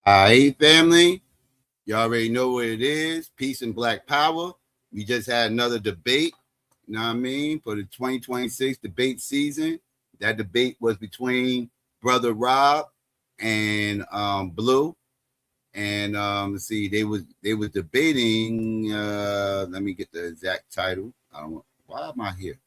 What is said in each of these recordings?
All right, family. You already know what it is. Peace and Black Power. We just had another debate, you know what I mean, for the 2026 debate season. That debate was between Brother Rob and Bluu. And let's see, they was debating. Let me get the exact title. I don't know. Why am I here?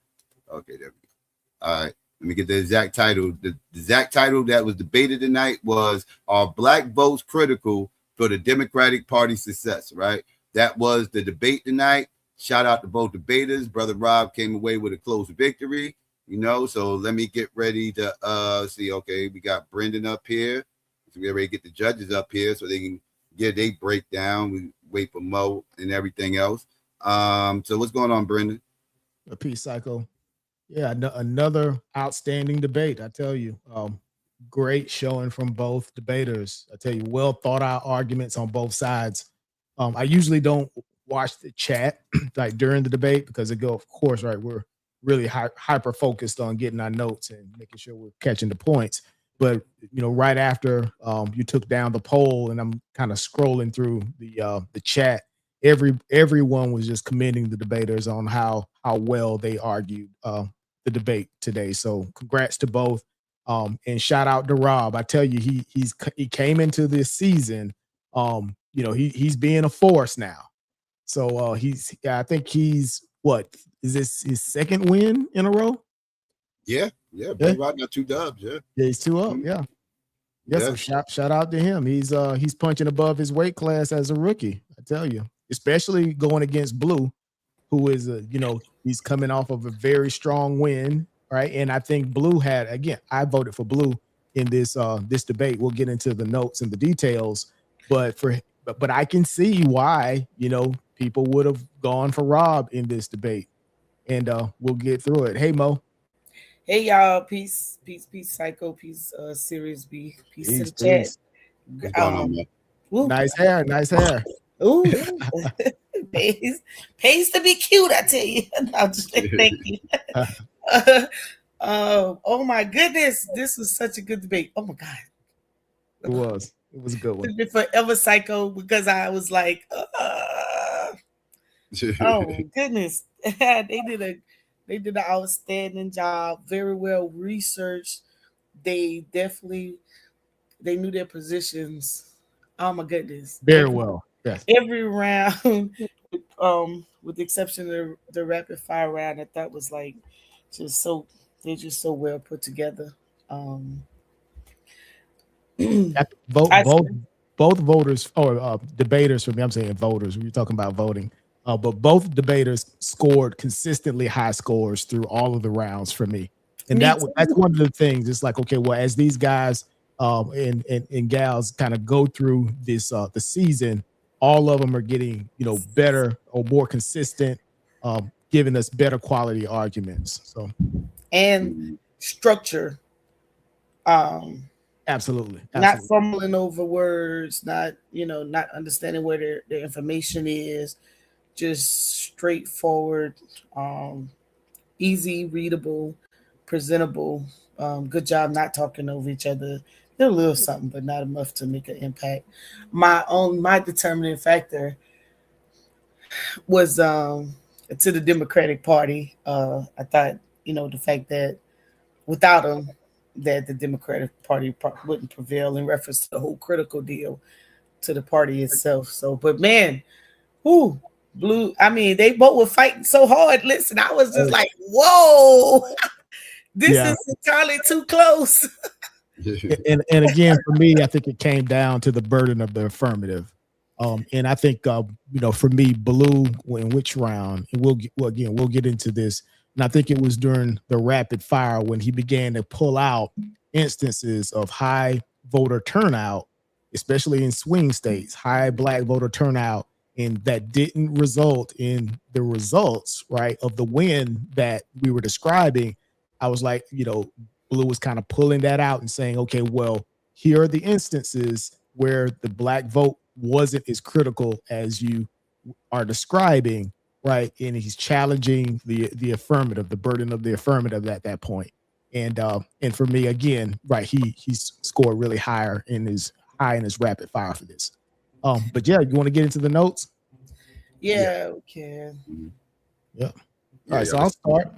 Okay, there we go. All right. Let me get the exact title. The exact title that was debated tonight was Are Black Votes Critical for the Democratic Party Success? Right? That was the debate tonight. Shout out to both debaters. Brother Rob came away with a close victory. So let me get ready to see. Okay, we got Brendan up here. So we ready to get the judges up here so they can get a breakdown. We wait for Mo and everything else. So what's going on, Brendan? A peace, Psycho. Yeah, another outstanding debate. I tell you, great showing from both debaters. I tell you, well thought out arguments on both sides. I usually don't watch the chat like during the debate because of course, right? We're really hyper focused on getting our notes and making sure we're catching the points. But right after you took down the poll, and I'm kind of scrolling through the chat, everyone was just commending the debaters on how well they argued the debate today. So congrats to both. And shout out to Rob. I tell you, he came into this season. He's being a force now. So I think he's what is this his second win in a row? Yeah, Blue Rob got 2 dubs. Yeah, he's 2 up. Yeah. So shout out to him. He's punching above his weight class as a rookie. I tell you, especially going against Bluu, who is he's coming off of a very strong win, right? And I think Bluu had, again, I voted for Bluu in this debate. We'll get into the notes and the details, but I can see why people would have gone for Rob in this debate, and we'll get through it. Hey Mo. Hey y'all, peace, Psycho, peace, Series B, peace to the chat. What's going on, man? Nice hair. Ooh, pays to be cute, I tell you. No, just thank you. Oh my goodness, this was such a good debate. Oh my god, it was a good one. Forever Psycho, because I was like, oh goodness, they did an outstanding job, very well researched. They knew their positions. Oh my goodness, very well. Yes. Every round, with the exception of the rapid fire round, I thought was like they're just so well put together. Both voters or debaters for me. I'm saying voters. We're talking about voting. But both debaters scored consistently high scores through all of the rounds for me. And that's one of the things. It's like, okay, well, as these guys and gals kind of go through this the season, all of them are getting, better or more consistent, giving us better quality arguments. So and structure. Absolutely. Not fumbling over words, not understanding where their information is. Just straightforward, easy, readable, presentable. Good job not talking over each other. They're a little something, but not enough to make an impact. My determining factor was to the Democratic Party. I thought the fact that without them, that the Democratic Party wouldn't prevail in reference to the whole critical deal to the party itself. So, but man, Bluu. I mean, they both were fighting so hard. Listen, I was just like, whoa, this is entirely too close. and again, for me, I think it came down to the burden of the affirmative. And I think, for me, Bluu in which round, and we'll get into this. And I think it was during the rapid fire when he began to pull out instances of high voter turnout, especially in swing states, high Black voter turnout, and that didn't result in the results, right, of the win that we were describing. I was like, Bluu was kind of pulling that out and saying, okay, well, here are the instances where the Black vote wasn't as critical as you are describing, right? And he's challenging the affirmative, the burden of the affirmative at that point. And for me, again, right, he scored really higher in his high in his rapid fire for this. But yeah, you want to get into the notes? Yeah, we can. Yeah. All right, so I'll start.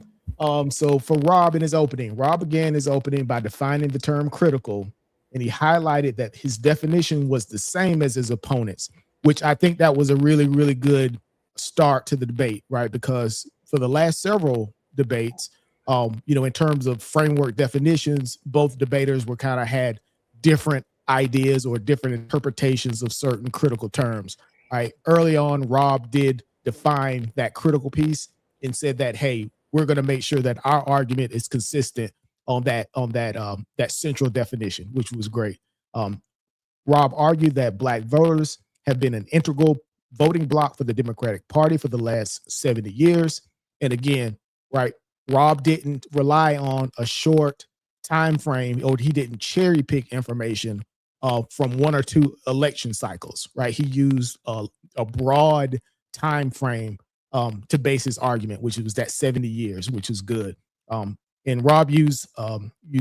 So for Rob in his opening, Rob began his opening by defining the term critical, and he highlighted that his definition was the same as his opponent's, which I think that was a really, really good start to the debate, right? Because for the last several debates, in terms of framework definitions, both debaters were kind of had different ideas or different interpretations of certain critical terms. Right. Early on, Rob did define that critical piece and said that, hey, we're going to make sure that our argument is consistent on that central definition, which was great. Rob argued that Black voters have been an integral voting bloc for the Democratic Party for the last 70 years. And again, right, Rob didn't rely on a short time frame, or he didn't cherry pick information from one or two election cycles, right? He used a broad time frame to base his argument, which was that 70 years, which is good. And Rob used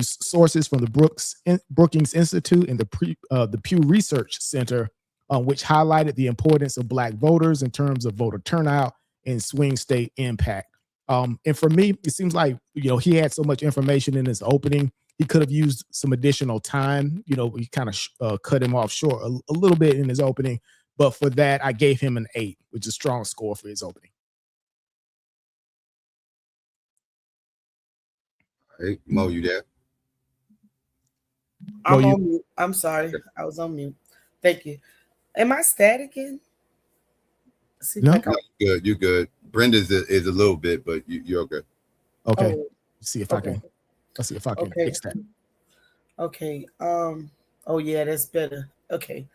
sources from the Brookings Institute and the Pew Research Center, which highlighted the importance of Black voters in terms of voter turnout and swing state impact. And for me, it seems like he had so much information in his opening. He could have used some additional time. We kind of cut him off short a little bit in his opening. But for that, I gave him an 8, which is a strong score for his opening. Hey, Mo, you there? I'm on mute. I'm sorry. I was on mute. Thank you. Am I staticking? No, good. You're good. Brenda's is a little bit, but you're okay. Okay. Let's see if I can fix that. Okay. Oh yeah, that's better. Okay.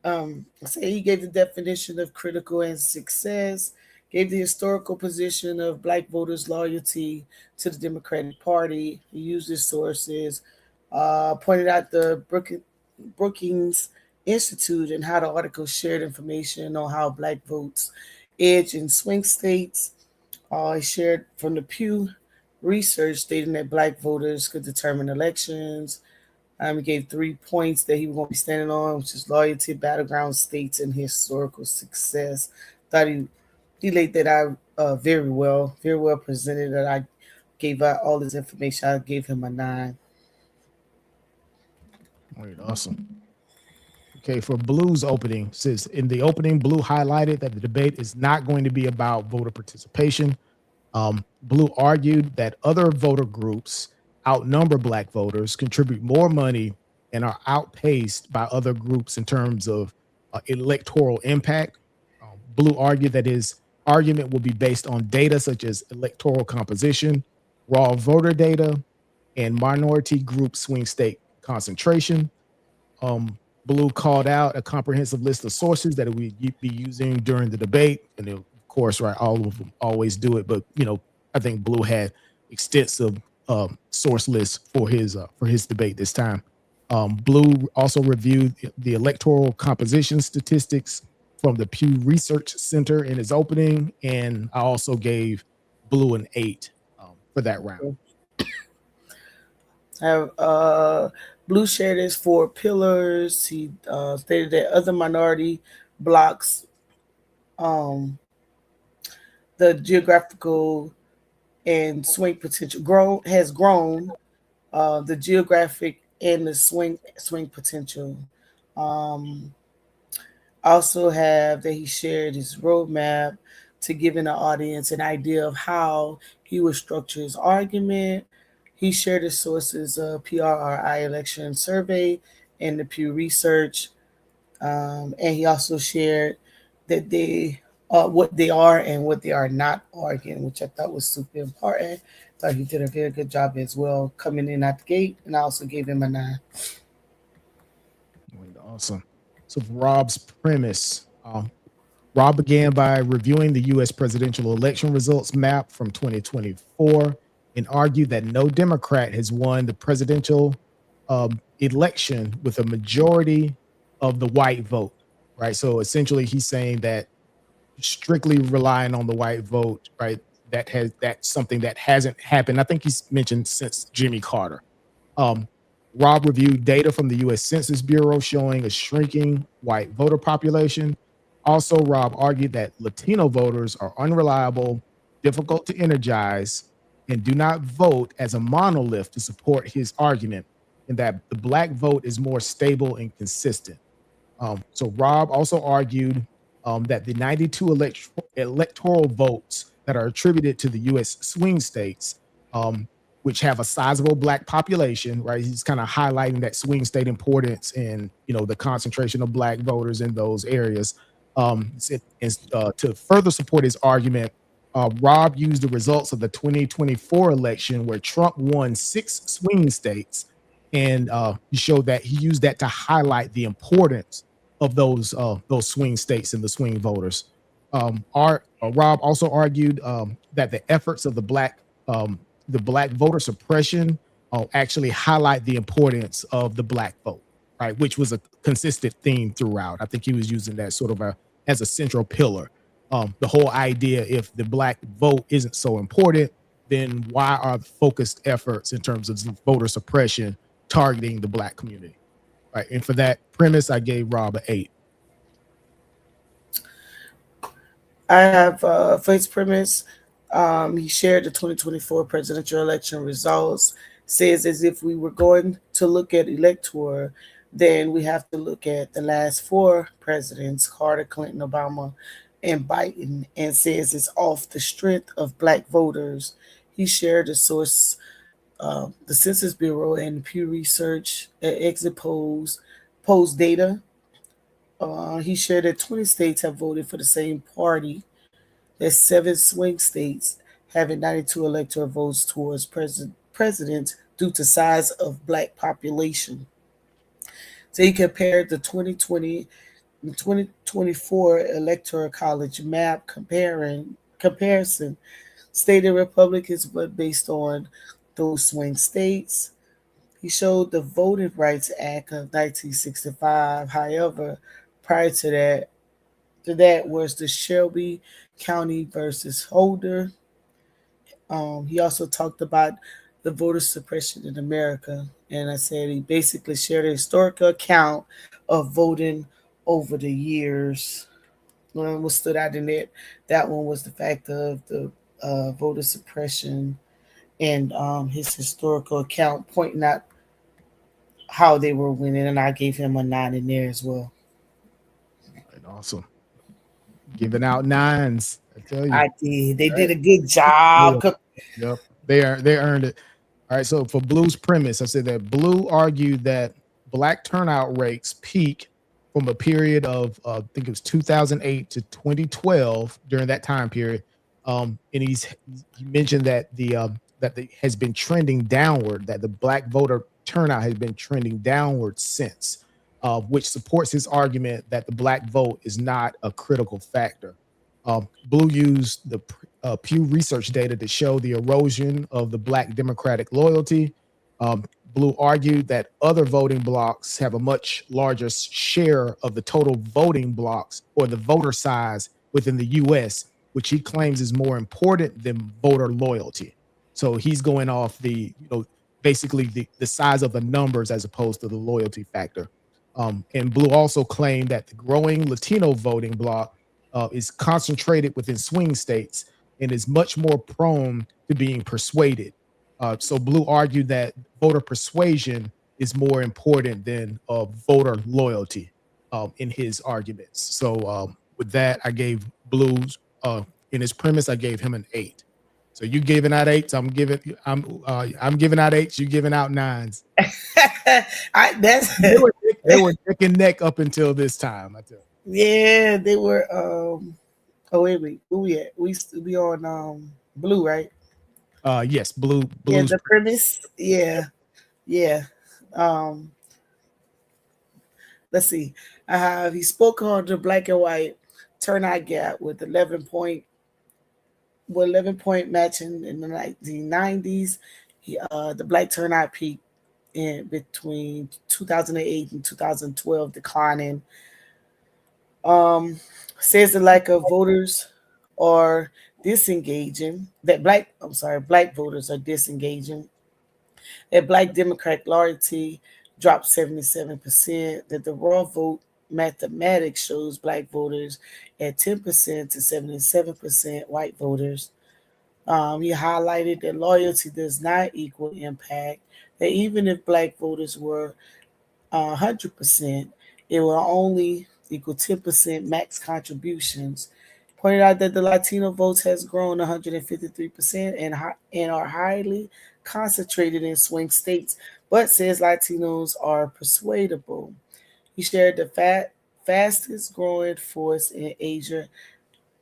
Say he gave the definition of critical and success, gave the historical position of Black voters' loyalty to the Democratic Party. He used his sources, pointed out the Brookings Institute and how the article shared information on how Black votes edge in swing states. He shared from the Pew Research stating that Black voters could determine elections. He gave 3 points that he was going to be standing on, which is loyalty, battleground states, and historical success. Thought he laid that out very well presented. That I gave out all this information. I gave him a 9. All right, awesome. Okay, for Bluu's opening, says in the opening, Bluu highlighted that the debate is not going to be about voter participation. Bluu argued that other voter groups outnumber Black voters, contribute more money, and are outpaced by other groups in terms of electoral impact. Bluu argued that his argument will be based on data such as electoral composition, raw voter data, and minority group swing state concentration. Bluu called out a comprehensive list of sources that we'd be using during the debate. And of course, right, all of them always do it. But, I think Bluu had extensive source lists for his debate this time. Bluu also reviewed the electoral composition statistics from the Pew Research Center in his opening. And I also gave Bluu an 8 for that round. Bluu shared his 4 pillars. He stated that other minority blocks, the geographical and swing potential has grown, the geographic and the swing potential. Also have that he shared his roadmap to giving the audience an idea of how he would structure his argument. He shared his sources of PRRI election survey and the Pew Research. And he also shared that they what they are and what they are not arguing, which I thought was super important. Thought he did a very good job as well coming in at the gate, and I also gave him a 9. Awesome. So for Rob's premise, Rob began by reviewing the U.S. presidential election results map from 2024 and argued that no Democrat has won the presidential election with a majority of the white vote, right? So essentially he's saying that strictly relying on the white vote, right? That's something that hasn't happened. I think he's mentioned since Jimmy Carter. Rob reviewed data from the U.S. Census Bureau showing a shrinking white voter population. Also, Rob argued that Latino voters are unreliable, difficult to energize, and do not vote as a monolith to support his argument, and that the black vote is more stable and consistent. So Rob also argued that the 92 electoral votes that are attributed to the U.S. swing states, which have a sizable black population, right? He's kind of highlighting that swing state importance and the concentration of black voters in those areas. To further support his argument, Rob used the results of the 2024 election where Trump won 6 swing states, and he showed that he used that to highlight the importance of those swing states and the swing voters. Rob also argued that the efforts of the black voter suppression actually highlight the importance of the black vote, right? Which was a consistent theme throughout. I think he was using that sort of as a central pillar. The whole idea, if the black vote isn't so important, then why are the focused efforts in terms of voter suppression targeting the black community? Right. And for that premise, I gave Rob an 8. I have for his premise, he shared the 2024 presidential election results. Says as if we were going to look at elector, then we have to look at the last 4 presidents: Carter, Clinton, Obama, and Biden, and says it's off the strength of black voters. He shared the source, the Census Bureau and Pew Research exit polls data. He shared that 20 states have voted for the same party. There's 7 swing states having 92 electoral votes towards president due to size of black population. So he compared the 2020 and 2024 electoral college map comparison. Stated Republicans vote based on those swing states. He showed the Voting Rights Act of 1965. However, prior to that was the Shelby County versus Holder. He also talked about the voter suppression in America, and I said he basically shared a historical account of voting over the years. What stood out in that one was the fact of the voter suppression and his historical account pointing out how they were winning, and I gave him a 9 in there as well. Right, awesome. Giving out 9s, I tell you. I did. They did a good job. Yep, they earned it. All right, so for Blue's premise, I said that Bluu argued that black turnout rates peak from a period of I think it was 2008 to 2012 during that time period. And he mentioned that the has been trending downward, that the black voter turnout has been trending downward since, which supports his argument that the black vote is not a critical factor. Bluu used the Pew Research data to show the erosion of the black Democratic loyalty. Bluu argued that other voting blocks have a much larger share of the total voting blocks or the voter size within the U.S., which he claims is more important than voter loyalty. So he's going off basically the size of the numbers as opposed to the loyalty factor. And Bluu also claimed that the growing Latino voting bloc is concentrated within swing states and is much more prone to being persuaded. So Bluu argued that voter persuasion is more important than voter loyalty in his arguments. So with that, I gave Blue's in his premise, I gave him an 8. So you giving out 8s, I'm giving out 8s, you giving out 9s. They were neck and neck up until this time, I tell you. Yeah, they were. Oh wait, where we at? We on Bluu, right? Yes, Bluu. Yeah, the premise. Yeah. Let's see. He spoke on the black and white turnout gap with 11 point matching in the 1990s. The black turnout peaked in between 2008 and 2012, declining. Says the lack of voters are disengaging. Black voters are disengaging. That Black Democrat loyalty dropped 77%. That the raw vote mathematics shows Black voters at 10% to 77% white voters. He highlighted that loyalty does not equal impact. That even if Black voters were 100%, it will only equal 10% max contributions. Pointed out that the Latino votes has grown 153% and are highly concentrated in swing states, but says Latinos are persuadable. He shared the fastest growing force in Asia,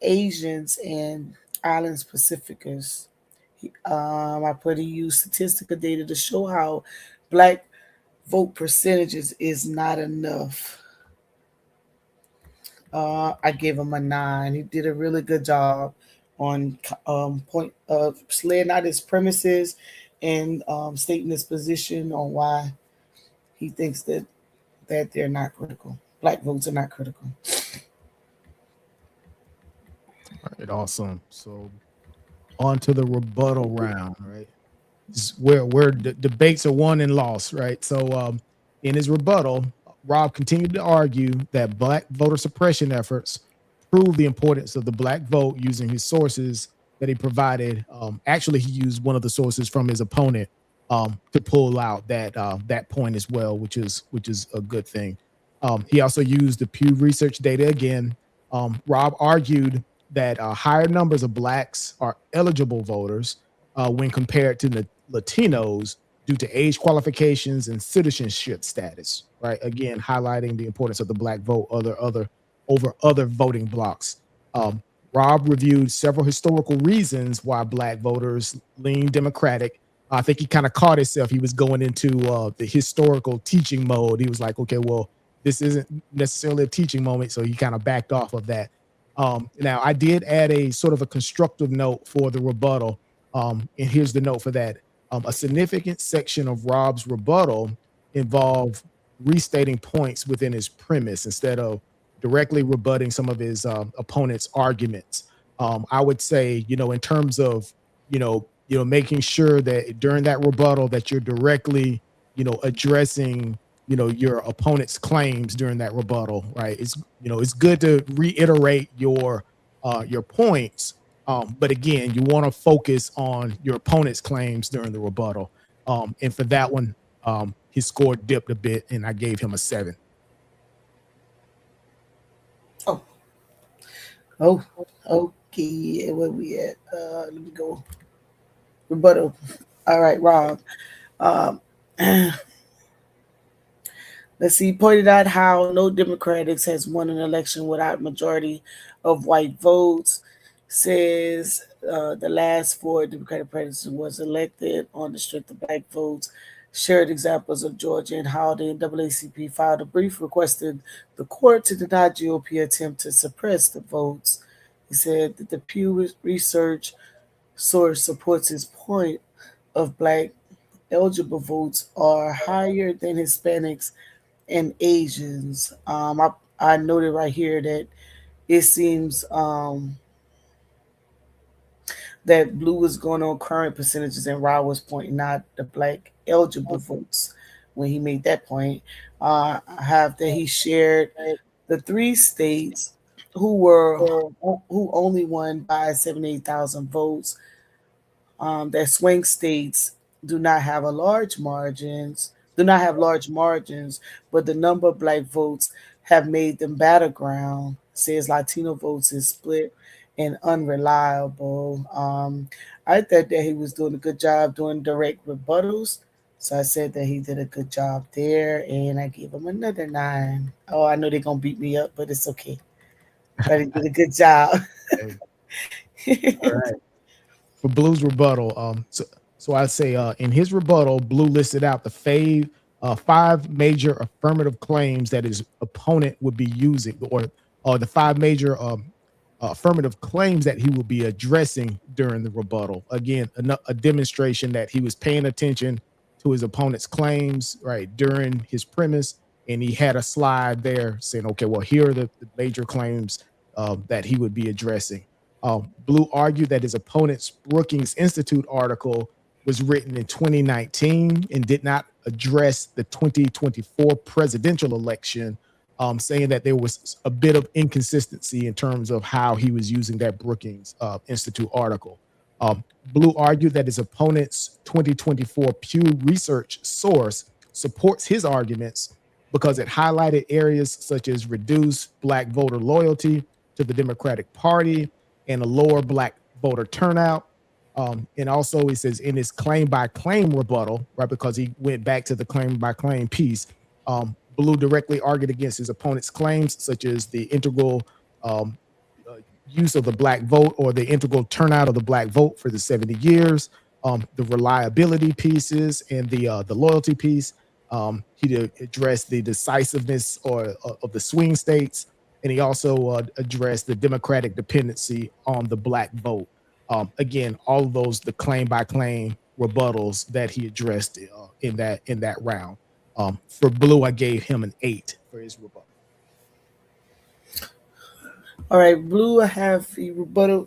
Asians and Islands Pacificus. He used statistical data to show how Black vote percentages is not enough. I gave him a 9. He did a really good job on point of laying out his premises and stating his position on why he thinks that they're not critical. Black votes are not critical. All right, awesome. So on to the rebuttal round, right? Where the debates are won and lost, right? So in his rebuttal, Rob continued to argue that Black voter suppression efforts prove the importance of the Black vote using his sources that he provided. Actually, he used one of the sources from his opponent to pull out that point as well, which is a good thing. He also used the Pew Research data again. Rob argued that higher numbers of Blacks are eligible voters when compared to the Latinos due to age qualifications and citizenship status. Right, again, highlighting the importance of the Black vote over other voting blocks. Um, Rob reviewed several historical reasons why Black voters lean Democratic. I think he kind of caught himself. He was going into the historical teaching mode. He was like, okay, well, this isn't necessarily a teaching moment. So he kind of backed off of that. Now, I did add a sort of a constructive note for the rebuttal. And here's the note for that. A significant section of Rob's rebuttal involved restating points within his premise instead of directly rebutting some of his opponent's arguments. I would say, in terms of, making sure that during that rebuttal that you're directly, addressing, your opponent's claims during that rebuttal, right? It's good to reiterate your points. But again, you want to focus on your opponent's claims during the rebuttal. And for that one, his score dipped a bit, and I gave him a 7. Oh, okay. Where we at? Let me go. Rebuttal. All right, Rob. Um, let's see. He pointed out how no Democrats has won an election without majority of white votes. Says the last 4 Democratic presidents was elected on the strength of Black votes. Shared examples of Georgia and how the NAACP filed a brief requesting the court to deny GOP attempt to suppress the votes. He said that the Pew Research source supports his point of Black eligible votes are higher than Hispanics and Asians. I noted right here that it seems that Bluu was going on current percentages and Rob was pointing out the Black eligible votes when he made that point. I have that he shared the 3 states who only won by 78,000 votes. That swing states do not have large margins, but the number of Black votes have made them battleground. Says Latino votes is split and unreliable. I thought that he was doing a good job doing direct rebuttals. So I said that he did a good job there, and I gave him another 9. Oh, I know they're gonna beat me up, but it's okay. But he did a good job. Okay. All right. For Blue's rebuttal, so I say in his rebuttal, Bluu listed out the 5 major affirmative claims that his opponent would be using, or the 5 major affirmative claims that he will be addressing during the rebuttal. Again, a demonstration that he was paying attention to his opponent's claims right during his premise, and he had a slide there saying, "Okay, well, here are the major claims that he would be addressing." Bluu argued that his opponent's Brookings Institute article was written in 2019 and did not address the 2024 presidential election, saying that there was a bit of inconsistency in terms of how he was using that Brookings Institute article. Bluu argued that his opponent's 2024 Pew Research source supports his arguments because it highlighted areas such as reduced Black voter loyalty to the Democratic Party and a lower Black voter turnout. And also, he says in his claim by claim rebuttal, right, because he went back to the claim by claim piece, Bluu directly argued against his opponent's claims, such as the integral um, uh, use of the Black vote or the integral turnout of the Black vote for the 70 years, the reliability pieces, and the loyalty piece. He addressed the decisiveness or of the swing states, and he also addressed the Democratic dependency on the Black vote. Again, all of those the claim by claim rebuttals that he addressed in that round. For Bluu, I gave him an 8 for his rebuttal. All right, Bluu, I have he rebutted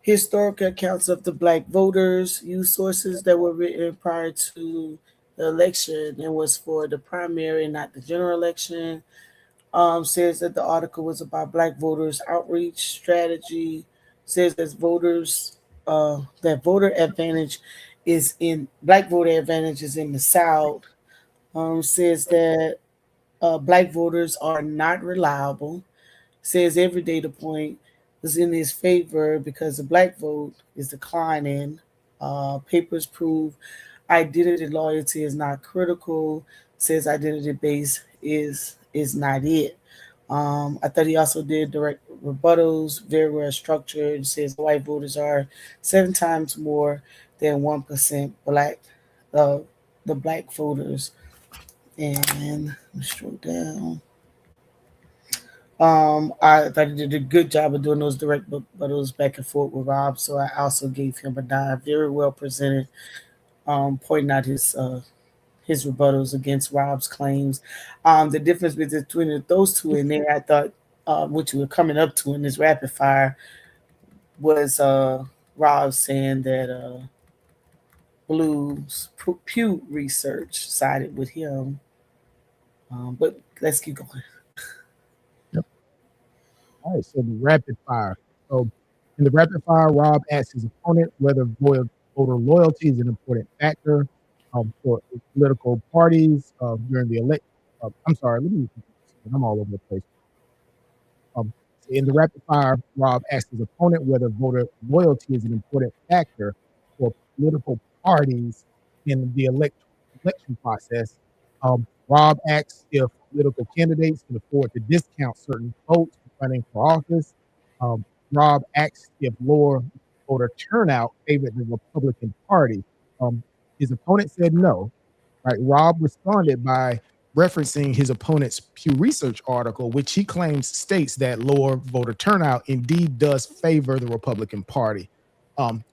historical accounts of the Black voters, used sources that were written prior to the election and was for the primary, not the general election. Says that the article was about Black voters outreach strategy. Says that voter advantage is in Black voter advantage is in the South. Says that Black voters are not reliable. Says every data point was in his favor because the Black vote is declining. Papers prove identity loyalty is not critical. Says identity base is not it. I thought he also did direct rebuttals, very well structured. Says white voters are 7 times more than 1% black, uh, the black voters. And let's scroll down. I thought he did a good job of doing those direct rebuttals back and forth with Rob, so I also gave him a 9. Very well presented, pointing out his rebuttals against Rob's claims. The difference between those two in there, I thought, which we were coming up to in this rapid fire, was Rob saying that Blue's Pew Research sided with him. But let's keep going. Yep. All right, so the rapid fire. So in the rapid fire, Rob asked his opponent whether voter loyalty is an important factor for political parties during the election. I'm sorry, let me. I'm all over the place. Um, in the rapid fire, Rob asked his opponent whether voter loyalty is an important factor for political parties in the election process. Rob asks if political candidates can afford to discount certain votes running for office. Um, Rob asks if lower voter turnout favored the Republican Party. His opponent said no. Right? Rob responded by referencing his opponent's Pew Research article, which he claims states that lower voter turnout indeed does favor the Republican Party.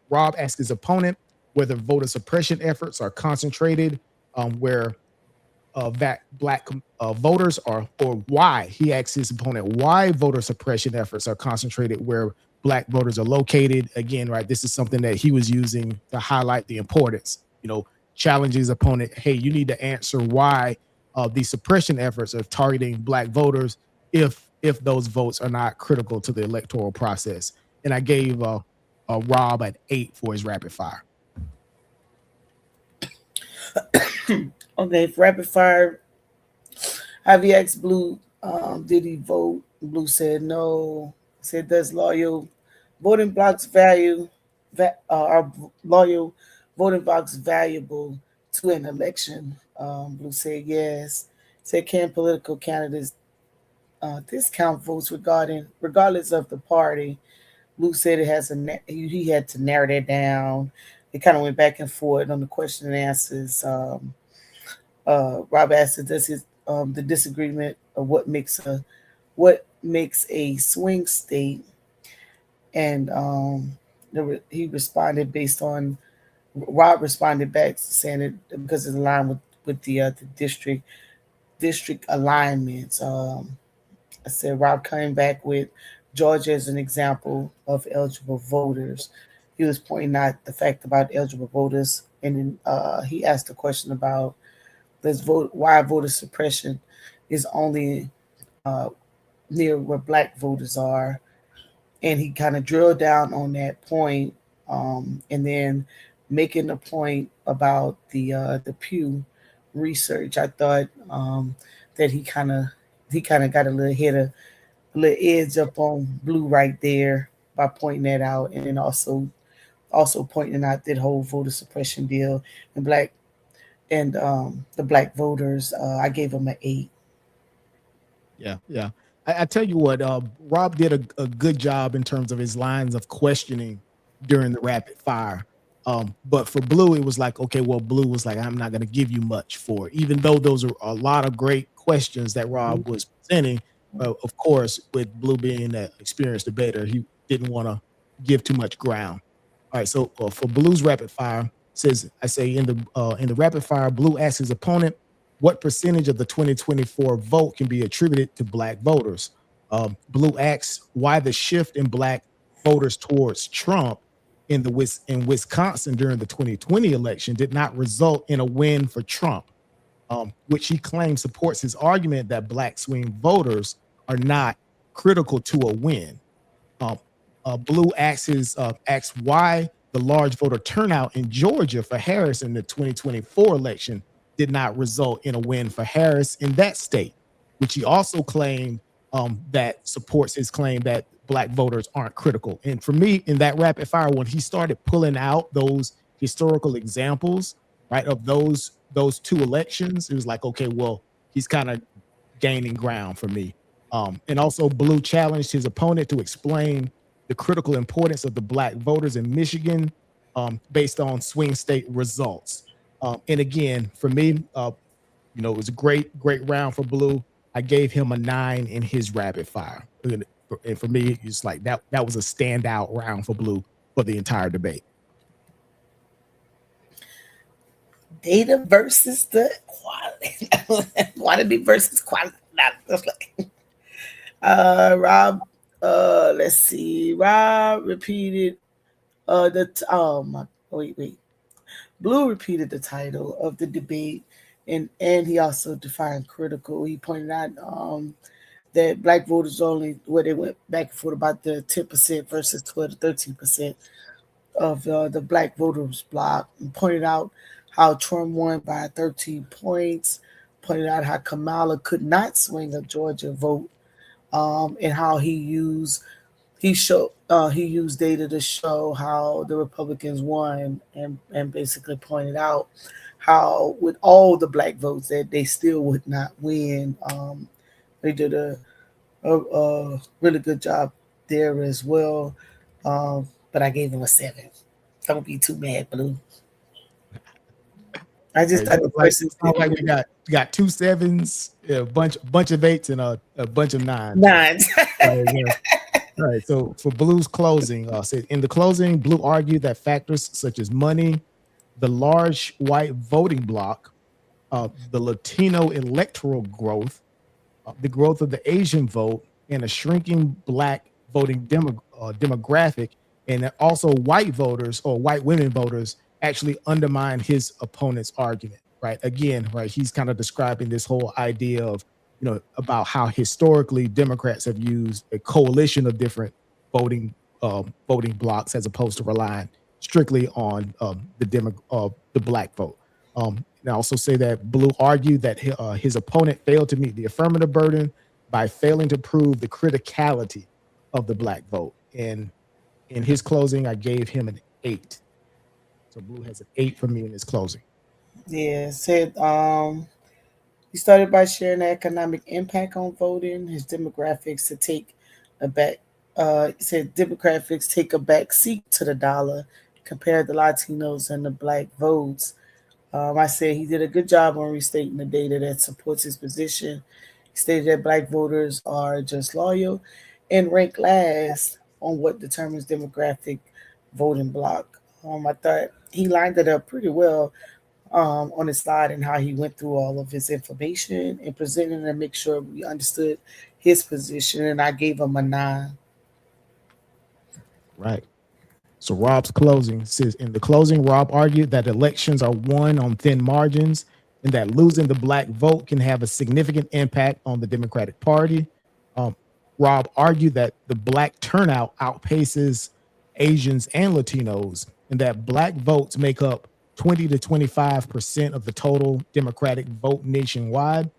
Rob asked his opponent whether voter suppression efforts are concentrated where that black voters are, or why he asked his opponent why voter suppression efforts are concentrated where black voters are located. Again, right, this is something that he was using to highlight the importance. Challenge his opponent. Hey, you need to answer why these suppression efforts are targeting black voters if those votes are not critical to the electoral process. And I gave Rob an 8 for his rapid fire. Okay, for rapid fire, have you asked Blue, did he vote? Blue said no. Said, does loyal voting blocks are loyal voting blocks valuable to an election? Blue said yes. Said, can political candidates discount votes regardless of the party? Blue said it has he had to narrow that down. It kind of went back and forth on the question and answers. Rob asked, does the disagreement of what makes a swing state, and he responded based on Rob responded back saying it because it's aligned with the district alignments. I said Rob came back with Georgia as an example of eligible voters. he was pointing out the fact about eligible voters, and then he asked a question about why voter suppression is only uh, near where black voters are, and he kind of drilled down on that point, and then making a point about the Pew research. I thought that he kind of got a little a little edge up on Bluu right there by pointing that out, and then also pointing out that whole voter suppression deal and the black voters. I gave him an 8. Yeah, yeah. I tell you what, Rob did a good job in terms of his lines of questioning during the rapid fire. But for Bluu, it was like, okay, well, Bluu was like, I'm not going to give you much for it, even though those are a lot of great questions that Rob was presenting. Of course, with Bluu being an experienced debater, he didn't want to give too much ground. All right, so for Blue's rapid fire, says I say in the rapid fire, Bluu asks his opponent what percentage of the 2024 vote can be attributed to black voters. Bluu asks why the shift in black voters towards Trump in Wisconsin during the 2020 election did not result in a win for Trump, which he claims supports his argument that black swing voters are not critical to a win. Um, Bluu asks why the large voter turnout in Georgia for Harris in the 2024 election did not result in a win for Harris in that state, which he also claimed that supports his claim that black voters aren't critical. And for me, in that rapid fire, when he started pulling out those historical examples, right, of those two elections, it was like, okay, well, he's kind of gaining ground for me. And also, Bluu challenged his opponent to explain the critical importance of the black voters in Michigan based on swing state results. And again, for me, it was a great round for Bluu. I gave him a 9 in his rapid fire. And for me, it's like that was a standout round for Bluu for the entire debate. Data versus the quality. Quantity versus quality. Rob, let's see. Rob repeated wait. Bluu repeated the title of the debate, and he also defined critical. He pointed out that black voters only where they went back and forth about the 10% versus 12 to 13% of the black voters block, and pointed out how Trump won by 13 points. Pointed out how Kamala could not swing a Georgia vote, and how he used data to show how the Republicans won, and basically pointed out how with all the black votes that they still would not win. They did a really good job there as well. But I gave him a 7. Don't be too mad, Bluu. I just Right, thought the person sounds like we got 2 7s, a bunch of 8s, and a bunch of 9s. nines. All right. So for Blue's closing, said in the closing, Bluu argued that factors such as money, the large white voting bloc, the Latino electoral growth, the growth of the Asian vote, and a shrinking black voting demographic, and also white voters or white women voters actually undermine his opponent's argument. Right. Again, right. He's kind of describing this whole idea of, about how historically Democrats have used a coalition of different voting voting blocks as opposed to relying strictly on the black vote. And I also say that Bluu argued that his opponent failed to meet the affirmative burden by failing to prove the criticality of the black vote. And in his closing, I gave him an 8. So Bluu has an 8 for me in his closing. Yeah, said he started by sharing the economic impact on voting, his demographics to take a back. Said demographics take a back seat to the dollar, compared the Latinos and the black votes. I said he did a good job on restating the data that supports his position. He stated that black voters are just loyal and rank last on what determines demographic voting block. I thought he lined it up pretty well on his slide, and how he went through all of his information and presented to make sure we understood his position. And I gave him a 9. Right. So Rob's closing says, in the closing, Rob argued that elections are won on thin margins and that losing the black vote can have a significant impact on the Democratic Party. Um, Rob argued that the black turnout outpaces Asians and Latinos, and that black votes make up 20 to 25% of the total Democratic vote nationwide.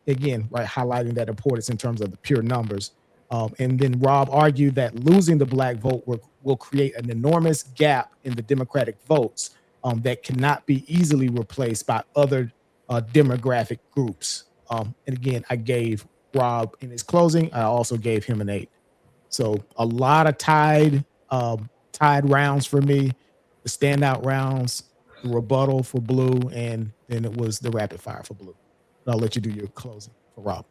Again, right, highlighting that importance in terms of the pure numbers. And then Rob argued that losing the black vote will create an enormous gap in the Democratic votes that cannot be easily replaced by other demographic groups. And again, I gave Rob in his closing, I also gave him an 8. So a lot of tied rounds for me, the standout rounds, the rebuttal for Bluu, and then it was the rapid fire for Bluu. I'll let you do your closing for Rob.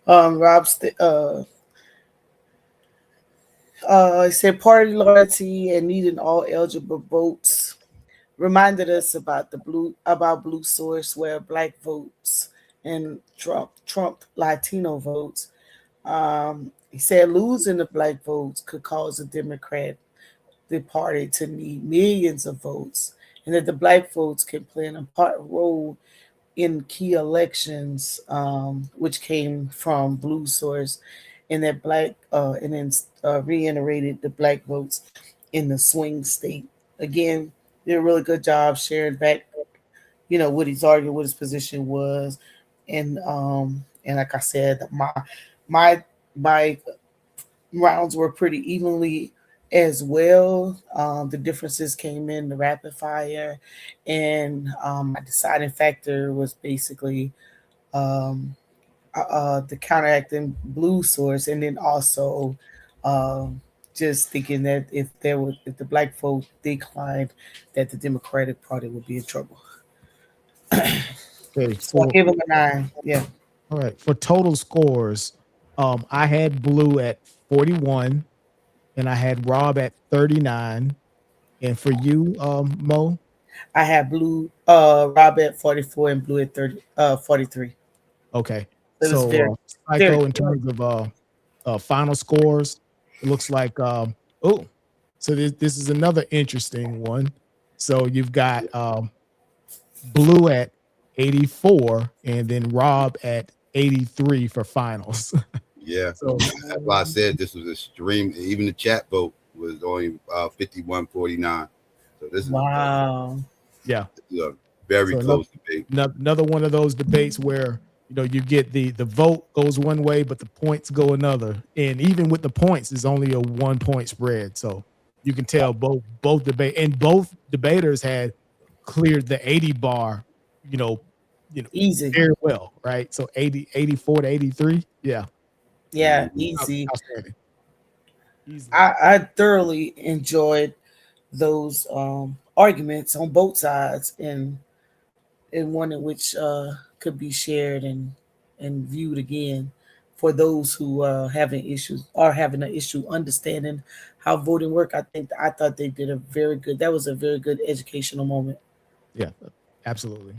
He said party loyalty and needing all eligible votes reminded us about Bluu source, where black votes and Trump Latino votes. He said losing the black votes could cause the party to need millions of votes, and that the black votes can play an important role in key elections, which came from Bluu source, and that and then reiterated the black votes in the swing state. Again, did a really good job sharing back, what he's arguing, what his position was, and like I said, my my rounds were pretty evenly as well. The differences came in the rapid fire, and my deciding factor was basically the counteracting Bluu source, and then also just thinking that if the black vote declined, that the Democratic Party would be in trouble. Okay, So I give him a 9. Yeah. All right. For total scores, I had Bluu at 41 and I had Rob at 39. And for you, Mo? I had Rob at 44 and Bluu at 43. Okay. It was very, So very Psycho, in terms of final scores, it looks like so this is another interesting one. So you've got Bluu at 84 and then Rob at 83 for finals. Yeah, So that's why I said this was extreme. Even the chat vote was only 51-49. So this is wow. yeah. a very So close debate. another one of those debates where you get the vote goes one way, but the points go another, and even with the points, it's only a 1 point spread. So you can tell both debaters had cleared the 80 bar, you know, Easy. very well, right? So 84 to 83, yeah, Yeah, easy. outstanding. Easy. I thoroughly enjoyed those arguments on both sides, and one in which could be shared and viewed again for those who having an issue understanding how voting work. I thought they did that was a very good educational moment. Yeah, absolutely.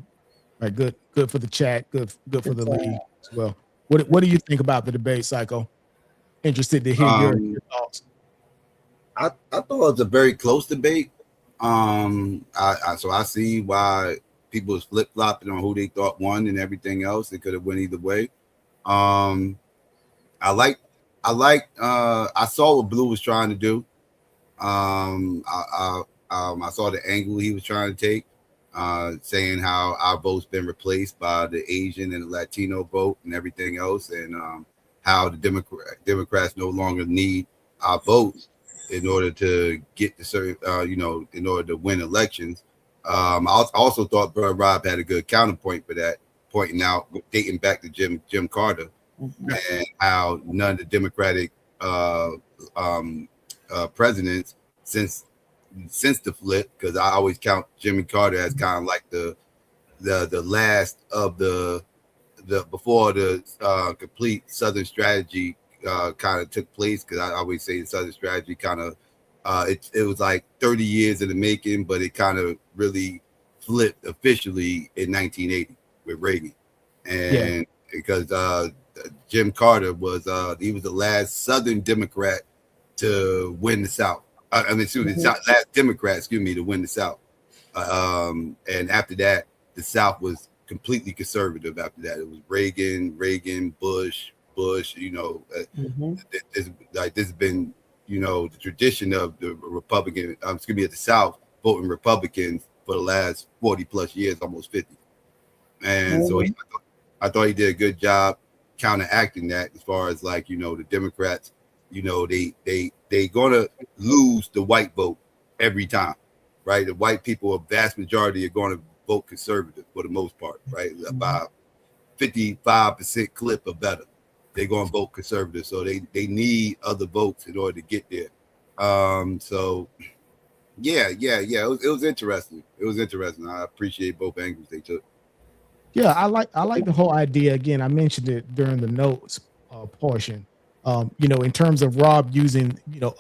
Right, good for the chat, good for the Good league as well. What do you think about the debate, Psycho? Interested to hear your thoughts. I thought it was a very close debate. So I see why people was flip flopping on who they thought won and everything else. It could have went either way. I saw what Bluu was trying to do. I saw the angle he was trying to take, saying how our vote's been replaced by the Asian and the Latino vote and everything else, and how the Democrats no longer need our votes in order to get the certain, in order to win elections. I also thought Rob had a good counterpoint for that, pointing out, dating back to Jim Carter, and how none of the Democratic presidents since the flip, because I always count Jimmy Carter as kind of like the last of the before the complete Southern strategy kind of took place, because I always say the Southern strategy kind of it was like 30 years in the making, but it kind of really flipped officially in 1980 with Reagan, and because Jim Carter was he was the last Southern Democrat to win the South, I mean, excuse me, the last Democrat, excuse me, to win the South. And after that, the South was completely conservative. After that, it was Reagan, Bush. You know, this has been, you know, the tradition of the Republican, excuse me, at the South voting Republicans for the last 40 plus years, almost 50. And so I thought he did a good job counteracting that, as far as, like, you know, the Democrats, you know, they gonna lose the white vote every time, right? The white people, a vast majority, are going to vote conservative for the most part, right? About 55% clip or better, they're going to vote conservative. So they need other votes in order to get there. So yeah, it was interesting. It was interesting. I appreciate both angles they took. Yeah, I like the whole idea. Again, I mentioned it during the notes portion. You know, in terms of Rob using, you know,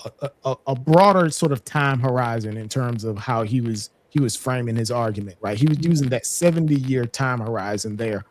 a broader sort of time horizon in terms of how he was framing his argument, right? He was using that 70-year time horizon there,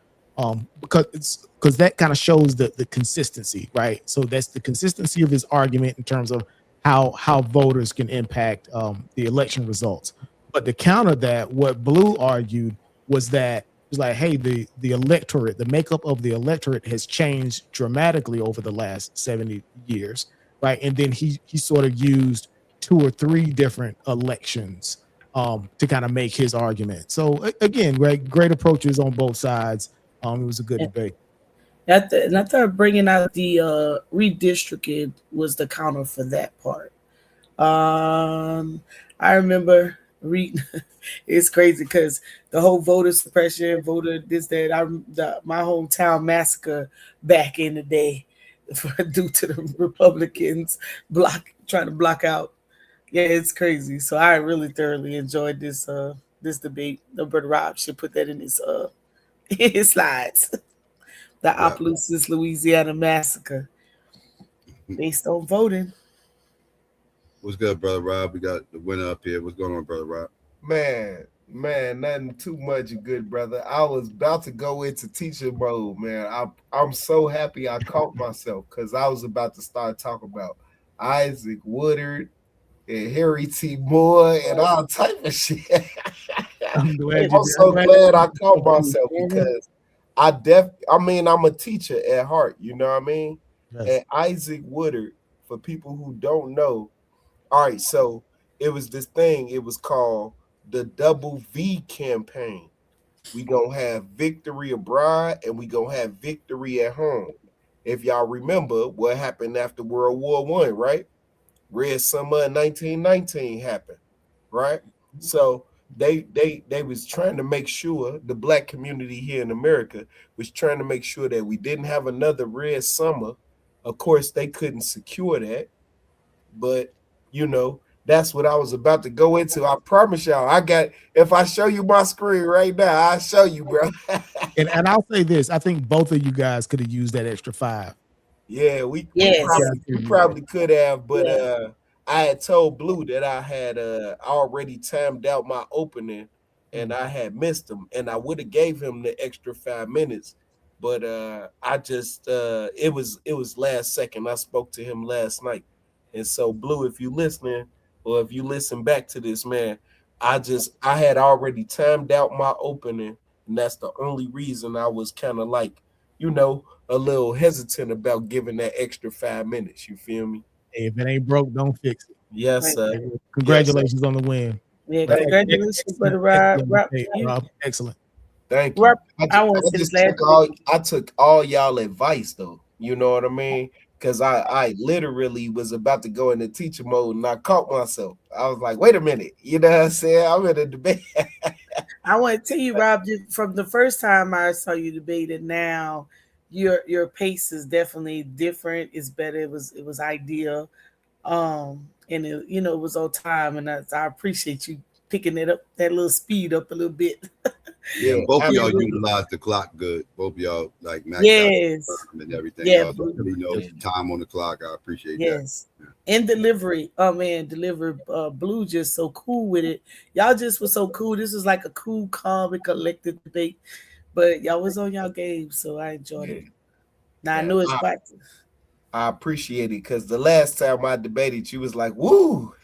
because that kind of shows the consistency, right? So that's the consistency of his argument in terms of how voters can impact the election results. But to counter that, what Bluu argued was that it's like, hey, the electorate, the makeup of the electorate has changed dramatically over the last 70 years, right? And then he sort of used 2 or 3 different elections to kind of make his argument. So again, great approaches on both sides. It was a good debate. And I thought bringing out the redistricting was the counter for that part. I remember reading. It's crazy because the whole voter suppression, voter this, that. My hometown massacre back in the day, due to the Republicans trying to block out. Yeah, it's crazy. So I really thoroughly enjoyed this debate. No, Brother Rob should put that in his his slides. The Opelousas, Louisiana massacre, based on voting. What's good, Brother Rob? We got the winner up here. What's going on, Brother Rob? Man, nothing too much, good brother. I was about to go into teacher mode, man. I'm so happy I caught myself, because I was about to start talking about Isaac Woodard and Harry T. Moore and all type of shit. I'm so glad I caught myself, because I'm a teacher at heart, you know what I mean? Yes. And Isaac Woodard, for people who don't know, all right, so it was this thing, it was called the Double V campaign. We gonna have victory abroad and we gonna have victory at home. If y'all remember what happened after World War I, right? Red Summer of 1919 happened, right? So they was trying to make sure, the black community here in America was trying to make sure that we didn't have another Red Summer. Of course, they couldn't secure that, but you know, that's what I was about to go into. I promise y'all, if I show you my screen right now, I'll show you, bro. and I'll say this, I think both of you guys could have used that extra 5. Yeah, we probably could have, but I had told Bluu that I had already timed out my opening and I had missed him, and I would have gave him the extra 5 minutes, but I just it was last second. I spoke to him last night. And so, Bluu, if you listening, or if you listen back to this, man, I had already timed out my opening, and that's the only reason I was kind of like, you know, a little hesitant about giving that extra 5 minutes. You feel me? Hey, if it ain't broke, don't fix it. Yes, sir. Congratulations on the win. Yeah, congratulations, Brother Rob. Excellent. Thank you. I took all y'all advice, though. You know what I mean? Because I literally was about to go into teacher mode and I caught myself. I was like, wait a minute. You know what I'm saying? I'm in a debate. I want to tell you, Rob, from the first time I saw you debate and now your pace is definitely different. It's better. It was ideal. And it was on time, and I appreciate you picking it up, that little speed up a little bit. Yeah, both of y'all utilized the clock good. Both of y'all like maxed out and everything. Yeah, y'all really know time on the clock. I appreciate that. Yes. And delivery. Oh man, Bluu just so cool with it. Y'all just was so cool. This was like a cool, calm, and collected debate. But y'all was on y'all game, so I enjoyed it. Now I know it's practice. I appreciate it because the last time I debated, you was like, "Woo!"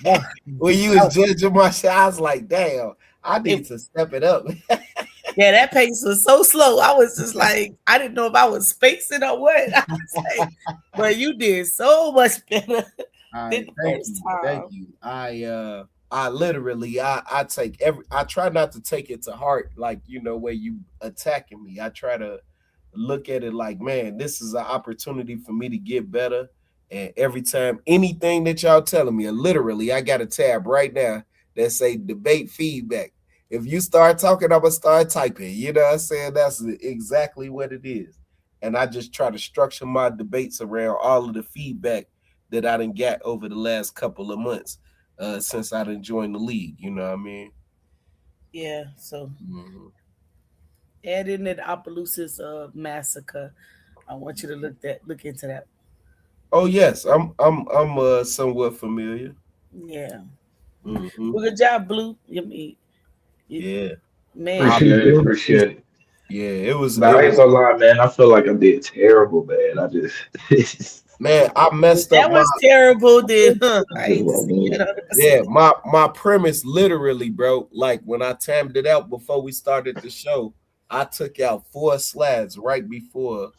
Oh, When you was judging my shit, I was like, "Damn, I need to step it up." yeah, that pace was so slow. I was just like, I didn't know if I was spacing or what. I was like, but you did so much better All than right, the thank first you, time. thank you. I literally, I take I try not to take it to heart, like where you attacking me. I try to look at it like, man, this is an opportunity for me to get better. And every time anything that y'all telling me, literally, I got a tab right now that say debate feedback. If you start talking, I'm gonna start typing. You know what I'm saying? That's exactly what it is. And I just try to structure my debates around all of the feedback that I done got over the last couple of months since I done joined the league. You know what I mean? Yeah, so Mm-hmm. add in that Opelousas massacre. I want you to look into that. Oh yes, I'm somewhat familiar. Yeah. Mm-hmm. Well, good job, Blue. You mean, Yeah, man, Appreciate it. Appreciate it. yeah. But I ain't gonna lie, man. I feel like I did terrible, man. I just, Man, I if messed up that my was terrible, then I just hate to wasn't see it it. 100%. yeah, my premise literally, bro. Like when I timed it out before we started the show, I took out 4 slides right before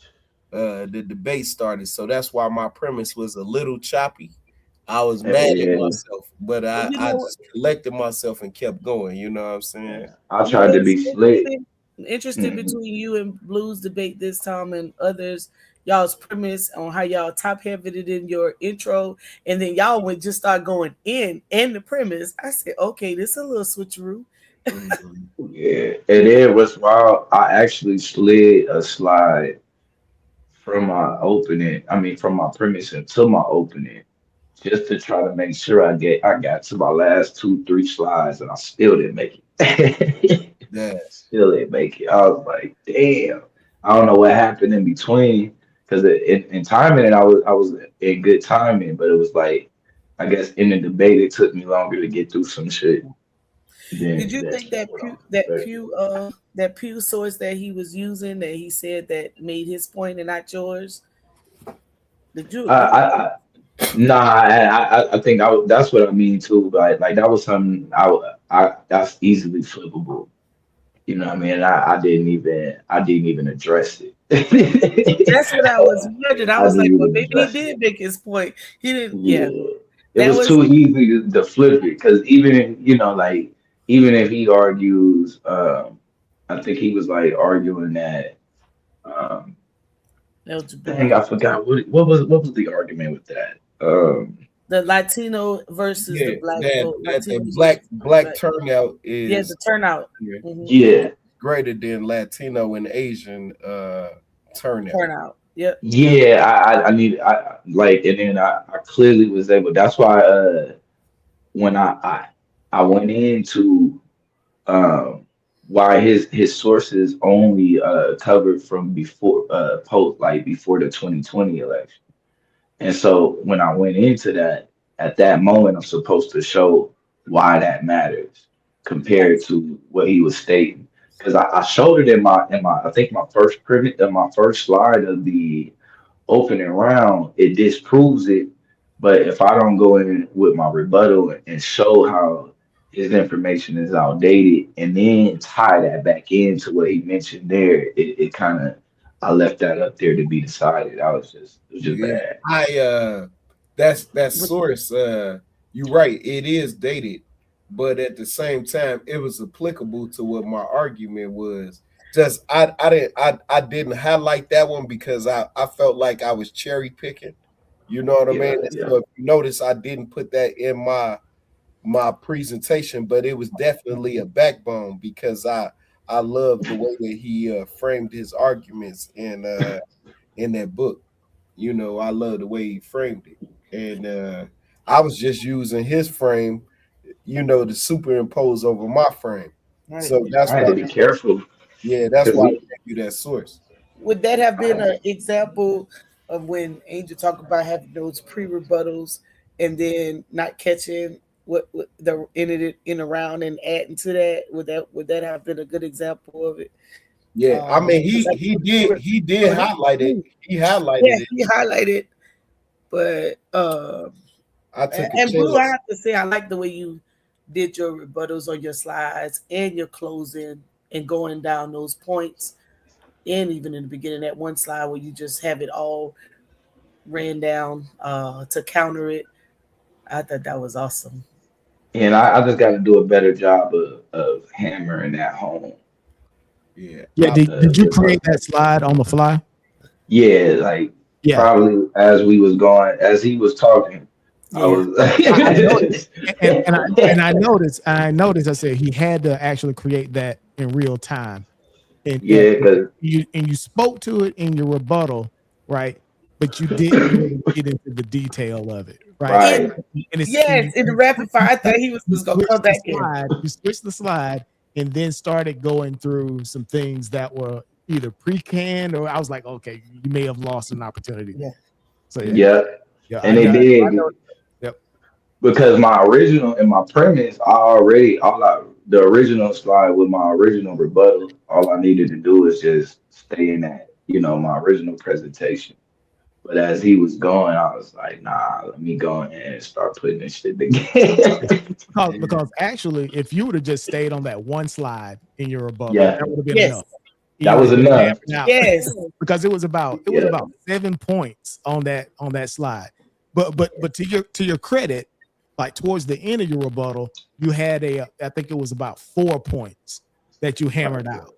the debate started. So that's why my premise was a little choppy. I was mad at Yeah, myself, but But I just collected myself and kept going. You know what I'm saying? yeah. I you know tried to be what's slick. interesting Mhm. between you and Blue's debate this time and others, y'all's premise on how y'all top heavied it in your intro, and then y'all would just start going in and the premise. I said, okay, this is a little switcheroo. Mhm. Yeah, and then what's wild, I actually slid a slide from my opening. I mean, from my premise into my opening, just to try to make sure I got to my last 2, 3 slides, and I still didn't make it. Yeah, Still didn't make it. I was like, damn. I don't know what happened in between because in timing it, I was in good timing, but it was like I guess in the debate it took me longer to get through some shit Did you than think that what I was expecting. That Pew source that he was using that he said that made his point and not yours? Did you I, agree with I, that? I Nah, I think that's what I mean too. But like that was something that's easily flippable. You know what I mean? I didn't even address it. That's what I was wondering. I I was didn't like, well, even maybe he address it. did make his point. He didn't. Yeah, Yeah, it that was was too easy to flip it because even if, like even if he argues, I think he was like arguing that. Um, Dang, eligibility. I forgot what was the argument with that. The Latino versus the yeah. black That vote. that Latinos that versus black black. turnout Yeah, the is turnout. Hmm. Yeah, greater than Latino and Asian turnout. Turnout. Yep. yeah, I need like, and then I clearly was able. That's why when I went into why his sources only covered from before post like before the 2020 election. And so when I went into that, at that moment, I'm supposed to show why that matters compared Gotcha. to what he was stating. Because I showed it in my I think my first private my first slide of the opening round, it disproves it. But if I don't go in with my rebuttal and show how his information is outdated and then tie that back into what he mentioned there, it kind of I left that up there to be decided. It was just Yeah, bad. that source. You're right. It is dated, but at the same time, it was applicable to what my argument was. Just I didn't highlight that one because I felt like I was cherry picking. You know what I mean? Yeah, And yeah. so if you notice, I didn't put that in my presentation, but it was definitely a backbone because I love the way that he framed his arguments in that book. I love the way he framed it. And I was just using his frame, to superimpose over my frame. Right. So that's I had why, to be careful yeah, that's because why I we. gave you that source. Would that have I been had an to, example of when Angel talked about having those pre-rebuttals and then not catching what the in it in around and adding to that? Would that have been a good example of it? Yeah, I mean he did Oh, highlight it. He highlighted yeah, it. he highlighted, but I took a and Blue, I chance. have to say, I like the way you did your rebuttals on your slides and your closing and going down those points, and even in the beginning, that one slide where you just have it all ran down to counter it. I thought that was awesome. And I just got to do a better job of hammering that home. Yeah, Yeah, did you With my, create that slide on the fly? yeah, like Yeah, probably as he was talking, I Yeah. was. I noticed, and I noticed. I said he had to actually create that in real time, and Yeah, because you spoke to it in your rebuttal, right? But you didn't really get into the detail of it, right? In right, And it's and yes, in the rapid fire, I thought he was you just gonna come switched the back in. slide. You switched the slide, and then started going through some things that were either pre-canned or I was like, okay, you may have lost an opportunity Yeah. there. So yeah, yeah, yeah, and they I did. know. Yep. Because my original and my premise, the original slide with my original rebuttal, all I needed to do is just stay in that, my original presentation. But as he was going, I was like, nah, let me go in and start putting this shit together. Because actually, if you would have just stayed on that one slide in your rebuttal, Yeah, that would have been Yes. enough. that You would was have been enough. hammering out Yes. because it was about Yeah, 7 points on that slide. But to your credit, like towards the end of your rebuttal, you had I think it was about 4 points that you hammered out.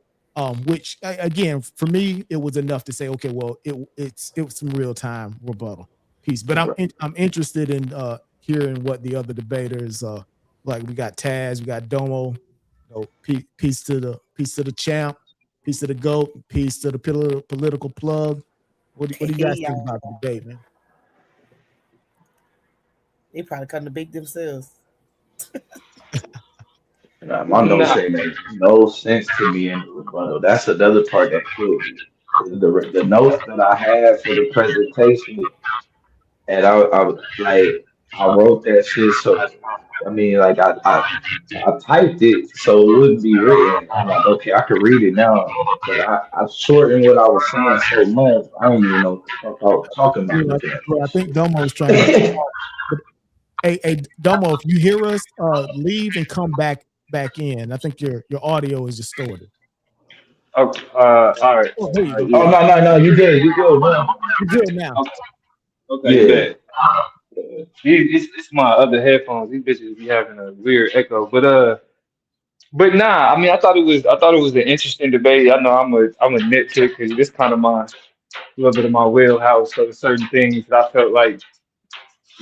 Which again, for me, it was enough to say, okay, well, it was some real time rebuttal piece. But I'm interested in hearing what the other debaters like. We got Taz, we got Domo, peace to the champ, peace to the GOAT, peace to the political plug. What do you Hey, guys think y'all. about the debate, man? They probably come to bake themselves. nah, my notes Nah, say make no sense to me in the rebuttal. That's another part that killed me. The notes that I had for the presentation. And I wrote that shit so I mean like I typed it so it wouldn't be written. I'm like, okay, I could read it now, but I shortened what I was saying so much I don't even know what the fuck I was talking about Yeah, looking at yeah, that I think shit. Domo is trying to. But, hey, Domo, if you hear us, leave and come back in. I think your audio is distorted. okay, all right, Oh, there you go. Oh yeah, no, you good now. You're good now. okay, okay, you Yeah. bet. It's my other headphones. These bitches be having a weird echo, but nah. I mean, I thought it was an interesting debate. I know I'm a nitpick because this kind of my little bit of my wheelhouse. So there's certain things that I felt like,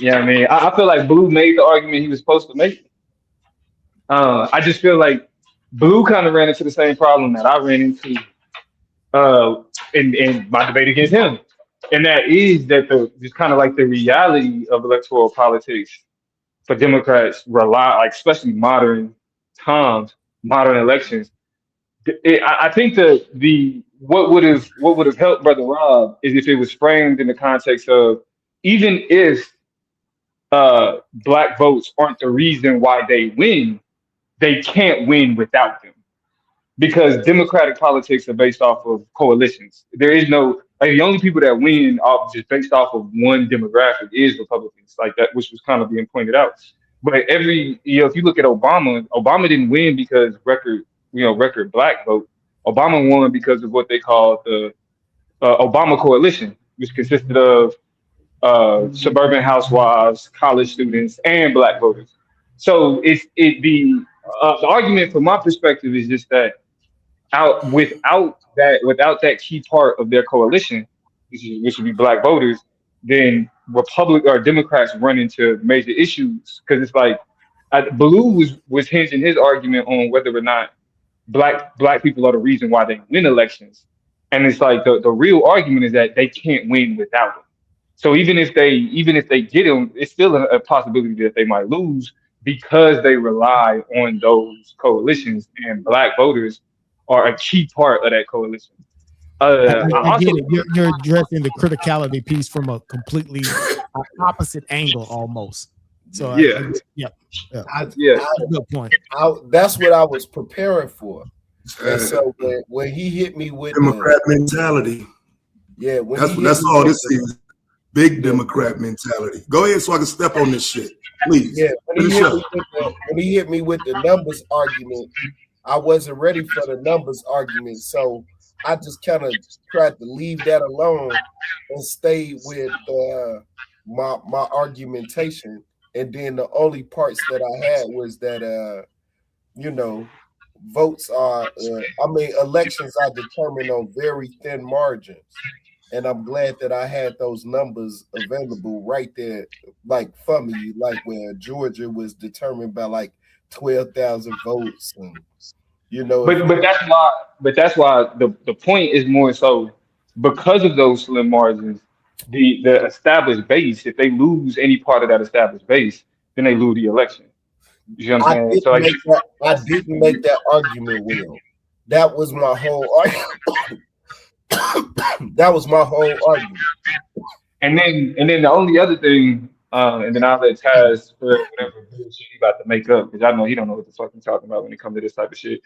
I mean, I feel like Blue made the argument he was supposed to make. I just feel like Blue kind of ran into the same problem that I ran into in my debate against him. And that is that just kind of like the reality of electoral politics for Democrats rely, like especially modern times, modern elections. I think the what would have helped Brother Rob is if it was framed in the context of even if black votes aren't the reason why they win, they can't win without them because democratic politics are based off of coalitions. There is no like the only people that win off just based off of one demographic is Republicans, like that, which was kind of being pointed out. But if you look at Obama, Obama didn't win because record black vote. Obama won because of what they call the Obama coalition, which consisted of suburban housewives, college students, and black voters. So the argument from my perspective is just that without that key part of their coalition, which would be black voters, then Republic or Democrats run into major issues because it's like Blue was hinging his argument on whether or not black people are the reason why they win elections, and it's like the real argument is that they can't win without them. So even if they get them, it's still a possibility that they might lose because they rely on those coalitions, and black voters are a key part of that coalition. I I also get it. You're addressing the criticality piece from a completely opposite angle almost. So yeah yeah, yeah, I, yeah I, good point. that's what I was preparing for. And so when he hit me with Democrat mentality. when That's he hit that's me all with this is. Big Democrat mentality. Go ahead so I can step on this shit. Please. when he hit me with the numbers argument, I wasn't ready for the numbers argument. So I just kind of tried to leave that alone and stay with my argumentation. And then the only parts that I had was that votes are elections are determined on very thin margins. And I'm glad that I had those numbers available right there, like for me, like where Georgia was determined by like 12,000 votes. And but that's why the point is more so because of those slim margins, the established base, if they lose any part of that established base, then they lose the election. You see what I'm I saying? didn't So like make that. I didn't make that argument, Will. That was my whole argument. That was my whole argument. and then the only other thing, and then I'll let Taz for whatever bullshit he about to make up, because I know he don't know what the fuck he's talking about when it comes to this type of shit.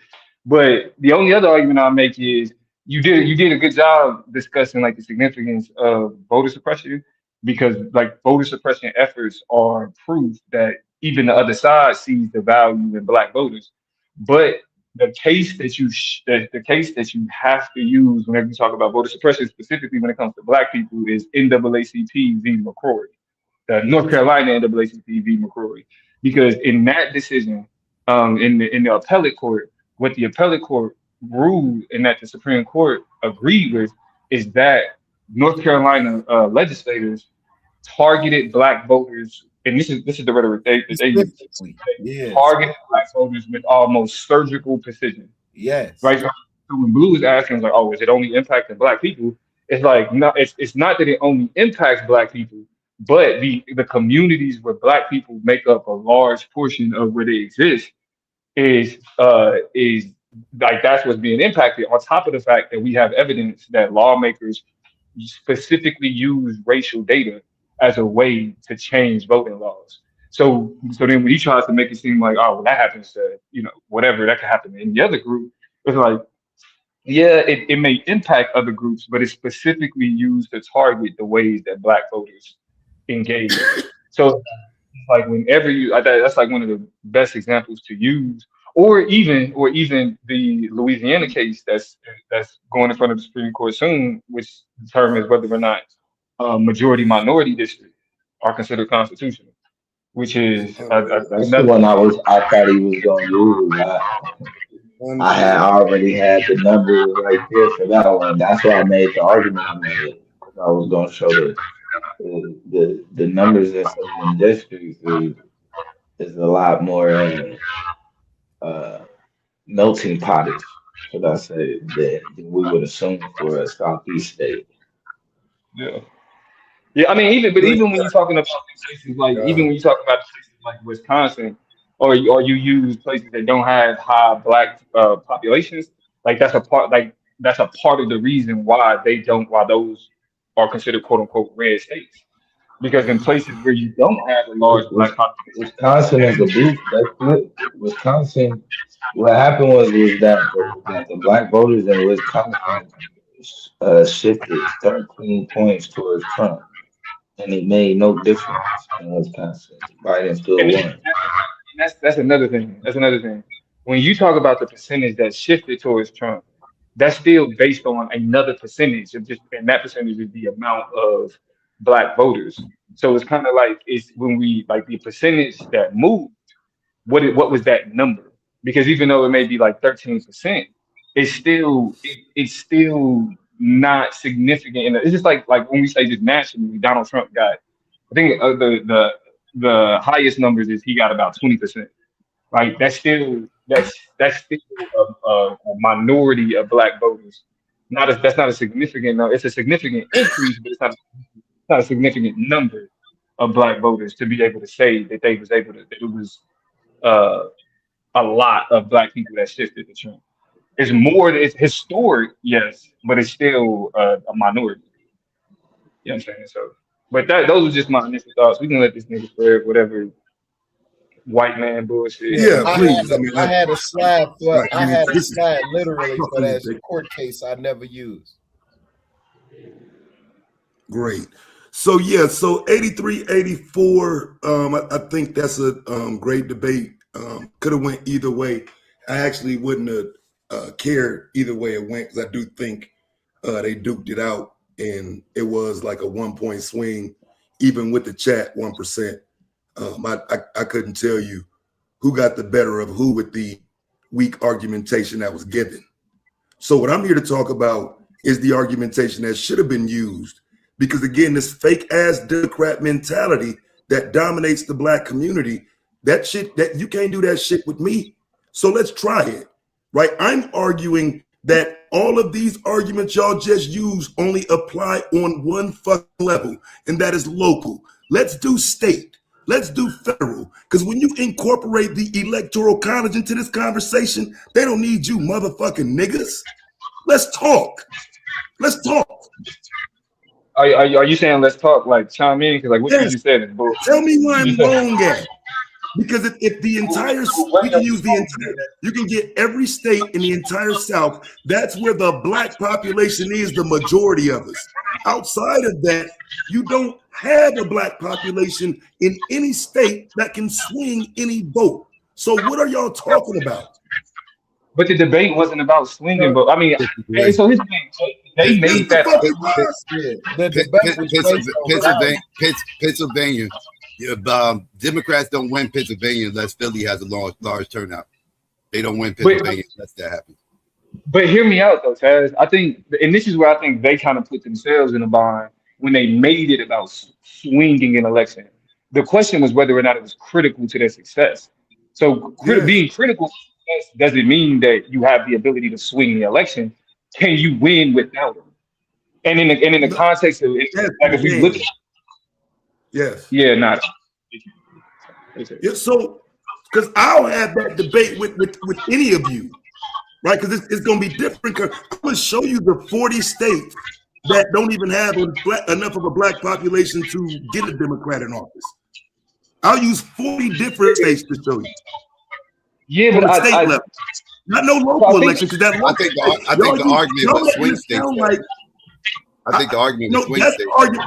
But the only other argument I'll make is you did a good job discussing like the significance of voter suppression, because like voter suppression efforts are proof that even the other side sees the value in black voters. But the case that you have to use whenever you talk about voter suppression, specifically when it comes to black people, is NAACP v. McCrory, the North Carolina NAACP v. McCrory, because in that decision, in the appellate court, what the appellate court ruled and that the Supreme Court agreed with is that North Carolina legislators targeted black voters, and this is the rhetoric they use. Specifically, They yes, targeted black voters with almost surgical precision, yes. right? So when Bluu is asking, like, oh, is it only impacting black people? It's like, no, it's not that it only impacts black people, but the communities where black people make up a large portion of where they exist is like that's what's being impacted. On top of the fact that we have evidence that lawmakers specifically use racial data as a way to change voting laws. So then when he tries to make it seem like, oh, well, that happens to, whatever, that could happen in the other group, it's like, yeah, it may impact other groups, but it's specifically used to target the ways that black voters engage. So like whenever that's like one of the best examples to use, or even the Louisiana case that's going in front of the Supreme Court soon, which determines whether or not majority minority districts are considered constitutional, which is That's the another. one I thought he was gonna use. I had already had the numbers right there for that one. That's why I made the argument I made. I was gonna show the numbers in some of them districts is a lot more uh melting pottage, should I say, than we would assume for a southeast state. Yeah. Yeah, I mean, even when you're talking about places like, even when you talk about places like Wisconsin, or you use places that don't have high black populations, like that's a part of the reason why those are considered quote unquote red states, because in places where you don't have a large black population, Wisconsin is a blue. That's good. Wisconsin. What happened was that the black voters in Wisconsin shifted 13 points towards Trump, and it made no difference in Wisconsin. Biden still and won. that's another thing. That's another thing. When you talk about the percentage that shifted towards Trump, that's still based on another percentage of just, and that percentage is the amount of black voters. So it's kind of like it's when we like the percentage that moved. What was that number? Because even though it may be like 13%, it's still not significant. And it's just like when we say just nationally, Donald Trump got, I think the highest numbers is he got about 20%. Right? That's still a minority of black voters. That's not a significant no. It's a significant increase, but it's not a significant number of black voters to be able to say that that it was uh, a lot of black people that shifted to Trump. It's historic, yes, but it's still a minority. You know what I'm saying? So, but those are just my initial thoughts. We can let this nigga spread whatever white man bullshit. Yeah, I please. had, I had a slide for right, I had a this is slide literally for that ridiculous. court case I never used. Great. So yeah, so 83, 84. I think that's a great debate. Could have went either way. I actually wouldn't have cared either way it went, because I do think they duked it out, and it was like a 1 point swing, even with the chat 1%. I couldn't tell you who got the better of who with the weak argumentation that was given. So what I'm here to talk about is the argumentation that should have been used, because again, this fake ass Democrat mentality that dominates the Black community, that shit, that you can't do that shit with me. So let's try it, right? I'm arguing that all of these arguments y'all just use only apply on one fucking level, and that is local. Let's do state. Let's do federal. Because when you incorporate the electoral college into this conversation, they don't need you motherfucking niggas. Let's talk. Let's talk. Are you saying let's talk, like chime in? Because like what you Yes. just said is bull. Tell me where You I'm said- wrong at. Because if the entire, we can use the entire, you can get every state in the entire South. That's where the Black population is, the majority of us. Outside of that, you don't have a Black population in any state that can swing any vote. So what are y'all talking about? But the debate wasn't about swinging, but I mean, and so here's the thing. So they This made the that. fucking rise. Yeah, the debate was based on Pennsylvania, Pennsylvania. Democrats don't win Pennsylvania unless Philly has a large turnout. They don't win Pennsylvania unless that happens. But hear me out though, Taz. I think, and this is where I think they kind of put themselves in a bind when they made it about swinging an election. The question was whether or not it was critical to their success. So being critical to success doesn't mean that you have the ability to swing the election. Can you win without them? And in the context of like if we look, yeah, not. Yeah, so because I'll have that debate with any of you, right? Because it's going to be different. I'm going to show you the 40 states that don't even have enough of a Black population to get a Democrat in office. I'll use 40 different states to show you. Yeah, but on the state level, not no local election, because that I think the argument was swing states. I think the argument was swing states.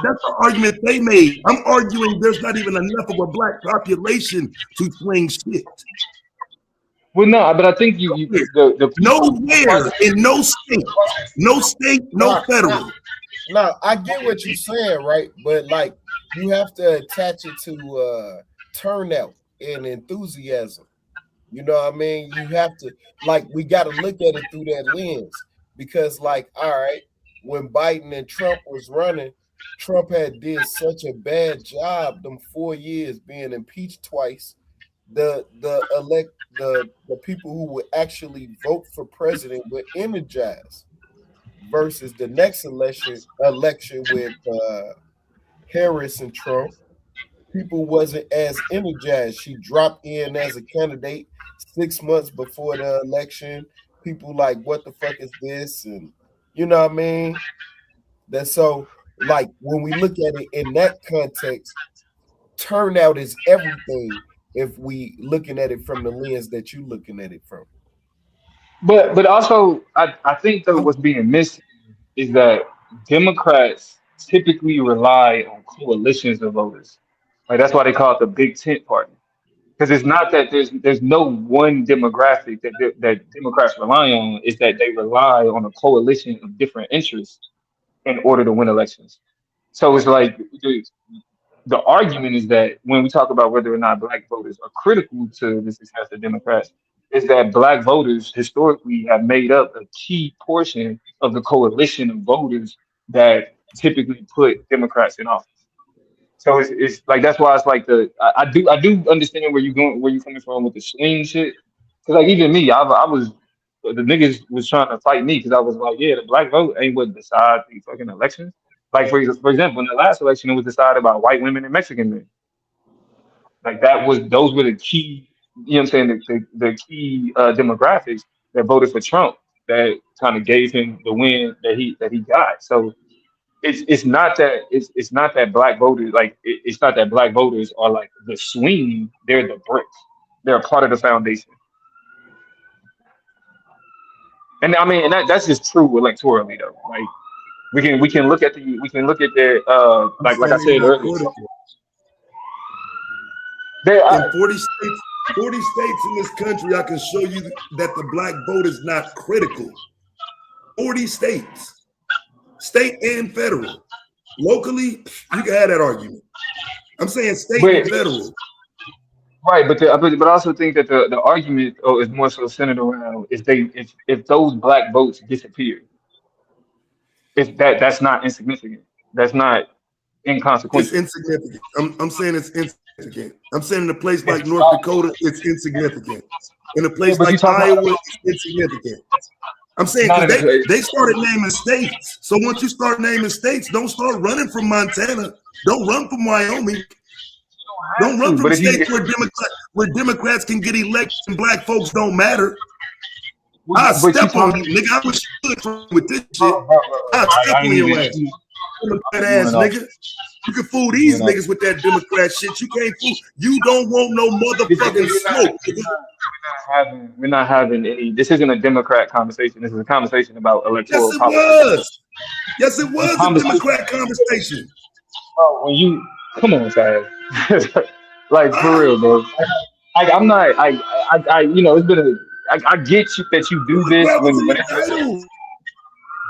That's the argument they made. I'm arguing there's not even enough of a Black population to swing shit. Well, no, but I think the nowhere in no state, no federal. No, I get what you're saying, right? But like, you have to attach it to turnout and enthusiasm. You know what I mean? You have to, like, we got to look at it through that lens, because, like, all right, when Biden and Trump was running, Trump had did such a bad job them 4 years, being impeached twice. The people who would actually vote for president were energized, versus the next election with Harris and Trump. People wasn't as energized. She dropped in as a candidate 6 months before the election. People like, what the fuck is this? And you know what I mean? That's so, like, when we look at it in that context, turnout is everything if we looking at it from the lens that you looking at it from. But also, I think that what's being missed is that Democrats typically rely on coalitions of voters. Like that's why they call it the big tent party. Because it's not that there's no one demographic that Democrats rely on. It's that they rely on a coalition of different interests in order to win elections. So it's like the argument is that when we talk about whether or not Black voters are critical to the success of Democrats, is that Black voters historically have made up a key portion of the coalition of voters that typically put Democrats in office. So it's like that's why it's like I do understand where you're coming from with the swing shit. Cause like even me, I was the niggas was trying to fight me because I was like, yeah, the Black vote ain't what decide the fucking elections. Like for example, in the last election, it was decided by white women and Mexican men. Like those were the key, you know what I'm saying, the key demographics that voted for Trump that kind of gave him the win that he got. So it's not that Black voters it's not that Black voters are like the swing, they're the bricks. They're a part of the foundation. And I mean, and that's just true electorally though. Like we can look at their I'm like saying I they're said not earlier. critical. They In 40 states in this country, I can show you that the black vote is not critical. 40 states, state and federal. Locally, you can have that argument. I'm saying state and federal. right, but I also think that the argument is more so centered around if those black votes disappear, if that's not insignificant, that's not It's inconsequential. insignificant. I'm saying it's insignificant. I'm saying in a place like It's North not- Dakota, it's insignificant. In a Yeah, place but you like talking Iowa, about it's insignificant. I'm saying not because in a, they started naming states. So once you start naming states, don't start running from Montana. Don't run from Wyoming. Don't run from but if you states where Democrats can get elected and black folks don't matter. I but you step on talking you, nigga. I wish you would with this shit. I step I ain't on your even ass. Democrat you ass went off. nigga. You can fool these niggas with that Democrat shit. You can't fool. You don't want no motherfucking smoke. We're not having any. This isn't a Democrat conversation. This is a conversation about Yes, electoral it politics. was. Yes, it The was a conversation, Democrat conversation. when you come on, Chad. Like for real, bro. I'm not. You know, it's been a. I get you that you do this That was in when the title.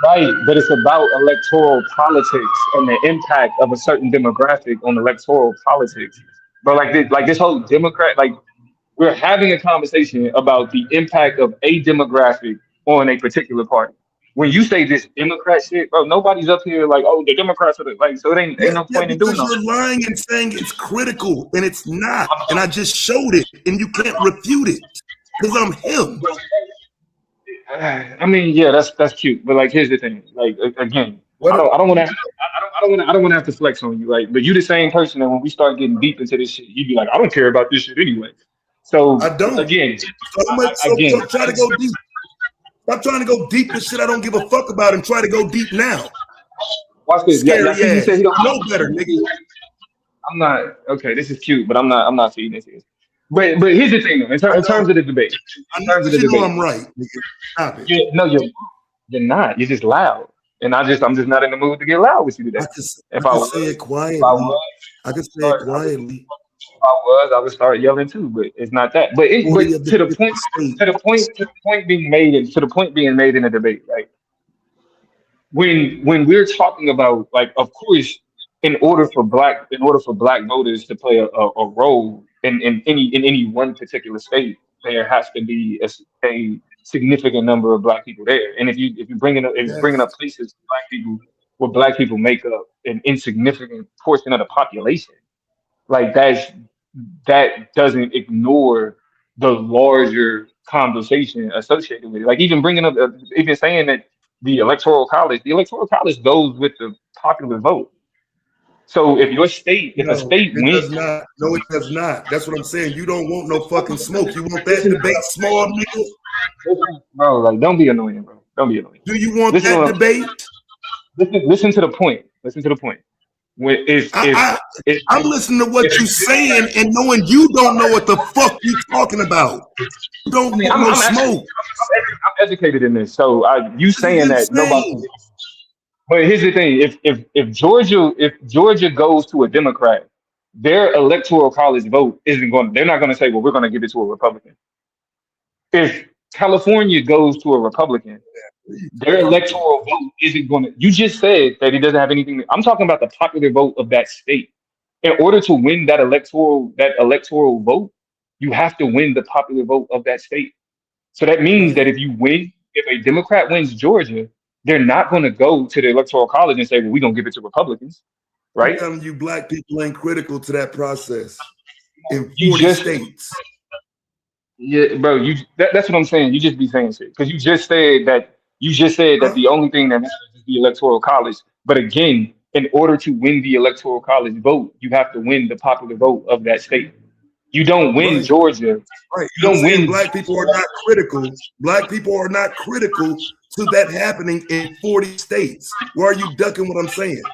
right, but it's about electoral politics and the impact of a certain demographic on electoral politics. But like this whole Democrat, like we're having a conversation about the impact of a demographic on a particular party. When you say this Democrat shit, bro, nobody's up here like, oh, the Democrats are like, so it ain't no Yeah, point in doing because all you're lying and saying it's critical, and it's not. And I just showed it, and you can't refute it because I'm him. I mean, yeah, that's cute, but like, here's the thing. Like, again, What? I don't want to have to flex on you, like, but you the same person that when we start getting deep into this shit, you'd be like, I don't care about this shit anyway. So I don't. again, So try to go deep. Stop trying to go deep with shit I don't give a fuck about, and try to go deep now. watch this. Scary Y'all see, he ass. said he don't know better, nigga. I'm not okay. This is cute, but I'm not feeding this. But here's the thing, though, in terms of the debate. I In know terms of that the you know debate, I'm right, nigga. Stop it. no, you're not. You're just loud, and I'm just not in the mood to get loud with you today. I can say it quietly. I can say it quietly. I would start yelling too, but it's not that. But to the point being made, and to the point being made in the debate, right? When we're talking about, like, of course, in order for black voters to play a role in any one particular state, there has to be a significant number of black people there. And if you're bringing up places where black people make up an insignificant portion of the population, like that doesn't ignore the larger conversation associated with it. Like even bringing up, even saying that the electoral college goes with the popular vote. So if a state No, it wins, does not. No, it does not. That's what I'm saying. You don't want no fucking smoke. You want that debate, small nigga? bro, like don't be annoying, bro. Don't be annoying. Do you want that debate? Listen to the point. Listen to the point. When I'm listening to what you're saying and knowing you don't know what the fuck you talking about. You don't want no smoke. I'm educated in this, so you saying that nobody. But here's the thing: if Georgia goes to a Democrat, their electoral college vote isn't going. They're not going to say, "Well, we're going to give it to a Republican." If California goes to a Republican, their electoral vote isn't going to. You just said that it doesn't have anything. I'm talking about the popular vote of that state. In order to win that electoral vote, you have to win the popular vote of that state. So that means that if a Democrat wins Georgia, they're not going to go to the electoral college and say, well, we're going to give it to Republicans, right? I'm telling you, black people ain't critical to that process in 40 states. Yeah, bro, that's what I'm saying. You just be saying shit. Because you just said that the only thing that matters is the electoral college. But again, in order to win the electoral college vote, you have to win the popular vote of that state. You don't win Georgia. Right. You don't win. Black people are not critical. Black people are not critical to that happening in 40 states. Why are you ducking what I'm saying?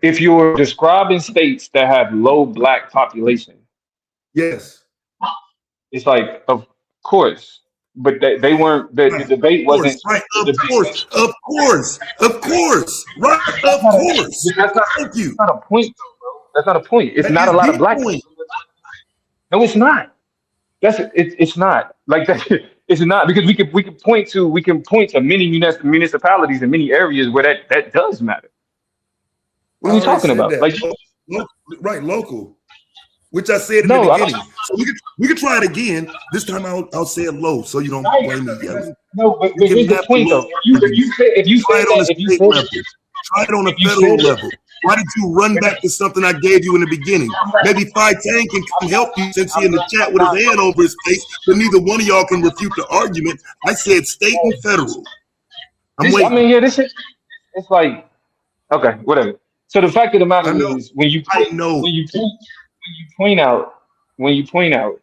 If you're describing states that have low black population, Yes. It's like, of course, but they weren't. The Right. debate Of course. wasn't. Right. The Of debate. course. Of course. Of course. Right. That's Of not a. course. That's Thank you. not a point, though, bro. That's not a point. It's That not a is lot of the black point. people. No, it's not. It's not like that. It's not because we can point to many municipalities in many areas where that does matter. I What are we already talking said about? that. Like, Right. Local. Which I said in the no, I don't. beginning. So we could try it again. This time I'll say it low so you don't Right. blame me yelling. No, We but can here's the have a point low though. argument. If you Try said it on a that if you state said level. Try it on a if you federal said level. Why did you run back to something I gave you in the beginning? Maybe Phi Tang can come help you since he in the chat with his hand over his face, but neither one of y'all can refute the argument. I said state and federal. I'm I waiting. mean, yeah, this is. It's like, okay, whatever. So the fact of the I matter know. is, when you I know. when you point out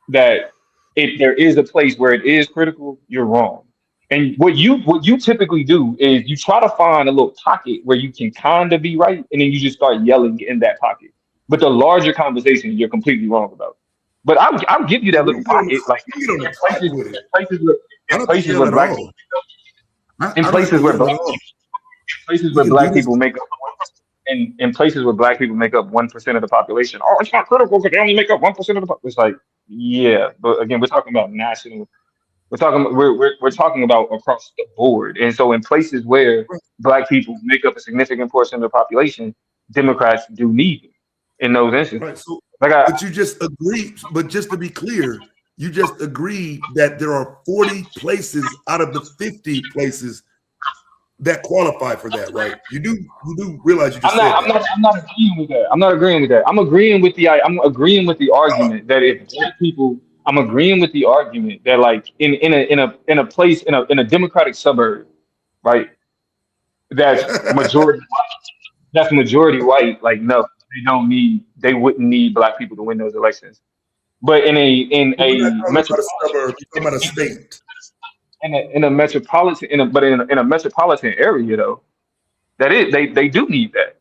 that if there is a place where it is critical, you're wrong. And what you typically do is you try to find a little pocket where you can kind of be right, and then you just start yelling in that pocket. But the larger conversation, you're completely wrong about. But I'll give you Yeah, that we little can get on pocket, like the top with it. I in don't have to places yell where at black all. in I don't have to places where yell at black all. places We where can do black this. people make up in places where black people make up 1% of the population. Oh, it's not critical because they only make up 1% of the population. It's like, yeah, but again, we're talking about national. We're talking about across the board. And so in places where black people make up a significant portion of the population, Democrats do need them in those instances. Right. So, Like but you just agreed. But just to be clear, you just agreed that there are 40 places out of the 50 places that qualify for that, right? You do realize you just said that. I'm not agreeing with that. I'm not agreeing with that. I'm agreeing with the argument that if black people I'm agreeing with the argument that like in a place in a democratic suburb, right? That's majority white, like no, they wouldn't need black people to win those elections. But We're not talking about a suburb, we're talking about a state. in a metropolitan in a metropolitan area though, they do need that.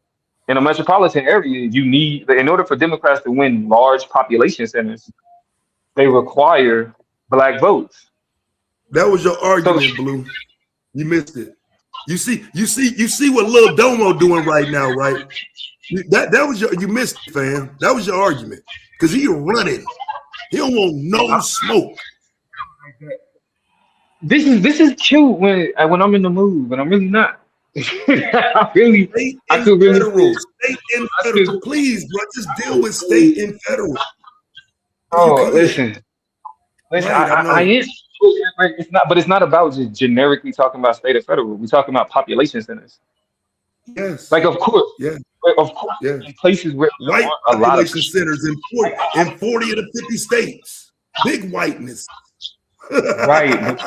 In a metropolitan area, you need in order for Democrats to win large population centers, they require black votes. That was your So argument, Blue. You missed it. You see what Lil Domo doing right now, right? That was you missed it, fam. That was your argument. Because he running. He don't want no smoke. this is cute when I'm in the mood, but I'm really not. I feel really State and federal. Please, bro, just deal with state and federal. Oh, listen. Right, I am. It's not about just generically talking about state or federal. We're talking about population centers. Yes. Like, of course. Yeah. In places where white a lot of population centers in 40 of the 50 states. Big whiteness. Right.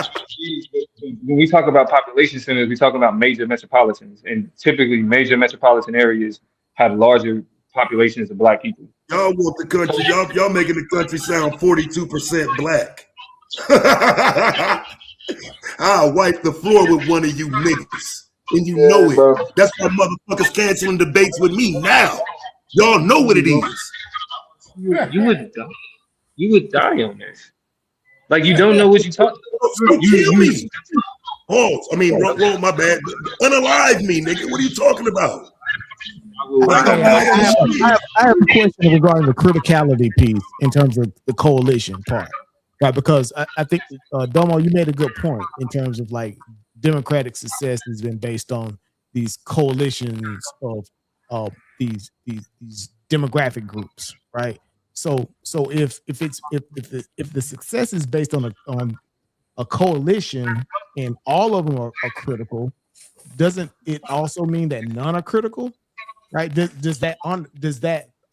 When we talk about population centers, we talk about major metropolitans, and typically major metropolitan areas have larger populations of black people. Y'all want the country, y'all making the country sound 42% black. I'll wipe the floor with one of you niggas. And you know it. Bro. That's why motherfuckers canceling debates with me now. Y'all know what it is. You would die on this. Like, you don't know what you're talking about. Kill me. Pause. I mean, roll my bad. Unalive me, nigga. What are you talking about? I have a question regarding the criticality piece in terms of the coalition part, right? Because I think Domo, you made a good point in terms of like Democratic success has been based on these coalitions of these demographic groups, right? So if the success is based on a coalition and all of them are critical, doesn't it also mean that none are critical? Right? Does that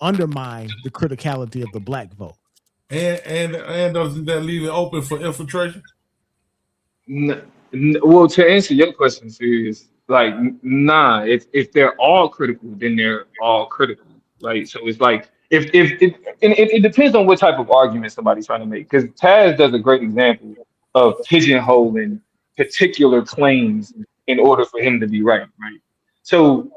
undermine the criticality of the black vote? And doesn't that leave it open for infiltration? Well, to answer your question, serious, like, nah. If they're all critical, then they're all critical. Like, so it's like if it depends on what type of argument somebody's trying to make. Because Taz does a great example of pigeonholing particular claims in order for him to be right. So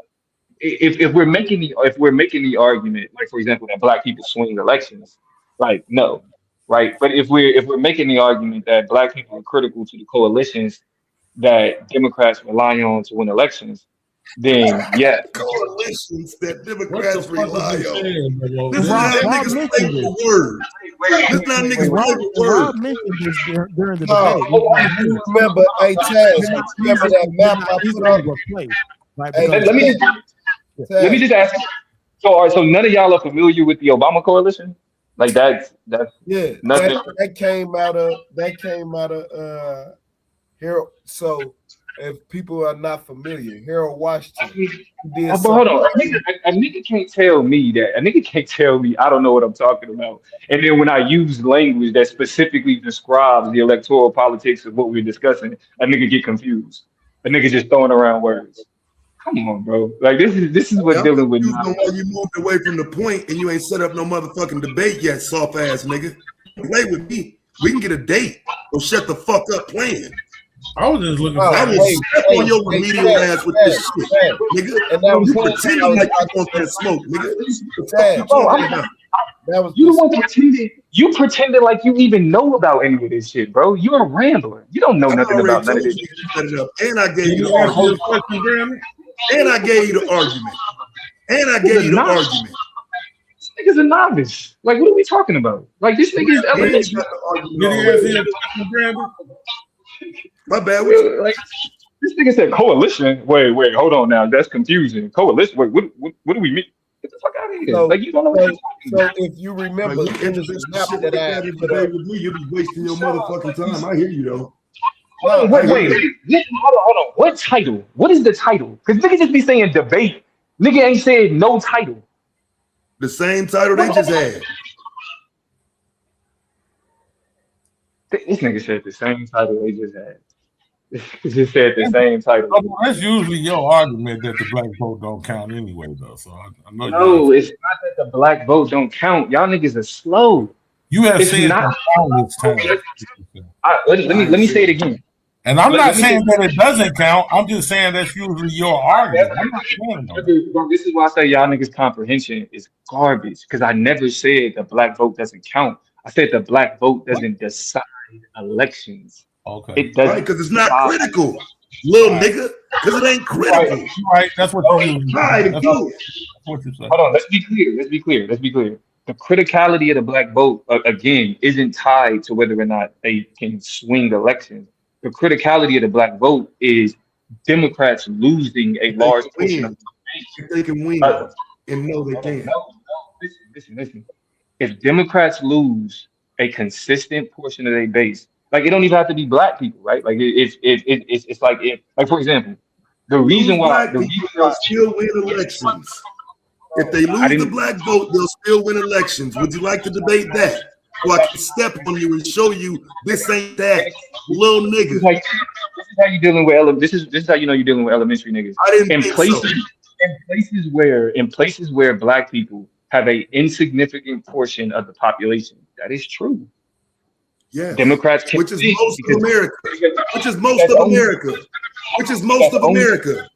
if we're making the argument, like for example, that black people swing elections, Like, no, right? But if we're making the argument that black people are critical to the coalitions that Democrats rely on to win elections, then yes. Coalitions that What the Democrats fuck is rely you on. saying, bro? Listen And to Rob, that Rob nigga's play mentioned this. with words. Listen to that And nigga's play with Rob words. mentioned this during the No, debate. you remember, hey Taz, They're not remember easy, that they're map not I easily put up? replaced, right? Hey, Because Let me just let me Taz, just ask you. So, all right, so none of y'all are familiar with the Obama coalition? Like that's yeah, nothing. that came out of here. So if people are not familiar, Harold Washington, he did But something. hold on, a nigga can't tell me that. A nigga can't tell me I don't know what I'm talking about. And then when I use language that specifically describes the electoral politics of what we're discussing, a nigga get confused. A nigga just throwing around words. Come on, bro. Like this is Yeah, what I'm dealing with confused not. on why you moved away from the point and you ain't set up no motherfucking debate yet, soft ass nigga. Play with me. We can get a date. Or shut the fuck up playing. I was just looking Oh, for I will step on your remedial ass with this shit, nigga. and that was You him. pretending like you want that smoke, nigga. The fuck you Taz, Bro, talking about? that was you the the one pretending. You pretended like you even know about any of this shit, bro. You're a rambler. You don't know I nothing already about none told of this you shit. to shut it up. And I gave Did you he the answer your argument. question, Brandon? And I gave you the argument. And I This gave nigga's a you the novice. argument. This nigga's a novice. Like, what are we talking about? Like, this nigga is And you elementary. got the argument Did he answer already. your question, Brandon? My bad. What you Like, this nigga said coalition. Wait, hold on now. That's confusing. Coalition. Wait, what do we mean? Get the fuck out of here. so Like, you don't know what you're talking so about. if you like remember, you it was introduce a the map shit that like I that in put up. debate with me, you'll be wasting your motherfucking time. I hear you though. Hold on, No, I hear wait. you. Hold on. What title? What is the title? Because nigga just be saying debate. Nigga ain't said no title. The same title they just had. This nigga said the same title they just had. He just said the same title. Oh, well, that's usually your argument that the black vote don't count anyway, though. So I know you ain't. No, it's not that the black vote don't count. Y'all niggas are slow. You have It's said not. that countless times. Let me say it again. And I'm not Let me say saying that it doesn't count. I'm just saying that's usually your argument. I'm not saying that. bro, this is why I say y'all niggas comprehension is garbage. Because I never said the black vote doesn't count. I said the black vote What? doesn't decide elections. Okay. It Right? doesn't. Because it's not decide. critical, little All right. nigga. Because it ain't You're right. critical. You're right. That's what No, you use. All right, That's cool. what you say. Hold on. Let's be clear. The criticality of the black vote, again, isn't tied to whether or not they can swing elections. The criticality of the black vote is Democrats losing a If they large can portion of win, if they can win, uh, and no, they can't. no. Listen. If Democrats lose a consistent portion of their base, like it don't even have to be black people, right? Like it's like if, like for example, the Lose reason why black people, they'll still win elections. If they I lose the didn't. black vote, they'll still win elections. Would you like to debate that? So I can step on you and show you this ain't that, little nigga. This is how you dealing with this is how you know you're dealing with elementary niggas. I didn't In think places so. in places where black people have a insignificant portion of the population, that is true. Yes, Democrats can which is win most of America. Which is most that's of only America. Which is most that's of only America.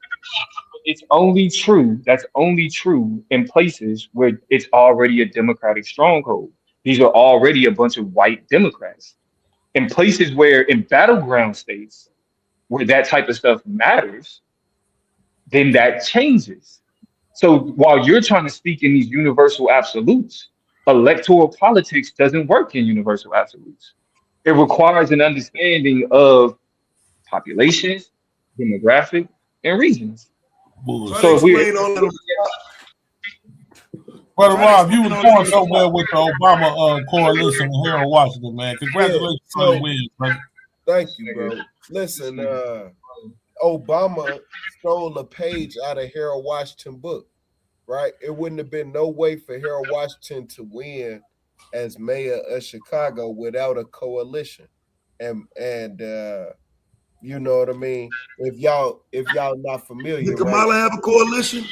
it's only true. That's only true in places where it's already a Democratic stronghold. These are already a bunch of white Democrats. In places where in battleground states where that type of stuff matters, then that changes. So while you're trying to speak in these universal absolutes, electoral politics doesn't work in universal absolutes. It requires an understanding of populations, demographic, and regions. Try to So Bullshit. if we explain all that. Brother Try to Rob, you was explain all going that. somewhere with the Obama coalition and Harold Washington, man. yeah. Congratulations on So your win, brother. thank you, bro. Listen, Obama stole a page out of Harold Washington book, right? It wouldn't have been no way for Harold Washington to win as mayor of Chicago without a coalition. And you know what I mean? If y'all not familiar, Did right? Kamala have a coalition?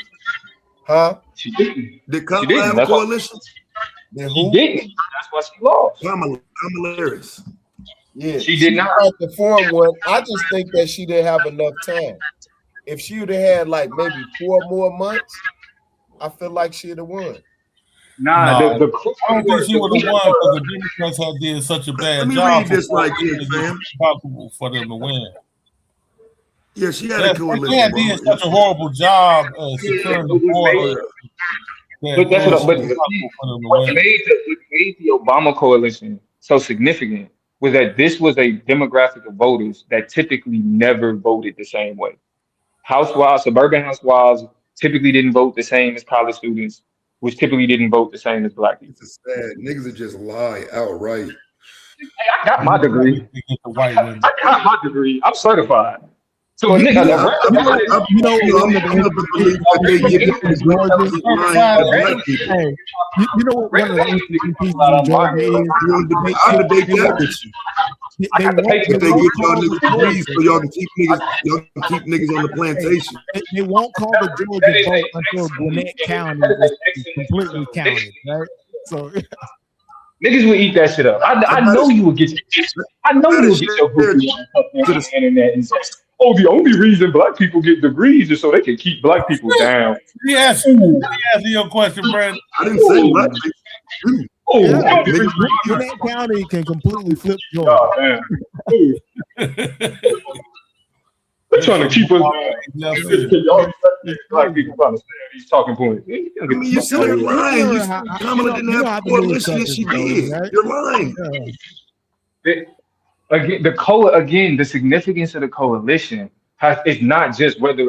Huh? she didn't. Did She Kamala didn't. have a That's why coalition? Then she who? didn't. That's why she lost. Kamala Harris. Yeah, She did not. tried to form one. I just think that she didn't have enough time. If she would have had like maybe 4 more months, I feel like she'd have won. Nah, No, the I don't think she would have won because the Democrats had did such a Let bad me job. read this right here, It's fam. impossible for them to win. Yeah, she had a Yes, they coalition. had did such a horrible job securing the border. But that's what. But what Win. made the Obama coalition so significant was that this was a demographic of voters that typically never voted the same way. Housewives, suburban housewives, typically didn't vote the same as college students, which typically didn't vote the same as black people. It's sad. Niggas would just lie outright. Hey, I got my degree. The white women. I got my degree. I'm certified. So a nigga, I'm of the belief that they give you the lying to black people. Hey, you know what? One of the interesting pieces in Georgia is I debate that with you. they got the won't, paper. If they get y'all niggas degrees so y'all can keep niggas on the plantation. they won't call the Georgia vote until Gwinnett County is completely counted, right? So Niggas will eat that shit up. I know you will get. I know you will get your goofy up on the internet and say, "Oh, the only reason black people get degrees is so they can keep black people down." Yes, let me answer your question, Brandon. I didn't say black people. Oh, yeah, nigga. Gwinnett County can completely flip Georgia. God, they're trying to keep us. Black people trying to stay on these talking points. I mean, you said you're lying. You said Kamala didn't have a coalition and she did. You're lying. Again, the significance of the coalition is not just whether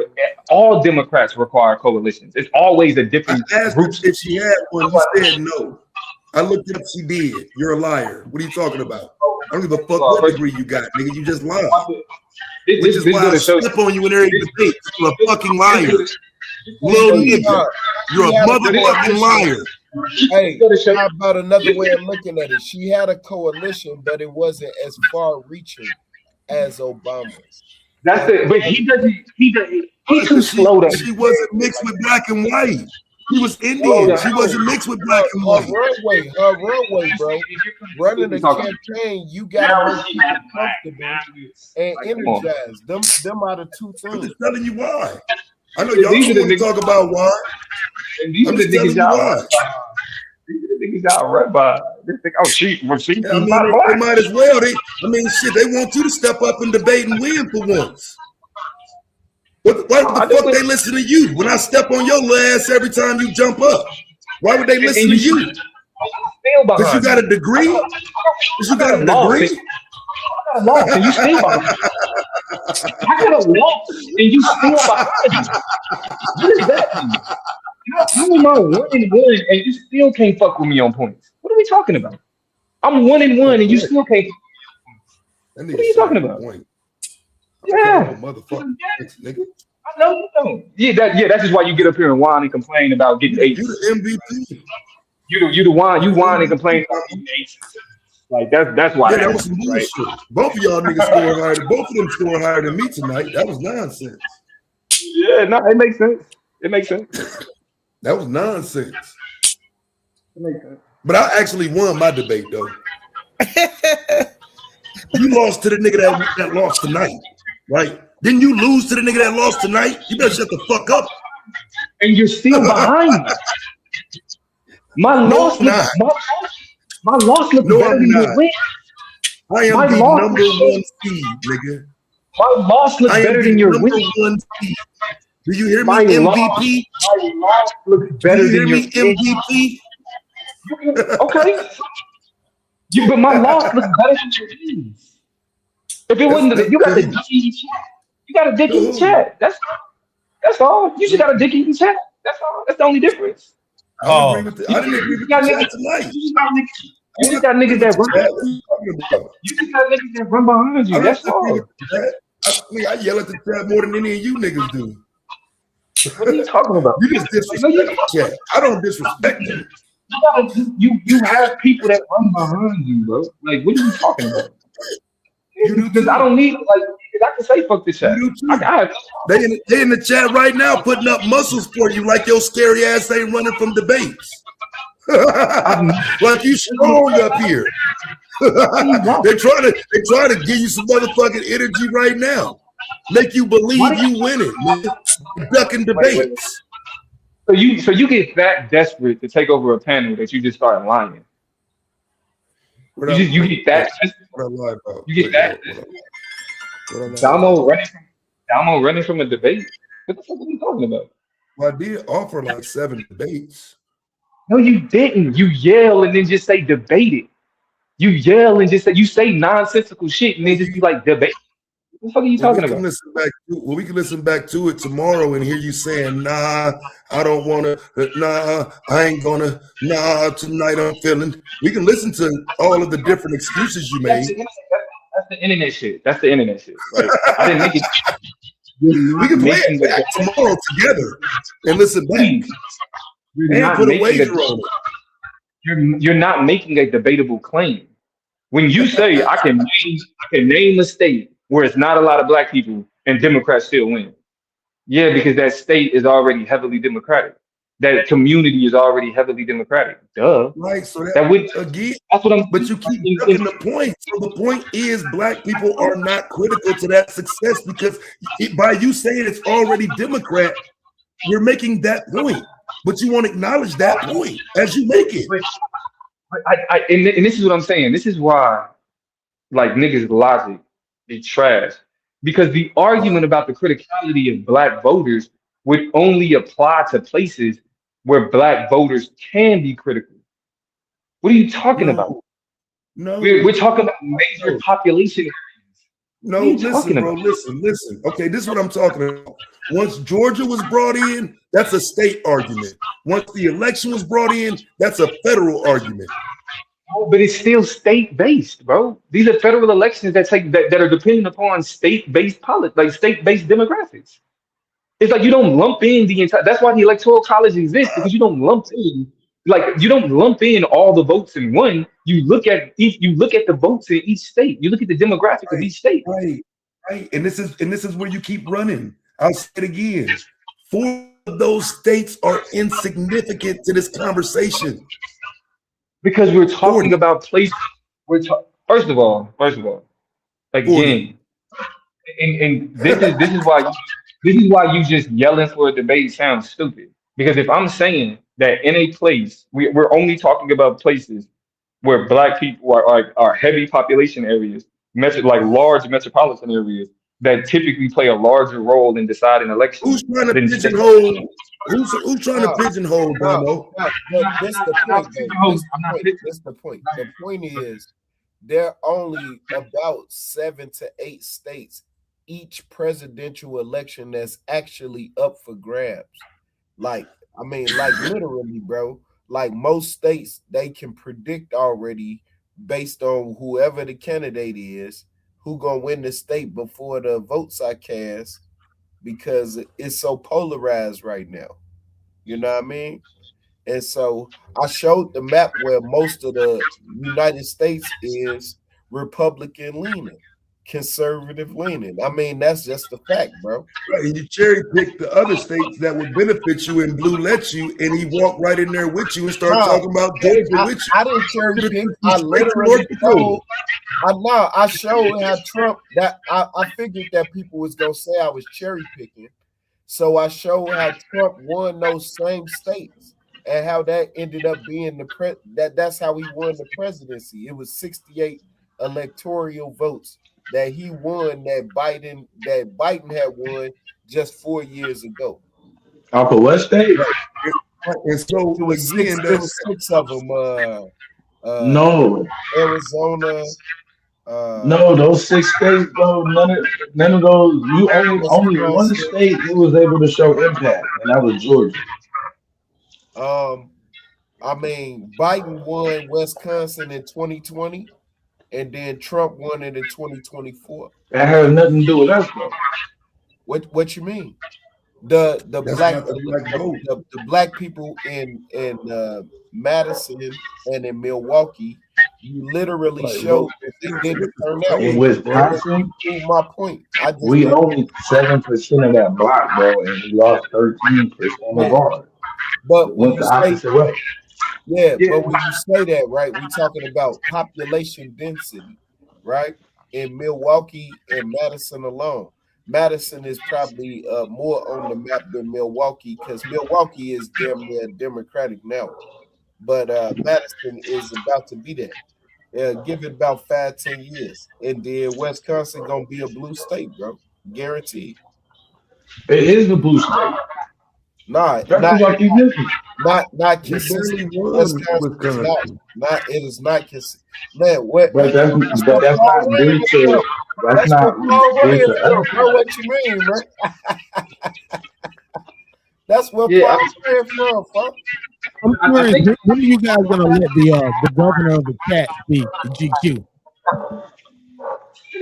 all Democrats require coalitions. It's always a different I group. asked if she had one. You said no. I looked it up. She did. You're a liar. What are you talking about? I don't give a fuck what degree you got, nigga. You just lied. Which is why I step on you in every debate. You're a fucking liar. Little nigga. You're a motherfucking liar. Hey, how about another way of looking at it? She had a coalition, but it wasn't as far-reaching as Obama's. That's it. But he doesn't. He's too slow to. She wasn't mixed with black and white. He was Indian. She wasn't mixed with black and white. Her runway, bro. Running a campaign, you gotta make people comfortable and energized. Them are the two things. I'm just telling you why. I know y'all want to talk about why. I'm just telling you why. These are the niggas y'all run by. They think, oh, she I mean, they might as well. They want you to step up and debate and win for once. Why the fuck they listen to you when I step on your ass every time you jump up? Why would they listen to you? Because you got a degree? Because you got a degree? I got a loss and you still behind me. I got a loss and you still behind me. What is that? How am I 1-1 and you still can't fuck with me on points? What are we talking about? I'm 1-1 and you still can't. What are you talking about? Yeah, motherfucker, nigga. I know you don't. Yeah, that's just why you get up here and whine and complain about getting 8. You the MVP. You whine and complain about getting 8. Like that's why. Yeah, that was some bullshit. Right? Both of y'all niggas scored higher. Both of them scored higher than me tonight. That was nonsense. Yeah, no, it makes sense. It makes sense. That was nonsense. It makes sense. But I actually won my debate though. You lost to the nigga that lost tonight, right? Didn't you lose to the nigga that lost tonight? You better shut the fuck up. And you're still behind me. My loss looks better than your win. I am the number 1 seed, nigga. My loss looks better than your win. Do you hear me, MVP? My loss looks better than your MVP. Okay. But my loss looks better than your wins. If it wasn't, you got the dick in your chat. You got a dick in your chat. That's all. You just got a dick in your chat. That's all. That's the only difference. I didn't agree with that tonight. You just got niggas that run. You just got niggas that run behind you. That's all. I yell at the chat more than any of you niggas do. What are you talking about? You just disrespect the chat. I don't disrespect them. You have people that run behind you, bro. Like, what are you talking about? Because I don't need I can say fuck this chat. They in the chat right now putting up muscles for you like your scary ass ain't running from debates. Like you strong up here. They're trying to give you some motherfucking energy right now. Make you believe you winning, man. Ducking debates. you get that desperate to take over a panel that you just start lying. You get that. What I lied about? You get that. What I lied Damo running from a debate. What the fuck are you talking about? Well, I did offer like 7 debates. No, you didn't. You yell and then just say debate it. You yell and just say nonsensical shit and then just be like debate. What the fuck are you talking about? We can listen back to it tomorrow and hear you saying, nah, I don't want to, nah, I ain't gonna, nah, tonight I'm feeling. We can listen to all of the different excuses you made. That's the internet shit. That's the internet shit. Like, I didn't make it. We can play it back tomorrow together and listen back. And put a wager on it. You're not making a debatable claim. When you say I can name a state where it's not a lot of black people and Democrats still win. Yeah, because that state is already heavily Democratic. That community is already heavily Democratic. Duh. Right. So again, that's what I'm. But you keep ducking the point. So the point is, black people are not critical to that success because by you saying it's already Democrat, you're making that point. But you won't acknowledge that point as you make it. And this is what I'm saying. This is why, like, niggas' logic is trash. Because the argument about the criticality of black voters would only apply to places where black voters can be critical. What are you talking about? No. We're talking about major population areas. No, listen, bro, listen. Okay, this is what I'm talking about. Once Georgia was brought in, that's a state argument. Once the election was brought in, that's a federal argument. Oh, but it's still state-based, bro. These are federal elections that are dependent upon state-based politics, like state-based demographics. It's like you don't lump in the entire. That's why the electoral college exists, because you don't lump in all the votes in one. You look at the votes in each state. You look at the demographic of each state. Right. And this is where you keep running. I'll say it again. 4 of those states are insignificant to this conversation. Because we're talking about places. First of all, again, and this is why you just yelling for a debate sounds stupid. Because if I'm saying that in a place, we're only talking about places where black people are heavy population areas, like large metropolitan areas that typically play a larger role in deciding elections. Who's trying to pigeonhole? Who's trying to pigeonhole, Damo? That's the point. The point is there are only about 7 to 8 states each presidential election that's actually up for grabs. Like literally, bro. Like most states, they can predict already based on whoever the candidate is, who gonna win the state before the votes are cast, because it's so polarized right now. You know what I mean? And so I showed the map where most of the United States is Republican leaning, conservative leaning. I mean, that's just the fact, bro. Right, and you cherry pick the other states that would benefit you, and Bluu let you, and he walked right in there with you and started talking about Georgia with you. I didn't cherry pick. I literally I showed how Trump, that I figured that people was gonna say I was cherry picking. So I showed how Trump won those same states and how that ended up being that's how he won the presidency. It was 68 electoral votes that he won that Biden had won just 4 years ago. Off of what state? And so it was six of them. No, Arizona. No, those 6 states, bro. None of those. You only one state you was able to show impact, and that was Georgia. I mean, Biden won Wisconsin in 2020, and then Trump won it in 2024. That has nothing to do with us, bro. What you mean? The black people in Madison and in Milwaukee, you literally showed that they didn't turn out. In Wisconsin, my point. We own 7% of that block, bro, and we lost 13% of ours. But when you say, way. But when you say that, right, we're talking about population density, right, in Milwaukee and Madison alone. Madison is probably more on the map than Milwaukee because Milwaukee is damn near Democratic now. But Madison is about to be there. Give it about 5-10 years, and then Wisconsin gonna be a blue state, bro. Guaranteed. It is the blue state. Nah, That's not what you listen. not We barely consistent. won Wisconsin is Wisconsin. not it is not consistent. Man, what? But that's That's but what that's Paul not Ryan due is to from. That's what Paul due Ryan to is from, other bro. things. What you mean, man? That's where Yeah, Paul Ryan from, fuck. I'm I curious, think when are you guys gonna let the governor of the cat speak, the GQ?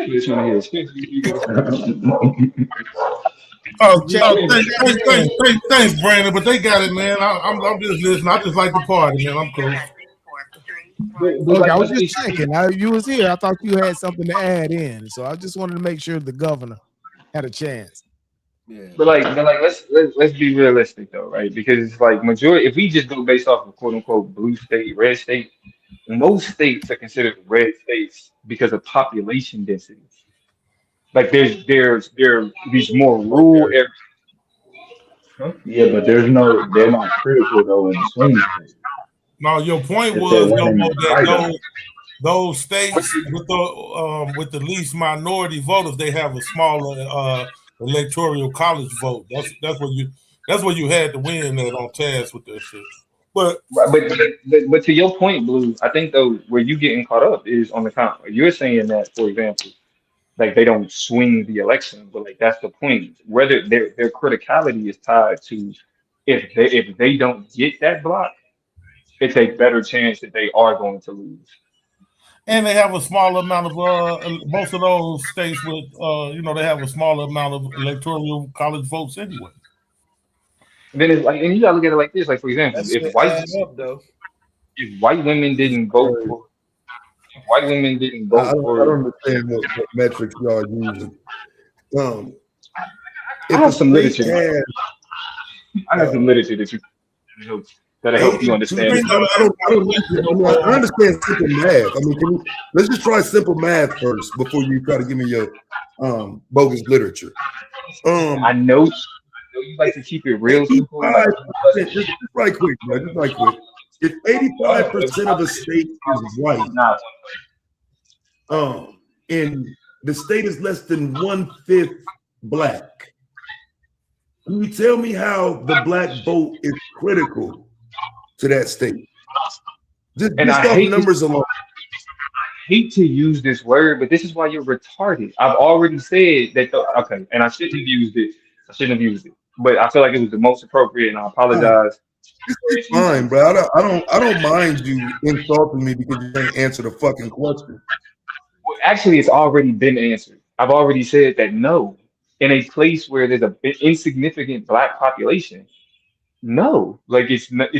This one here. Oh, Chat, thanks, Brandon. But they got it, man. I'm just listening. I just like the party, man. I'm cool. But okay, like, I was but just it's, checking. You was here. I thought you had something to add in, so I just wanted to make sure the governor had a chance. Yeah, but like, let's be realistic though, right? Because it's like majority. If we just go based off of quote unquote blue state, red state, most states are considered red states because of population density. Like there these more rural Okay. areas. Huh? yeah, but they're not critical though in the swing state. No, your point If they're was, Yo running Mo, it that right up. those states with the least minority voters, they have a smaller electoral college vote. That's what you had to win that on task with that shit. But Right, but to your point, Blue, I think though where you getting caught up is on the count. You're saying that, for example, like they don't swing the election, but like that's the point. Whether their criticality is tied to if they don't get that block, it's a better chance that they are going to lose. and they have a small amount of most of those states with they have a smaller amount of electoral college votes anyway. And then it's like, and you gotta look at it like this. Like for example, that should add up though. if white women This is didn't vote crazy. for if white women didn't I vote don't for, understand what metrics y'all using. Um, I if a have some state literature. has I have some literature that'll help you 82, understand it. I understand simple math. I mean, let's just try simple math first before you try to give me your bogus literature. I know you like to keep it real simple. 85%, just right quick, bro, just right quick. If 85% of a state is white, and the state is less than 1/5 black, can you tell me how the black vote is critical to that state? Just off numbers alone. hate to use this word, but this is why you're retarded. I've already said that. Okay, and I shouldn't have used it. I shouldn't have used it, but I feel like it was the most appropriate, and I apologize. It's fine, bro. I don't mind you insulting me because you didn't answer the fucking question. Well, actually, it's already been answered. I've already said that no, in a place where there's a insignificant black population, no, like it's not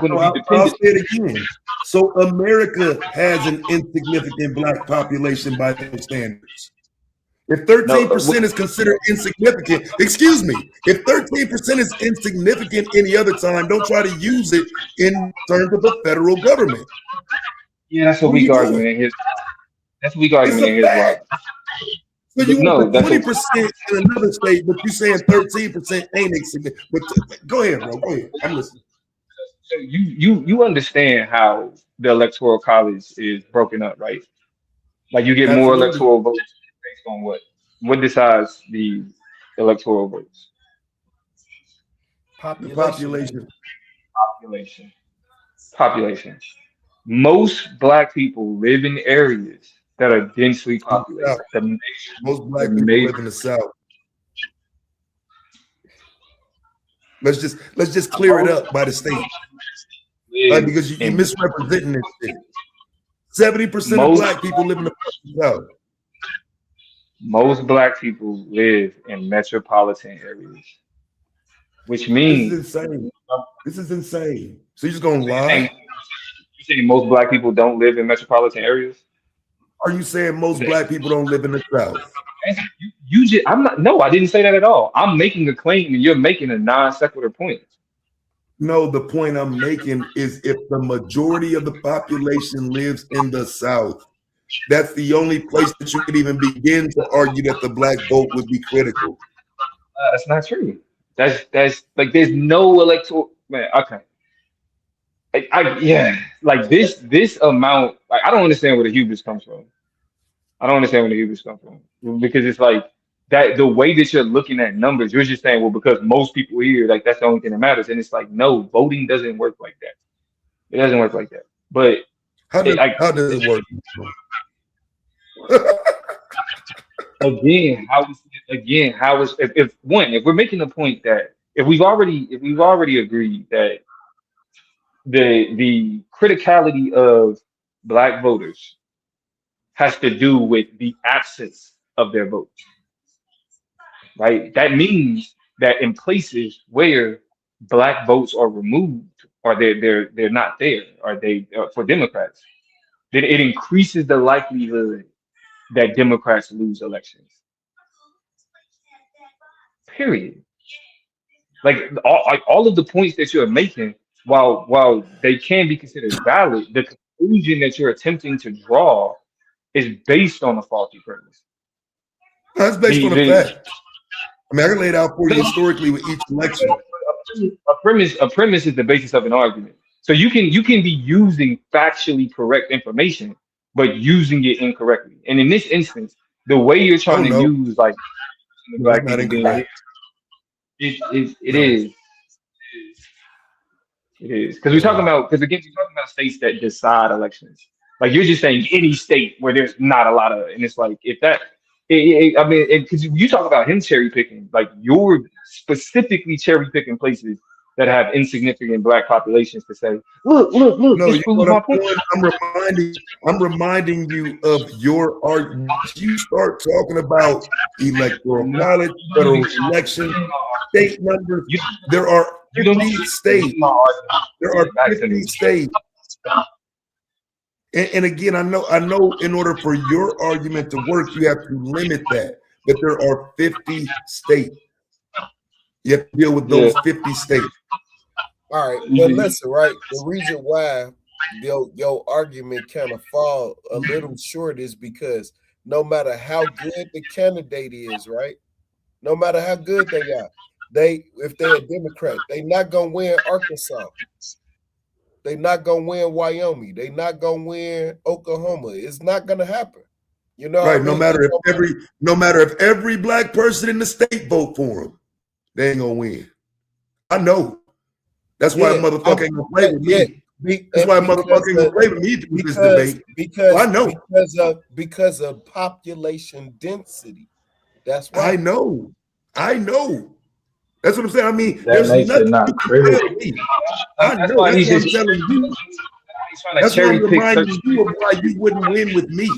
going to be I'll dependent. say it again. So America has an insignificant black population by those standards. If 13% is considered insignificant, excuse me, if 13% is insignificant any other time, don't try to use it in terms of the federal government. Yeah, that's a weak argument in his. That's a weak argument in his why. So you No, want 20% in another state, but you saying 13% ain't insignificant. But go ahead, bro. Go ahead. I'm listening. So you understand how the electoral college is broken up, right? Like you get more Absolutely. electoral votes based on what? What decides the electoral votes? Population. Population. Most black people live in areas that are densely populated. Most black people live in the South. Let's just clear it up by the state, like, because you're misrepresenting this shit. 70% of black people live in the South. Most black people live in metropolitan areas, which means this is insane. This is insane. So you're just gonna lie? You saying most black people don't live in metropolitan areas? Are you saying most black people don't live in the South? You just, I'm not. No, I didn't say that at all. I'm making a claim, and you're making a non sequitur point. No, the point I'm making is if the majority of the population lives in the South, that's the only place that you could even begin to argue that the black vote would be critical. That's not true. That's like there's no electoral man. Okay, yeah, like this amount. Like I don't understand where the hubris comes from. I don't understand where the hubris come from because it's like that the way that you're looking at numbers, you're just saying, well, because most people here, like that's the only thing that matters, and it's like no, voting doesn't work like that. It doesn't work like that. But How does it work? how is if one if we're making the point that if we've already agreed that the criticality of black voters has to do with the absence of their vote, right? That means that in places where black votes are removed or they're not there or they for Democrats, then it increases the likelihood that Democrats lose elections. Period. Like all of the points that you're making, while they can be considered valid, the conclusion that you're attempting to draw is based on a faulty premise. That's based on a fact. I mean, I can lay it out for you historically with each election. A premise is the basis of an argument. So you can be using factually correct information, but using it incorrectly. And in this instance, the way you're trying to use like black people being here, it is. It is because we're talking about we're talking about states that decide elections. Like you're just saying any state where there's not a lot of, and it's like if that, I mean, because you talk about him cherry picking, like you're specifically cherry picking places that have insignificant black populations to say, look, No, this proves my point. I'm reminding you of your argument. You start talking about electoral college, federal election, state numbers. There are 50 states. There are 50 states. And again, I know in order for your argument to work, you have to limit that. But there are 50 states. You have to deal with those 50 states. All right, but listen, right? The reason why your argument kind of fall a little short is because no matter how good the candidate is, right? No matter how good they are, if they're a Democrat, they're not gonna win Arkansas. They're not gonna win Wyoming. They're not gonna win Oklahoma. It's not gonna happen. You know, right? No matter if every black person in the state vote for them, they ain't gonna win. I know. That's why motherfucker ain't gonna play with me. That's why motherfucker ain't gonna play with me through this debate. Because I know because of population density. That's why I know. That's what I'm saying. I mean, that there's makes nothing it not critical. I know. That's what I'm telling you. That's why I'm reminding you of why you wouldn't win with me.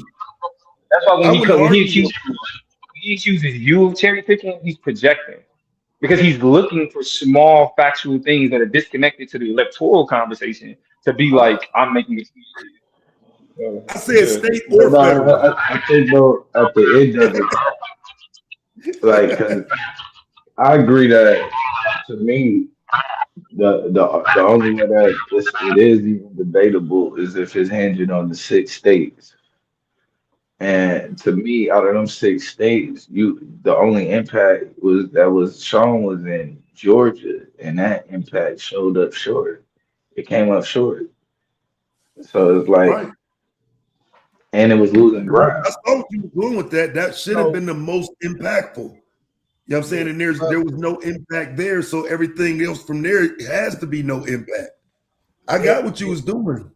That's why when he accuses you of cherry picking, he's projecting. Because he's looking for small factual things that are disconnected to the electoral conversation to be like, I'm making it. I said state or federal. I think though at the end of it, like, cause I agree that to me, the only way that it is even debatable is if it's hinging on the 6 states. And to me, out of them 6 states, the only impact that was shown was in Georgia, and that impact showed up short. It came up short. So it's like, and it was losing ground. I saw what you were doing with that. That should have been the most impactful. You know what I'm saying? And there was no impact there, so everything else from there has to be no impact. I got what you was doing.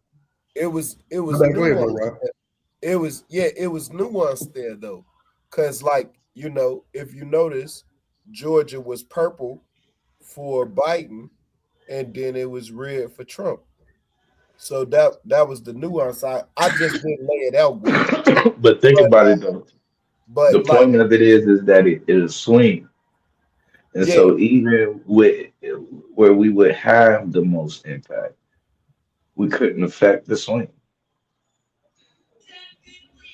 It was nuanced. It was nuanced there though, because like if you notice, Georgia was purple for Biden, and then it was red for Trump. So that was the nuance. I just didn't lay it out good. But think about it though. But the point of it is that it is a swing, and so even with where we would have the most impact, we couldn't affect the swing.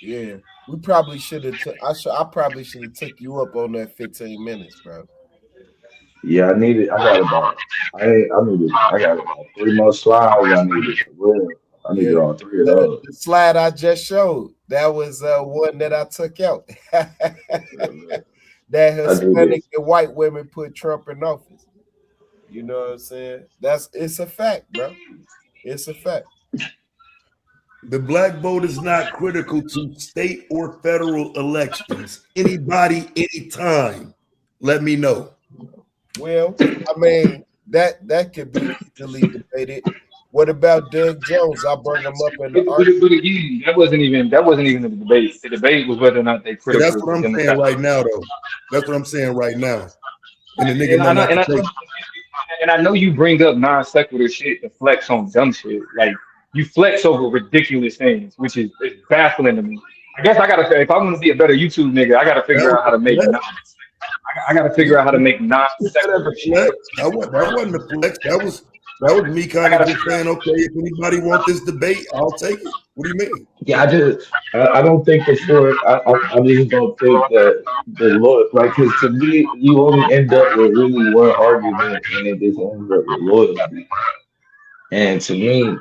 Yeah, we probably should have. I probably should have took you up on that 15 minutes, bro. Yeah, I got about 3 more slides. I needed all 3 of those. The slide I just showed. That was one that I took out. man. That I do Hispanic this. and white women put Trump in office. You know what I'm saying? It's a fact, bro. It's a fact. The black vote is not critical to state or federal elections. Anybody, anytime, let me know. Well, I mean, that could be easily debated. What about Doug Jones? I bring him up in the argument. But again, that wasn't even the debate. The debate was whether or not they Yeah, that's critical what to I'm saying Democrats. right now, though. That's what I'm saying right now. And the nigga And know I, not and to I, take. and I know you bring up non sequitur shit to flex on dumb shit. Like you flex over ridiculous things, which is baffling to me. I guess I gotta say, if I want to be a better YouTube nigga, I gotta That figure was out how the to make flex. non. I gotta figure out how to make non Put that as sequitur a shit. flex. That wasn't a flex. That was me I kind of gotta just figure saying, okay, if anybody want this debate, I'll take it. What do you mean? Yeah, I don't think I just don't think that the Lord, like, because to me, you only end up with really one argument and it just ends up with loyalty. And to me,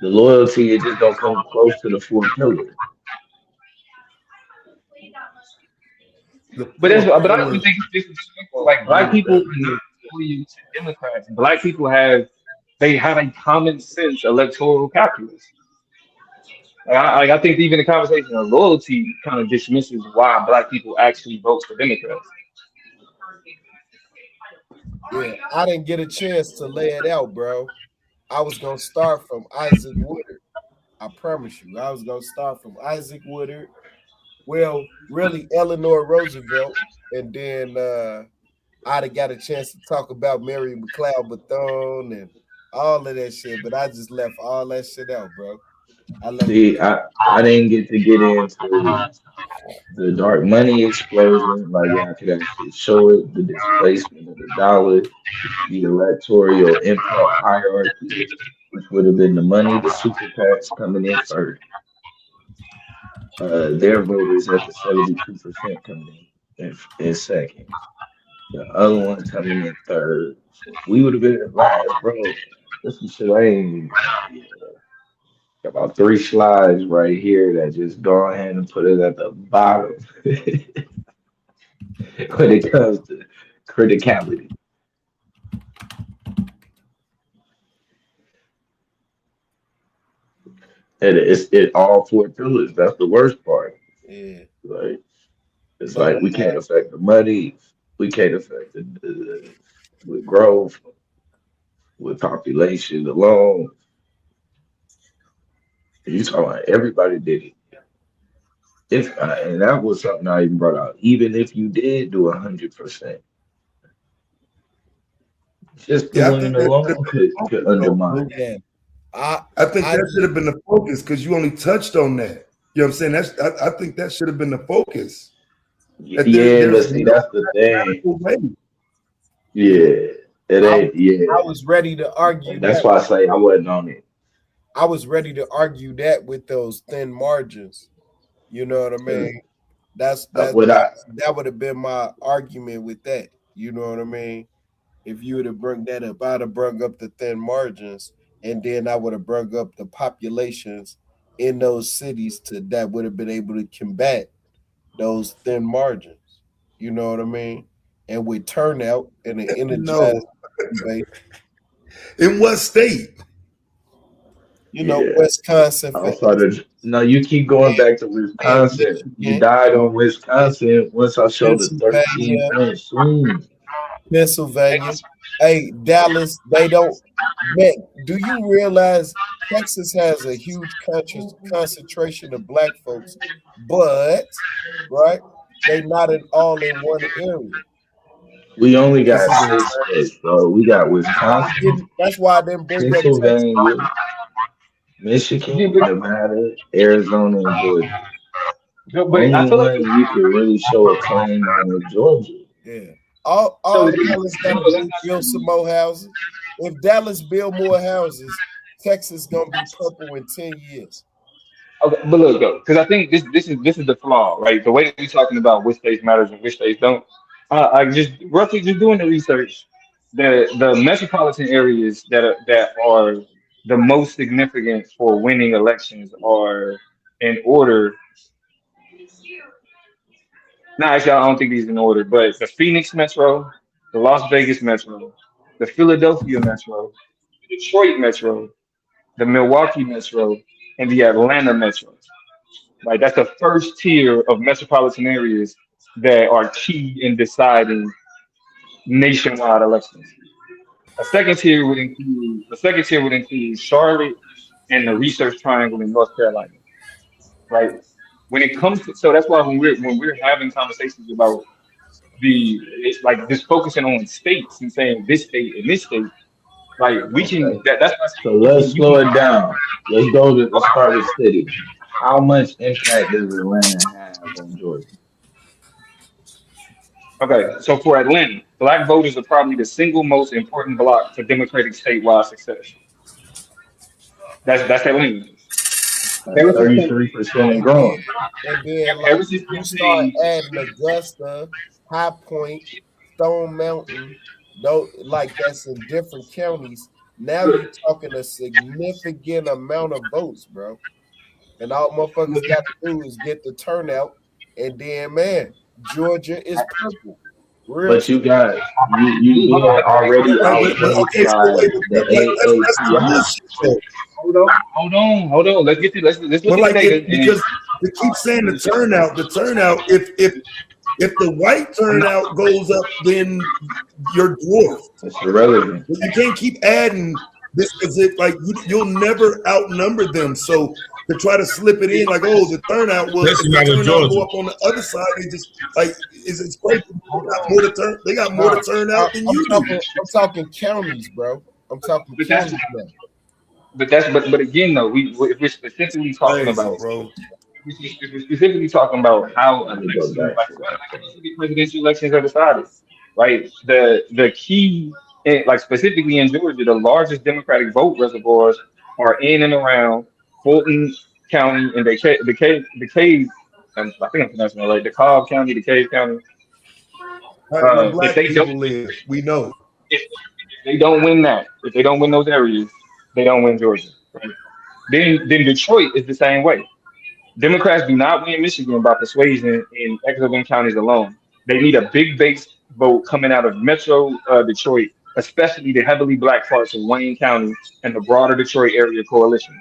the loyalty, it just don't come close to the four pillars. The But four I don't pillars think it's disrespectful. are Like black good. people in the loyal to Democrats, black people have a common sense electoral calculus. I think even the conversation of loyalty kind of dismisses why black people actually vote for Democrats. Yeah, I didn't get a chance to lay it out, bro. I was gonna start from Isaac Woodard. I promise you, I was gonna start from Isaac Woodard. Well, really Eleanor Roosevelt, and then I'd have got a chance to talk about Mary McLeod Bethune and all of that shit, but I just left all that shit out, bro. I left See, I didn't get into the dark money explosion, like where I could actually show it, the displacement of the dollar, the electoral impact hierarchy, which would have been the money, the super PACs coming in first, their voters at the 72% coming in second, the other one coming in third. So we would have been at last, bro. This is shit I ain't yeah. Got about three slides right here that just go ahead and put it at the bottom when it comes to criticality. And it all four pillars. That's the worst part. yeah, Like it's but like we can't affect the money. We can't affect with growth, with population alone. You talking about everybody did it. If and that was something I even brought out. Even if you did do 100%, just the Yeah, I winning think that's alone the could focus, though, undermine bro. it. yeah, I I think I that should have been the focus because you only touched on that. You know what I'm saying? I think that should have been the focus. That Yeah, but there's see, no that's the thing. mathematical way. yeah, Yeah, it I ain't. Yeah, I was ready to argue and that's that. why I say I wasn't on it. I was ready to argue that with those thin margins. You know what I Uh, mean? That's that what I that would have been my argument with that. You know what I mean? If you would have brought that up, I'd have brought up the thin margins, and then I would have brought up the populations in those cities to that would have been able to combat those thin margins. You know what I mean? And with turnout and an No. energized base, In what state? yeah. Wisconsin for Outside instance, of no, you keep going and, back to and Wisconsin. You Michigan, died on and Wisconsin once I showed the Pennsylvania, 13-point swing. Pennsylvania. Hey, Dallas, they don't. Man, do you realize Texas has a huge concentration of black folks, but right, they not in all in one area. We only You got see what I'm six saying? states, bro. We got Wisconsin, That's why I didn't bring up Texas. Pennsylvania, Yeah, Michigan, Nevada, Arizona, and Georgia. but I Only feel like one you can really show a claim on is Georgia. Yeah, so. all Dallas got to do is build some more houses. If Dallas build more houses, Texas gonna be purple in 10 years. Okay, but look though, because I think this is the flaw, right? The way that we're talking about which states matters and which states don't. I just roughly just doing the research. The metropolitan areas that are the most significant for winning elections are in order. No, actually, I don't think these in order, but the Phoenix Metro, the Las Vegas Metro, the Philadelphia Metro, the Detroit Metro, the Milwaukee Metro, and the Atlanta Metro. Right, that's the first tier of metropolitan areas that are key in deciding nationwide elections. A second tier would include Charlotte and the Research Triangle in North Carolina. Right. When it comes to, so that's why when we're having conversations about it's like just focusing on states and saying this state and this state, like we can Okay. that's why So you let's can you slow can it down. Let's start with cities. How much impact does Atlanta have on Georgia? okay. So for Atlanta, black voters are probably the single most important block for Democratic statewide success. That's Atlanta. That's Ever since 33% and And then, growing. and then ever like since you start campaign, adding Augusta, High Point, Stone Mountain, though, like that's in different counties. Now you're talking a significant amount of votes, bro. And all motherfuckers got to do is get the turnout, and then man, Georgia is purple. Real But shit. you being already But outvoted okay, so by wait, the like that's the AAPI. bullshit though. hold on. Let's look But at the like data it because they keep saying the turnout. If the white I'm not. turnout goes up, then you're dwarfed. It's irrelevant. You can't keep adding this because you'll never outnumber them. So to try to slip it in, like, oh, the turnout was if Especially the not in turnout go Georgia. up on the other side, they just like it's crazy. Hold They got more Nah, to turn out than I'm you do. talking counties, bro. I'm talking But counties now. but again though, if we're specifically talking Crazy, about bro. if we're specifically talking about how Let me go elections, back like to how that. city presidential elections are decided, right? The key, like specifically in Georgia, the largest Democratic vote reservoirs are in and around Fulton County and DeKalb. I think I'm pronouncing it right. DeKalb County, DeKalb County. Where If black they don't, people live, we know. if they don't win that, if they don't win those areas, they don't win Georgia. Right? Then Detroit is the same way. Democrats do not win Michigan by persuasion in Exotic counties alone. They need a big base vote coming out of Metro Detroit, especially the heavily black parts of Wayne County and the broader Detroit area coalition.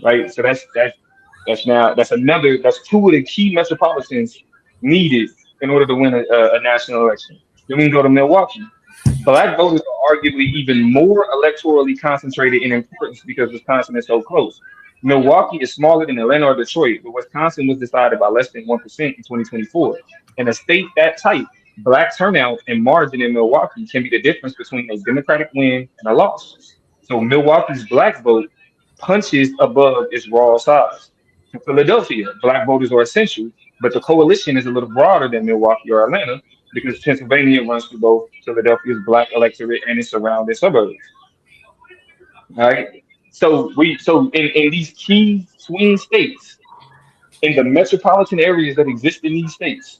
Right, so that's two of the key metropolitans needed in order to win a national election. Then we can go to Milwaukee. Black voters are arguably even more electorally concentrated in importance because Wisconsin is so close. Milwaukee is smaller than Atlanta or Detroit, but Wisconsin was decided by less than 1% in 2024. In a state that tight, black turnout and margin in Milwaukee can be the difference between a Democratic win and a loss. So Milwaukee's black vote punches above its raw size. In Philadelphia, black voters are essential, but the coalition is a little broader than Milwaukee or Atlanta because Pennsylvania runs through both Philadelphia's black electorate and its surrounding suburbs. All right. So in these key swing states, in the metropolitan areas that exist in these states,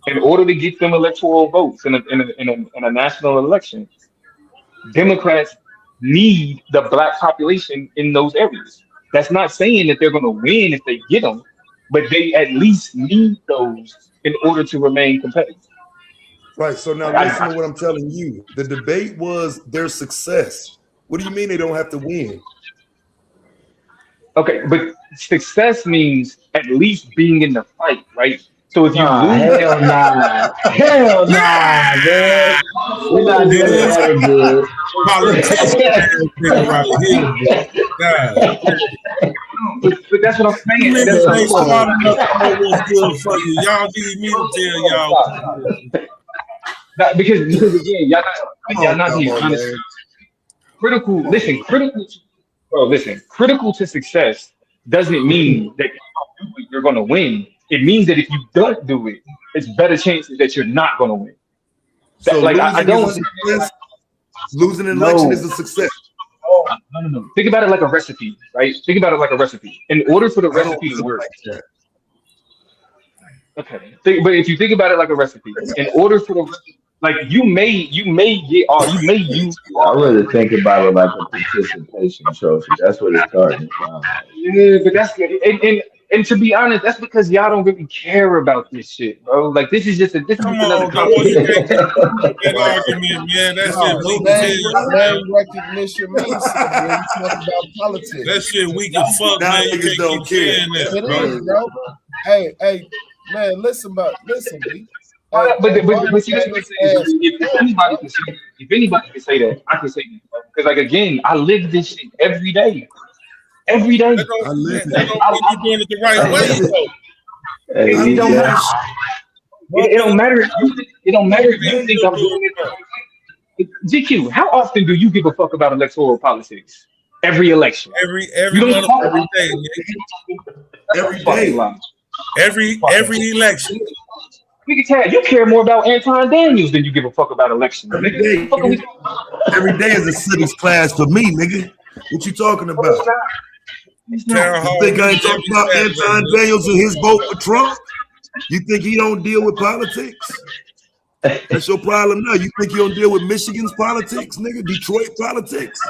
in order to get them electoral votes in a national election, Democrats need the black population in those areas. That's not saying that they're going to win if they get them, but they at least need those in order to remain competitive. Right. So now Like, listen to what I'm telling you. The debate was their success. What do you mean they don't have to win? okay, but success means at least being in the fight, right? So if you Nah, lose, hell nah. Hell nah, man. We're not doing This that again. politician right here, bro. God. but that's what I'm You saying. niggas ain't That's smart enough to know what's good for you. Y'all need me to tell y'all what's good. because again, y'all not being Come on, honest. man. Critical to success doesn't mean that if you do it, you're going to win. It means that if you don't do it, it's better chances that you're not going to win. So Like I don't losing is a understand. success. Losing an election No. is a success. No. Think about it like a recipe, right? Think about it like a recipe. In order for the I don't recipe to work, like that. okay. But if you think about it like a recipe, in order for the like you may get all you may use I really think about it like a participation trophy. That's what it's starting to sound like. yeah, but that's And to be honest, that's because y'all don't really care about this shit, bro. Like this is just Come another on, Domo, you conversation. can't keep that argument, man. That shit weak as hell, man. Name recognition means something when you talk about politics. That shit weak as fuck, Now man. You niggas can't don't keep care. saying that, It bro. is, bro. Hey, man, listen, B. But see, that's what I'm saying. If anybody can say that, I can say that. Because like again, I live this shit every day. Every day. That don't I live mean you doing it the right way, though. It don't matter. It don't matter. It don't matter if you think I'm doing it the right way. GQ, how often do you give a fuck about electoral politics? Every election. Every You don't talk every day, Every day. every election. We can tell you care more about Anton Daniels than you give a fuck about elections. Every Nigga. day, Fuck are we nigga. Every day is a civics class for me, nigga. What you talking about? Town hall You think I ain't talking about every Anton Saturday, Daniels and his vote for Trump? You think he don't deal with politics? That's your problem now. You think he don't deal with Michigan's politics, nigga? Detroit politics?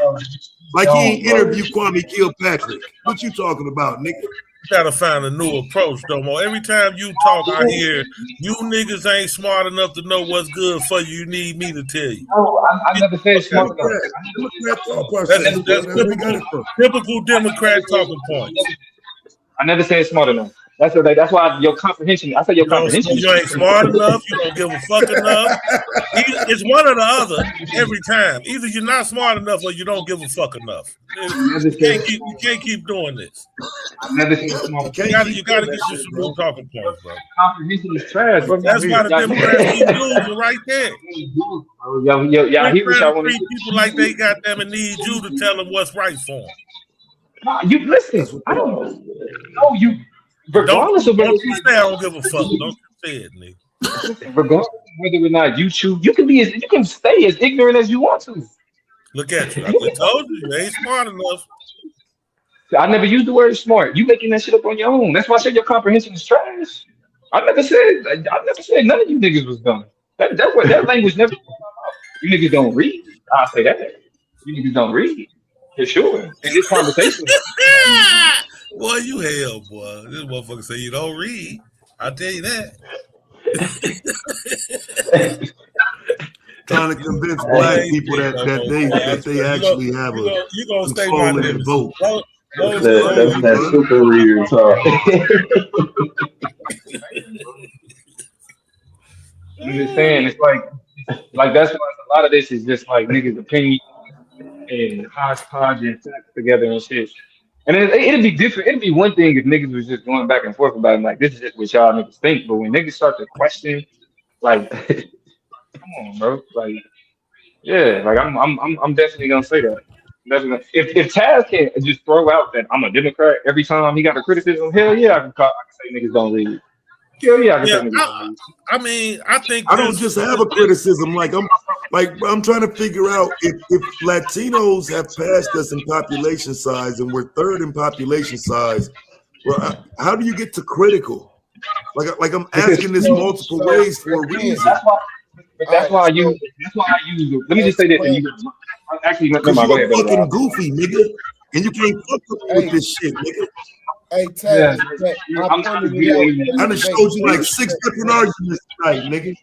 Like he ain't interviewed Kwame Kilpatrick. What you talking about, nigga? You gotta find a new approach, Domo. Every time you talk, I hear you niggas ain't smart enough to know what's good for you. You need me to tell you. No, I never said smart enough. That's typical Democrat talking points. I never said smart enough. That's why your comprehension. I said your comprehension. You ain't smart enough. You don't give a fuck enough. It's one or the other every time. Either you're not smart enough or you don't give a fuck enough. You can't keep doing this. I never said smart. You gotta get you some new talking points, bro. Comprehension is trash. Bro. That's why the Democrats keep losing right there. Y'all hear what y'all want to treat people like they got them and need you to tell them what's right for them. Nah, you listen. I don't know you. Regardless of whether you say I don't give a fuck, don't you say it, nigga. Regardless of whether or not you choose, you can stay as ignorant as you want to. Look at you. I told you ain't smart enough. I never used the word smart. You making that shit up on your own. That's why I said your comprehension is trash. I never said none of you niggas was dumb. That language never. You niggas don't read. I'll say that. You niggas don't read. For sure. In this conversation. Boy, you hell, boy. This motherfucker say you don't read. I'll tell you that. Trying to convince black people that they actually have a control in the vote. That's that super reader talk. I'm just saying, it's like that's why a lot of this is just like niggas' opinion and hodgepodge and facts together and shit. And it'd be different. It'd be one thing if niggas was just going back and forth about it, like this is just what y'all niggas think. But when niggas start to question, like, come on, bro, like, yeah, like I'm definitely gonna say that. Definitely. If Taz can just throw out that I'm a Democrat every time he got a criticism, hell yeah, I can say niggas don't read. Hell yeah, I can say niggas don't read. I mean, I think I don't just have a criticism. I'm trying to figure out if Latinos have passed us in population size and we're third in population size. Well, how do you get to critical? Like I'm asking this multiple ways for a reason. That's why I use. Let me just say this. Actually, because you're fucking goofy, nigga, and you can't fuck with this shit, nigga. Hey, Ted, I done showed you like 6 different arguments tonight, nigga.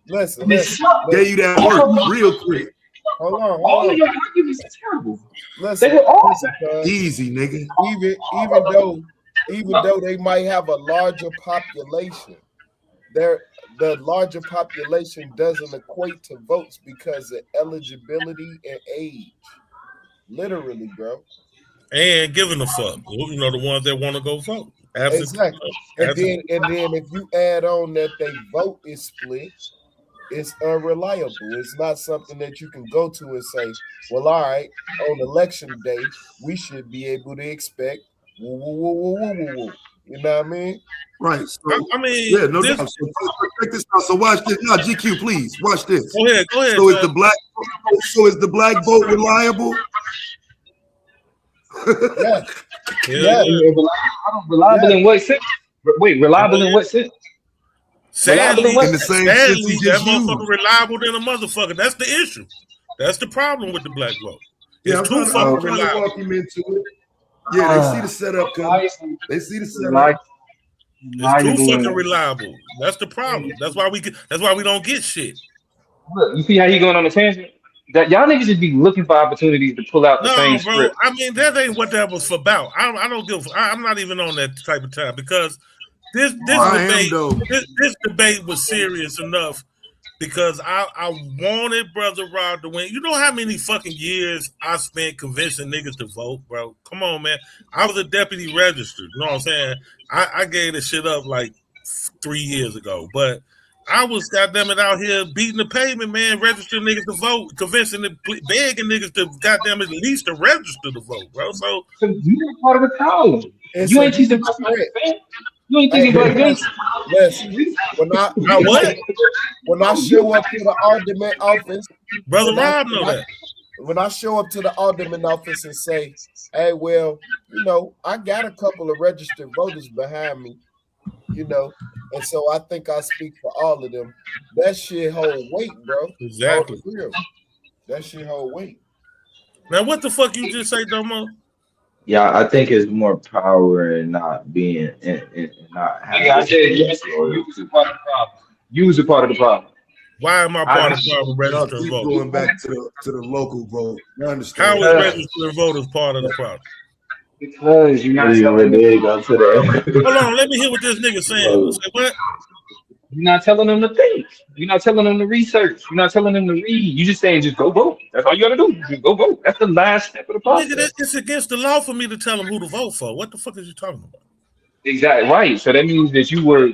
Listen. Gave you that work real quick. Hold on. All of your arguments are terrible. Listen, easy, nigga. Even though they might have a larger population, the larger population doesn't equate to votes because of eligibility and age. Literally, bro. And giving a fuck. You know, the ones that want to go vote. Exactly. And then if you add on that they vote is split, it's unreliable. It's not something that you can go to and say, well, all right, on election day, we should be able to expect woo, woo, woo, woo, woo, woo, woo. You know what I mean? Right. So, I mean, yeah, no doubt. So check this out. So watch this. Now, GQ, please watch this. Go ahead. So is the black vote reliable? Yeah. Reliable in what sense? Wait, reliable in what sense? Sadly, in the same sense you that just motherfucker used. reliable than a motherfucker. That's the issue. That's the problem with the black vote. Yeah, it's too fucking reliable. Walk him into it. Yeah, they see the setup coming. They see the setup. It's too fucking reliable. That's the problem. That's why we don't get shit. Look, you see how he going on a tangent? That y'all niggas just be looking for opportunities to pull out the same bro. script. I mean, that ain't what that was for about. I don't give. I'm not even on that type of time because this debate was serious enough because I wanted Brother Rob to win. You know how many fucking years I spent convincing niggas to vote, bro? Come on, man. I was a deputy registered. You know what I'm saying? I gave this shit up like 3 years ago, but I was goddamn it out here beating the pavement, man, registering niggas to vote, convincing begging niggas to goddamn at least to register to vote, bro. So you're part of the problem. You ain't teaching black man. You ain't teaching black men. Listen, when I show up to the alderman office, Brother Rob know that. When I show up to the alderman office and say, "Hey, well, you know, I got a couple of registered voters behind me, you know, and so I think I speak for all of them." That shit hold weight, bro. Exactly. That shit hold weight. Now, what the fuck you just say, Domo? Yeah, I think it's more power in not being and not having. I said yes. You was a part of the problem. You was a part of the problem. Why am I part of the problem? Registering voters. Going back to the local vote. I understand. How is registering voters part of the problem? Because you're not telling them. Hold on, let me hear what this nigga saying. Say what? You're not telling them to think. You're not telling them to research. You're not telling them to read. You just saying just go vote. That's all you gotta do. Just go vote. That's the last step of the process. Nigga, it's against the law for me to tell them who to vote for. What the fuck is you talking about? Exactly right. So that means that you were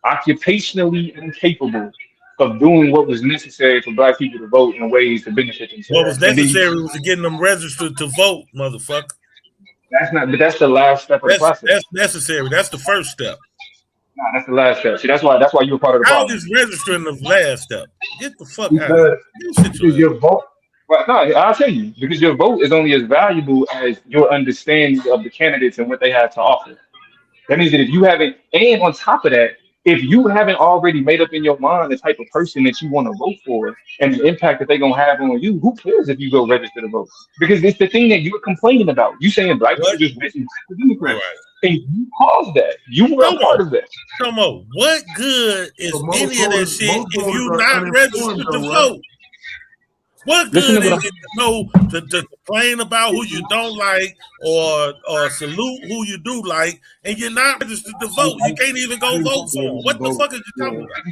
occupationally incapable of doing what was necessary for black people to vote in ways to benefit themselves. What was necessary was getting them registered to vote, motherfucker. That's the last step of the process. That's necessary. That's the first step. No, that's the last step. See, that's why you were part of the problem. How is registering the last step? Get the fuck out of here. Because your vote. Right, no, I'll tell you. Because your vote is only as valuable as your understanding of the candidates and what they have to offer. That means that if you haven't, and on top of that, if you haven't already made up in your mind the type of person that you want to vote for and the impact that they're going to have on you, who cares if you go register to vote? Because it's the thing that you're complaining about. You saying black people just listen to the Democrats. Right. And you caused that. You were a part of that. Come on. What good is any of that shit if you're not registered to vote? What good is it to know to complain about who you don't like or salute who you do like, and you're not registered to vote? You can't even go vote for them. What the fuck is you talking about?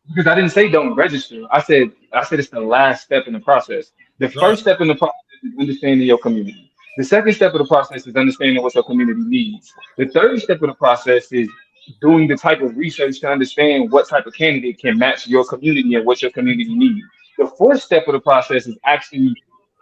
Because I didn't say don't register. I said it's the last step in the process. The first step in the process is understanding your community. The second step of the process is understanding what your community needs. The third step of the process is doing the type of research to understand what type of candidate can match your community and what your community needs. The fourth step of the process is actually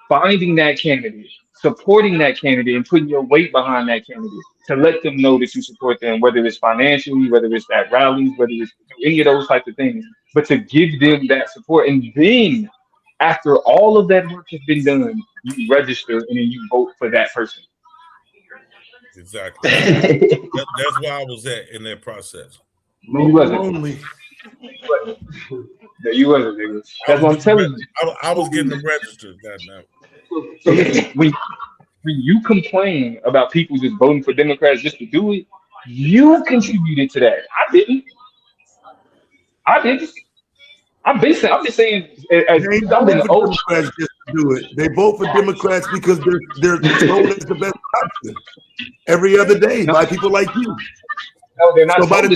finding that candidate, supporting that candidate, and putting your weight behind that candidate to let them know that you support them, whether it's financially, whether it's at rallies, whether it's any of those types of things, but to give them that support. And then after all of that work has been done, you register and then you vote for that person. Exactly. That's where I was at in that process. No, you wasn't. No, you wasn't, nigga. That's what I'm telling you. I was getting them registered that night. So listen, when you complain about people just voting for Democrats just to do it, you contributed to that. I didn't. I've been saying as they vote for Democrats just to do it. They vote for Democrats because they're told it's the best option every other day by people like you. No, they're not. So by the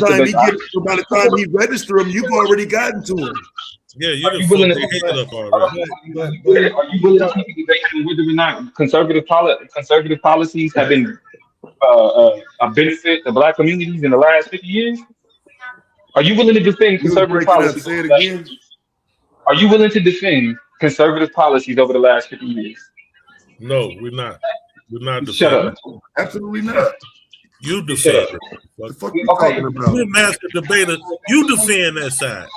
time he register them, you've already gotten to him. Yeah, you're willing to pick it up already. Are you willing to take a debate on whether or not conservative policies have been a benefit to black communities in the last 50 years? Are you willing to defend conservative policies? Say it again. Are you willing to defend conservative policies over the last 50 years? No, we're not. We're not. Shut up. Absolutely not. You defend it. What the fuck you talking about? You're a master debater. You defend that side.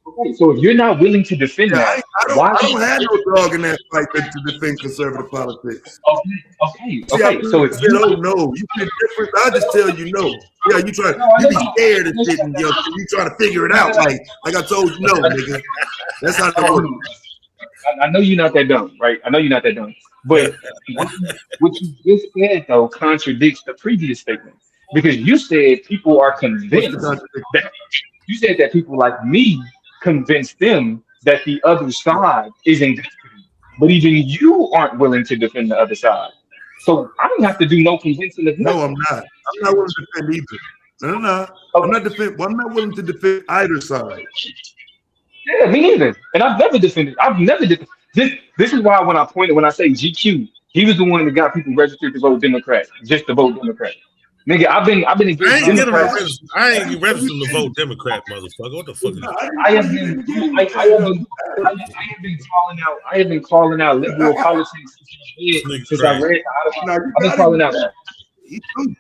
Okay, so if you're not willing to defend that, I don't have no dog in that fight to defend conservative politics. Okay. So if you don't know, you been different. I just tell you no. Yeah, you be scared and shit, and you trying to figure it out. Like I told you, no, nigga. That's how it works. I know you're not that dumb, right? I know you're not that dumb. But what you just said though contradicts the previous statement because you said people are What's the convinced contradiction? that you said that people like me convince them that the other side is in jeopardy, but even you aren't willing to defend the other side. So I don't have to do no convincing of No, nothing. I'm not. I'm not willing to defend either. No. I'm Okay. not defend. Well, I'm not willing to defend either side. Yeah, me neither. And I've never defended. I've never defended. This is why when I say GQ, he was the one that got people registered to vote Democrat, just to vote Democrat. Nigga, I've been I against ain't getting Democrats. registered. I ain't registering to vote Democrat, motherfucker. What the fuck is I I didn't have say you been didn't get I have been calling out liberal politics this nigga since I crazy? read. No, you I've been got calling it. out. He too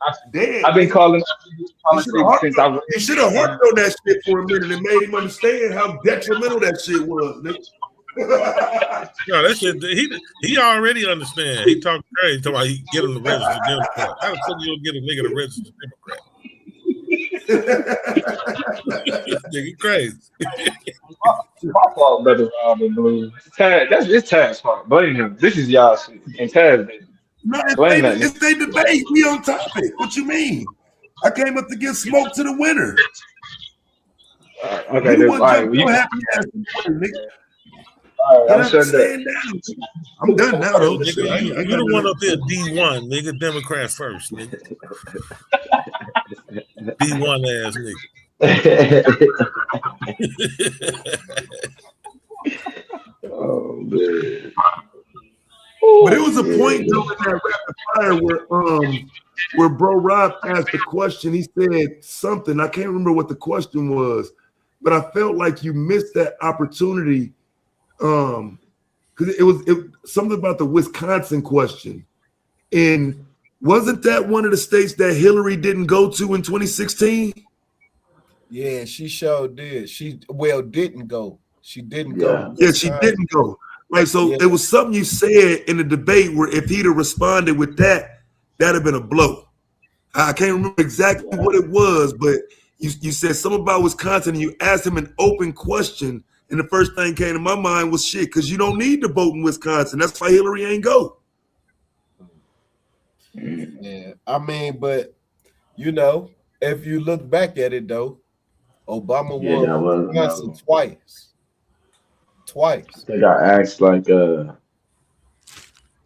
I've dead. been Nigga. calling out liberal You should have politics since I read. You should have harped on that shit for a minute and made him understand how detrimental that shit was, nigga. No, that shit. He already understand. He talking crazy. Talking about he get him to register Democrat. How the fuck you gonna get a nigga to register Democrat? This nigga crazy. My fault, brother Rob and Blue. It's Taz's fault. Blame him. This is y'all shit. And Taz, No, blame that it's they debate. We on topic. What you mean? I came up to give smoke to the winner. Okay, You the one all right. jumped your happy ass in the way, nigga. All right, Get I'm up, shutting up. stand down. I'm done now, though. Nigga, Shit, you the one up there D1, nigga. Democrat first, nigga. D1 ass nigga. Oh man. But it was a point though in that rapid fire where Bro Rob asked a question. He said something. I can't remember what the question was, but I felt like you missed that opportunity. Because it was something about the Wisconsin question. And wasn't that one of the states that Hillary didn't go to in 2016? Yeah, she sure did. She didn't go. She didn't Yeah. go. Yeah, she didn't go. Like, so Yeah. it was something you said in the debate where if he'd have responded with that, that'd have been a blow. I can't remember exactly what it was, but you said something about Wisconsin and you asked him an open question. And the first thing came to my mind was shit, because you don't need to vote in Wisconsin. That's why Hillary ain't go. Yeah. I mean, but you know, if you look back at it though, Obama Yeah, that won was Wisconsin twice. I think I asked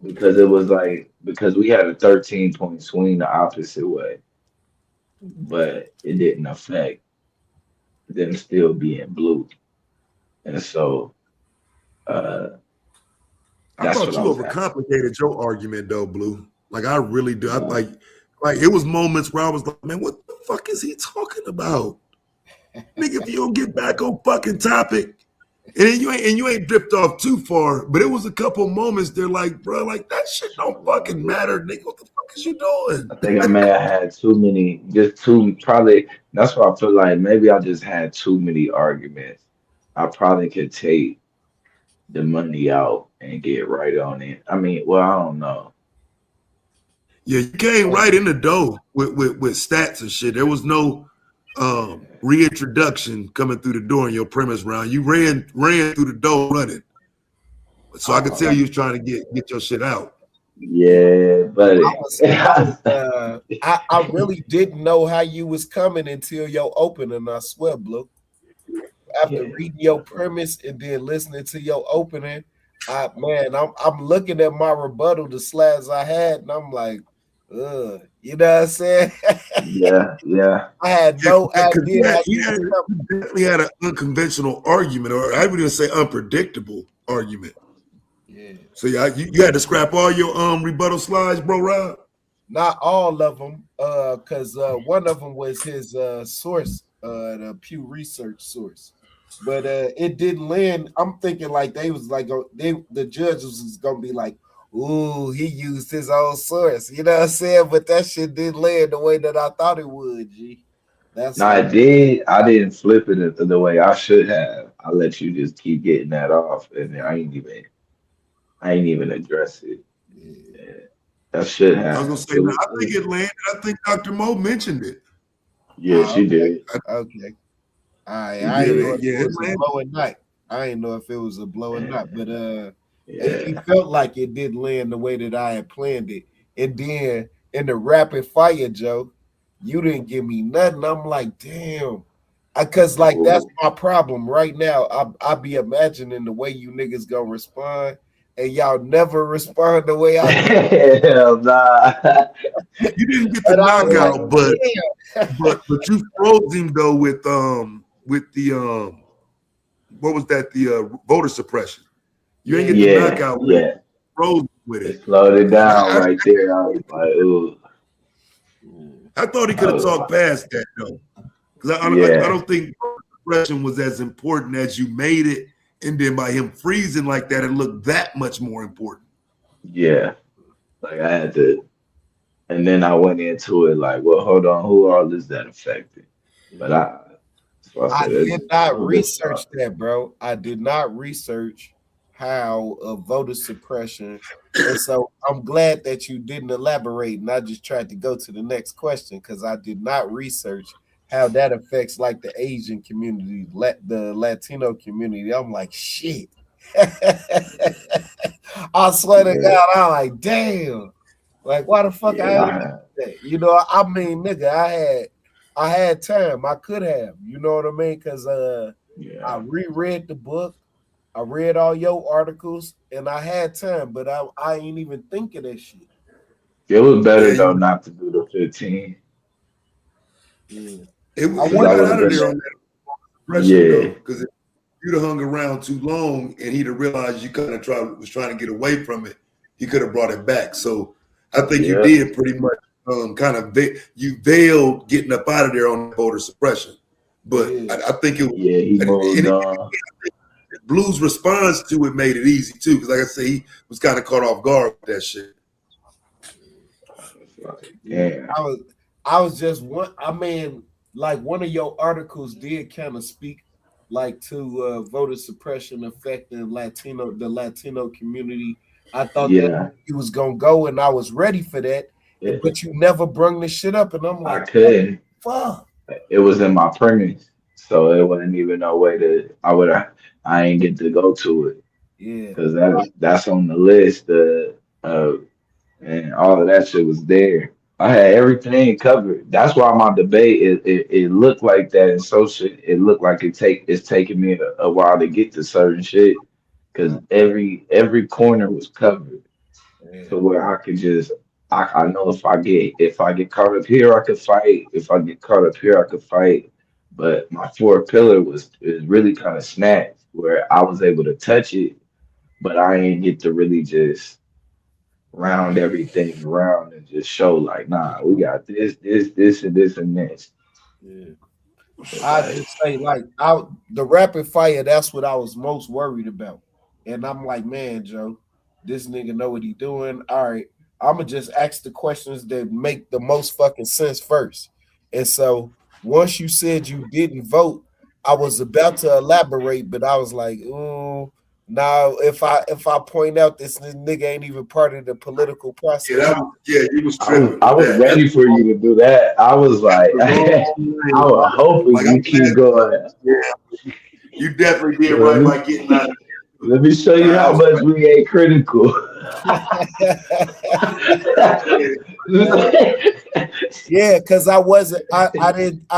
because we had a 13-point swing the opposite way, but it didn't affect them still being blue. And so I that's thought what you I was asking. overcomplicated your argument though, Blue. Like I really do. I Yeah. like it was moments where I was like, man, what the fuck is he talking about? Nigga, if you don't get back on fucking topic, and you ain't dripped off too far, but it was a couple moments there, like, bro, like that shit don't fucking matter, nigga. What the fuck is you doing? I think I may have had probably that's why I feel like maybe I just had too many arguments. I probably could take the money out and get right on it. I mean, well, I don't know. Yeah, you came right in the door with stats and shit. There was no reintroduction coming through the door in your premise round. You ran through the door running. So I could tell you was trying to get your shit out. Yeah, but I really didn't know how you was coming until your opening. I swear, Blue. After reading your premise and then listening to your opening, I'm looking at my rebuttal, the slides I had, and I'm like, you know what I'm saying? yeah. I had no idea. He definitely had an unconventional argument, or I would even say unpredictable argument. Yeah. So yeah, you had to scrap all your rebuttal slides, bro, Rob? Not all of them, because one of them was his source, the Pew Research source. But it didn't land. I'm thinking like they was like the judges was gonna be like, ooh, he used his own source. You know what I'm saying? But that shit didn't land the way that I thought it would, G. I didn't flip it the way I should have. I let you just keep getting that off, and I ain't even address it. Yeah. That should have. I was gonna say, I think it landed. I think Dr. Mo mentioned it. Yeah, she did. Okay. I didn't know if it was a blow or not. I didn't know if it was a blow or not, but He felt like it didn't land the way that I had planned it. And then in the rapid fire, Joe, you didn't give me nothing. I'm like, damn. Because like that's my problem right now. I be imagining the way you niggas gonna respond, and y'all never respond the way I do. Hell nah. You didn't get the knockout, but you froze him though with the what was that, the voter suppression. You ain't get the knockout with it. Froze with it. It slowed it down right there. I was like, ooh. I thought he could have talked past that though. Because I don't think suppression was as important as you made it, and then by him freezing like that, it looked that much more important. Yeah. Like I had to, and then I went into it like, well, hold on, who all is that affected? But I did not research that, bro. I did not research how voter suppression. And so I'm glad that you didn't elaborate, and I just tried to go to the next question because I did not research how that affects like the Asian community, the Latino community. I'm like, shit. I swear to God, I'm like, damn. Like, why the fuck I had that? You know, I mean, nigga, I had time. I could have, you know what I mean? Because I reread the book. I read all your articles, and I had time, but I ain't even think of that shit. It was better though not to do the 15. Yeah. It was out of there on that suppression though, because if you'd have hung around too long and he'd have realized you kind of was trying to get away from it, he could have brought it back. So I think you did pretty much kind of you veiled getting up out of there on voter suppression. But I think it was he moved on. Blue's response to it made it easy too, because like I say, he was kind of caught off guard with that shit. Yeah, I was just one. I mean, like one of your articles did kind of speak like to voter suppression affecting the Latino community. I thought that he was gonna go, and I was ready for that, but you never brung this shit up, and I'm like, I couldn't. Fuck. It was in my premise, so it wasn't even no way to. I ain't get to go to it. Yeah, because that's on the list. And all of that shit was there. I had everything covered. That's why my debate it looked like that, and so shit. It looked like it's taking me a while to get to certain shit because every corner was covered to where I could just I know if I get caught up here I could fight. If I get caught up here I could fight. But my fourth pillar is really kind of snatched where I was able to touch it, but I ain't get to really just round everything around and just show like, nah, we got this, and this, and this. Yeah. I just say like the rapid fire, that's what I was most worried about. And I'm like, man, Joe, this nigga know what he doing. All right, I'ma just ask the questions that make the most fucking sense first. And so once you said you didn't vote, I was about to elaborate, but I was like, ooh. Now, if I point out this nigga ain't even part of the political process, you was tripping. I was ready for you to do that. I was like, I was hoping you keep going. Yeah, you definitely did right by getting out of there. Let me show you how much we ain't critical. Yeah, because I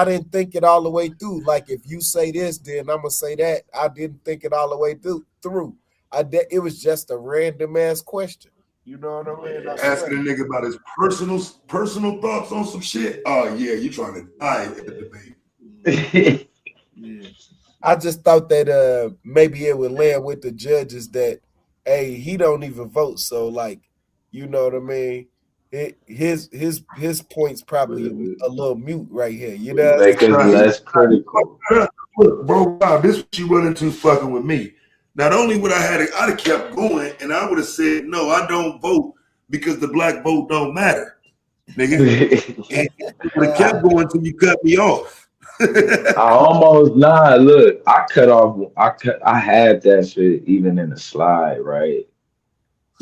didn't think it all the way through. Like if you say this, then I'm gonna say that. I didn't think it all the way through. It was just a random ass question. You know what I mean? Asking a nigga about his personal thoughts on some shit. Oh yeah, you trying to die at the debate. Yeah. I just thought that maybe it would land with the judges that, hey, he don't even vote. So like, you know what I mean? His point's probably a little mute right here. You know, make us less critical. Look, bro, wow, this what you run into fucking with me. Not only would I'd have kept going, and I would have said, no, I don't vote because the black vote don't matter, nigga. And you would have kept going until you cut me off. Look, I had that shit even in the slide, right?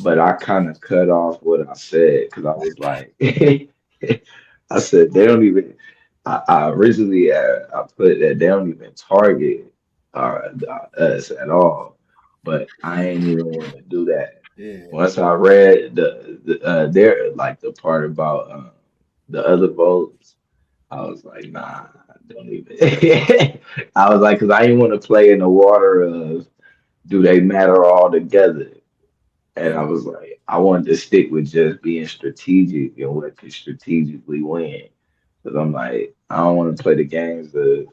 But I kind of cut off what I said because I was like, I said they don't even. I originally I put that they don't even target us at all. but I ain't even want to do that. Yeah. Once I read there like the part about the other votes, I was like, nah, don't even. I was like, because I didn't want to play in the water of do they matter all together. And I was like, I wanted to stick with just being strategic and what could strategically win. Because I'm like, I don't want to play the games of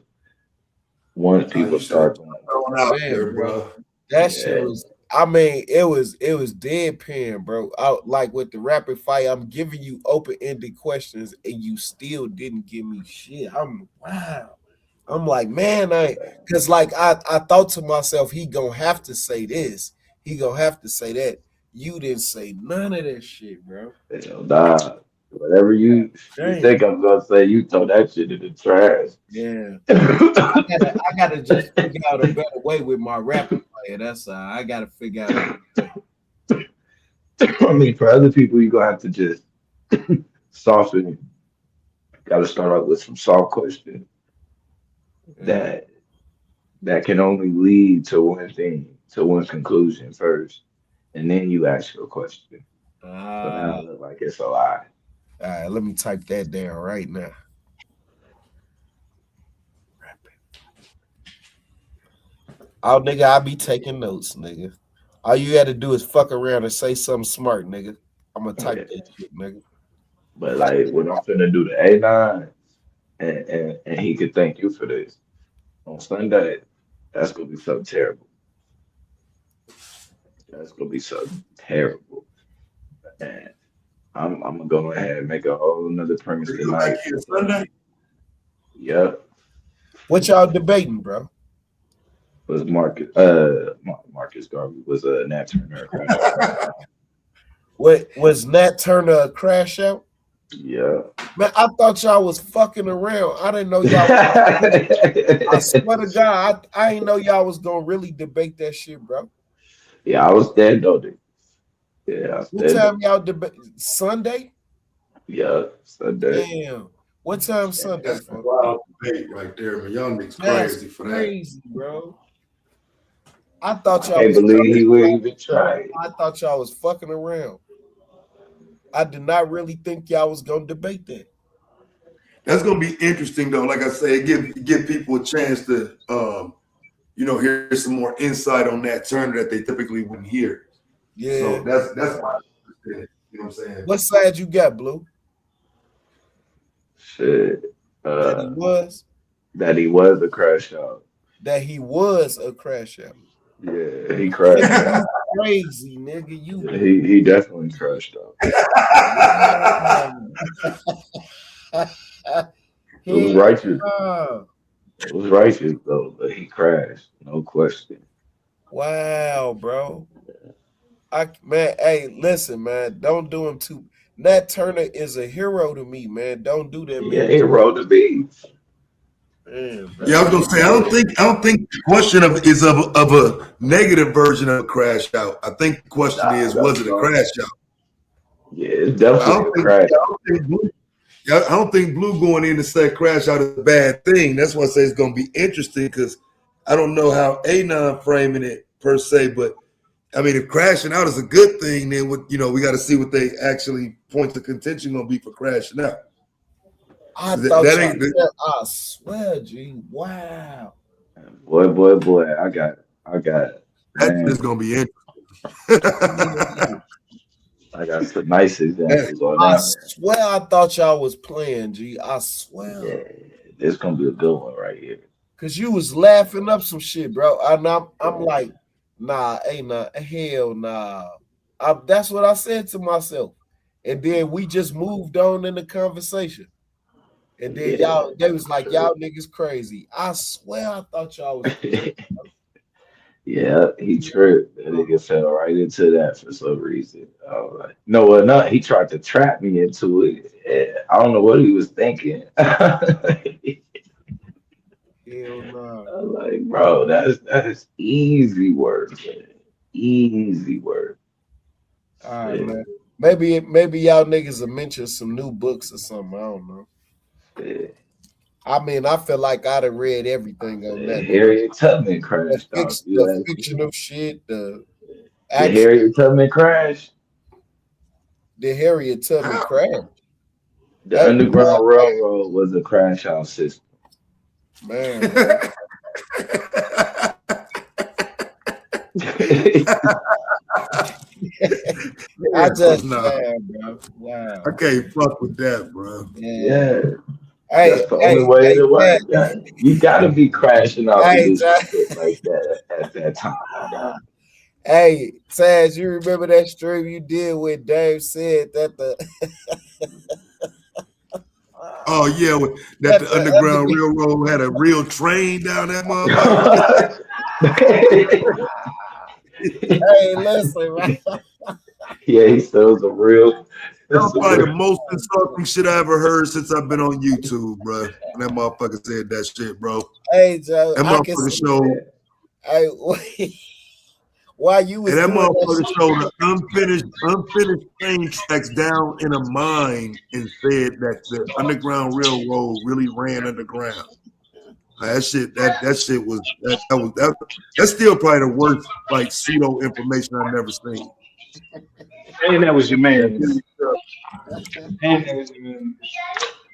once You people should have start going, thrown out Man, there, bro. bro. That shit yeah, was. I mean, it was deadpan, bro. Like with the rapid fire, I'm giving you open ended questions, and you still didn't give me shit. Wow. I'm like, man, because like I thought to myself, he gonna have to say this, he gonna have to say that. You didn't say none of that shit, bro. nah, whatever you Damn. think I'm gonna say, you throw that shit in the trash. Yeah. I gotta just figure out a better way with my rapid fire. That's I gotta figure out a better way. I mean, for other people, you gonna have to just soften it. Got to start out with some soft questions Yeah. that can only lead to one thing, to one conclusion first, and then you ask your question. So now All it look like it's a lie. right, let me type that down right now. Oh, nigga, I be taking notes, nigga. All you got to do is fuck around and say something smart, nigga. I'm gonna type Yeah. that shit, nigga. But like when I'm finna do the A9, and he could thank you for this on Sunday, that's gonna be something terrible. That's gonna be something terrible. And I'm gonna go ahead and make a whole another premise You go back tonight. here Sunday. Yep. What y'all debating, bro? Was Marcus Garvey was a Nat Turner a crash out. What was Nat Turner a crash out? Yeah. Man, I thought y'all was fucking around. I didn't know y'all. I swear to God, I ain't know y'all was gonna really debate that shit, bro. Yeah, I was dead though, dude. Yeah, I was What dead time though. y'all debate? Sunday? Yeah, Sunday. Damn. What time Sunday, That's a folks? wild debate right there, man. Y'all niggas That's crazy for that. crazy, bro. I thought I y'all can't was believe he would even try it. I thought y'all was fucking around. I did not really think y'all was gonna debate that. That's gonna be interesting though. Like I say, give people a chance to hear some more insight on that Turner that they typically wouldn't hear. Yeah. So that's why you know what I'm saying. What side you got, Blue? Shit. That That he was a crash out. he was a crash out. Yeah, he crashed out. Crazy, nigga. You Yeah, he definitely crashed out. It was righteous. It was righteous though, but he crashed, no question. Wow, bro. Man, hey, listen, man. Don't do him too. Nat Turner is a hero to me, man. Don't do that, Yeah, man. he rode the beat. Man, Yeah, I was gonna say I don't think the question is of a negative version of a crash out. I think the question is, was it a crash out? Yeah, it's definitely a crash. I don't think Blue going in to say crash out is a bad thing. That's why I say it's gonna be interesting because I don't know how Anon framing it per se, but I mean, if crashing out is a good thing, then we got to see what they actually points of contention gonna be for crashing out. I swear, G. Wow. Boy, I got That's man, just gonna be interesting. I got some nice examples on I that. swear I thought y'all was playing, G. I swear. Yeah, this gonna be a good one right here. Cause you was laughing up some shit, bro. And I'm like, nah, ain't nah, hell nah. That's what I said to myself. And then we just moved on in the conversation. And then they was like, y'all niggas crazy. I swear I thought y'all was Yeah, he tripped. That nigga fell right into that for some reason. I was like, no, he tried to trap me into it. I don't know what he was thinking. hell nah. I'm like, bro, that's easy work, man. Easy work. All right, man. Maybe y'all niggas will mention some new books or something. I don't know. Yeah. I mean, I feel like I'd have read everything on that. Harriet Tubman crashed off. The fictional shit, the The Harriet Tubman crash. The Harriet Tubman crash. The Underground Railroad was a crash out system. Man. I just bro. Wow. I can't fuck with that, bro. Yeah. That's the only way to work. You gotta be crashing out to do shit like that at that time. Hey, Taz, you remember that stream you did when Dave said that the oh yeah, that the Underground Railroad had a real train down that motherfucker. Hey, listen, man. Yeah, he said it was a real. That was probably the most insulting shit I ever heard since I've been on YouTube, bro. And that motherfucker said that shit, bro. Hey, Joe, that motherfucker showed. Hey, while you was and that motherfucker showed the unfinished train tracks down in a mine and said that the Underground Railroad really ran underground. That shit was that's still probably the worst like pseudo information I've never seen. And that was your man.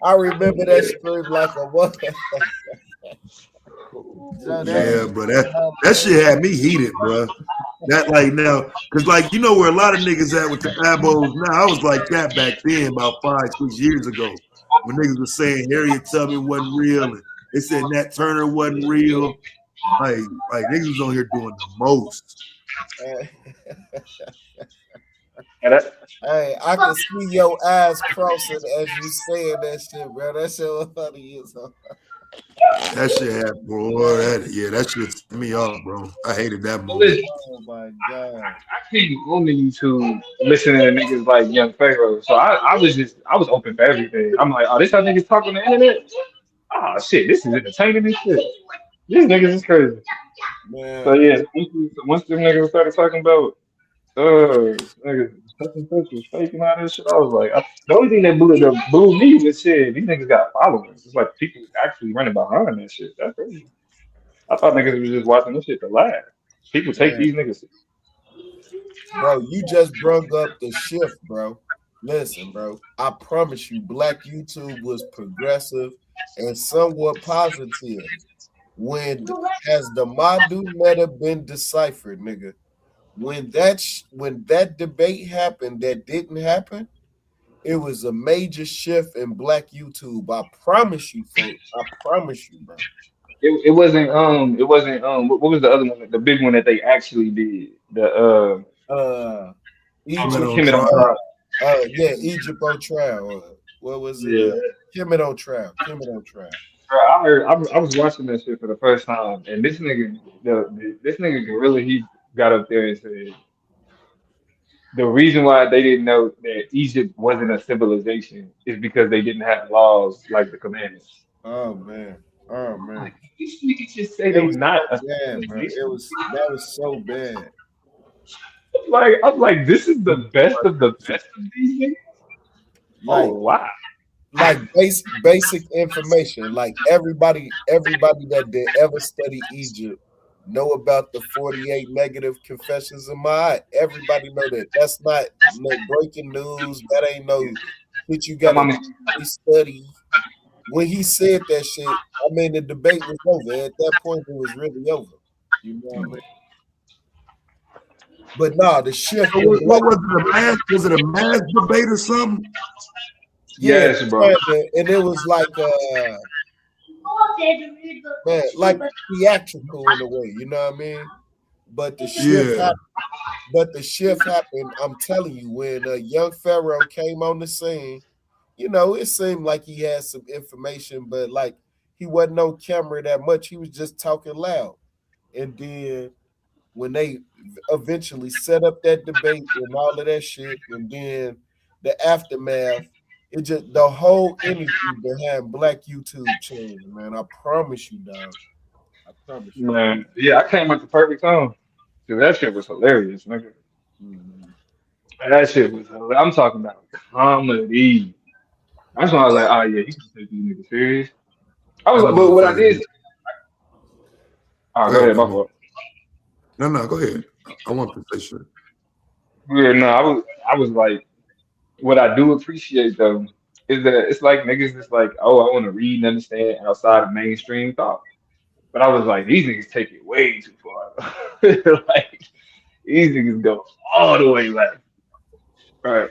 I remember that stream like a what? Yeah, bro, that shit had me heated, bro. That like now, cause like you know where a lot of niggas at with the abos now. I was like that back then, about 5-6 years ago, when niggas was saying Harriet Tubman wasn't real, and they said Nat Turner wasn't real. Like niggas was on here doing the most. Hey, I can see your eyes crossing as you saying that shit, bro. That shit was funny as hell. That shit had, bro. That shit set me off, bro. I hated that movie. Oh my god! I keep on YouTube listening to niggas like Young Pharaoh, so I was open for everything. I'm like, oh, this how niggas talk on the internet? Oh shit, this is entertaining and shit. These niggas is crazy. Man. So yeah, once them niggas started talking about niggas such and such was faking all this shit, I was like, the only thing that blew me was shit. These niggas got followers. It's like people actually running behind that shit. That's crazy. I thought niggas was just watching this shit to laugh. People take these niggas. Bro, you just brought up the shift, bro. Listen, bro. I promise you, Black YouTube was progressive and somewhat positive. When has the Madu letter been deciphered, nigga? When that debate happened, that didn't happen. It was a major shift in Black YouTube. I promise you, folks. I promise you, bro. It wasn't what was the other one? The big one that they actually did. The Egypt on trial. What was it? Yeah. Kemet on trial. Kemet on trial. I was watching that shit for the first time, and this nigga Gorilla, he got up there and said the reason why they didn't know that Egypt wasn't a civilization is because they didn't have laws like the commandments. Oh man. Like, these niggas just say they not a civilization. That was so bad. I'm like, this is the best of the best of these niggas. Like, oh wow. Like basic information. Like everybody that did ever study Egypt know about the 48 negative confessions of my. Everybody know that. That's not no breaking news. That ain't no shit you gotta study. When he said that shit, I mean the debate was over. At that point, it was really over. You know what I mean? But nah, the shift. So what was it? Was it a mass debate or something? Yeah, yes, bro. And it was like man, like theatrical in a way, you know what I mean? But the shift happened. I'm telling you, when young Pharaoh came on the scene, you know, it seemed like he had some information, but like he wasn't on camera that much. He was just talking loud. And then when they eventually set up that debate and all of that shit, and then the aftermath, it just the whole energy behind Black YouTube changed, man. I promise you, dog. I promise you. Man, yeah, I came at the perfect time. Dude, that shit was hilarious, nigga. That shit was hilarious. I'm talking about comedy. That's why I was like, oh yeah, you can take these niggas serious. I was, but what I did. Oh, go ahead, my fault. No, go ahead. I want to say sure. Yeah, no, I was like, what I do appreciate though is that it's like niggas is like, oh, I want to read and understand outside of mainstream thought. But I was like, these niggas take it way too far. Like these niggas go all the way left. Right.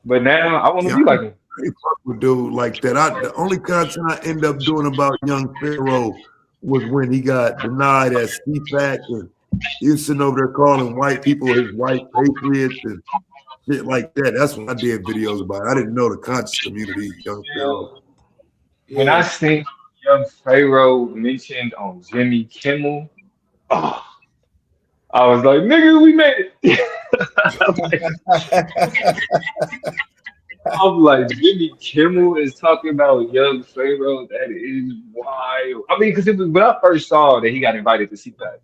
But now I want to Yeah, be like him. I fuck with dude like that. The only content I end up doing about young Pharaoh was when he got denied at CPAC and he was sitting over there calling white people his white patriots and shit like that. That's when I did videos about it. I didn't know the conscious community, young Pharaoh. When I seen young Pharaoh mentioned on Jimmy Kimmel, oh, I was like, nigga, we made it. I'm like, Jimmy Kimmel is talking about young Pharaoh. That is wild. I mean, because it was when I first saw that he got invited to CPAC,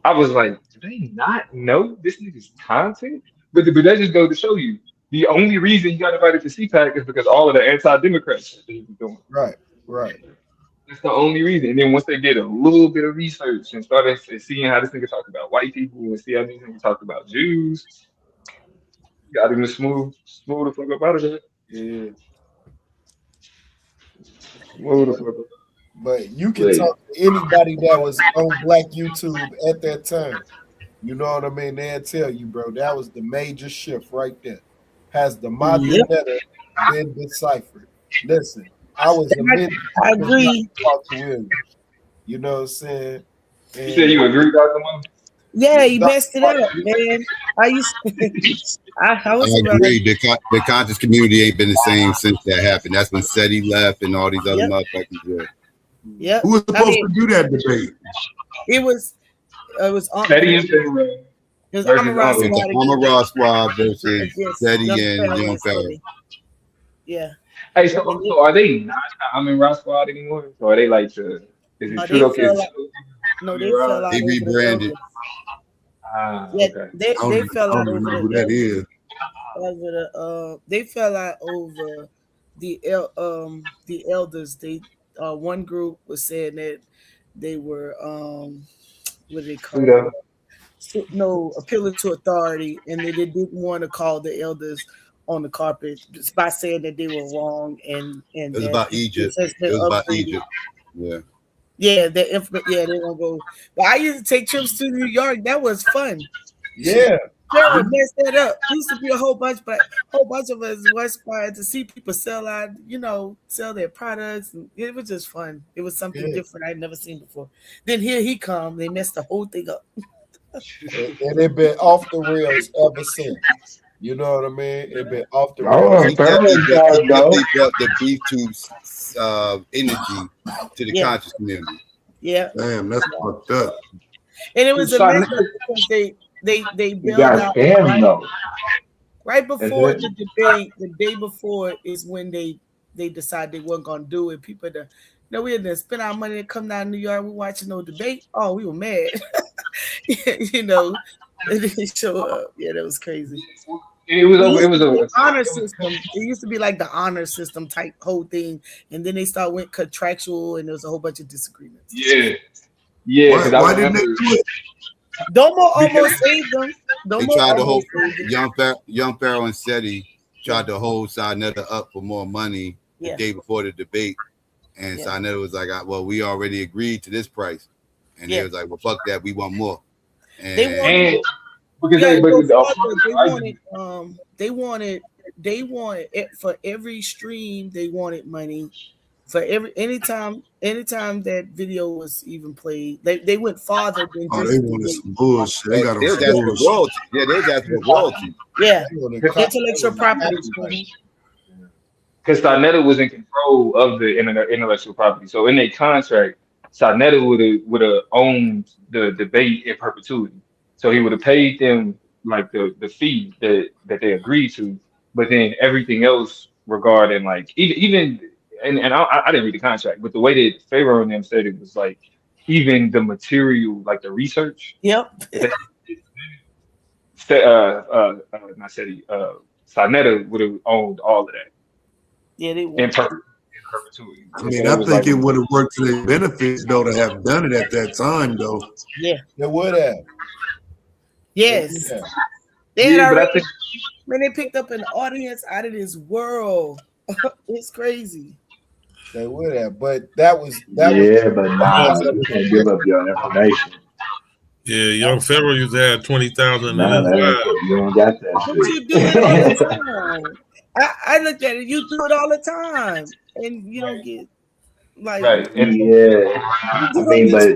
I was like, do they not know this nigga's content? But that just goes to show you the only reason he got invited to CPAC is because all of the anti-Democrats that he was doing. Right. That's the only reason. And then once they did a little bit of research and started seeing how this nigga talked about white people and see how this nigga talked about Jews, got him to smooth the fuck up out of there. Yeah. Smooth the fuck up. But you can talk to anybody that was on Black YouTube at that time. You know what I mean? They'll tell you, bro, that was the major shift right there. Has the modern letter been deciphered? Listen, I was admitted. I agree. You know what I'm saying? And you said you agree, Dr. Mom? Yeah, he messed it up, man. I agree. The conscious community ain't been the same since that happened. That's when SETI left and all these other motherfuckers. Yeah. Who was supposed to do that debate? It was SETI and Amara Squad versus SETI and Young Pharaoh. Yeah. Hey, so are they not the Amara Squad anymore? So are they like the? Is it Trudeau kids? No, they fell out. They rebranded. Okay. They fell out over who that is. They fell out over the elders. They one group was saying that they were what they call it? No, appealing to authority, and they didn't want to call the elders on the carpet just by saying that they were wrong and it was about Egypt. It was about Egypt. Yeah. Yeah, they don't go. But I used to take trips to New York. That was fun. Yeah. Sarah messed that up. There used to be a whole bunch of us were inspired to see people sell out, sell their products. And it was just fun. It was something different I'd never seen before. Then here he come. They messed the whole thing up. And they've been off the rails ever since. You know what I mean? It's been off the rails. He definitely brought the beef tube energy to the conscious community. Yeah. Damn, that's fucked up. And it was amazing because they built out right before the debate. The day before is when they decided they weren't gonna do it. People we had to spend our money to come down to New York. We watching no debate. Oh, we were mad. And they show up. Yeah, that was crazy. It was over. Honor system. It used to be like the honor system type whole thing, and then they went contractual, and there was a whole bunch of disagreements. Yeah. Why didn't they do it? Domo almost saved them. They tried to hold Young Pharaoh and SETI tried to hold Sinetta up for more money the day before the debate, and Sinetta was like, "Well, we already agreed to this price," and they was like, "Well, fuck that, we want more." And they wanted it for every stream. They wanted money for anytime that video was even played. They went farther than they wanted some bullshit. They got some royalty. Yeah, they was asking for royalty. Yeah, intellectual property. Because Sinetta was in control of the intellectual property, so in their contract, Sinetta would have owned the debate in perpetuity. So he would have paid them like the fee that they agreed to, but then everything else regarding like even and I didn't read the contract, but the way that Pharaoh and them said it was like even the material, like the research. Yep. Not SETI, Sinetta would have owned all of that. Yeah, they would. perpetuity. I So mean, it I was think like, it would have worked to their benefits though to have done it at that time though. Yeah. They would have. Yes. Yeah. They had yeah, but I already, think man, they picked up an audience out of this world. It's crazy. They would have. But that was Yeah, but nah, because of you can't give up your information. Yeah, young Pharaoh used to have 20,000 in Nah, his that life. ain't, you don't got that But you do it all shit. the time. I looked at it, you do it all the time. And you don't get like right. And Yeah, you I doing mean, this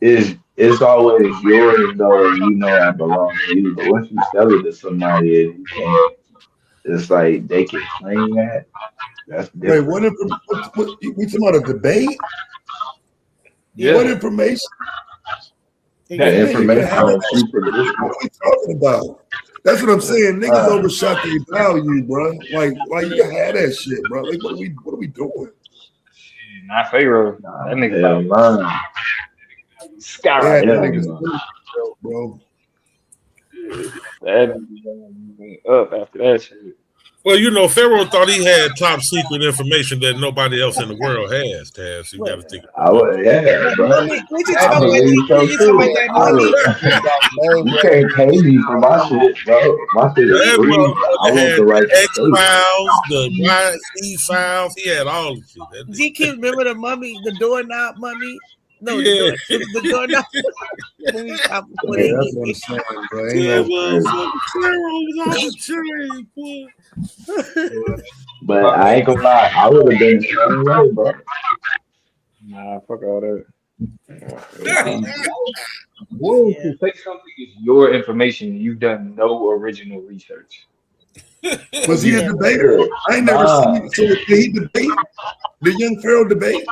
but thing. it's always yours though, and you know I belong to you. But once you sell it to somebody, and you can't. It's like they can claim that. That's Wait, different. what we talking about a debate? yeah, What information? that The Man, you can information have that that you shit. produce. What are we talking about? That's what I'm saying. Niggas overshot their value, bro. Like you can have that shit, bro. Like, what are we doing? not Pharaoh. Nah, That nigga hell like nah. Yeah, skyrocket. that Hell nigga's no. bro. That nigga went up after that shit. Well, you know, Pharaoh thought he had top secret information that nobody else in the world has, Taz. You got to think I about would, yeah, But bro. mummy, we just I talking about believe so you talking about too. that I mummy. would. You can't pay me for my shit, bro. My shit is that free. I motherfucker want had the right the to X say. files, the YE files. He had all the shit. That nigga. GQ, remember the mummy, the doorknob mummy? No, Yeah. the doorknob. Let me stop before Yeah, they that's get what I'm me. saying, bro. Ain't That no motherfucker Pharaoh was off the chain, boy. But I ain't gonna lie, I would have been the same way, bro. Nah, fuck all that. What Yeah. to say something is your information. You've done no original research. Was he a Yeah. debater? I ain't never Nah. seen. So did he debate? Did young Pharaoh debate?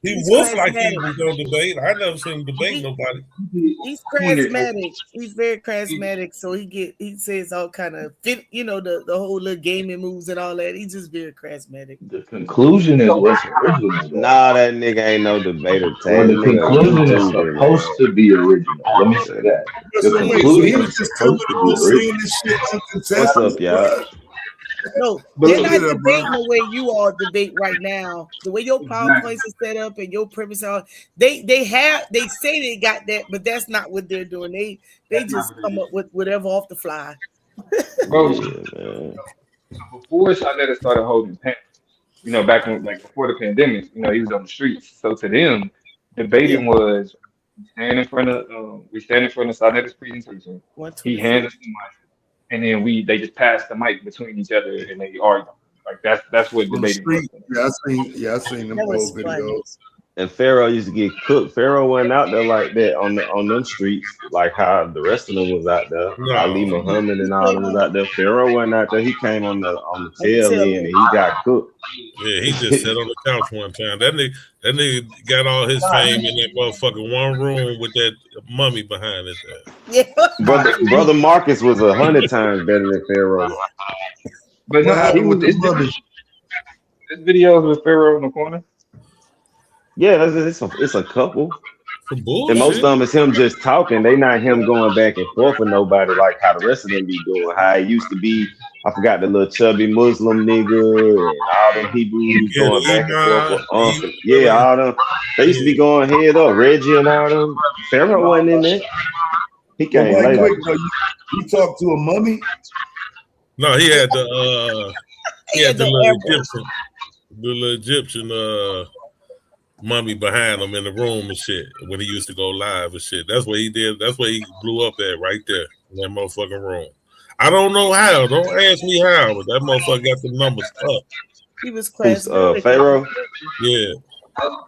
He He's woofed like he charismatic. was gonna debate. I never seen him debate nobody. He's charismatic. He's very charismatic. So he says all kind of fit, the whole little gaming moves and all that. He's just very charismatic. The conclusion is what's original, though. Nah, that nigga ain't no debater, Well, Taz. the That nigga a conclusion is YouTuber, man. supposed to be original. Let me say that. The So wait, so he conclusion was is just coming supposed to be on saying original. this shit What's uncontested, up, y'all? bro. No, But they're Look not at that, bro. debating the way you all debate right now. The way your PowerPoints are set up and your premise are they say they got that, but that's not what they're doing. They just come up with whatever off the fly. bro, Yeah, man. before SYKOPATHeist started holding pen, back when like before the pandemic, he was on the streets. So to them, debating was we stand in front of SYKOPATHeist presentation. He 124. hands us the mic, and then they just pass the mic between each other and they argue. Like that's what On the debating was. street. I seen them That was old funny. videos. And Pharaoh used to get cooked. Pharaoh wasn't out there like that on them streets, like how the rest of them was out there. Ali No. Muhammad and all them was out there. Pharaoh wasn't out there. He came on the tail end and he got cooked. Yeah, he just sat on the couch one time. That nigga got all his fame in that motherfucking one room with that mummy behind his ass. Yeah. Brother Marcus was 100 times better than Pharaoh. But What no, happened with the mother? this videos with Pharaoh in the corner. Yeah, it's a couple. Some And most of bullshit. them is him just talking. They not him going back and forth with nobody like how the rest of them be doing. How it used to be. I forgot the little chubby Muslim nigga and all them Hebrews Yeah, going back and forth Iman, with Uncle. Yeah, all them. They used to be going head up. Reggie and all them. Pharaoh wasn't in there. He But came right later. quick, though, you talked to a mummy? No, he had the the little Egyptian mummy behind him in the room and shit when he used to go live and shit. That's what he did. That's where he blew up at right there in that motherfucking room. I don't know how. Don't ask me how, but that motherfucker got the numbers up. He was Who's charismatic. Pharaoh? Yeah.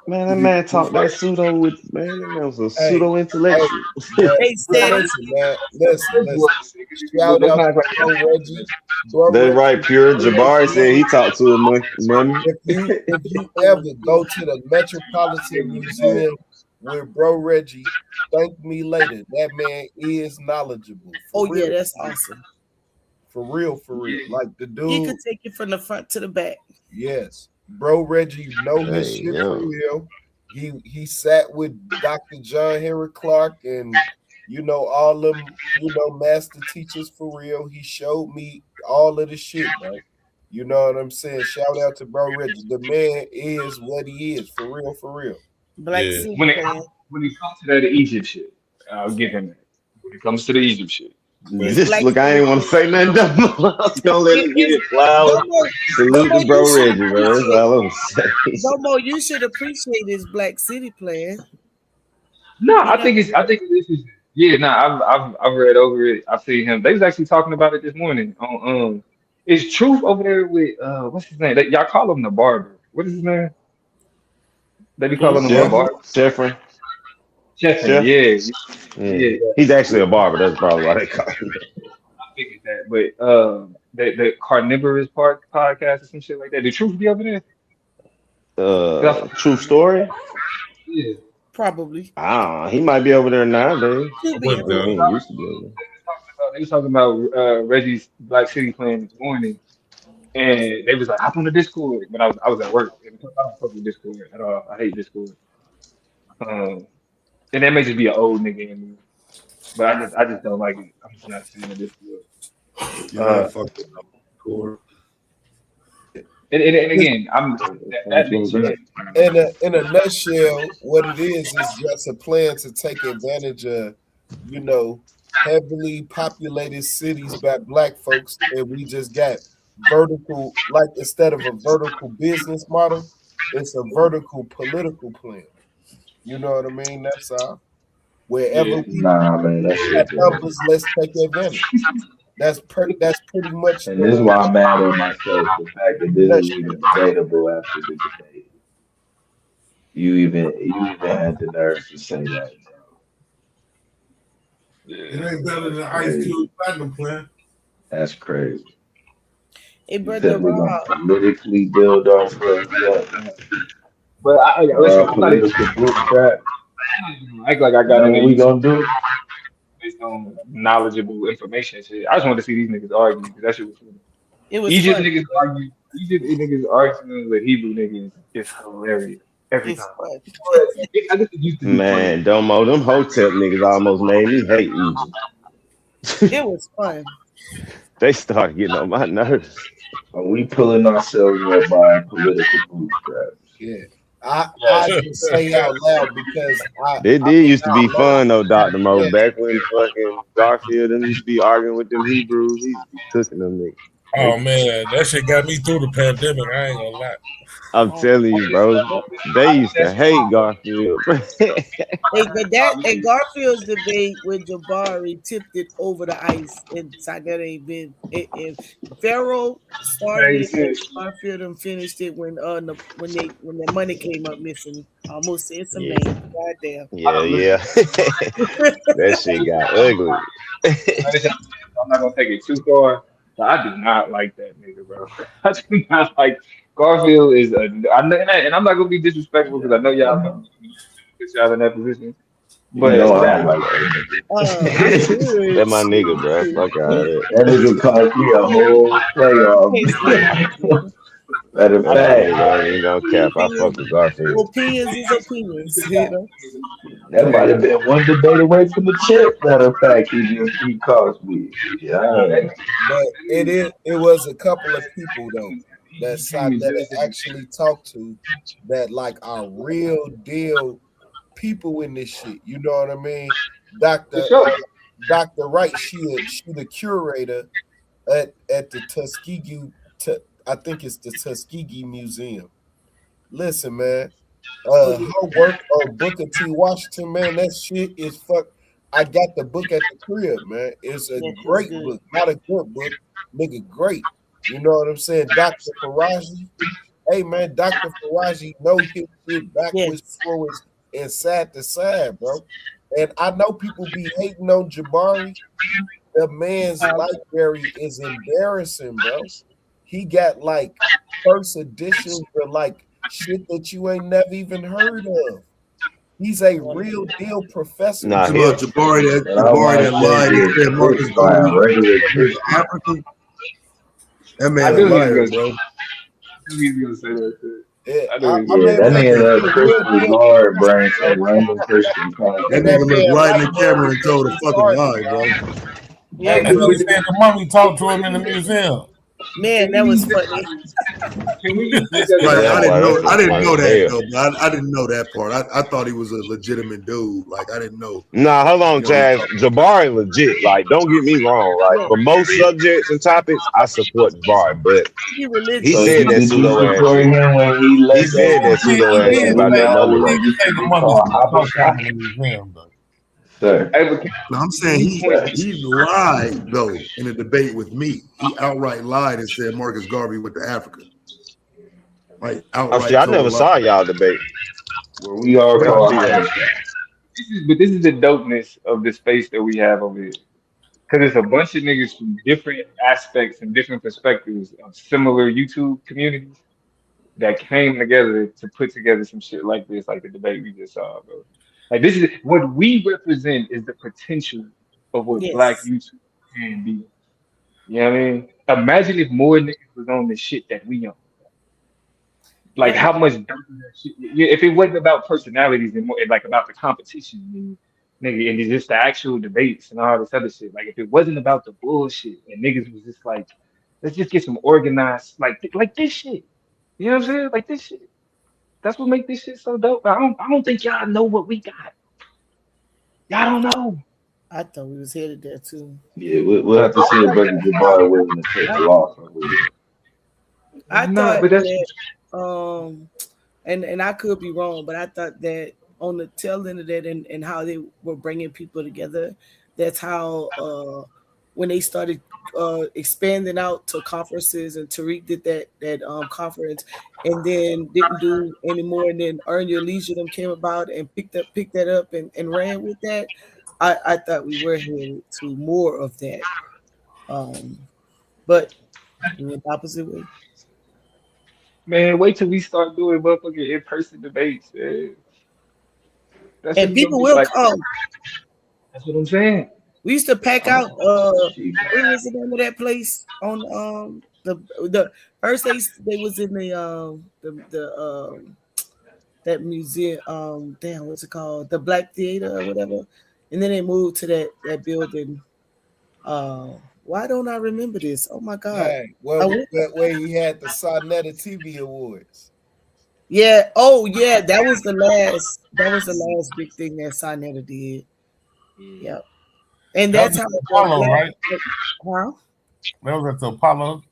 Man, that man talked that pseudo with man. That man was a pseudo intellectual. Hey, steady. Listen, man. Listen. Shout out to Bro Reggie. Bro That's Reggie. right, pure. Jabari said he talked to a mummy. If you ever go to the Metropolitan Museum with Bro Reggie, thank me later. That man is knowledgeable. Oh real. yeah, that's awesome. For real. Like the dude. He could take you from the front to the back. Yes. Bro Reggie know his Hey, shit yo. for real. He sat with Dr. John Henry Clark and all them, master teachers for real. He showed me all of the shit, bro. You know what I'm saying? Shout out to Bro Reggie. The man is what he is, for real, for real. Black Yeah. City When it player. comes to that Egypt shit, I'll give him that. When it comes to the Egypt shit, It's Just Black look, I City ain't want to say nothing dumb. I was gonna let him get It's his flowers. Salute Domo, to Bro you should Reggie, man. That's appreciate all I'm saying. Domo, you should appreciate this Black City player. no, He not I think this is yeah. No, I've read over it. I've seen him. They was actually talking about it this morning on is Truth over there with what's his name? Y'all call him the barber. What is his name? They be who? calling him the Chef, barber. Chef, Chefin', Chef. yeah, Yeah. yeah. He's actually a barber. That's probably why they call him that. I figured that. But the carnivorous part podcast or some shit like that. The Truth be over there. 'Cause I fuck True story. yeah. Probably. He might be over there nowadays. Could I be. went I think there. he used to be over there. They was talking about Reggie's Black City playing this morning, and they was like, "Hop on the Discord." But I was at work, and I don't fuck with Discord at all. I hate Discord. Um, and that may just be an old nigga in me, but I just don't like it. I'm just not seeing the Discord. Yeah, fuck it up. Cool. And again, I'm that makes sense. In a nutshell, what it is just a plan to take advantage of, you know, heavily populated cities by black folks, and we just got vertical, like instead of a vertical business model, it's a vertical political plan. You know what I mean? That's all. Wherever Yeah. we Nah, man, that got shit crazy. numbers, let's take advantage. That's pretty much And this is why I'm mad at myself. The fact that this is nutshell. even debatable after the debate. You even had the nerve to say that, bro. It ain't better than Ice Crazy. Cube Platinum plan. That's crazy. Hey, You brother said we're gonna Rob. politically build off of that. But listen, I'm not even Political bootstrap. act like I Is got that into what we YouTube gonna do? based on knowledgeable information and shit. I just wanted to see these niggas argue because that shit was funny. It was fun. Egypt niggas arguing with Hebrew niggas is hilarious every It's time. fun. I just used to be funny. Man, Domo, them Hotep niggas almost made me hate Egypt. It was fun. They started getting on my nerves. Are we pulling ourselves up by political bootstraps? Yeah. I just say out loud because They did used to be out fun though, Dr. Mo. Yeah. Back when fucking Garfield and used to be arguing with them Hebrews, he used to be cooking them niggas. Oh man, that shit got me through the pandemic. I ain't gonna lie. I'm telling you, bro. They used to hate Garfield. And Garfield's debate with Jabari tipped it over the ice. And that ain't been. And Pharaoh started it, and Garfield and finished it when the money came up missing. Almost said some Yeah. names. Goddamn. Yeah. That shit got ugly. I'm not gonna take it too far, but I do not like that nigga, bro. I do not like Garfield is and I'm not gonna be disrespectful because I know y'all put y'all in that position. But You know I that, don't like that That my nigga, bro. Fuck out of it. That nigga cost me a whole playoff. Matter of I fact, ain't gonna cap. I fuck with Garfield. Opinions is opinions. You know? that might have been one debate away from the chip. Matter of fact, he cost me. Yeah. but it was a couple of people though that I actually talked to that like are real deal people in this shit. You know what I mean? Dr. Wright, she the curator at the Tuskegee. I think it's the Tuskegee Museum. Listen, man. Her work on Booker T. Washington, man, that shit is fuck. I got the book at the crib, man. It's a great book, not a good book, nigga. Great, you know what I'm saying? Dr. Faraji, hey man, Dr. Faraji know his shit backwards, forwards, and side to side, bro. And I know people be hating on Jabari. The man's library is embarrassing, bro. He got like first editions of like shit that you ain't never even heard of. He's a real deal professor. Nah, Jabari that lied and said Marcus Garvey is African. That man a liar, bro. He's gonna say that shit. Yeah, that nigga Christian Lord brings some random Christian content. That nigga was right in the camera and told a fucking lie, bro. And then he said the mummy talked to him in the museum. Man, that was funny. Can we use this as Right. an I That boy, didn't that's know. I didn't funny know as that hell. though. But I didn't know that part. I thought he was a legitimate dude. Like I didn't know. Nah, hold on, You know. Chaz. Jabari legit. Like, don't get me wrong. Like, for most subjects and topics, I support Jabari, but He he So religious. said that did you pseudo ass support shit. him when he He left said that that pseudo He ass shit did about we say that know money it though. he used said to the be money called still talk to him in Abba? the museum though. Sir. Hey, but No, I'm can saying we point? he lied though in a debate with me. He outright lied and said Marcus Garvey went to Africa. Like Oh shit, outright I told a never lie. saw y'all debate. Where we all I gotta call see that. This is the dopeness of the space that we have over here. Because it's a bunch of niggas from different aspects and different perspectives of similar YouTube communities that came together to put together some shit like this, like the debate we just saw, bro. Like this is what we represent is the potential of what Black Yes. YouTube can be. You know what I mean? Imagine if more niggas was on the shit that we on. Like Yeah. how much dope that shit. Yeah, if it wasn't about personalities and more and like about the competition and nigga and it's just the actual debates and all this other shit. Like if it wasn't about the bullshit and niggas was just like, let's just get some organized like this shit. You know what I'm saying? Like this shit. That's what make this shit so dope. I don't think y'all know what we got. Y'all don't know. I thought we was headed there too. Yeah, we'll have to see if Brother Jabbar willing to take I, a loss over here. I No, thought but that's that and I could be wrong, but I thought that on the tail end of that and how they were bringing people together, that's how when they started expanding out to conferences and Tariq did that conference and then didn't do anymore and then Earn Your Leisure them came about and picked that up and ran with that. I thought we were headed to more of that. Um, but we went the opposite way. man, wait till we start doing motherfucking in-person debates, man. That And shit's gonna people be will like come. that's what I'm saying. We used to pack out Oh, she what was the name of that place on the first they was in the that museum damn what's it called, the Black Theater or whatever, and then they moved to that building. Why don't I remember this? Oh my god. Dang. I Well, went, where he had the Sonetta TV Awards. yeah, oh yeah, that was the last big thing that Sinetta did. Mm. Yeah. And That was that's at how the the Apollo, right? huh? That was at the Apollo.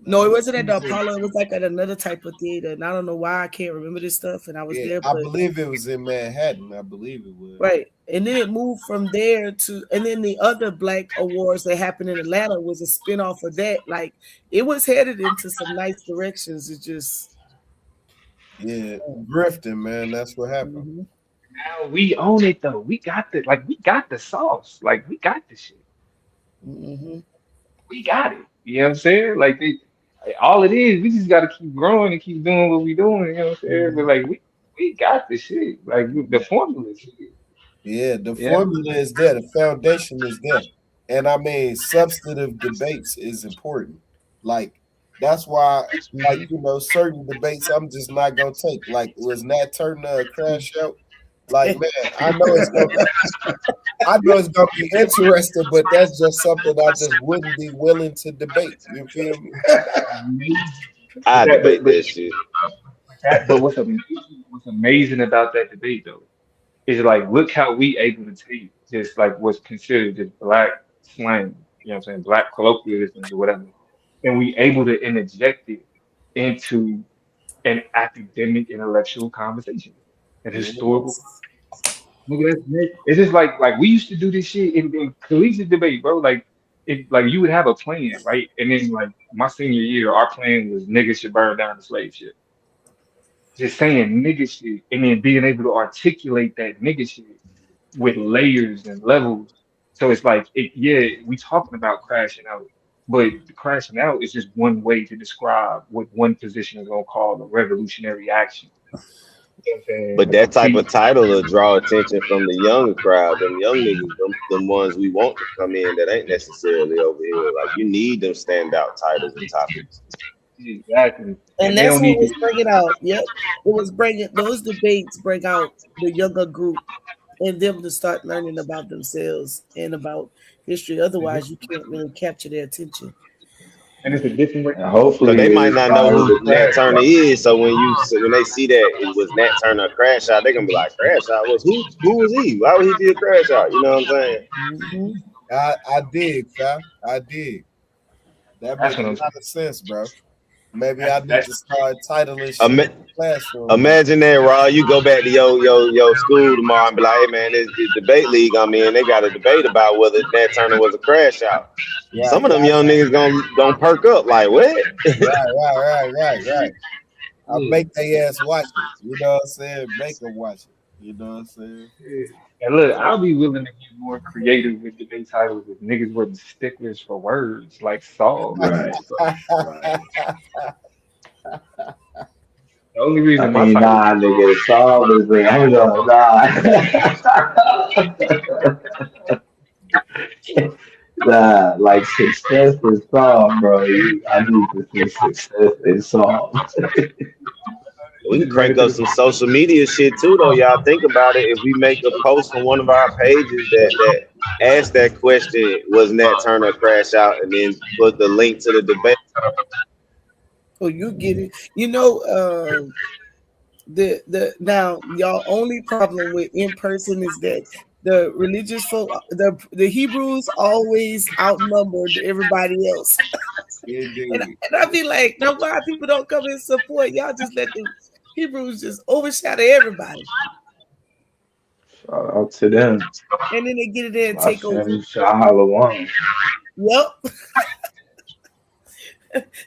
No, Nah, it wasn't he at the was in, Apollo. It was like at another type of theater, and I don't know why I can't remember this stuff. And I was yeah, there, I but believe it was in Manhattan. I believe it was. right. And then it moved from there to, and then the other Black Awards that happened in Atlanta was a spinoff of that. Like it was headed into some nice directions. It just, Yeah, drifting, man. That's what happened. mhm, Now we own it though. We got the sauce. Like we got the shit. mhm, We got it. You know what I'm saying? All it is, we just gotta keep growing and keep doing what we doing, you know what I'm saying? But mhm. like we got the shit. Like the formula is shit. Yeah, the Yeah. formula is there. The foundation is there. And I mean, substantive debates is important. Like, that's why, like, certain debates I'm just not gonna take. Like, was Nat Turner a crash out? Like, man, I know it's gonna be interesting, but that's just something I just wouldn't be willing to debate. You feel me? But I that debate that shit. but what's amazing about that debate though is like look how we able to take just like what's considered just black slang, you know what I'm saying, black colloquialisms or whatever, and we able to interject it into an academic intellectual conversation, an historical. Yes. Nigga, it's just like we used to do this shit in collegiate debate, bro. Like you would have a plan, right? And then like my senior year, our plan was niggas should burn down the slave ship. Just saying nigga shit and then being able to articulate that nigga shit with layers and levels. So it's like yeah, we talking about crashing out, but crashing out is just one way to describe what one position is gonna call a revolutionary action. You know what I'm saying? But A that type complete of title will draw attention from the younger crowd. Them young niggas, them ones we want to come in that ain't necessarily over here. Like you need them standout titles and topics. exactly. And And they that's don't what need was to bringing out. Yep, it was bringing those debates bring out the younger group and them to start learning about themselves and about history. Otherwise, you can't really capture their attention. and it's a different way. And hopefully Because they it might not know inspires who the Nat crash Turner out. is. So when they see that it was Nat Turner a crash out, they're gonna be like, crash out was who was he? Why would he be a crash out? You know what I'm saying? Mm-hmm. I dig, fam. I dig. That That's makes what a I'm saying. lot of sense, bro. Maybe I need That's to start titling shit in Ima- the classroom. Imagine that, Raw. You go back to your school tomorrow and be like, hey man, this debate league I'm in, they got a debate about whether Nat Turner was a crash out. Right, Some of them young niggas gonna perk up like what? right. I yeah. make they ass watch it. You know what I'm saying? Make them watch it. You know what I'm saying? Yeah. And look, I'll be willing to get more creative with debate titles if niggas wasn't sticklers for words like Saul. Right, right. The only I reason my mean, title nah, nigga, Saul is a hold on, nah. Nah, like success is Saul, bro. I need to see success in Saul. We you can just ran crank into up the some social media shit too, though. Y'all think about it. If we make a post on one of our pages that asks that question, was Nat Turner a crash out, and then put the link to the debate. Oh, you get it. You know, the now y'all only problem with in person is that the religious folk, the Hebrews always outnumbered everybody else. And Indeed. I be like, no, why people don't come and support? Y'all just let the Hebrews just overshadow everybody. Shout out to them. And then they get it there and take over. Hashem Shalom. Yep.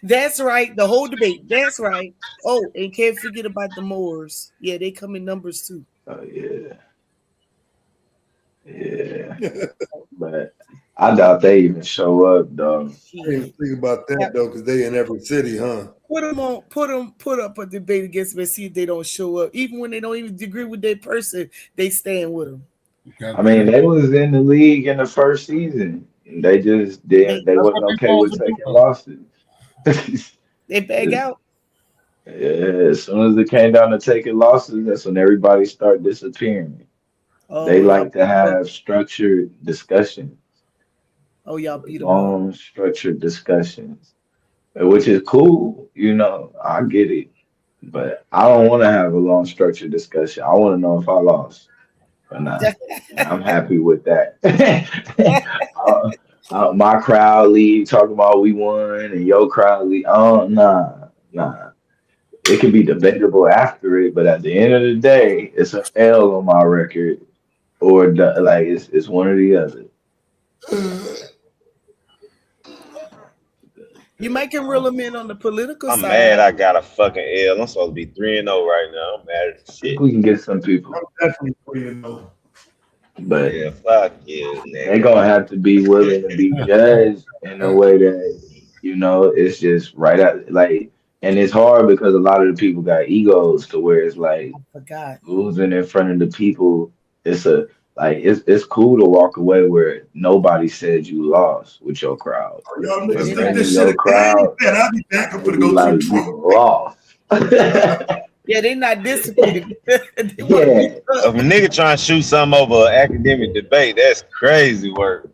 That's right. The whole debate. That's right. Oh, and can't forget about the Moors. Yeah, they come in numbers too. Oh yeah. Yeah. But I doubt they even show up, though. I didn't think about that though, because they in every city, huh? Put up a debate against them and see if they don't show up. Even when they don't even agree with their person, they stand with them. I mean, they was in the league in the first season. They just didn't. They That's what wasn't they okay with supposed to taking do. losses. They bag out. Yeah, as soon as it came down to taking losses, that's when everybody started disappearing. They Oh, like to y'all. have structured discussions, Oh, y'all beat them up. long structured discussions, which is cool. I get it, but I don't want to have a long structured discussion. I want to know if I lost or not. And I'm happy with that. My crowd leave talking about we won, and your crowd leave. Oh, nah. It can be debatable after it, but at the end of the day, it's an L on my record, or like it's one or the other. You might can reel them in on the political I'm side. mad I got a fucking L. I'm supposed to be 3-0 right now. I'm mad as I think shit. we can get some people, I'm definitely for you know. but Yeah, fuck you, they're nigga. gonna have to be willing to be judged in a way that it's just right out like, and it's hard because a lot of the people got egos to where it's like I forgot. losing in front of the people. It's cool to walk away where nobody said you lost with your crowd. Y'all But niggas think bringing this shit your a game? crowd, Man, I'll be back. I'm they gonna be go to like the you trunk. lost. Yeah, they not disciplined. They want to Yeah. beat If a up. nigga trying to shoot something over an academic debate, that's crazy work.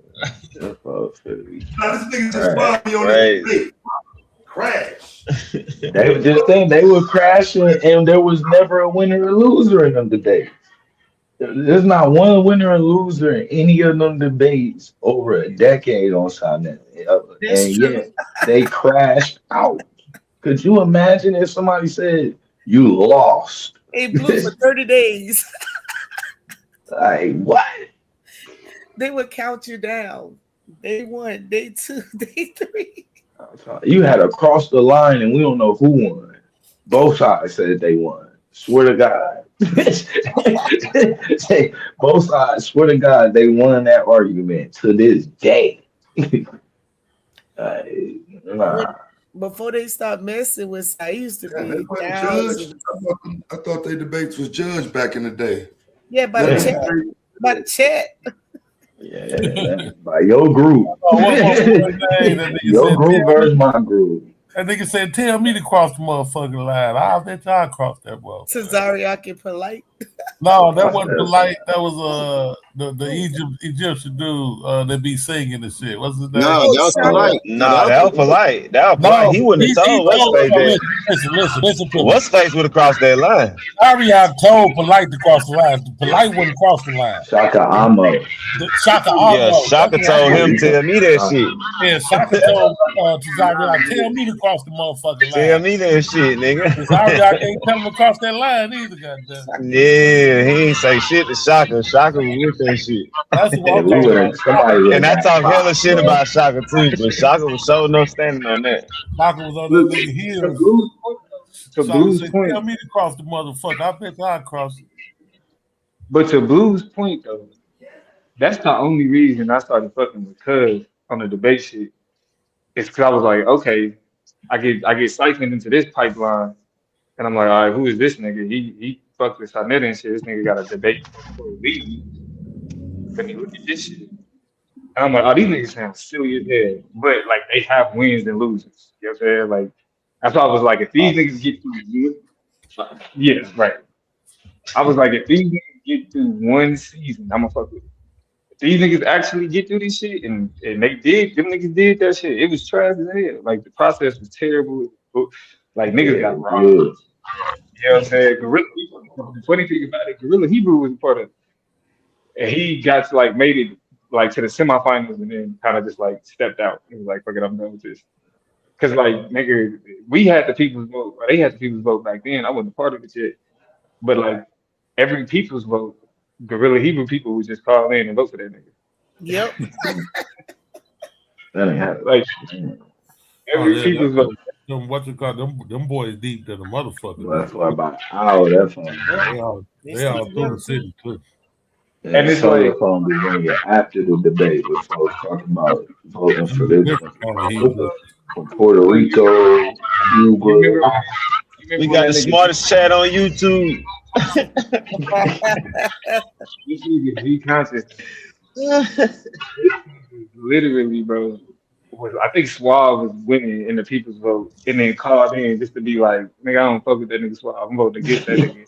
Them folks finna be Now, this nigga just trash. robbed me on that Crazy. debate. Crash. They were just saying they were crashing, and there was never a winner or loser in them debates. There's not one winner or loser in any of them debates over a decade on Sonnet. That's And true. yet they crashed out. Could you imagine if somebody said you lost? Hey, Blue for 30 days. Like what? They would count you down. Day 1, day 2, day 3. You had to cross the line, and we don't know who won. Both sides said they won. Swear to God. Say, both sides, swear to God, they won that argument to this day. When, Nah. before they start messing with, I used to Yeah, they be wasn't judged. thousands. I thought their debates was judged back in the day. Yeah, by Now the they chat. By the chat. Yeah, by your group. What name that nigga Your said? group versus my group. That nigga said, "Tell me to cross the motherfucking line. I'll bet y'all cross that motherfucker." Cesariak and polite. No, that wasn't polite. That was the Egyptian dude that be singing and shit. What's his name? No, that was polite. No, Nah, that was polite. That was polite. He wouldn't have told what's face that. Listen to me. What's face would have crossed that line. Ariana told Polite to cross the line. Polite wouldn't cross the line. Shaka Amo. Shaka Amo. Yeah, Shaka told him, tell me that shit. Yeah, Shaka told XyayX, tell me to cross the motherfucking line. Tell me that shit, nigga. XyayX ain't tell him to cross that line either, goddamn. Yeah, he ain't say shit to Shaka. Shaka was with that shit. That's what I'm talking about. And I talk hella shit about Shaka too, but Shaka was so no standing on that. Shaka was on that nigga heels. To Blue's point, tell me to cross the motherfucker. I think I'd cross it. But to Blue's point though, that's the only reason I started fucking with Cuz on the debate shit. It's because I was like, okay, I get siphoned into this pipeline, and I'm like, all right, who is this nigga? He fucked with Sarnetta and shit. This nigga got a debate for a lead. Let me look at this shit. And I'm like, oh, these niggas sound silly as hell. But like they have wins and losers. You know what I'm saying? Like that's why I was like, if these niggas get through yeah, right. I was like, if these niggas get through one season, I'm gonna fuck with it. If these niggas actually get through this shit and they did, them niggas did that shit. It was trash as hell. Like the process was terrible. Like niggas got robbed. You know what I'm saying? The funny thing about it, Gorilla Hebrew was a part of it. And he got to like made it like to the semifinals and then kind of just like stepped out. He was like, fuck it, I'm done with this. Cause like nigga, we had the people's vote, or they had the people's vote back then. I wasn't a part of it yet. But like every people's vote, Gorilla Hebrew people would just call in and vote for that nigga. Yep. That ain't happen. Like every people's vote. Them, what you call them boys deep to the motherfucker. Well, that's why about an hour. That's fine. They all through the city too. And it's like phone be ringing after the debate with folks talking about voting for this from Puerto Rico, Cuba. We got the smartest chat on YouTube. This nigga be conscious. Literally, bro. I think Suave was winning in the people's vote and then called in just to be like, nigga, I don't fuck with that nigga Suave. I'm voting against that nigga.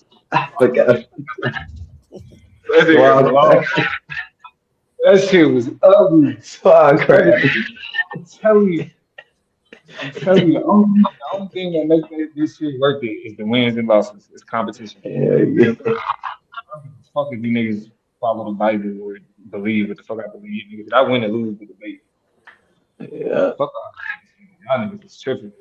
That shit was ugly. Suave crap. I'm telling you, the only thing that makes this shit worth it is the wins and losses. It's competition. Yeah. Fuck if you niggas follow the Bible or believe what the fuck I believe. Niggas, I win or lose the debate. Yeah. Fuck off. Y'all niggas is tripping.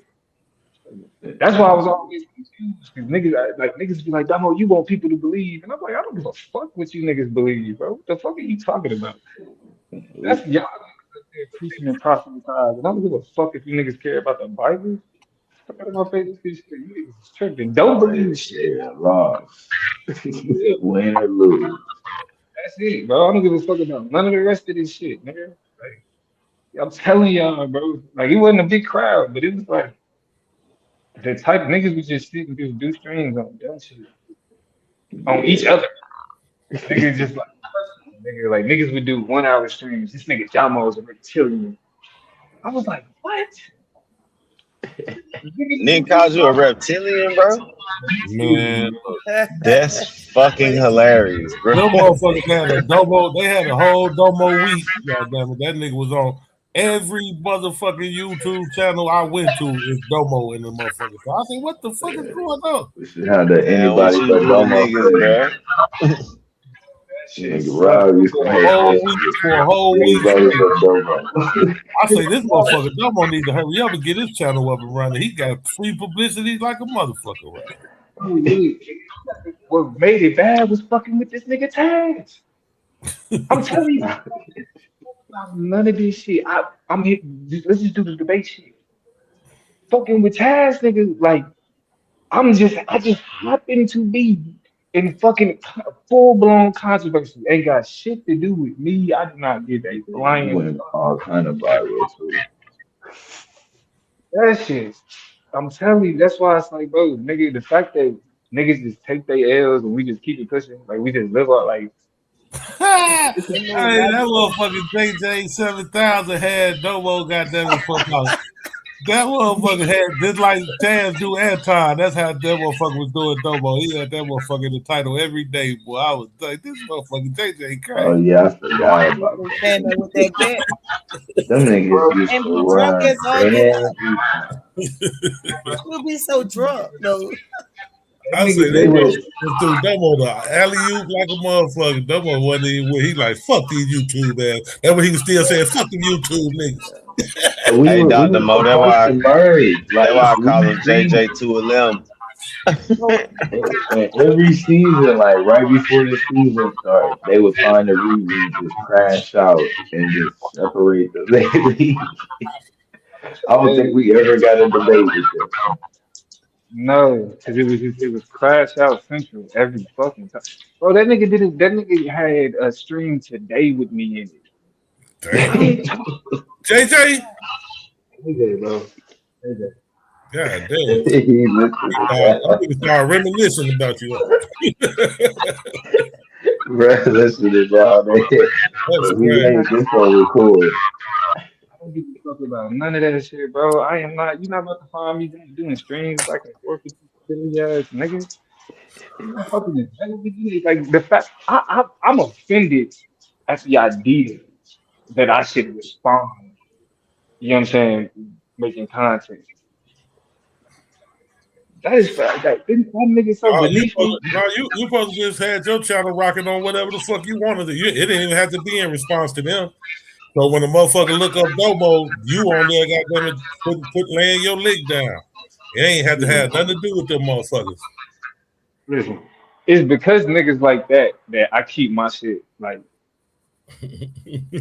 That's why I was always confused. Because niggas be like, Damo, you want people to believe. And I'm like, I don't give a fuck what you niggas believe, bro. What the fuck are you talking about? That's y'all preaching and proselytizing. And I don't give a fuck if you niggas care about the Bible. Fuck out of my face, this shit. You niggas is tripping. Don't believe shit. Yeah, lost. Win or lose. That's it, bro. I don't give a fuck about none of the rest of this shit, nigga. Like, I'm telling y'all, bro. Like, it wasn't a big crowd, but it was like the type of niggas would just sit and just do streams on dumb shit on each other. Niggas just like, niggas would do 1 hour streams. This nigga Jamo is a reptilian. I was like, what? Nigga called you a reptilian, bro? Man, that's fucking hilarious, bro. Them motherfuckers had a Domo. They had a whole Domo week. Goddamn it, that nigga was on every motherfucking YouTube channel I went to. Is Domo in the motherfucker. So I said, what the fuck is going on? We should have that anybody but Domo. Rob used to for a whole week. I say this motherfucker Domo need to hurry up and get his channel up and running. He got free publicity like a motherfucker, right? What made it bad was fucking with this nigga Taz. I'm telling you, none of this shit. I'm here. Let's just do the debate shit. Fucking with Taz, nigga. Like, I just happen to be in fucking full-blown controversy. Ain't got shit to do with me. I did not get a flying. All kind of viral too. That shit. I'm telling you, that's why it's like, bro, nigga, the fact that niggas just take their L's and we just keep it pushing, like we just live out like. Hey, that motherfucking JJ 7000 had Domo goddamn it fuck out. That motherfucker had just like Taz do Anton. That's how that motherfucker was doing Domo. He had that motherfucker in the title every day, boy. I was like, this motherfucker JJ Oh crazy. yeah, I forgot about They that. stand there with that bat Them niggas used and to be drunk run as all get out. every time. We'll be so drunk though. I said, They this would. motherfucker threw Domo the alley-oop like a motherfucker. Domo wasn't even with. He like, fuck these YouTube ass. That's what he was still saying, fuck them YouTube niggas. And we Hey, were Dr. Mo, supposed to merge. that's Like why I we call him seen JJ211. and every season, like right before the season starts, they would find a reason to just crash out and just separate the league. I don't think we ever got a debate with them. No, because it was Crash Out Central every fucking time. Bro, that nigga did it. That nigga had a stream today with me in it. Damn. JJ? AJ, bro. AJ. God damn. He listened to I'm that. gonna start reminiscing about you. Bro, listen to that. That's We crazy. made this on record. I don't give a fuck about none of that shit, bro. I am not. You're not about to find me doing streams back and forth with you silly ass niggas. I'm not fucking with like the fact I'm offended at the idea that I should respond. You know what I'm saying? Making content. That is that nigga so Oh, beneath me. you supposed to just had your channel rocking on whatever the fuck you wanted to. It didn't even have to be in response to them. So when the motherfucker look up Domo, you on there, goddamn it, put laying your lick down. It ain't have to have nothing to do with them motherfuckers. Listen, it's because niggas like that I keep my shit like. I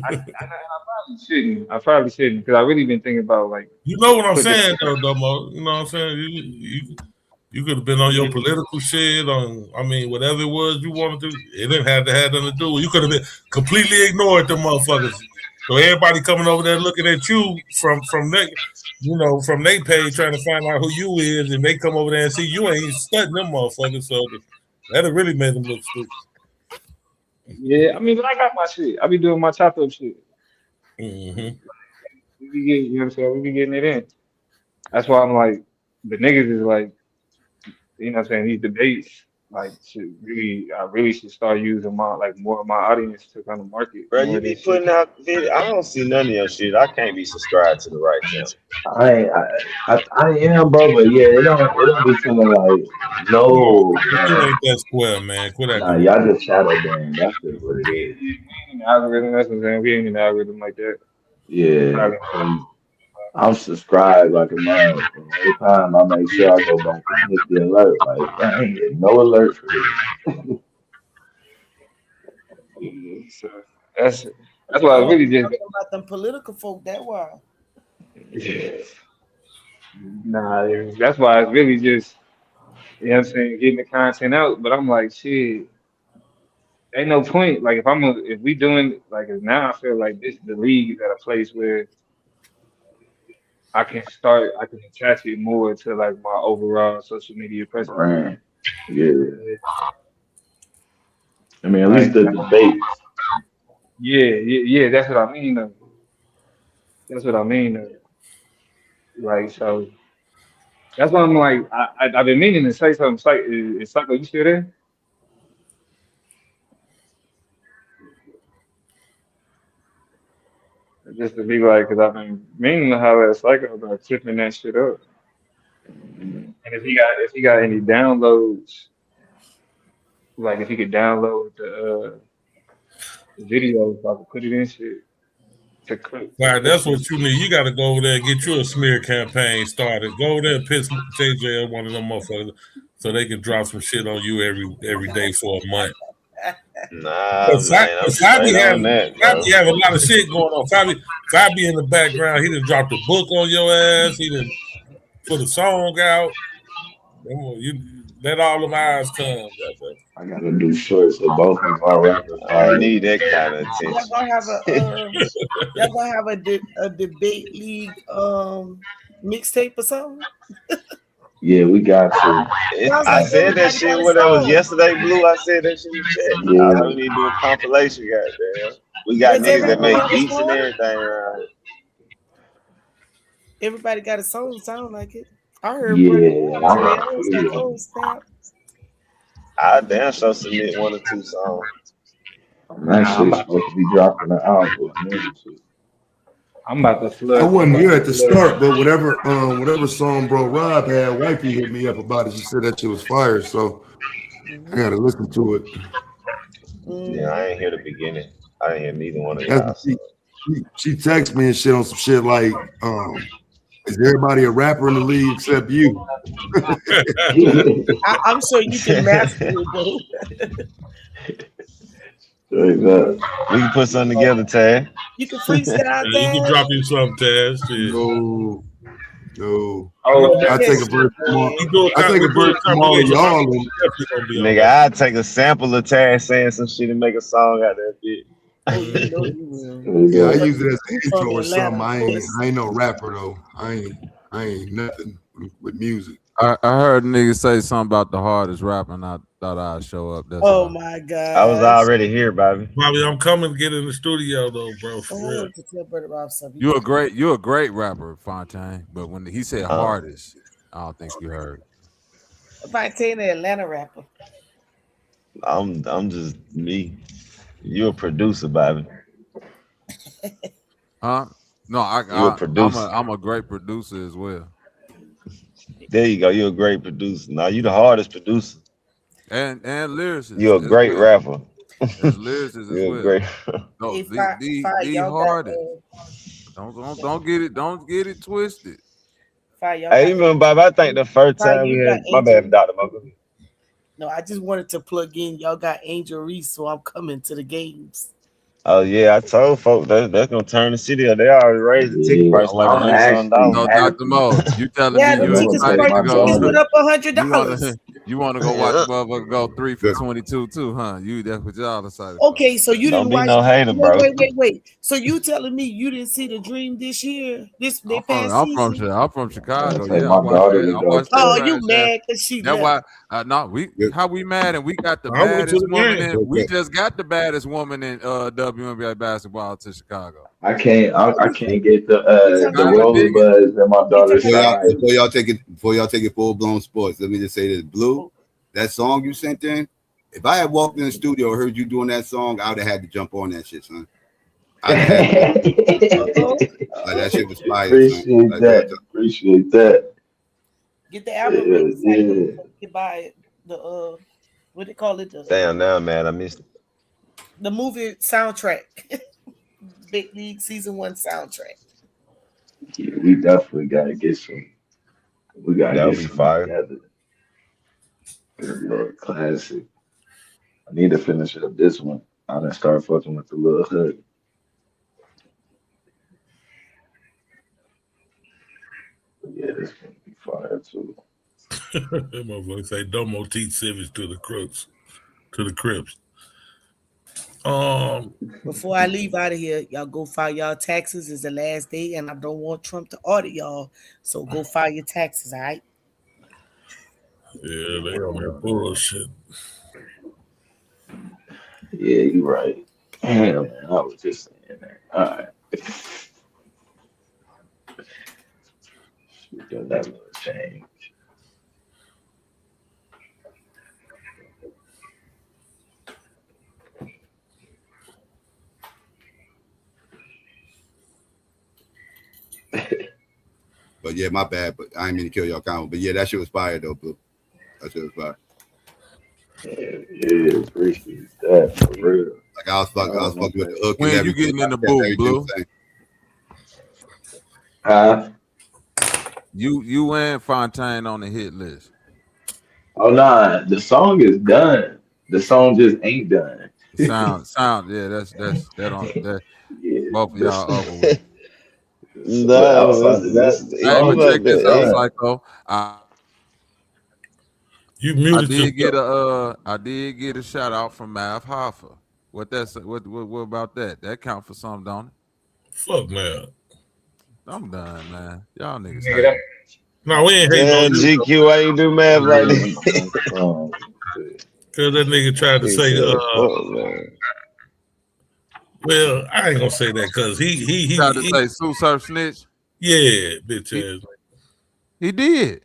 probably shouldn't. I probably shouldn't because I really been thinking about like. You know what I'm saying, though, Domo. You know what I'm saying. You could have been on your political shit, on whatever it was you wanted to. It didn't have to have nothing to do. You could have been completely ignored them motherfuckers. So everybody coming over there looking at you from from their page trying to find out who you is, and they come over there and see you ain't studying them motherfuckers. So that really made them look stupid. Yeah, but I got my shit. I be doing my chop up shit. Mm-hmm. We be getting, you know what I'm saying? We be getting it in. That's why I'm like, the niggas is like, you know what I'm saying? These debates, like, I really should start using more of my audience to kind of market. Bro, you be putting out video. I don't see none of your shit. I can't be subscribed to the right channel. I am, bro, but yeah, it don't be feeling like no. You ain't that square, man. Quit that. Nah, y'all just shadow banned. That's just what it is. Algorithm, that's what I'm saying. We ain't in the algorithm like that. Yeah. I'm subscribed like a man. Every time I make sure I go back and hit the alert. Like, I ain't getting no alert for this. So that's why I really just about them political folk that while. Nah, that's why it's really just, you know what I'm saying, getting the content out. But I'm like, shit, ain't no point. Like if we doing like now, I feel like the league is at a place where I can attach it more to like my overall social media presence. Right. Yeah. At least the debates. Yeah, that's what I mean. That's what I mean. Like, so that's why I'm like, I've been meaning to say something. Is Psycho, you still there? Just to be like, because I've been meaning to holler at Psycho about clipping that shit up. And if he got any downloads, like if he could download the video, if I could put it in shit to clip. All right, that's what you need. You got to go over there and get you a smear campaign started. Go over there and piss JJ one of them motherfuckers so they can drop some shit on you every day for a month. Nah, man, Fabi have a lot of shit going on. Fabi in the background. He done dropped a book on your ass. He done put a song out. You let all them eyes come. I gotta do shorts of both of my rappers. I need that kind of attention. Y'all gonna have a debate league mixtape or something? Yeah, we got to. I said that shit when that was yesterday, Blue. I said that shit in chat. Yeah. We need to do a compilation, goddamn. We got niggas that make beats and everything around. Everybody got a song sound like it. I heard Yeah, Brother today. I was like, yeah. oh snap. I damn sure submit 1 or 2 songs. I'm actually supposed to be dropping an album. I'm about to I flood. I'm wasn't about here to at the flood. start, but whatever song Bro Rob had, wifey hit me up about it. She said that shit was fire, so I gotta listen to it. Yeah, I ain't hear the beginning. I didn't hear neither one of That's, y'all. she texted me and shit on some shit like, is everybody a rapper in the league except you? I'm sure you can master it though. We can put something together, Tad. You can freestyle You can that. drop you some, Taz. Shit. No. Oh, I take a verse from all. I take a verse from all of y'all. And, Nigga, I'd take a sample of Tad saying some shit and make a song out of that bitch. Oh, you know you will. yeah, I use it as an You from intro or something. Atlanta, of course. I ain't no rapper though. I ain't nothing with music. I heard niggas say something about the hardest rapper, and I thought I'd show up. That's Oh all. my god. I was already here, Bobby. Bobby, I'm coming to get in the studio though, bro. For I real. wanted to tell Brother Rob something. You a great rapper, Fontaine. But when he said hardest, I don't think you heard. Fontaine, the Atlanta rapper. I'm just me. You a producer, Bobby. Huh? No, You a producer. I'm a great producer as well. There you go. You're a great producer. Now you the hardest producer. And lyricist. You're a great rapper. As lyricist as well. Great. No, Hey, the hardest. Don't get it twisted. Hey, even Bob, I think the first time we had my bad, Dr. Mogo. No, I just wanted to plug in. Y'all got Angel Reese, so I'm coming to the games. Oh yeah, I told folks that's gonna turn the city up. They already raised the ticket price like $100. No, Dr. Mo, you telling me the tickets went up $100. You want to go watch a motherfucker go 3 for 22 too, huh? That's what y'all decided. Okay, so you Don't didn't be watch. no hater, bro. Wait. So you telling me you didn't see the Dream this year? I'm from Chicago. Yeah, I watched that. Oh, you mad because she That's left. why. How we mad and we got the I went to baddest the woman game. in. We just got the baddest woman in WNBA basketball to Chicago. I can't get the roller buzz that my daughter's side. Before y'all take it full blown sports, let me just say this: Blue, that song you sent in. If I had walked in the studio and heard you doing that song, I would have had to jump on that shit, son. That shit was fire. Appreciate that. Get the album. You can buy it. The what they call it? Damn, now man, I missed it. The movie soundtrack. Big League Season 1 soundtrack. Yeah, we definitely gotta get some. We gotta That'll get be some fire. together. Classic. I need to finish up this one. I done start fucking with the little hood. Yeah, this gonna be fire too. That motherfucker say Domo teach civics to the crooks, to the Crips. Before I leave out of here, y'all go file y'all taxes. It's the last day, and I don't want Trump to audit y'all. So go file your taxes, all right? Yeah, they on that bullshit. Yeah, you're right. Damn, man, I was just saying that. All right. That little change. But yeah, my bad. But I didn't mean to kill y'all comment. But yeah, that shit was fire though, Blue. That shit was fire. Yeah, appreciate that for real. Like I was fucking with the hook. When and you everything. getting in the booth, Blue? You and Fontaine on the hit list. Oh nah, the song is done. The song just ain't done. Sound. Yeah, that's that. Yeah, both of y'all over with. No, check this out, Psycho. You muted I did get a shout out from Mav Hoffa. What about that? That count for something, don't it? Fuck man. I'm done, man. Y'all niggas hate. No, we ain't hating on you. GQ, why you do math like that? Cause that nigga tried to say well, I ain't gonna say that because he tried to say Sue Surf snitch. Yeah, bitch ass. He did.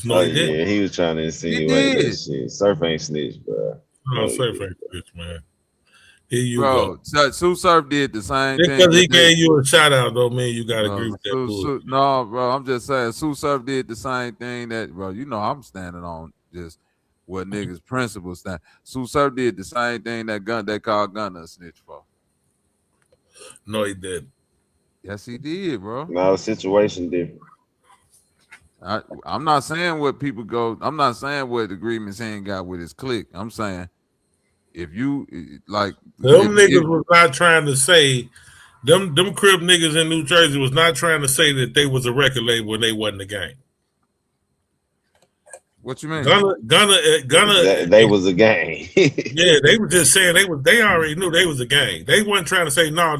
No, Oh he didn't. yeah, he was trying to He insinuate that did, shit. Surf ain't snitch, bro. No, No, he surf didn't. ain't bitch, man. Here you go. bro. Sue Surf did the same Just thing. because he gave you a shout out, don't mean you gotta agree No, with that bullshit. no, bro. I'm just saying, Sue Surf did the same thing that, bro. You know, I'm standing on just what niggas' principles stand. Sue Surf did the same thing that called Gunner a snitch for. No, he didn't. Yes, he did, bro. No, the situation different. I'm not saying what people go. I'm not saying what agreements he ain't got with his clique. I'm saying if you like, Them niggas was not trying to say them crib niggas in New Jersey was not trying to say that they was a record label when they wasn't a gang. What you mean? Gunna. They was a gang. Yeah, they were just saying they already knew they was a gang. They wasn't trying to say no.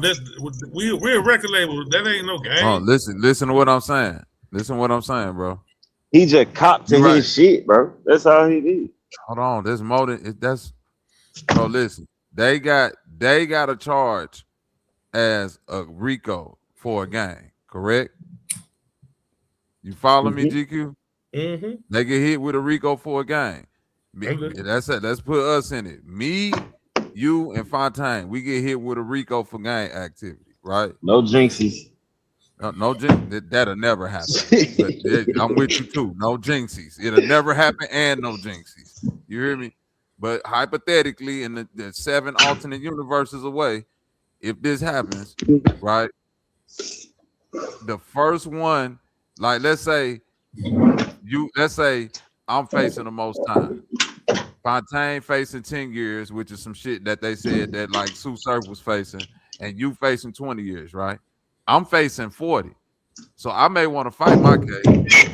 We're a record label. That ain't no gang. Oh, listen to what I'm saying. Listen to what I'm saying, bro. He just copped to You right. his shit, bro. That's all he did. Hold on, there's more than that's. Bro, listen. They got a charge as a RICO for a gang, correct? You follow me, GQ? Mm-hmm. They get hit with a RICO for a gang. That's it. Let's put us in it. Me, you, and Fontaine. We get hit with a RICO for gang activity, right? No jinxies. No that'll never happen. I'm with you too. No jinxies. It'll never happen, and no jinxies. You hear me? But hypothetically, in the 7 alternate universes away, if this happens, right? The first one, like let's say I'm facing the most time. Fontaine facing 10 years, which is some shit that they said that like Sue Surf was facing, and you facing 20 years, right? I'm facing 40. So I may want to fight my case.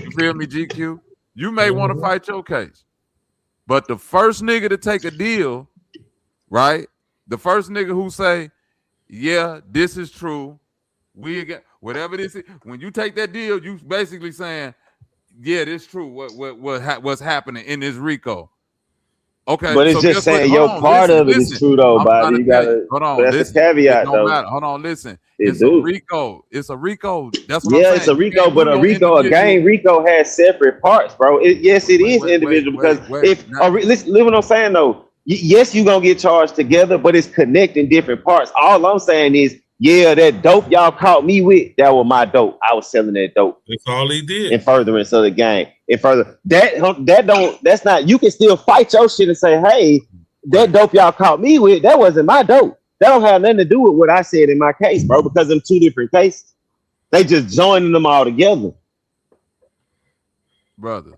You feel me, GQ? You may want to fight your case. But the first nigga to take a deal, right? The first nigga who say, yeah, this is true. We get whatever this is. When you take that deal, you basically saying, yeah, this is true. What's happening in this RICO? Okay, But it's so just saying your part of it is true though, Bobby. You gotta. Hold on, but that's a caveat though. Matter. Hold on, listen. It's a RICO. It's a RICO. That's what I'm saying. It's a RICO, but a gang RICO has separate parts, bro. Yes, it is individual because listen, what I'm saying though. Yes, you gonna get charged together, but it's connecting different parts. All I'm saying is, yeah, that dope y'all caught me with, that was my dope. I was selling that dope. That's all he did. In furtherance of the gang. In further that's not. You can still fight your shit and say, hey, that dope y'all caught me with, that wasn't my dope. That don't have nothing to do with what I said in my case, bro, because them 2 different cases. They just joining them all together. Brother.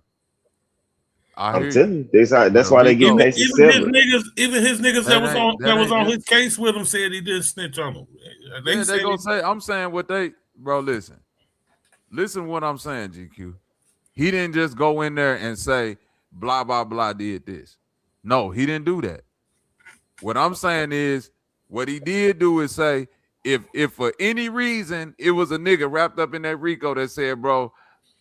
I'm telling you, that's why they get cases even his niggas that was on his case with him said he didn't snitch on him. They gonna say, I'm saying what they, bro, listen what I'm saying, GQ. He didn't just go in there and say, blah, blah, blah, did this. No, he didn't do that. What I'm saying is, what he did do is say, if for any reason it was a nigga wrapped up in that RICO that said, bro,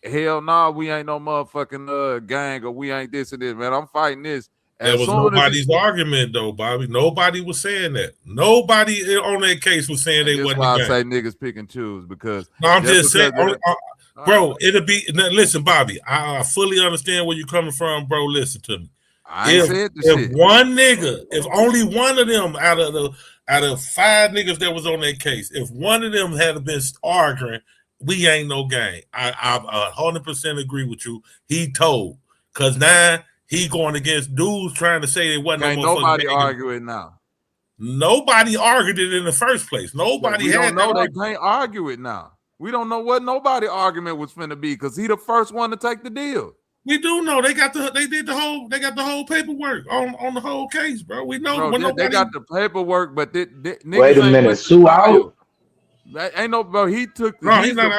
hell nah, we ain't no motherfucking gang, or we ain't this and this, man. I'm fighting this. That was nobody's argument though, Bobby. Nobody was saying that. Nobody on that case was saying they wasn't. That's why I say niggas pick and choose, because no, I'm just saying, bro. It'll be listen, Bobby. I fully understand where you're coming from, bro. Listen to me. If one nigga, if only one of them out of 5 niggas that was on that case, if one of them had been arguing, we ain't no gang. I 100% agree with you. He told, cause now he going against dudes trying to say they wasn't. Ain't nobody arguing now. Nobody argued it in the first place. Nobody had. Don't know. They can't argue it now. We don't know what nobody argument was finna be, because he the first one to take the deal. We do know they got the whole paperwork on the whole case, bro. We know they got the paperwork, but wait a minute, Sue out. Ain't no, bro. He's the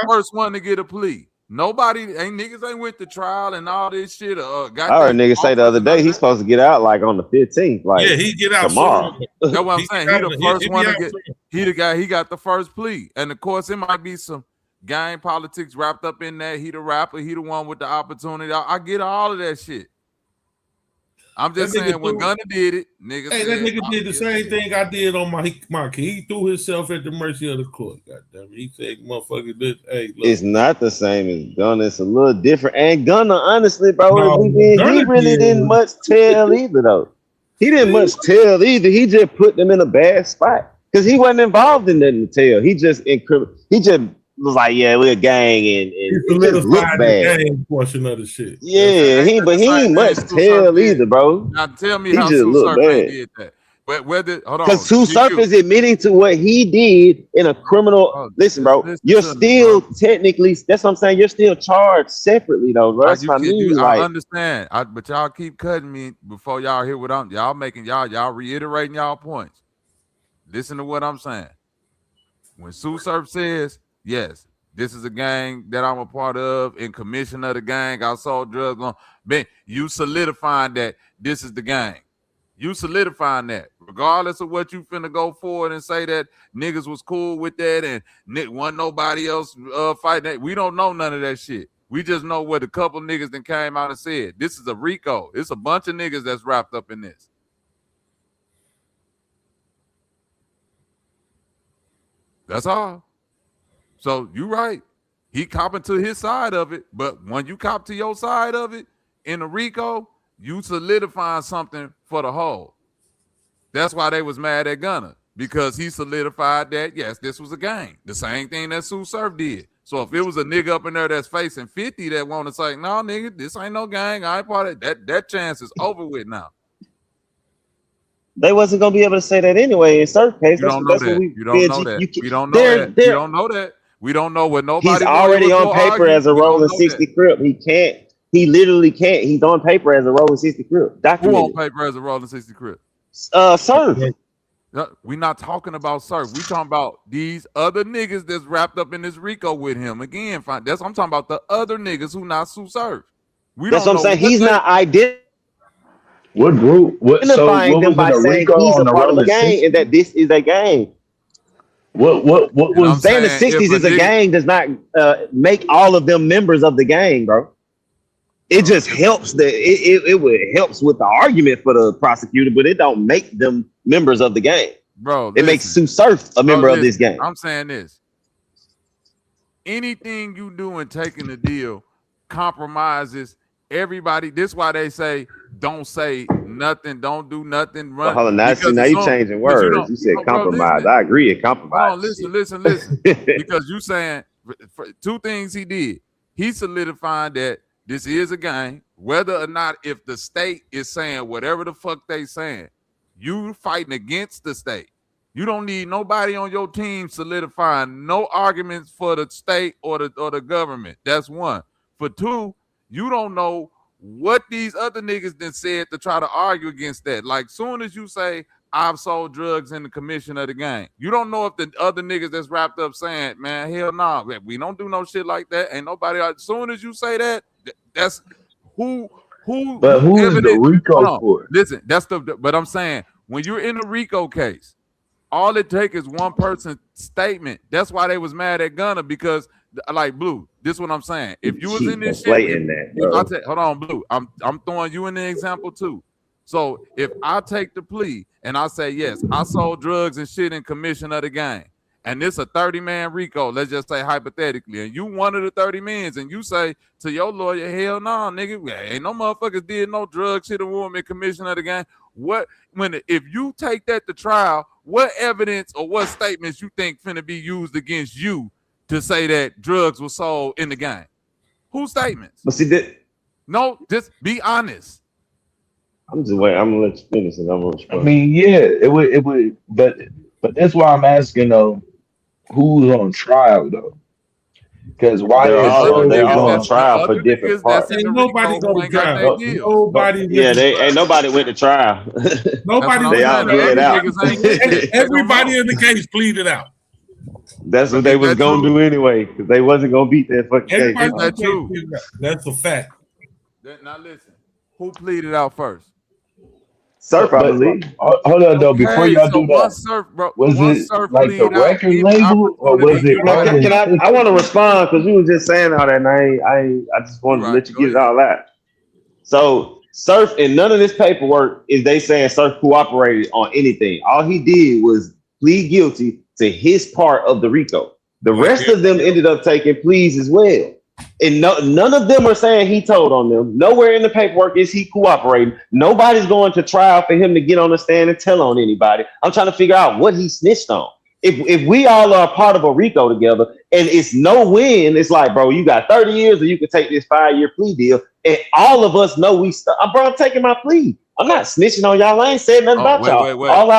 first one to get a plea. Niggas ain't went to trial and all this shit. I heard niggas say the other day he's supposed to get out like on the 15th. Like, yeah, he get out tomorrow. That's what I'm saying. He the first one to get. He the guy. He got the first plea, and of course it might be some gang politics wrapped up in that. He the rapper. He the one with the opportunity. I get all of that shit. I'm just That nigga saying when threw- Gunna did it, nigga Hey, said, that nigga did the same thing I did on my kid. He threw himself at the mercy of the court. Goddamn it. He said, motherfucker, this, hey, look. It's not the same as Gunna. It's a little different. And Gunna, honestly, bro, No, he Gunna really didn't much tell either, though. He didn't much tell either. He just put them in a bad spot because he wasn't involved in nothing to tell. He just was like, yeah, we're a gang, and He it just looked solidified bad. the game portion of the shit. Yeah, he ain't much tell either, bro. Now tell me He how just Sue looked Surf ain't bad. did that. But whether hold on, Because Sue Surf is admitting to what he did in a criminal. Listen, bro, you're still technically. That's what I'm saying. You're still charged separately, though, bro. That's what I mean. I Like, understand, but y'all keep cutting me before y'all hear what y'all making. Y'all reiterating y'all points. Listen to what I'm saying. When Sue Surf says, yes, this is a gang that I'm a part of, in commission of the gang, I sold drugs on, man, you solidifying that this is the gang. You solidifying that, regardless of what you finna go forward and say that niggas was cool with that and wasn't nobody else fighting that. We don't know none of that shit. We just know what a couple niggas that came out and said. This is a RICO. It's a bunch of niggas that's wrapped up in this. That's all. So you right. He copping to his side of it, but when you cop to your side of it in a RICO, you solidifying something for the whole. That's why they was mad at Gunna, because he solidified that, yes, this was a gang. The same thing that Sue Surf did. So if it was a nigga up in there that's facing 50 that want to say, no, nigga, this ain't no gang, I ain't part of it, that chance is over with now. they wasn't gonna be able to say that anyway. In certain cases, You don't know that. You don't know that. We don't know that. We don't know that. We don't know what nobody. He's already on paper as a rolling 60 crip. He can't. He literally can't. He's on paper as a rolling 60 crip. Who on paper as a rolling 60 crip? Surf. We're not talking about Surf. We talking about these other niggas that's wrapped up in this RICO with him. Again, fine. That's I'm talking about the other niggas who not Sue Surf. That's what I'm saying. He's not identifying What group? What them by saying he's a part of a gang and that this is a gang. What was saying the 60s is a gang does not make all of them members of the gang, bro. It just helps it helps with the argument for the prosecutor, but it don't make them members of the gang. Bro, it makes Sue Surf a member of this gang. I'm saying this. Anything you do in taking the deal compromises everybody. This is why they say don't say nothing, don't do nothing. Run. Hold on, now you changing words. You said compromise. Bro, I agree. It compromise. Listen. Because you saying two things he did. He solidified that this is a gang, whether or not if the state is saying whatever the fuck they saying, you fighting against the state. You don't need nobody on your team solidifying no arguments for the state or the government. That's one. For two, you don't know what these other niggas then said to try to argue against that. Like soon as you say I've sold drugs in the commission of the gang, you don't know if the other niggas that's wrapped up saying, man, hell no, nah, we don't do no shit like that. Ain't nobody. As soon as you say that, that's who. But who is the RICO for? Listen, that's but I'm saying when you're in a RICO case, all it takes is one person's statement. That's why they was mad at Gunna, because like Blue, this is what I'm saying. If you was in this shit, hold on, Blue. I'm throwing you in the example too. So if I take the plea and I say, yes, I sold drugs and shit in commission of the gang, and it's a 30-man RICO, let's just say hypothetically, and you one of the 30 men, and you say to your lawyer, hell no, nigga, ain't no motherfuckers did no drug shit and woman in commission of the gang. If you take that to trial, what evidence or what statements you think finna be used against you to say that drugs were sold in the gang? Whose statements? But see that. No, just be honest. I'm just waiting. I'm gonna let you finish and I'm gonna respond. I mean, yeah, it would, but that's why I'm asking though, who's on trial though? Because why they're all on trial for different parts. Ain't nobody go to trial. Nobody. Yeah, ain't nobody went to trial. Nobody. They all pleaded out. Everybody in the case pleaded out. That's what they was gonna do anyway, because they wasn't gonna beat that fucking case. That's a fact. Now listen, who pleaded out first? Surf, I believe. Hold on though, before y'all do that, was it like the record label or was it? I want to respond because you was just saying all that, and I just wanted to let you get it all out. So Surf and none of this paperwork is they saying Surf cooperated on anything. All he did was plead guilty to his part of the RICO. The rest of them ended up taking pleas as well. And none of them are saying he told on them. Nowhere in the paperwork is he cooperating. Nobody's going to trial for him to get on the stand and tell on anybody. I'm trying to figure out what he snitched on. If we all are part of a RICO together and it's no win, it's like, bro, you got 30 years or you can take this 5-year plea deal. And all of us know bro, I'm taking my plea. I'm not snitching on y'all. I ain't saying nothing about y'all. Wait. Hold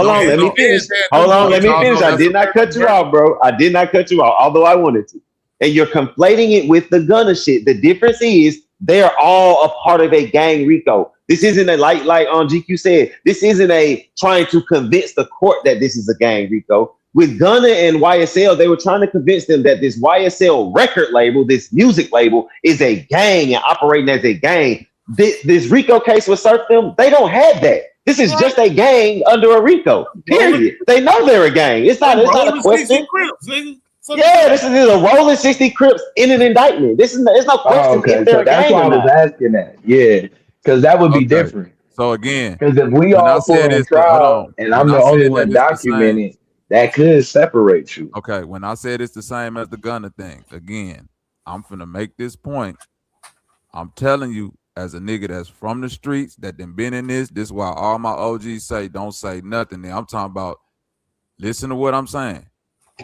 on, let me finish. I did not cut you off, bro. I did not cut you off, although I wanted to. And you're conflating it with the gunner shit. The difference is they're all a part of a gang RICO. This isn't a like GQ said, this isn't a trying to convince the court that this is a gang RICO. With Gunna and YSL, they were trying to convince them that this YSL record label, this music label, is a gang and operating as a gang. This RICO case with Surf them, they don't have that. This is just a gang under a RICO. Period. They know they're a gang. It's not a question. Yeah, this is a rolling 60 Crips in an indictment. There's no question. Okay, so that's why I was asking that. Yeah, because that would be different. So again, because if we all put in trial and I'm the only one documenting, that could separate you. Okay, when I said it's the same as the Gunna thing, again, I'm finna make this point. I'm telling you, as a nigga that's from the streets, that done been in this is why all my OGs say, don't say nothing. I'm talking about, listen to what I'm saying.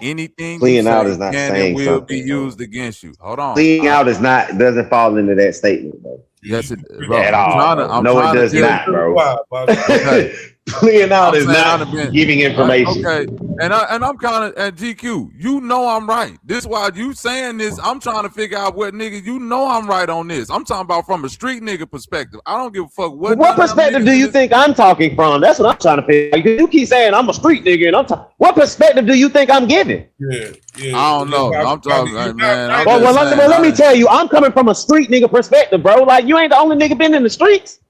Anything cleaning out is not can saying and will something, be used against you. Hold on. Cleaning out is not, doesn't fall into that statement, bro. Yes, it bro. At all. No, it does not, bro. Okay. Clearing out is not giving information. Okay, and I'm kind of at GQ. You know I'm right. This why you saying this. I'm trying to figure out what nigga. You know I'm right on this. I'm talking about from a street nigga perspective. I don't give a fuck what perspective do you think I'm talking from? That's what I'm trying to figure out. You keep saying I'm a street nigga, and I'm talking. What perspective do you think I'm giving? Yeah. I don't know. I'm talking, man. Let me tell you, I'm coming from a street nigga perspective, bro. Like you ain't the only nigga been in the streets.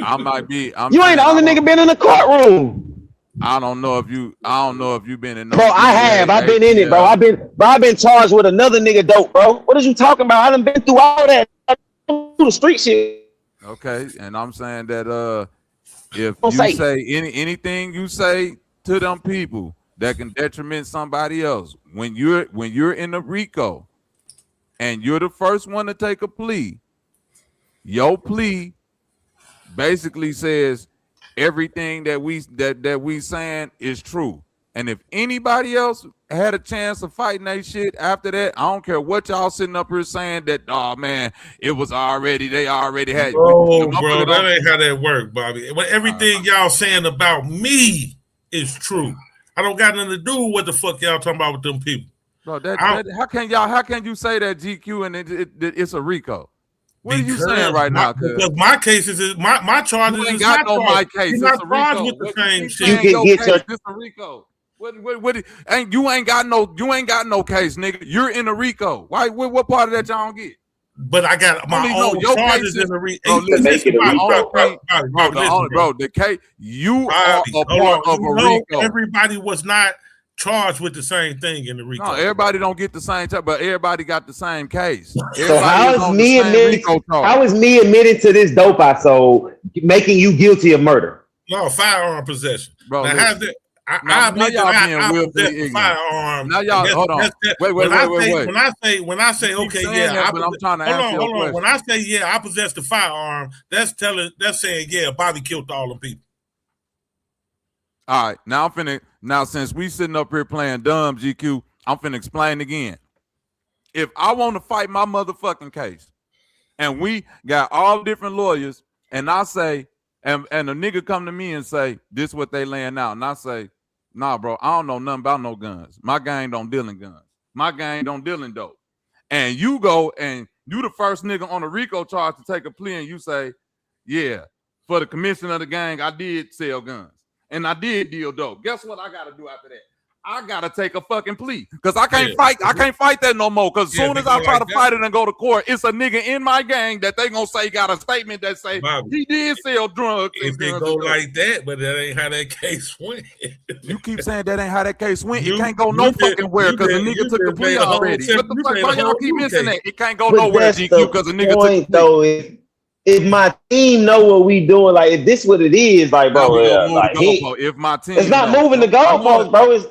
I might be. You ain't the only nigga been in the courtroom. I don't know if you've been in. Bro, I have. I've been in it, bro. I've been charged with another nigga dope, bro. What are you talking about? I done been through all that, through the street shit. Okay, and I'm saying that if you say anything you say to them people that can detriment somebody else, when you're in a RICO and you're the first one to take a plea, your plea basically says everything that we saying is true. And if anybody else had a chance of fighting that shit after that, I don't care what y'all sitting up here saying that, oh man, they already had. Bro, that ain't how that work, Bobby. But everything y'all saying about me is true. I don't got nothing to do with what the fuck y'all talking about with them people. Bro, how can you say that GQ and it's a RICO? What are you saying right now? Because my case is my charges. You ain't got no my case. You're not charged with the same shit. You can get your. It's a RICO. You ain't got no case, nigga. You're in a RICO. Why? What part of that y'all don't get? But I got my own charges in the RICO. Bro, the case you are a part of a RICO. Everybody was not charged with the same thing in the RICO. No, everybody don't get the same type, but everybody got the same case. So how is me admitting to this dope I sold making you guilty of murder? No, firearm possession. Bro, now, I admit that I possess firearm. Now y'all hold on. Wait. When I say okay, yeah, but I'm trying to answer your question. When I say yeah, I possess the firearm, that's saying yeah, Bobby killed all them people. All right, now since we sitting up here playing dumb GQ, I'm finna explain again. If I want to fight my motherfucking case, and we got all different lawyers, and I say, and a nigga come to me and say, this what they laying out, and I say, nah, bro, I don't know nothing about no guns. My gang don't deal in guns. My gang don't deal in dope. And you go and you the first nigga on a RICO charge to take a plea, and you say, yeah, for the commission of the gang, I did sell guns. And I did deal dope. Guess what I gotta do after that? I gotta take a fucking plea. Because I can't fight that no more. Because as soon as I try to fight it and go to court, it's a nigga in my gang that they gonna say got a statement that say Bobby, he did sell drugs. If they go like that, but that ain't how that case went. You keep saying that ain't how that case went. It can't go no fucking where because the nigga took the plea already. What the fuck? Why y'all keep missing that? It can't go nowhere, GQ, because the nigga took the plea. if my team know what we doing, like if this what it is, like Now bro, we gonna move like the goalpost. If my team, it's not knows. moving the I know goalpost, bro. It's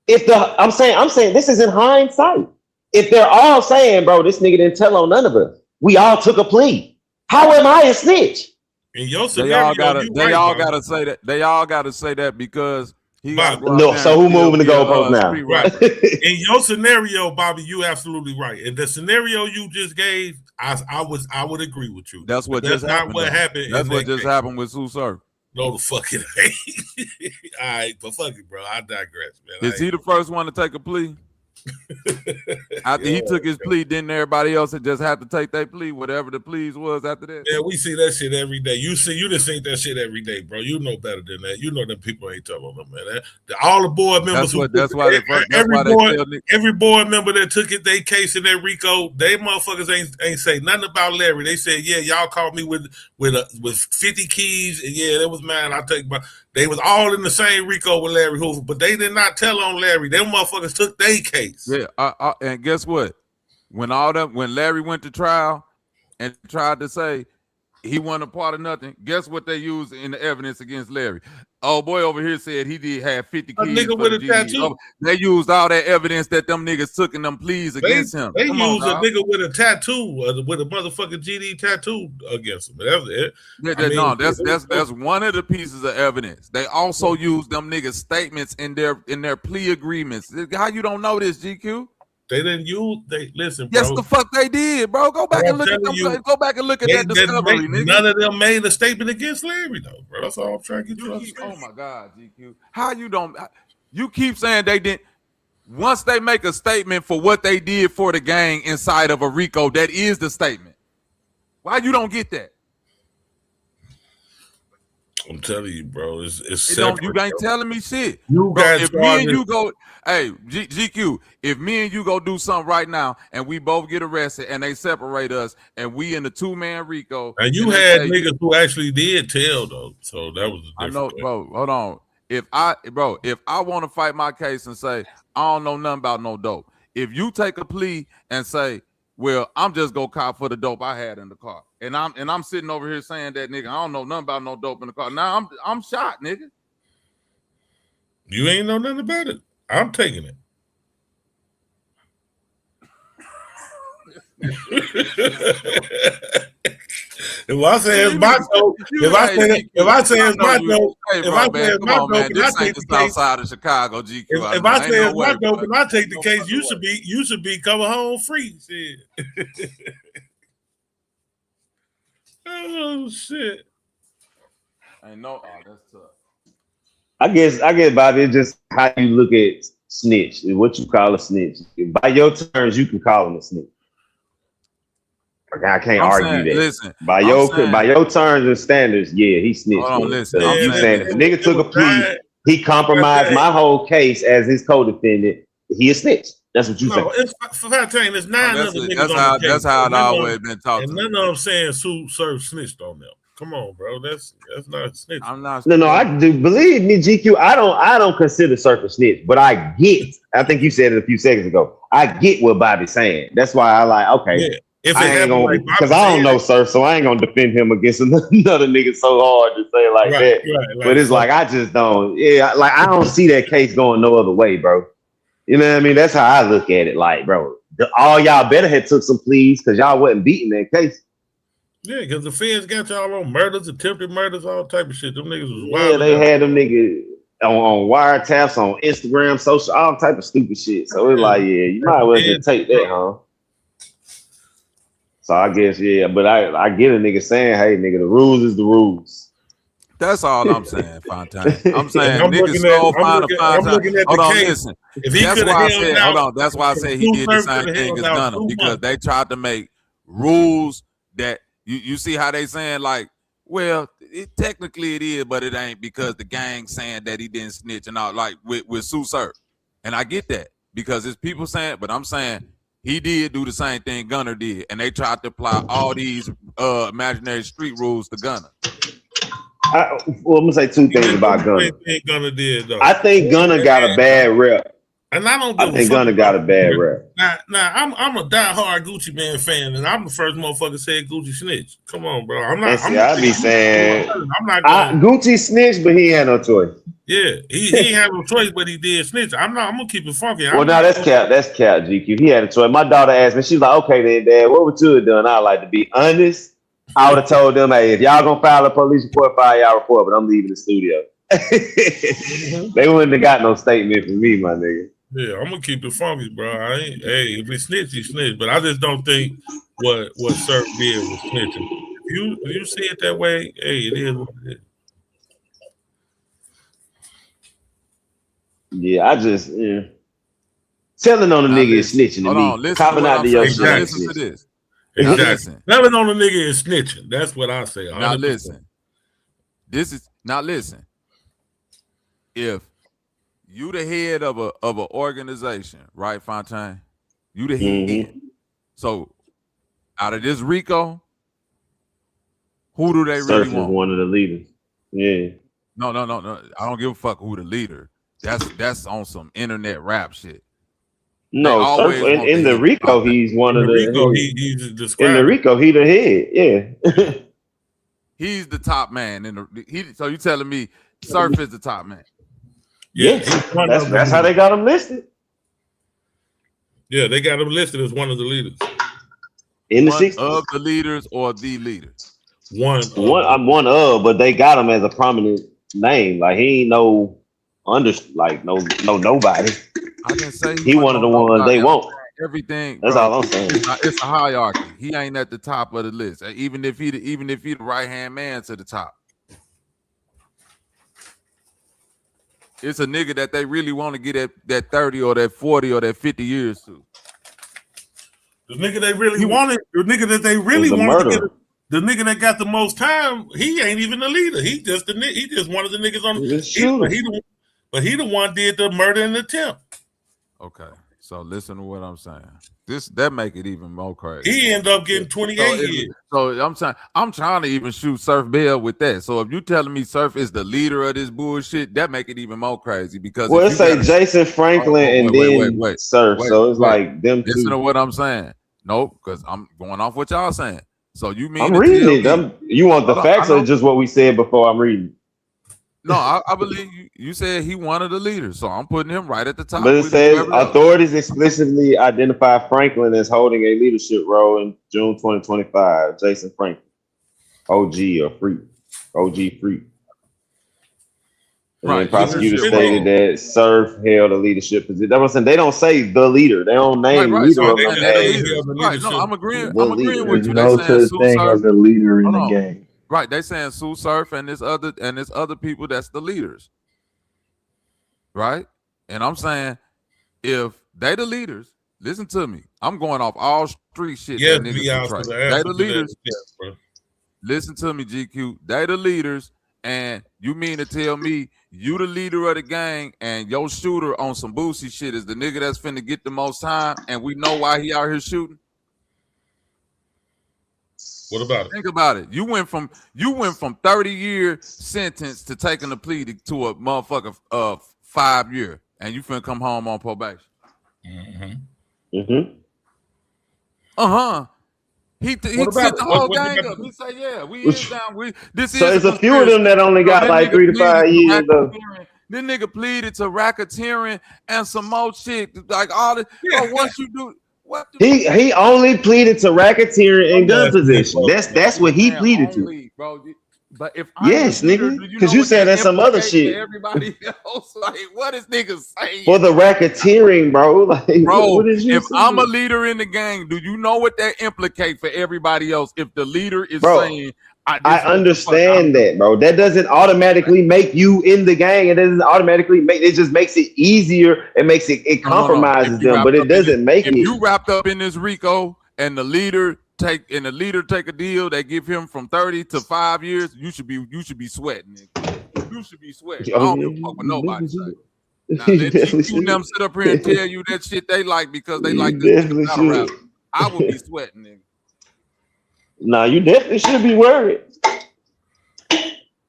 if the I'm saying this is in hindsight. If they're all saying, bro, this nigga didn't tell on none of us, we all took a plea. How am I a snitch? In your They scenario, all gotta, you they right, all Bobby. gotta say that. They all gotta say that because he got to Bobby. go out No, there so and who still moving the be a, goalpost now? street Right. rapper. In your scenario, Bobby, you absolutely right. In the scenario you just gave, I would agree with you. That's what But just that's not happened. what though. happened. That's in what that just case. happened with Sue Surf. No, the fuck it ain't. All right, but fuck it, bro. I digress, man. Is he the first one to take a plea? After he took his plea, didn't everybody else that just had to take their plea, whatever the pleas was after that? Yeah, we see that shit every day. You just think that shit every day, bro. You know better than that. You know them people ain't telling them, man. All the board members every board member that took it, they case in that RICO, they motherfuckers ain't say nothing about Larry. They said, yeah, y'all caught me with 50 keys, and yeah, that was mine. I'll take my. They was all in the same RICO with Larry Hoover, but they did not tell on Larry. Them motherfuckers took their case. Yeah, and guess what? When Larry went to trial and tried to say he wasn't a part of nothing, guess what they used in the evidence against Larry? Oh boy, over here said he did have 50 keys. A nigga with a tattoo. They used all that evidence that them niggas took in them pleas against him. They used a nigga with a tattoo, with a motherfucking GD tattoo against him. That was it. That's one of the pieces of evidence. They also used them niggas' statements in their plea agreements. How you don't know this, GQ? They didn't use. They listen, bro. Yes, the fuck they did, bro. Go back and look at them. Go back and look at that discovery, nigga. None of them made a statement against Larry, though, bro. That's all I'm trying to get you to understand. Oh my God, GQ. How you don't? You keep saying they didn't. Once they make a statement for what they did for the gang inside of a RICO, that is the statement. Why you don't get that? I'm telling you, bro. It's separate, you ain't telling me shit. You bro, guys, if me and you go, hey, GQ, if me and you go do something right now and we both get arrested and they separate us and we in the 2-man RICO, and you had niggas who actually did tell though, so that was a different I know, thing. bro. Hold on. If I want to fight my case and say I don't know nothing about no dope, if you take a plea and say, well, I'm just gonna cop for the dope I had in the car, and I'm sitting over here saying that, nigga, I don't know nothing about no dope in the car. Now I'm shot, nigga. You ain't know nothing about it. I'm taking it. If I say it's my dope, if I say it's my dope, if I say it's my dope, and I take the case outside of Chicago, GQ. If I say it's my dope and I take the case, you should be coming home free. Shit. Oh shit. I know. Oh, that's tough. I guess, Bobby, it's just how you look at snitch, what you call a snitch. By your terms, you can call him a snitch. I can't argue that. Listen, by your terms and standards, yeah, he snitched. Hold on, listen. You saying if the nigga took a plea, he compromised my whole case as his co-defendant. He a snitch. That's what you say. It's 9 other niggas on the case. That's how it always been talking. And none of them saying Sue Surf snitched on them. Come on, bro. That's not a snitch. I'm not. No, I do believe me, GQ. I don't consider Surf a snitch, but I get. I think you said it a few seconds ago. I get what Bobby's saying. That's why I like. Okay. Yeah. If I ain't gonna, because I don't know Surf, so I ain't gonna defend him against another nigga so hard to say like that. Right. But it's like I just don't. Yeah, like I don't see that case going no other way, bro. You know what I mean? That's how I look at it. Like, bro, all y'all better had took some pleas because y'all wasn't beating that case. Yeah, because the feds got y'all on murders, attempted murders, all type of shit. Them niggas was wild. Yeah, they had them niggas on wiretaps, on Instagram, social, all type of stupid shit. So it's like, yeah, you might as well just take that, huh? So I guess, yeah, but I get a nigga saying, hey, nigga, the rules is the rules. That's all I'm saying, Fontaine. I'm saying niggas stole Fontaine. Hold on, listen. That's why I said, hold on. That's why I said he did the same thing as Gunna, because they tried to make rules that you see how they saying like, well, technically it is, but it ain't because the gang saying that he didn't snitch and all, like with Sue Surf. And I get that because it's people saying, but I'm saying he did do the same thing Gunna did, and they tried to apply all these imaginary street rules to Gunna. I'm gonna say two things about Gunna. Gunna did, though. I think Gunna got a bad rep And I don't I give a think fuck. Gunna got a bad rap. Now, I'm a diehard Gucci Man fan, and I'm the first motherfucker said Gucci snitch. Come on, bro. I'm not. And see, I be saying I'm not going. Gucci snitched, but he had no choice. Yeah, he ain't have no choice, but he did snitch. I'm gonna keep it funky. Well, now that's cap. That's cap, GQ. He had a choice. My daughter asked me, she's like, okay, then, Dad, what would you have done? I like to be honest. I would have told them, hey, if y'all gonna file a police report, file y'all report, but I'm leaving the studio. They wouldn't have got no statement from me, my nigga. Yeah, I'm gonna keep it funky, bro. Hey, if he snitch, he snitch. But I just don't think what Surf did was snitching. If you see it that way, hey, it is what it is. Yeah, I just telling on the nigga is snitching to me. Copping out to your shit. Listen to this. Exactly. Listen. Telling on the nigga is snitching. That's what I say. 100%. Now listen. Listen. If you the head of an organization, right, Fontaine? You the head. So out of this RICO, who do they really want? One of the leaders. Yeah. No. I don't give a fuck who the leader. That's on some internet rap shit. No, Surf, in the RICO, he's one of the. He's in the RICO, he the head. Yeah. He's the top man. So you telling me Surf is the top man? Yeah, that's how they got him listed. Yeah, they got him listed as one of the leaders. In the one 60s? Of the leaders or the leaders? I'm one of, but they got him as a prominent name. Like he ain't no nobody. I can say he one of the ones they want. Everything. That's all I'm saying. It's a hierarchy. He ain't at the top of the list. Even if he the right hand man to the top. It's a nigga that they really want to get that 30 or that 40 or that 50 years to. The nigga they really wanted, the nigga that they really wanted to get, the nigga that got the most time, he ain't even the leader. He just one of the niggas on the but he the one did the murder and attempt. Okay. So listen to what I'm saying. That make it even more crazy. He ended up getting 28 years. So I'm trying to even shoot Surf Bell with that. So if you telling me Surf is the leader of this bullshit, that make it even more crazy because it's say Jason Franklin and then Surf. So it's like them two. Listen to what I'm saying. Nope, because I'm going off what y'all saying. So you mean I'm reading it? You want the facts or just what we said before I'm reading? No, I believe you said he one of the leaders, so I'm putting him right at the top. But it says authorities explicitly identify Franklin as holding a leadership role in June 2025. Jason Franklin, OG or Freak, OG Freak. And then prosecutor stated that Surf held a leadership position. That's what I'm saying. They don't say the leader. They don't name leader of them. Right, no, I'm agreeing with you. No such thing as a leader in the game. Right, they saying Sue Surf and this other people that's the leaders, right? And I'm saying if they the leaders, listen to me. I'm going off all street shit. Yes, that niggas portray. They the leaders. Yes, listen to me, GQ. They the leaders, and you mean to tell me you the leader of the gang and your shooter on some Boosie shit is the nigga that's finna get the most time, and we know why he out here shooting? What about it? Think about it. You went from 30-year sentence to taking a plea to a motherfucker 5 year, and you finna come home on probation. He set the whole gang up. He said, "Yeah, we is down. So there's a few of them that only got like 3 to 5 years though. This nigga pleaded to racketeering and some more shit. Like all the once you do. He only pleaded to racketeering and gun possession. That's what he pleaded to. Bro. But if nigga, because you said that's some other shit. Everybody else, like, what is niggas saying? For the racketeering, bro. Like, bro, what is you if saying? I'm a leader in the gang, do you know what that implicate for everybody else? If the leader is saying, I understand that, bro. That doesn't automatically make you in the gang. It doesn't automatically it just makes it easier. It makes it compromises them, but it doesn't make it. If you wrapped up in this RICO and the leader take a deal that give him from 30 to 5 years, you should be sweating. Nigga. You should be sweating. I don't give a fuck what nobody say. Now let you them sit up here and tell you that shit they like because they like this battle rap. I would be sweating, nigga. Nah, you definitely should be worried.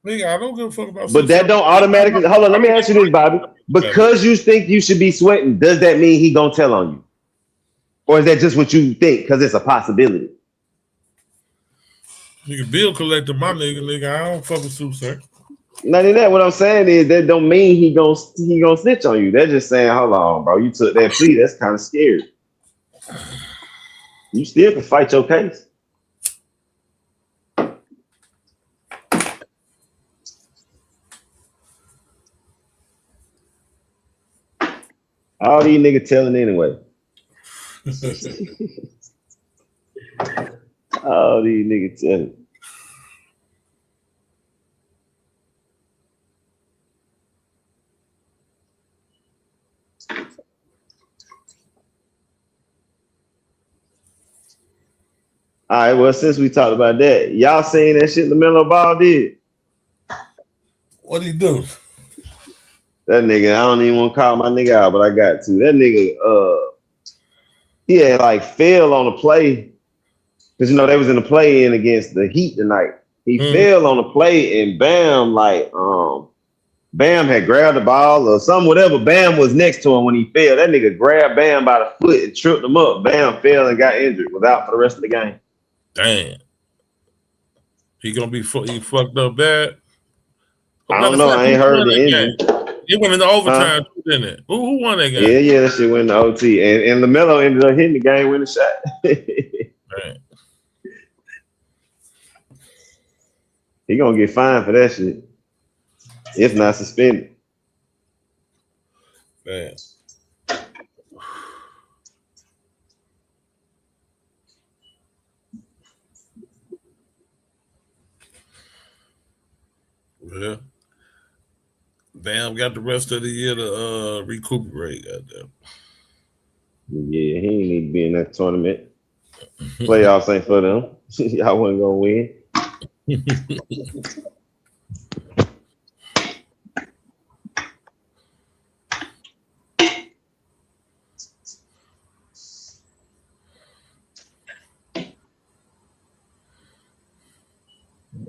Nigga, I don't give a fuck about. But that don't automatically. Hold on, let me ask you this, Bobby. Because you think you should be sweating, does that mean he gonna tell on you, or is that just what you think? Because it's a possibility. Nigga, bill collector, my nigga. I don't fuck with Sue, sir. Not in that. What I'm saying is that don't mean he gonna snitch on you. They're just saying, hold on, bro. You took that plea. That's kind of scary. You still can fight your case. All these niggas telling anyway. All these niggas telling. All right, well, since we talked about that, y'all seen that shit LaMelo Ball did? What he do? That nigga, I don't even want to call my nigga out, but I got to. That nigga, he had like fell on a play because they was in the play-in against the Heat tonight. He fell on a play and Bam, Bam had grabbed the ball or something, whatever. Bam was next to him when he fell. That nigga grabbed Bam by the foot and tripped him up. Bam fell and got injured. Was out for the rest of the game. Damn. He gonna be he fucked up bad. I don't know. I ain't heard the injury. It went into overtime, didn't it? Who won that game? Yeah, that shit went into OT. And LaMelo ended up hitting the game winning shot. Right. He gonna get fined for that shit. If not suspended. Man. Yeah. Bam got the rest of the year to recuperate. Goddamn. Yeah, he ain't need to be in that tournament. Playoffs ain't for them. Y'all wasn't gonna win.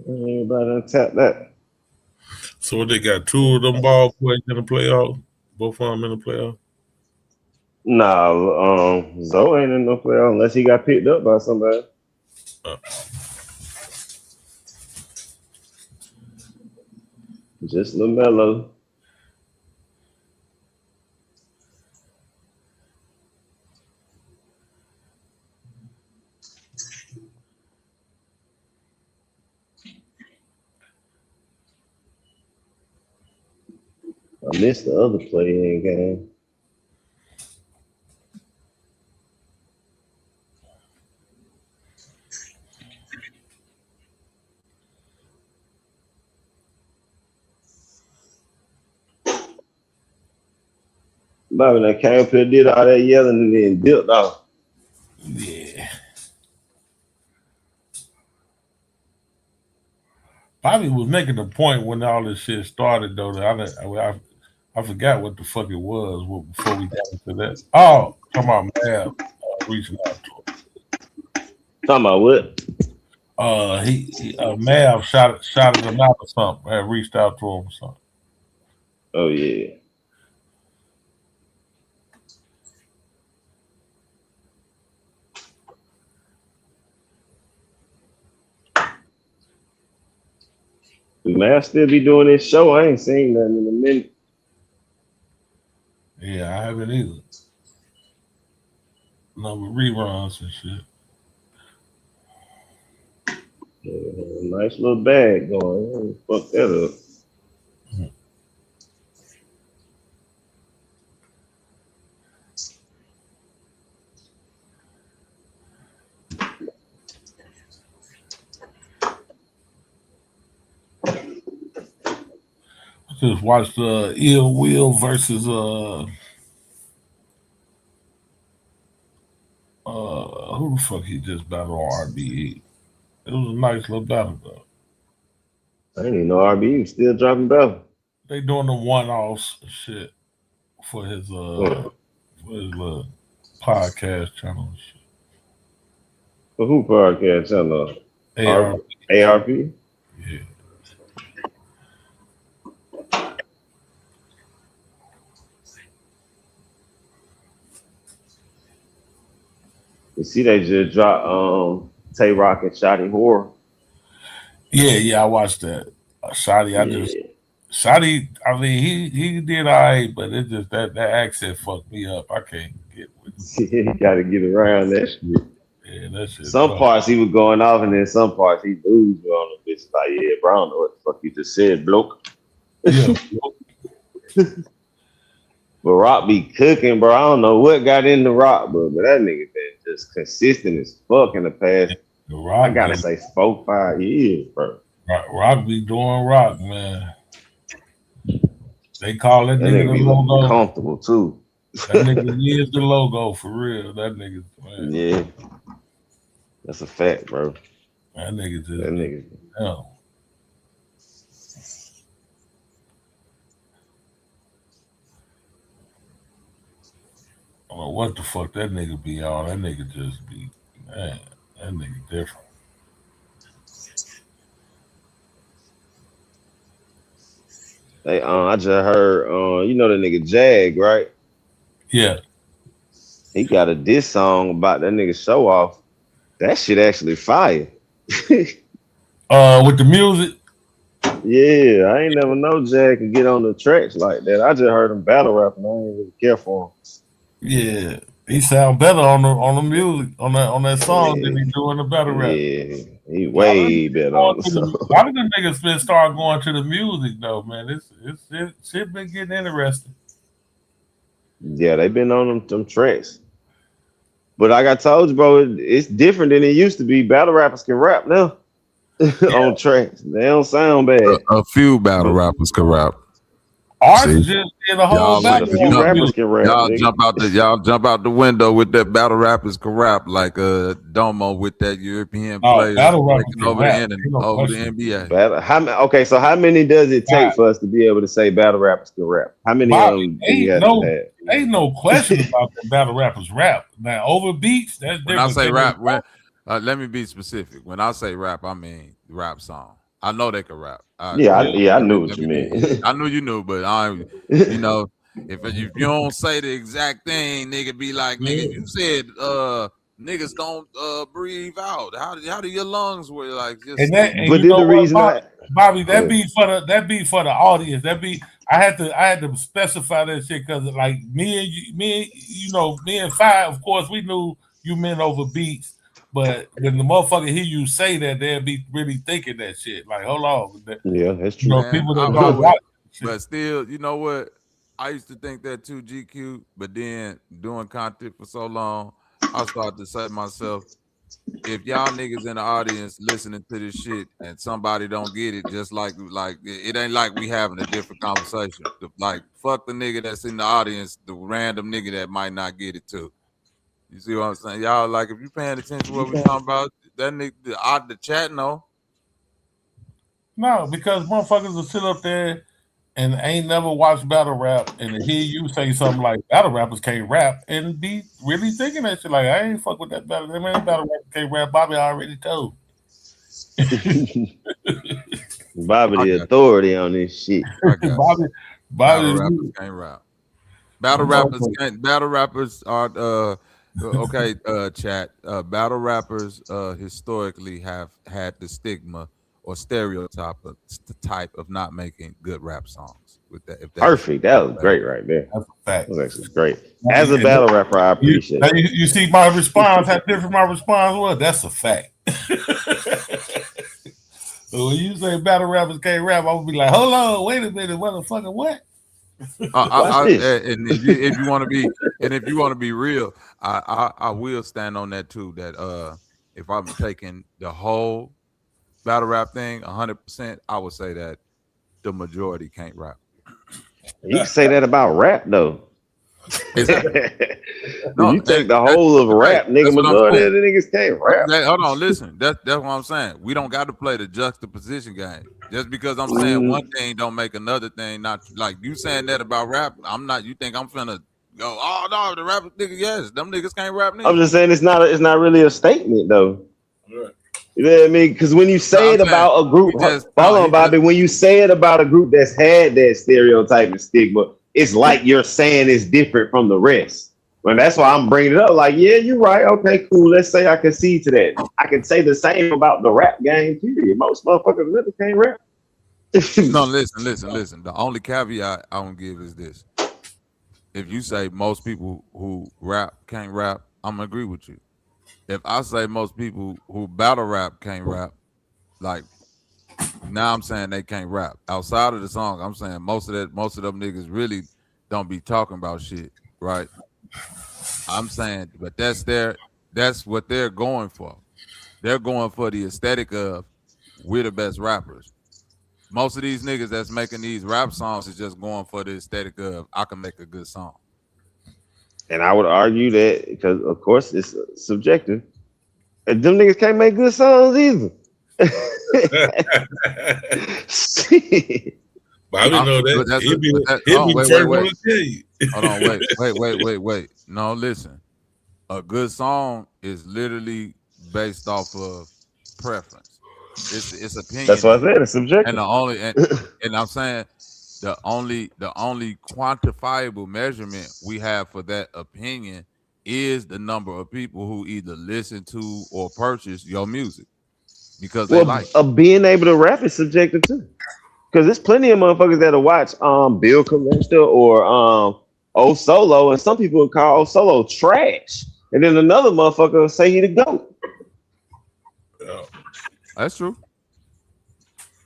Everybody untap that. So they got two of them ball players in the playoff? Both of them in the playoff? Nah, Zoe ain't in no playoff unless he got picked up by somebody. Just LaMelo. I missed the other play-in game. Bobby that came up here, did all that yelling and then dipped off. Yeah. Bobby was making a point when all this shit started, though. That I forgot what the fuck it was before we got into that. Oh, talking about Mav reaching out to him. Talking about what? Mav shouted him out or something. Had reached out to him or something. Oh yeah. Mav still be doing this show. I ain't seen nothing in a minute. Yeah, I haven't either. No reruns and shit. Yeah, nice little bag going. Fuck that up. Just watched Ill Will versus who the fuck he just battled on RBE. It was a nice little battle though. I didn't even know RBE was still dropping battle. They doing the one-offs shit for his little podcast channel and shit. For who podcast channel? ARP. ARP? Yeah. You see, they just dropped Tay Rock and Shotty Horror. Yeah, I watched that. Shotty, Shotty, I mean, he did all right, but it just that accent fucked me up. I can't get with it. You got to get around that shit. Yeah, that shit. Some parts he was going off, and then some parts he lose on the bitch. Like, yeah, bro, I don't know what the fuck you just said, bloke. Yeah. But Rock be cooking, bro. I don't know what got into Rock, but that nigga been just consistent as fuck in the past. I gotta say 4-5 years, bro. Rock be doing Rock, man. They call that nigga the logo. Comfortable too. That nigga is the logo for real. That nigga, man. Yeah, that's a fact, bro. That nigga just. That nigga. Hell. I don't know what the fuck that nigga be on. That nigga just be, man. That nigga different. Hey, I just heard, you know the nigga Jag, right? Yeah. He got a diss song about that nigga show off. That shit actually fire. With the music. Yeah, I ain't never know Jag could get on the tracks like that. I just heard him battle rapping. I ain't really care for him. Yeah, he sound better on the music on that song than he do in the battle rap. Yeah, he way better on the song. A lot of them niggas been start going to the music though, man. It's shit been getting interesting. Yeah, they been on them tracks. But like I told you, bro, it's different than it used to be. Battle rappers can rap now on tracks. They don't sound bad. A few battle rappers can rap. Ours just did a whole battle. Rappers can rap. Y'all jump out the window with that battle rappers can rap like Domo with that European player over the NBA. Okay, so how many does it take for us to be able to say battle rappers can rap? How many of them do you have to have? Ain't no question about that battle rappers rap. Now over beats, that's different. When I say rap, let me be specific. When I say rap, I mean rap song. I know they can rap. I knew what you meant. I knew you knew, but you know, if you don't say the exact thing, nigga be like, nigga, you said niggas don't breathe out. How do your lungs work? Like just but the reason Bobby, that be for the audience. I had to specify that shit because like me and Five, of course, we knew you meant over beats. But when the motherfucker hear you say that, they'll be really thinking that shit. Like, hold on. Yeah, that's true. You know, people that don't watch. But still, you know what? I used to think that too, GQ. But then doing content for so long, I started to say to myself, if y'all niggas in the audience listening to this shit and somebody don't get it, just like it ain't like we having a different conversation. Like, fuck the nigga that's in the audience, the random nigga that might not get it too. You see what I'm saying? Y'all, like, if you paying attention to what we talking about, that nigga, the chat, no. No, because motherfuckers will sit up there and ain't never watched battle rap and hear you say something like battle rappers can't rap and be really thinking that shit. Like, I ain't fuck with that battle. That man battle rappers can't rap. Bobby already told. Bobby the authority on this shit. Bobby rappers can't rap. Battle rappers are okay, chat. Battle rappers historically have had the stigma or stereotype of not making good rap songs. With that, perfect. That was great right there. That's a fact. That was actually great. As a battle rapper, I appreciate it. You see my response, how different my response was? That's a fact. So when you say battle rappers can't rap, I would be like, hold on, wait a minute, motherfucker, what? And if you want to be real, I will stand on that too. That if I'm taking the whole battle rap thing 100%, I would say that the majority can't rap. You can say that about rap though. No, you take the whole of rap, nigga, majority of the niggas can't rap. Hold on, listen. That's what I'm saying. We don't got to play the juxtaposition game. Just because I'm saying one thing don't make another thing not like you saying that about rap. I'm not. You think I'm finna go? Oh no, the rappers nigga, yes, them niggas can't rap. Niggas. I'm just saying it's not really a statement though. Right. You know what I mean? Because when you say it about a group, Bobby. When you say it about a group that's had that stereotype and stigma, it's like you're saying it's different from the rest. Well, that's why I'm bringing it up. Like, yeah, you're right. Okay, cool. Let's say I concede to that. I can say the same about the rap game. Period. Most motherfuckers really can't rap. No, listen. The only caveat I won't give is this: if you say most people who rap can't rap, I'm gonna agree with you. If I say most people who battle rap can't rap, like now I'm saying they can't rap. Outside of the song, I'm saying most of them niggas really don't be talking about shit, right? I'm saying, but that's what they're going for. They're going for the aesthetic of we're the best rappers. Most of these niggas that's making these rap songs is just going for the aesthetic of I can make a good song. And I would argue that because, of course, it's subjective. And them niggas can't make good songs either. Bobby know that. He'll be first one to tell you. Hold on, wait. No, listen. A good song is literally based off of preference. It's opinion. That's what I said. It's subjective. And and I'm saying the only quantifiable measurement we have for that opinion is the number of people who either listen to or purchase your music because they like it. Being able to rap is subjective too. Because there's plenty of motherfuckers that'll watch Bill Collector or O Solo, and some people would call O Solo trash. And then another motherfucker will say he the GOAT. Yeah. That's true.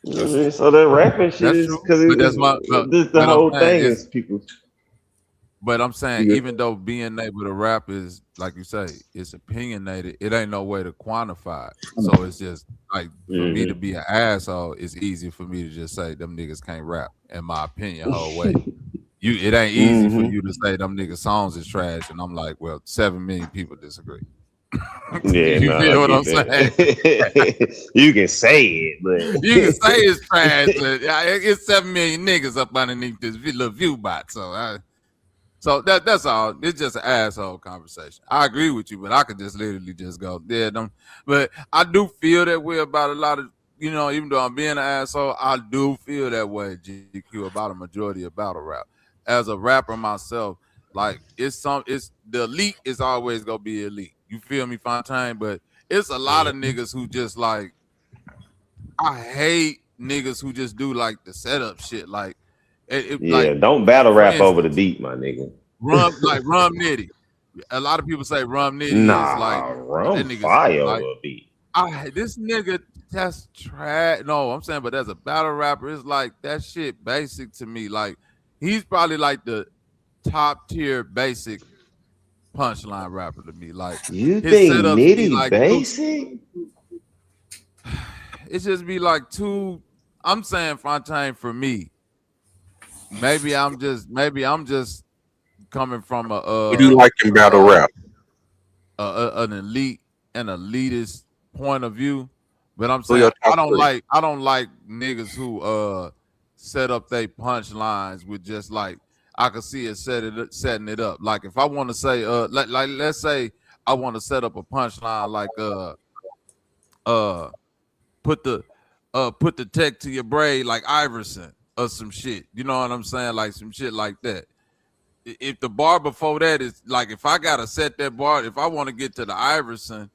So that rapping shit is because the whole thing is people. But I'm saying, even though being able to rap is, like you say, it's opinionated, it ain't no way to quantify it. So it's just like for me to be an asshole, it's easy for me to just say them niggas can't rap, in my opinion, whole way. It ain't easy for you to say them niggas songs is trash, and I'm like, well, 7 million people disagree. Yeah, you feel what I'm saying? You can say it, but you can say it's trash, but it's 7 million niggas up underneath this little view bot. So that's all. It's just an asshole conversation. I agree with you, but I could just literally just go, yeah, them. But I do feel that way about a lot of, even though I'm being an asshole, I do feel that way, GQ, about a majority of battle rap. As a rapper myself, like it's the elite is always gonna be elite. You feel me, Fontaine? But it's a lot of niggas who just like, I hate niggas who just do like the setup shit, like. Don't battle rap over the beat, my nigga. Rum Nitty. A lot of people say Rum Nitty is like Rum fire over a beat. This nigga that's trash. No, I'm saying, but as a battle rapper, it's like that shit basic to me. Like he's probably like the top tier basic punchline rapper to me. Like you think Nitty like basic? It just be like too. I'm saying Fontaine for me. Maybe I'm just coming from what do you like in battle rap? An elitist point of view. But I'm saying I don't like niggas who set up they punchlines with just like I can see it setting it up. Like if I want to say like let's say I want to set up a punchline like put the tech to your braid like Iverson. Or some shit, you know what I'm saying? Like some shit like that. If the bar before that is like, if I gotta set that bar, if I want to get to the Iverson,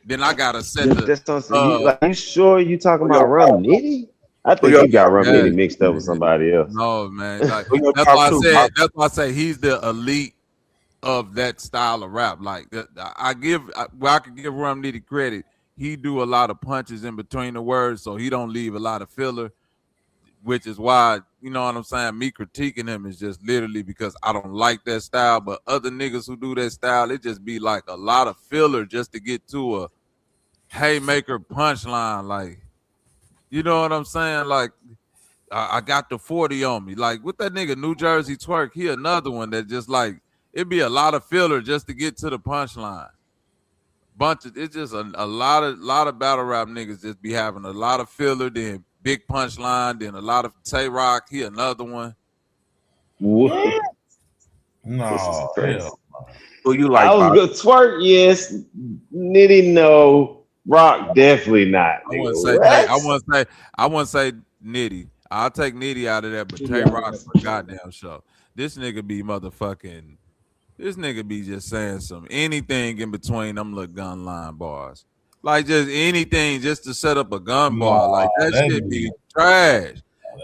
then I gotta set the. You sure you talking about Rum Nitty? I think you got Rum Nitty mixed up with somebody else. No, man. Like, that's why I say he's the elite of that style of rap. Like I can give Rum Nitty credit. He do a lot of punches in between the words, so he don't leave a lot of filler. Which is why, you know what I'm saying, me critiquing him is just literally because I don't like that style. But other niggas who do that style, it just be like a lot of filler just to get to a haymaker punchline. Like, you know what I'm saying? Like, I got the 40 on me. Like, with that nigga New Jersey Twerk, he another one that just like, it'd be a lot of filler just to get to the punchline. It's just a lot of battle rap niggas just be having a lot of filler, then big punchline, then a lot of Tay Rock. He another one. What? No, who you like? I was good. Twerk, yes. Nitty, no. Rock, definitely not. I want to say Nitty. I'll take Nitty out of that, but Tay Rock's a goddamn show. This nigga be motherfucking This nigga be just saying anything in between them little gun line bars. Like just anything just to set up a gun bar. Like that shit be trash.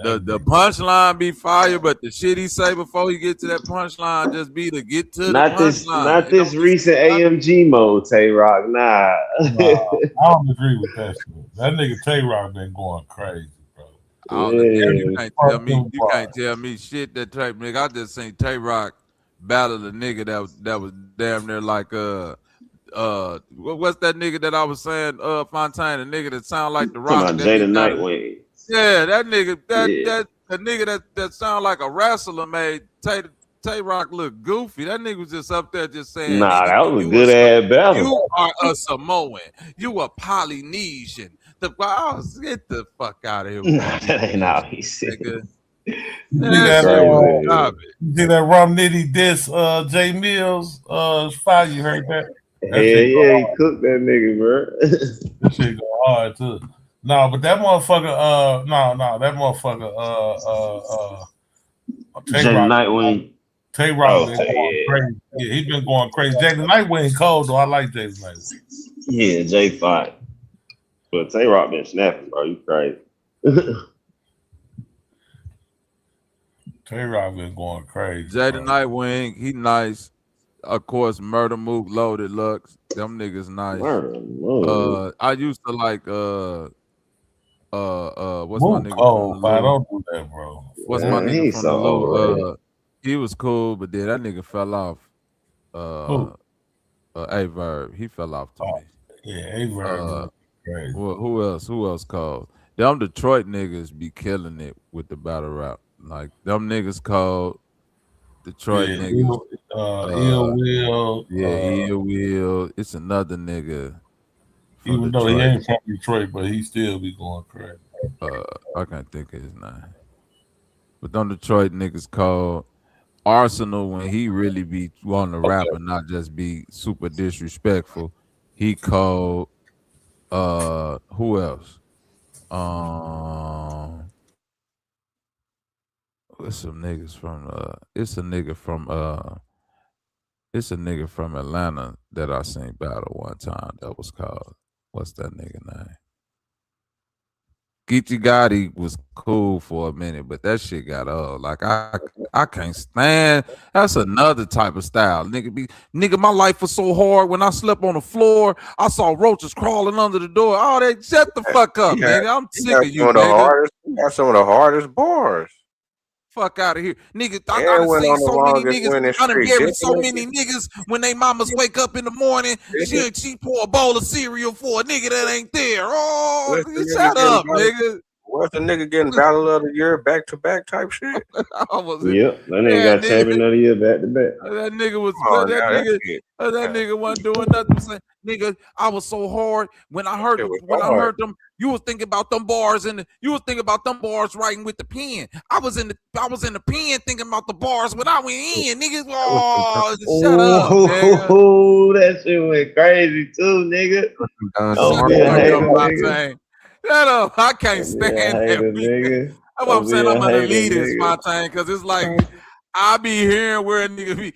The punchline be fire, but the shit he say before he get to that punchline just be to get to the punchline. Not this recent AMG mode, Tay Rock. Nah. I don't agree with that shit. That nigga Tay Rock been going crazy, bro. You can't tell me shit that Tay nigga. I just seen Tay Rock battle the nigga that was damn near like what's that nigga that I was saying Fontaine, a nigga that sound like the Rock. Talking about Jada Nightwing. Yeah, that nigga the nigga that sound like a wrestler made Tay Rock look goofy. That nigga was just up there just saying, nah, that was a good ass battle. You are a Samoan. You a Polynesian. Get the fuck out of here. That ain't how he said. You see that Rum Nitty diss Jay Mills fire, you heard that? Yeah, he cooked that nigga, bro. That shit go hard too. No, but that motherfucker, that motherfucker, Nightwing. Tay Rock been going crazy. Yeah, he been going crazy. Jaden Nightwing cold though. I like Jaden Nightwing. Yeah, Jay fight. But Tay Rock been snapping, bro. You crazy. Tay Rock been going crazy. Jaden Nightwing, he nice. Of course, Murder Mook, Loaded Lux. Them niggas nice. I used to like what's Mook my nigga? Cold, I don't do that, bro. What's my nigga from the Bluu? He was cool, but then that nigga fell off. A-Verb. He fell off to me. Yeah, A-Verb. Crazy. Well, who else called? Them Detroit niggas be killing it with the battle rap. Like them niggas called Detroit niggas. Ill Will. Ill Will. It's another nigga. Even though he ain't from Detroit, but he still be going crazy. I can't think of his name. But them Detroit niggas called Arsenal when he really be wanting to rap and not just be super disrespectful. He called who else? It's some niggas from it's a nigga from Atlanta that I seen battle one time that was called, what's that nigga name? XyayX was cool for a minute, but that shit got old. Like I can't stand. That's another type of style, nigga. My life was so hard when I slept on the floor. I saw roaches crawling under the door. Oh, they shut the fuck up, nigga. I'm sick of you, nigga. You got some of the hardest bars. Fuck out of here, nigga. I done seen so many niggas. I done buried so many niggas when they mamas wake up in the morning. She pour a bowl of cereal for a nigga that ain't there. Oh, shut up, nigga. What's the nigga getting battle of the year back to back type shit? Yep, that nigga got champion of the year back to back. That nigga was that nigga wasn't doing nothing. Saying, nigga, I was so hard when I heard them. You was thinking about them bars you was thinking about them bars writing with the pen. I was in the pen thinking about the bars when I went in, niggas. Oh, shut up, nigga. Oh, that shit went crazy too, nigga. Shut up. I can't stand that nigga. That's what I'm saying. I'm an elitist, Fontaine, because it's like I be hearing where a nigga be.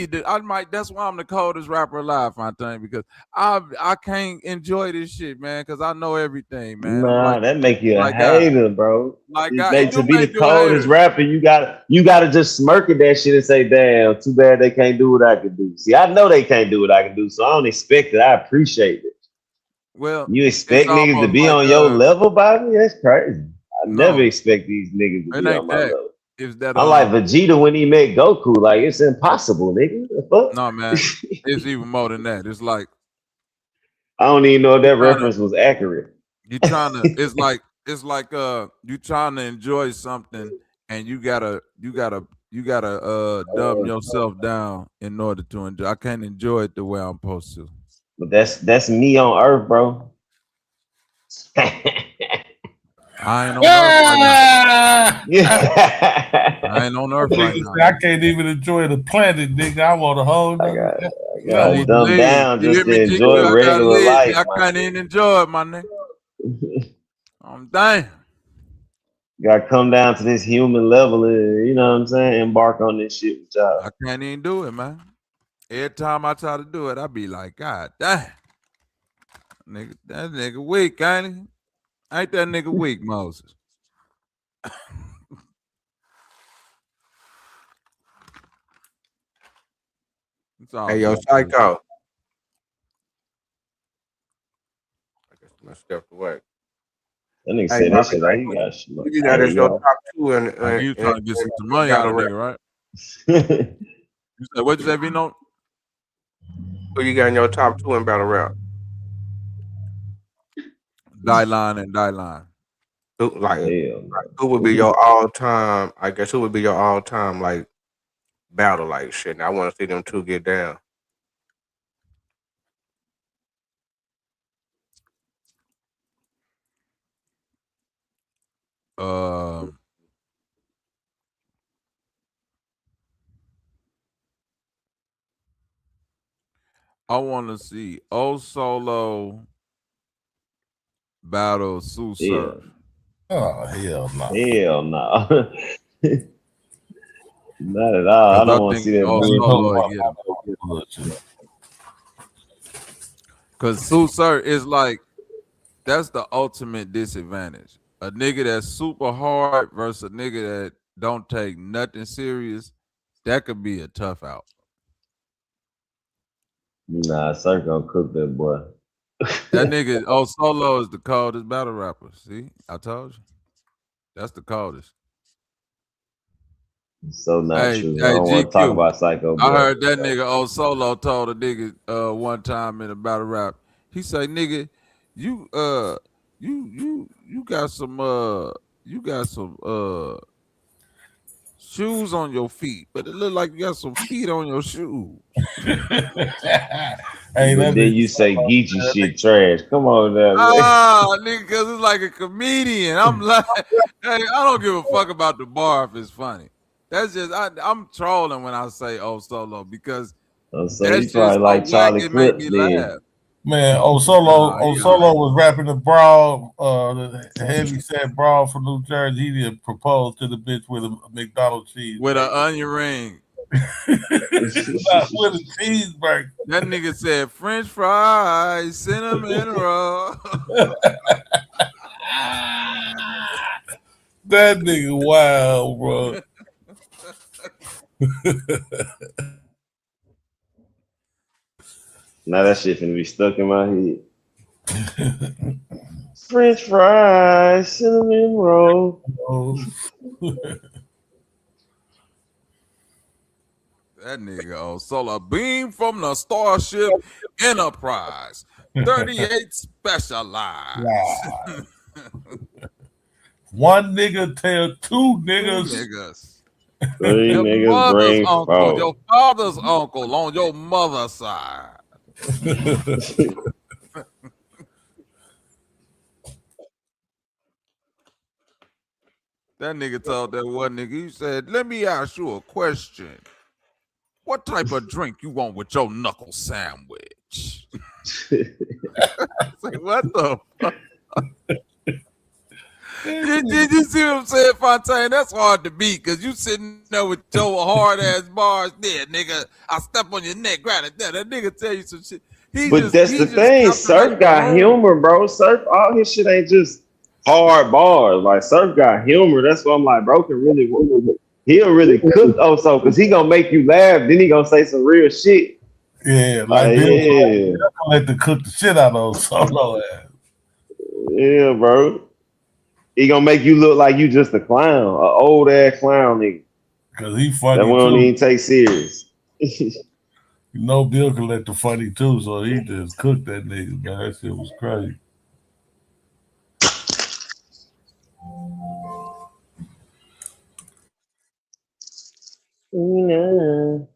That's why I'm the coldest rapper alive, Fontaine, because I can't enjoy this shit, man, because I know everything, man. Nah, that make you a hater, bro. To be the coldest rapper, you gotta just smirk at that shit and say, damn, too bad they can't do what I can do. See, I know they can't do what I can do, so I don't expect it. I appreciate it. Well, you expect niggas to be on your level, Bobby? That's crazy. I never expect these niggas to be on my level. I'm like Vegeta when he met Goku. Like, it's impossible, nigga. The fuck? No, man. It's even more than that. It's like I don't even know if that reference was accurate. You trying to it's like you trying to enjoy something and you gotta dumb yourself down in order to enjoy. I can't enjoy it the way I'm supposed to. But that's me on Earth, bro. I ain't on Earth right now. I ain't on Earth right now. I can't even enjoy the planet, nigga. I want to hold. I gotta dumb down just to enjoy regular life. I can't even enjoy it, my nigga. I'm dying. Gotta come down to this human level and, you know what I'm saying, embark on this shit with y'all. I can't even do it, man. Every time I try to do it, I be like, God damn, nigga, that nigga weak, ain't he? Ain't that nigga weak, Moses? It's all Hey, yo, good, dude. Psycho. I guess I stepped away. That nigga Hey, said that Marcus, shit like he got shit. you got Hey, as your yo. top two Like you trying to get some money out battle of rap. nigga, right? You said what you say, Vino? Who you got in your top two in battle rap? Die-Line and Die-Line. Who would be your all time? I guess who would be your all time like battle like shit? Now I want to see them two get down. I want to see O Solo battle Sue Surf. Oh hell no! Hell no. Not at all. I don't want to see that O bullshit. Solo get him. Because Sue Surf is like, that's the ultimate disadvantage. A nigga that's super hard versus a nigga that don't take nothing serious, that could be a tough out. Nah, Sir gonna cook that boy. That nigga O Solo is the coldest battle rapper. See, I told you. That's the coldest. So not true. I Hey, don't want to talk GQ. about Psycho I boy. heard that nigga O Solo told a nigga one time in a battle rap. He say, nigga, you got some shoes on your feet, but it look like you got some feet on your shoes. Hey, But then you say Geechee shit trash. Come on now, man. Nigga, cause it's like a comedian. I'm like, hey, I don't give a fuck about the bar if it's funny. That's just I'm trolling when I say O Solo because So that's you probably just so like whack Charlie it make Clips me then. laugh. Man, Nah, he Solo alright. was rapping the brawl, the heavy set brawl from New Jersey. He did propose to the bitch with a McDonald's cheeseburger. With an onion ring. With a cheeseburger. That nigga said French fries, cinnamon roll. That nigga wild, bro. Now that shit finna be stuck in my head. French fries, cinnamon roll. That nigga O Solo beam from the Starship Enterprise. 38 specialized. One nigga tell two niggas. Three Your niggas mother's bring uncle, four. your father's uncle on your mother's side. That nigga told that one nigga, he said, let me ask you a question. What type of drink you want with your knuckle sandwich? Say, what the fuck? Did you see what I'm saying, Fontaine? That's hard to beat because you sitting there with your hard ass bars there, nigga. I step on your neck, grab it there. That nigga tell you some shit. But that's the thing. Surf got humor, bro. Surf, all his shit ain't just hard bars. Like Surf got humor. That's why I'm like, bro, can really, he'll really cook also because he gonna make you laugh. Then he gonna say some real shit. Yeah, like Bill, yeah, like to cook the shit out of Solo ass. Yeah, bro. He gonna make you look like you just a clown, an old ass clown nigga. Cause he funny that we don't too. even take serious. You know Bill collect the funny too, so he just cooked that nigga, man. That shit was crazy. No.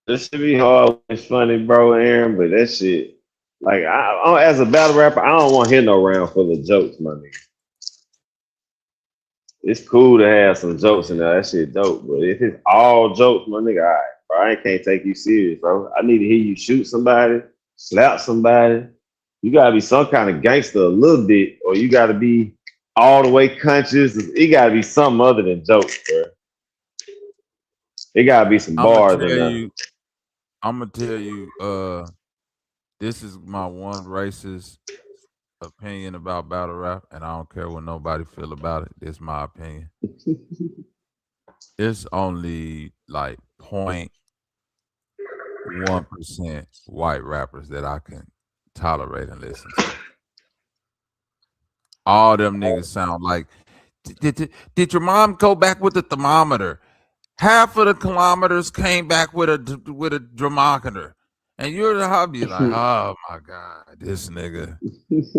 This should be hard. It's funny, bro, Aaron, but that shit, like, as a battle rapper, I don't want to hear no round full of jokes, my nigga. It's cool to have some jokes in there. That shit dope. But if it's all jokes, my nigga, all right, bro, I can't take you serious, bro. I need to hear you shoot somebody, slap somebody. You gotta be some kind of gangster a little bit, or you gotta be all the way conscious. It gotta be something other than jokes, bro. It gotta be some bars in there. I'm gonna tell you, this is my one racist opinion about battle rap, and I don't care what nobody feel about it. It's my opinion. It's only like 0.1% white rappers that I can tolerate and listen to. All them niggas sound like, did your mom go back with the thermometer? Half of the kilometers came back with a dramometer. And you're the hobby like, oh my God, this nigga.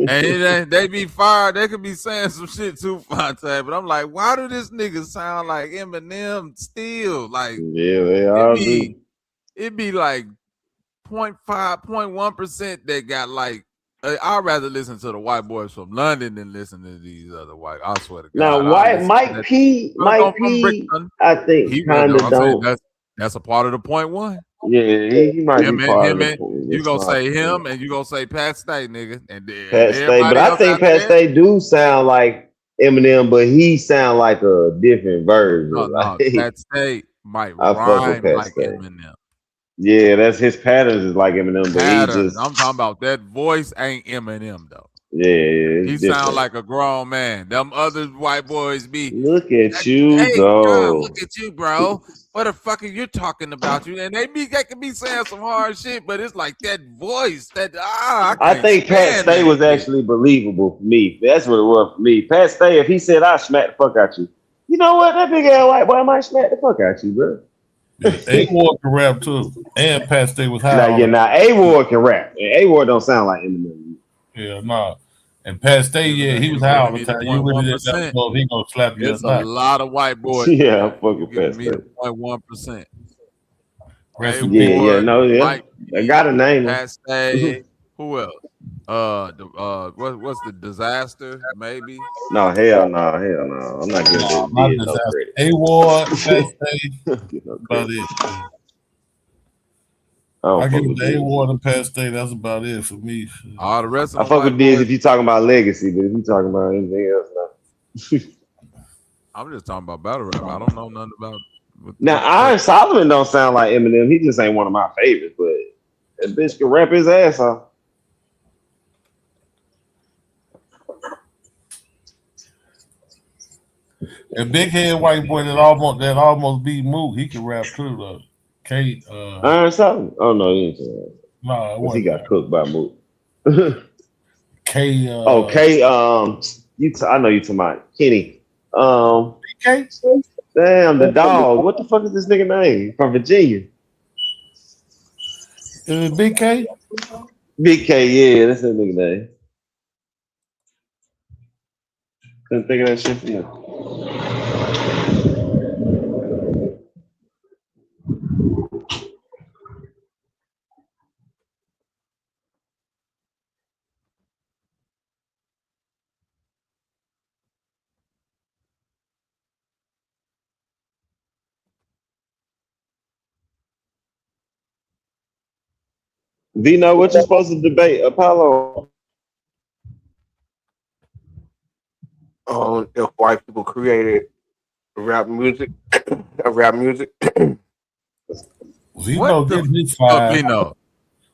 And they be fired. They could be saying some shit too, Fontaine. But I'm like, why do this nigga sound like Eminem still? Like, yeah, they all do. It'd be like 0.5, 0.1% that got like, I'd rather listen to the white boys from London than listen to these other white. I swear to God. Now, Mike P, I think kind of don't. That's a part of the 0.1. Yeah, he might be part of the. You gonna say him, and you gonna say Pat Stay, nigga, and then Pat Stay, but I think Pat Stay do sound like Eminem, but he sound like a different version. No, Pat Stay might rhyme like Eminem. Yeah, that's his patterns is like Eminem, but he just. I'm talking about that voice ain't Eminem though. Yeah, he sound like a grown man. Them other white boys be. Look at you, hey, go. God, look at you, bro. What the fuck are you talking about? You and they can be saying some hard shit, but it's like that voice. I think Pat Stay was actually believable for me. That's what it was for me. Pat Stay, if he said I smack the fuck out you, you know what? That big ass white boy might smack the fuck out you, bro. A-Ward can rap too, and Pat Stay was high. Now A-Ward can rap. A-Ward don't sound like Eminem. Yeah, nah. And Pat Stay, he was high all the time. You really didn't know if he gonna slap you. There's a lot of white boys. Yeah, I'm fucking Pat Stay. 0.1%. Mike, I got a name. Pat Stay. Who else? What's the Disaster? Maybe. No, hell no. I'm not giving no credit. A-Ward, Pat Stay. About it. I give it to A-Ward and Pat Stay. That's about it for me. All the rest of I fuck with Diz if you're talking about legacy, but if you're talking about anything else, no. I'm just talking about battle rap. I don't know nothing about. Now, Iron Solomon don't sound like Eminem. He just ain't one of my favorites, but that bitch can rap his ass off. A big head white boy that almost beat Mook, he can rap too though. Iron Solomon? Oh no, he ain't rap. No, he got cooked by Mook. K. I know you talking about Kenny. BK? Damn, the dog. What the fuck is this nigga name? From Virginia. Is it BK? BK, yeah, that's that nigga name. Couldn't think of that shit for you. Vino, what you supposed to debate, Apollo? If white people created rap music. Vino getting his five. Vino.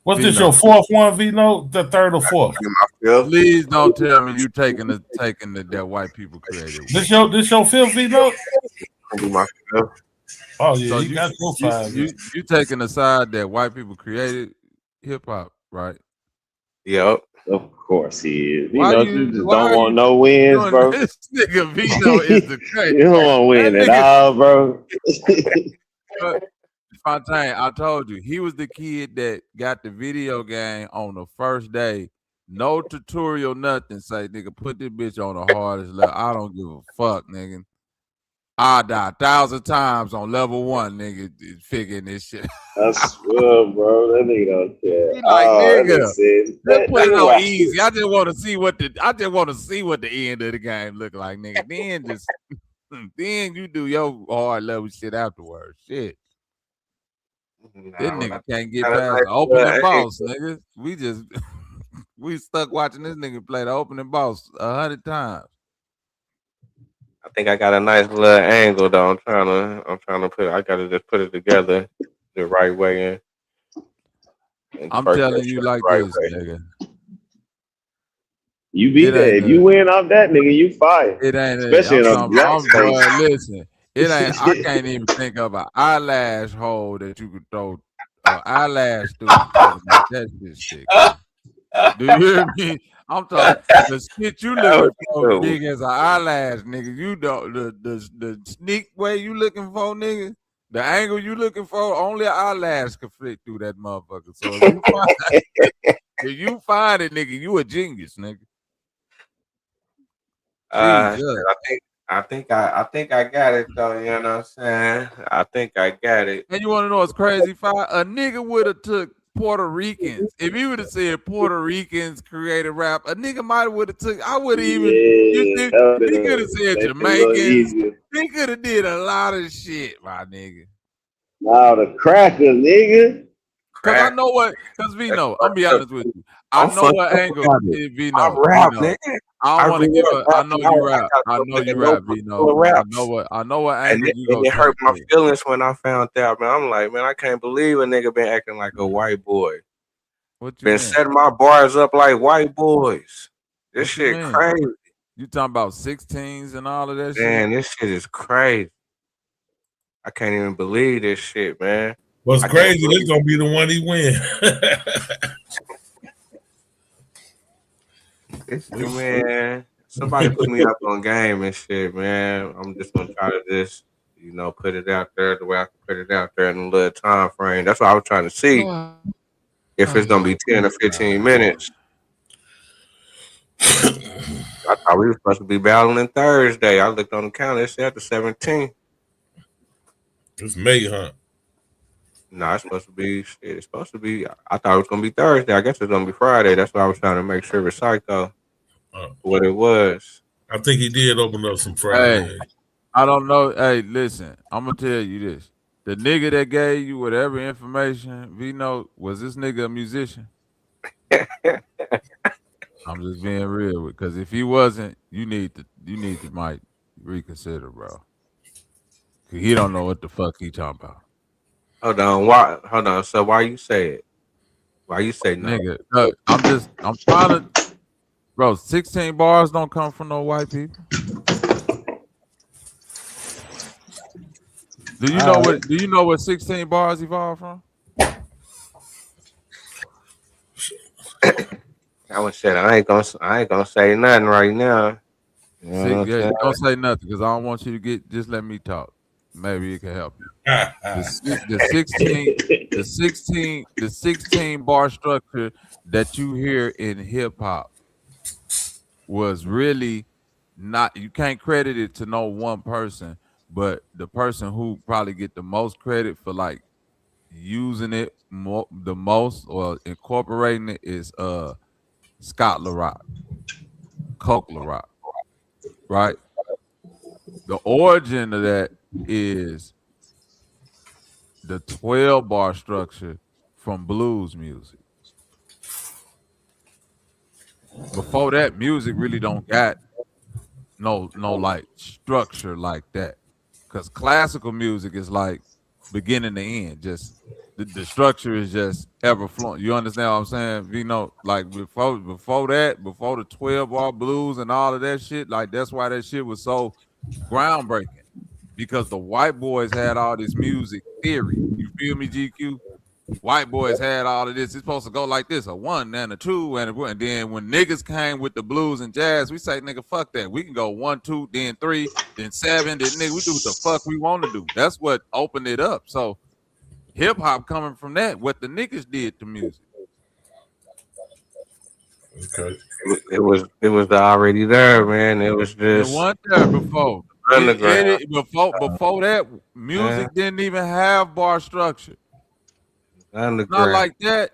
What's this, your fourth one, Vino? The third or fourth? Please don't tell me you taking that white people created. This your fifth, Vino? Oh yeah, so you got your five. You taking the side that white people created hip hop, right? Yep. Of course he is. You just don't want no wins, bro. This nigga Vino is the crazy. You don't want to win at all, bro. Fontaine, I told you, he was the kid that got the video game on the first day. No tutorial, nothing. Say, nigga, put this bitch on the hardest level. I don't give a fuck, nigga. I die 1,000 times on level 1, nigga, figuring this shit. I swear, bro, that nigga don't care. He like, That nigga nigga, says, let's put it nigga, on watch easy. this. I just want to see what the end of the game look like, nigga. Then you do your hard level shit afterwards. Shit. This Nah, nigga can't get got a past nice the opening little boss, angle. nigga. We just we stuck watching this nigga play the opening boss 100 times. I think I got a nice little angle though. I'm trying to I gotta just put it together the right way and I'm twerk that telling you shit the like right this, way. nigga. You beat It ain't that. If you win off that, nigga, you fire. it ain't Especially I'm in a talking black about, boy, space. listen. I can't even think of an eyelash hole that you could throw eyelash through, nigga, make that shit stick, nigga. Do you hear me? I'm talking the shit you looking for Oh, big as an eyelash, nigga. You don't the sneak way you looking for, nigga. The angle you looking for, only an eyelash can fit through that motherfucker. So if you find it, nigga, you a genius, nigga. Jesus. I think I got it though. You know what I'm saying? I think I got it. And you want to know what's crazy? A nigga would have took Puerto Ricans. If he would have said Puerto Ricans created rap, a nigga might would have took. I would have even. Yeah, that He could have said makes it a little Jamaicans. easier. He could have did a lot of shit, my nigga. Now the cracker, nigga. Cause I Crack. know what. Cause Vino, I'm be honest with you. I I'm know fucked what up angle. about it. I Vino, rap, nigga. I I don't want to grew give up a. I know rapping. you I rap. got I to know make a you rap, notebook full Vino. of raps. I know what And angle it, you and gonna it hurt take. my But feelings when I found out, man. I'm like, man, I can't believe a nigga been acting like a white boy. what you Been mean? setting my bars up like white boys. This What you shit mean? crazy. You talking about 16s and all of that shit? Man, this shit is crazy. I can't even believe this shit, man. What's I can't crazy, this believe gonna be the one he win. this, man. Somebody put me up on game and shit, man. I'm just gonna try to put it out there the way I can put it out there in a little time frame. That's what I was trying to see if it's gonna be 10 or 15 minutes. I thought we were supposed to be battling Thursday. I looked on the calendar, it said the 17th. It's May, huh? No, it's supposed to be shit. It's supposed to be. I thought it was gonna be Thursday. I guess it's gonna be Friday. That's why I was trying to make sure it's Psycho what it was. I think he did open up some Hey, Friday. I don't know. Hey, listen, I'm gonna tell you this. The nigga that gave you whatever information, Vino, was this nigga a musician? I'm just being real with, because if he wasn't, you need to might reconsider, bro. He don't know what the fuck he talking about. Hold on. Why? Hold on. So why you say it? Why you say no? Nigga, look, I'm trying to, bro, 16 bars don't come from no white people. Do you know what 16 bars evolved from? I was saying I ain't gonna say nothing right now. You know what I'm saying? Don't say nothing, because I don't want you to just let me talk. Maybe it can help you. The 16 bar structure that you hear in hip hop was really not, you can't credit it to no one person, but the person who probably get the most credit for like using it the most or incorporating it is Scott LaRock, Coke LaRock, right? The origin of that is the 12 bar structure from blues music. Before that, music really don't got no like structure like that. Cause classical music is like beginning to end. Just the structure is just ever flowing. You understand what I'm saying? You know, like before that, before the 12 bar blues and all of that shit, like that's why that shit was so groundbreaking. Because the white boys had all this music theory. You feel me, GQ? White boys had all of this. It's supposed to go like this: a 1 and a 2 and a 1. And then when niggas came with the blues and jazz, we say, nigga, fuck that. We can go 1, 2, then 3, then 7. Then nigga, we do what the fuck we want to do. That's what opened it up. So hip hop coming from that, what the niggas did to music. Okay. It was already there, man. It was It just wasn't there before. Before that, music didn't even have bar structure. Not like that.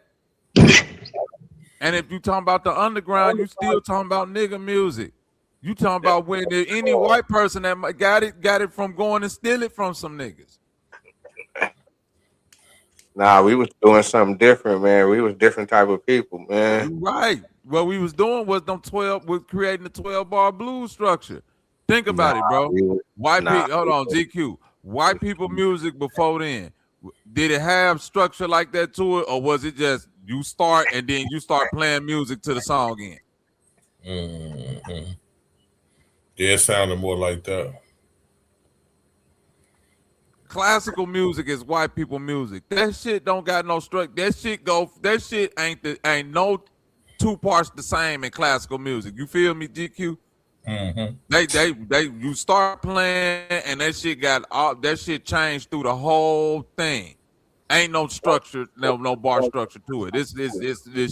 And if you talking about the underground, you still talking about nigga music. You talking about when any white person that got it from going and steal it from some niggas. Nah, we was doing something different, man. We was different type of people, man. You right. What we was doing was creating the 12-bar blues structure. Think about it, bro. White people, hold on, GQ. White people music before then, did it have structure like that to it, or was it just you start and then you start playing music to the song in? Mm-hmm. Yeah, it sounded more like that. Classical music is white people music. That shit don't got no structure. That shit ain't no two parts the same in classical music. You feel me, GQ? Mm-hmm. You start playing and that shit changed through the whole thing. Ain't no structure, no bar structure to it. This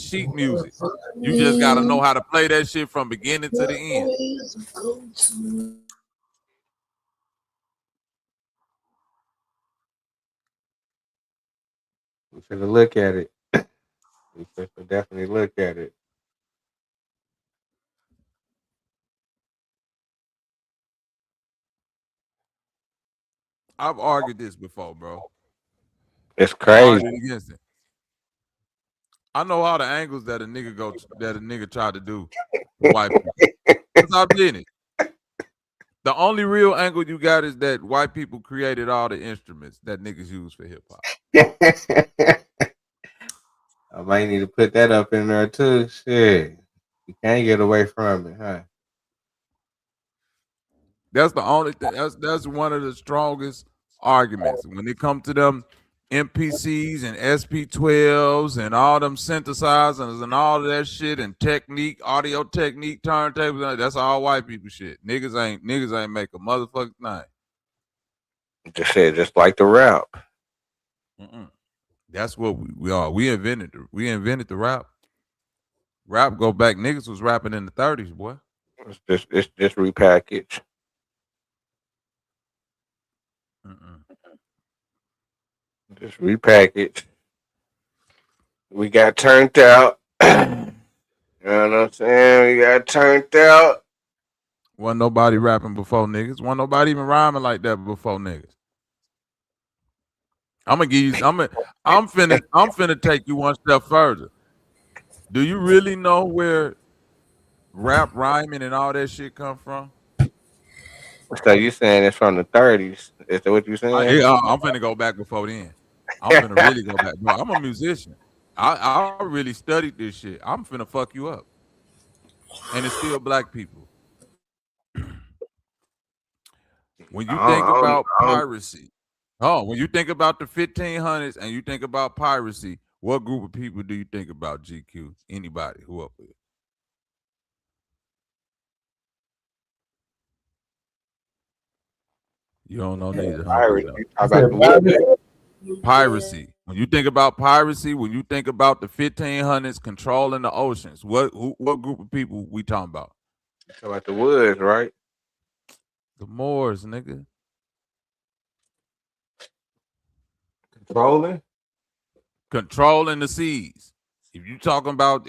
sheet music. You just gotta know how to play that shit from beginning to the end. We should look at it. We should definitely look at it. I've argued this before, bro. It's crazy. Against it. I know all the angles that a nigga tried to do with white people. Stop doing it. The only real angle you got is that white people created all the instruments that niggas use for hip hop. I might need to put that up in there too. Shit, you can't get away from it, huh? That's the only thing. That's one of the strongest arguments when it comes to them MPCs and SP12s and all them synthesizers and all of that shit and audio technique, turntables. That's all white people shit. Niggas ain't make a motherfucking thing. Just like the rap. That's what we are. We invented the rap. Rap go back. Niggas was rapping in the 30s, boy. It's just repackaged. Just repackaged. We got turned out. You know what I'm saying? We got turned out. Wasn't nobody rapping before niggas. Wasn't nobody even rhyming like that before niggas. I'm finna take you one step further. Do you really know where rap rhyming and all that shit come from? So you saying it's from the 30s? Is that what you saying? I'm finna go back before then. I'm finna really go back. Bro, I'm a musician. I really studied this shit. I'm finna fuck you up. And it's still black people. When you think about piracy, when you think about the 1500s and you think about piracy, what group of people do you think about, GQ? Anybody? Who up with it? You don't know neither, huh? Piracy. When you think about piracy, when you think about the 1500s controlling the oceans, what group of people we talking about? Talking about the Woods, right? The Moors, nigga. Controlling the seas. If you talking about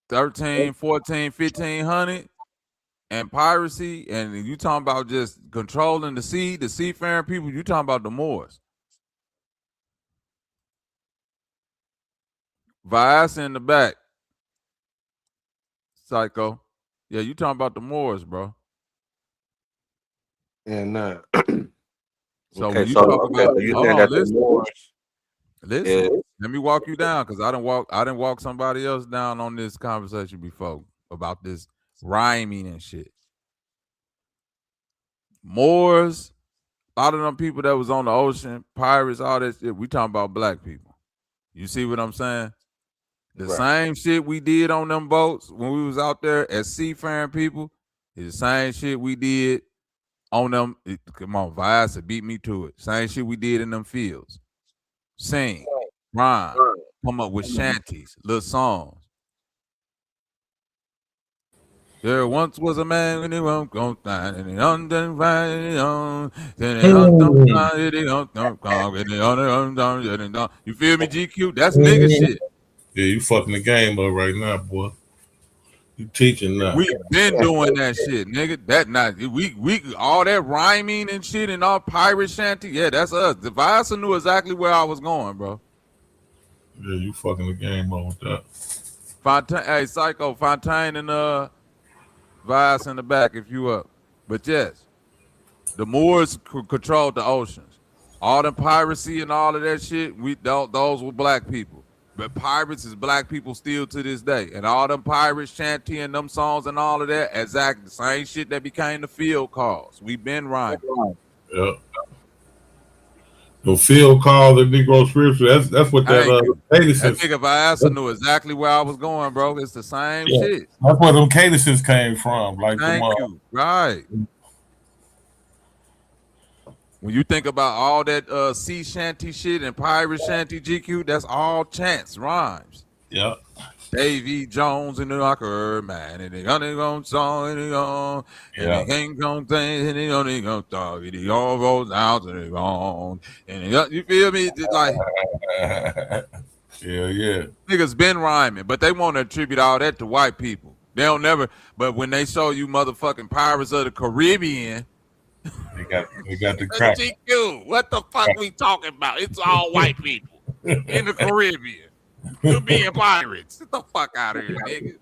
13, 14, 1500 and piracy, and you talking about just controlling the seafaring people, you talking about the Moors. Vice in the back. Psycho. Yeah, you talking about the Moors, bro. Yeah, nah. So when you talk about listen, yeah. Let me walk you down because I didn't walk somebody else down on this conversation before about this rhyming and shit. Moors, a lot of them people that was on the ocean, pirates, all that shit, we talking about black people. You see what I'm saying? The same shit we did on them boats when we was out there as seafaring people is the same shit we did on them. Come on, Vice, beat me to it. Same shit we did in them fields. Sing, rhyme, come up with shanties, little songs. There once was a man when he won't go down and he undone find on. Then he undone find it on. You feel me, GQ? That's nigga shit. Yeah, you fucking the game up right now, boy. You teaching now. We been doing that shit, nigga. That not we all that rhyming and shit and all pirate shanty. Yeah, that's us. The Vasa knew exactly where I was going, bro. Yeah, you fucking the game up with that. Fontaine, hey, Psycho, Fontaine and Vice in the back if you up. But yes, the Moors controlled the oceans. All the piracy and all of that shit, those were black people. But pirates is black people still to this day. And all them pirates chanting them songs and all of that, exactly the same shit that became the field calls. We been rhyming. Yeah. The field call, the Negro scripture, that's what that cadences. That nigga Viasa knew exactly where I was going, bro. It's the same shit. That's where them cadences came from. Like Thank you. Right. When you think about all that sea shanty shit and pirate shanty GQ, that's all chants, rhymes. Yeah. Davy Jones in the locker, man, and they gonna song and they gonna, and they ain't gonna think, and they gonna talk, and they all goes out and they gone, and you feel me? Just like, yeah. Niggas been rhyming, but they want to attribute all that to white people. They don't never, but when they show you motherfucking Pirates of the Caribbean. They got the crap. GQ, what the fuck we talking about? It's all white people in the Caribbean. You being pirates. Get the fuck out of here, nigga.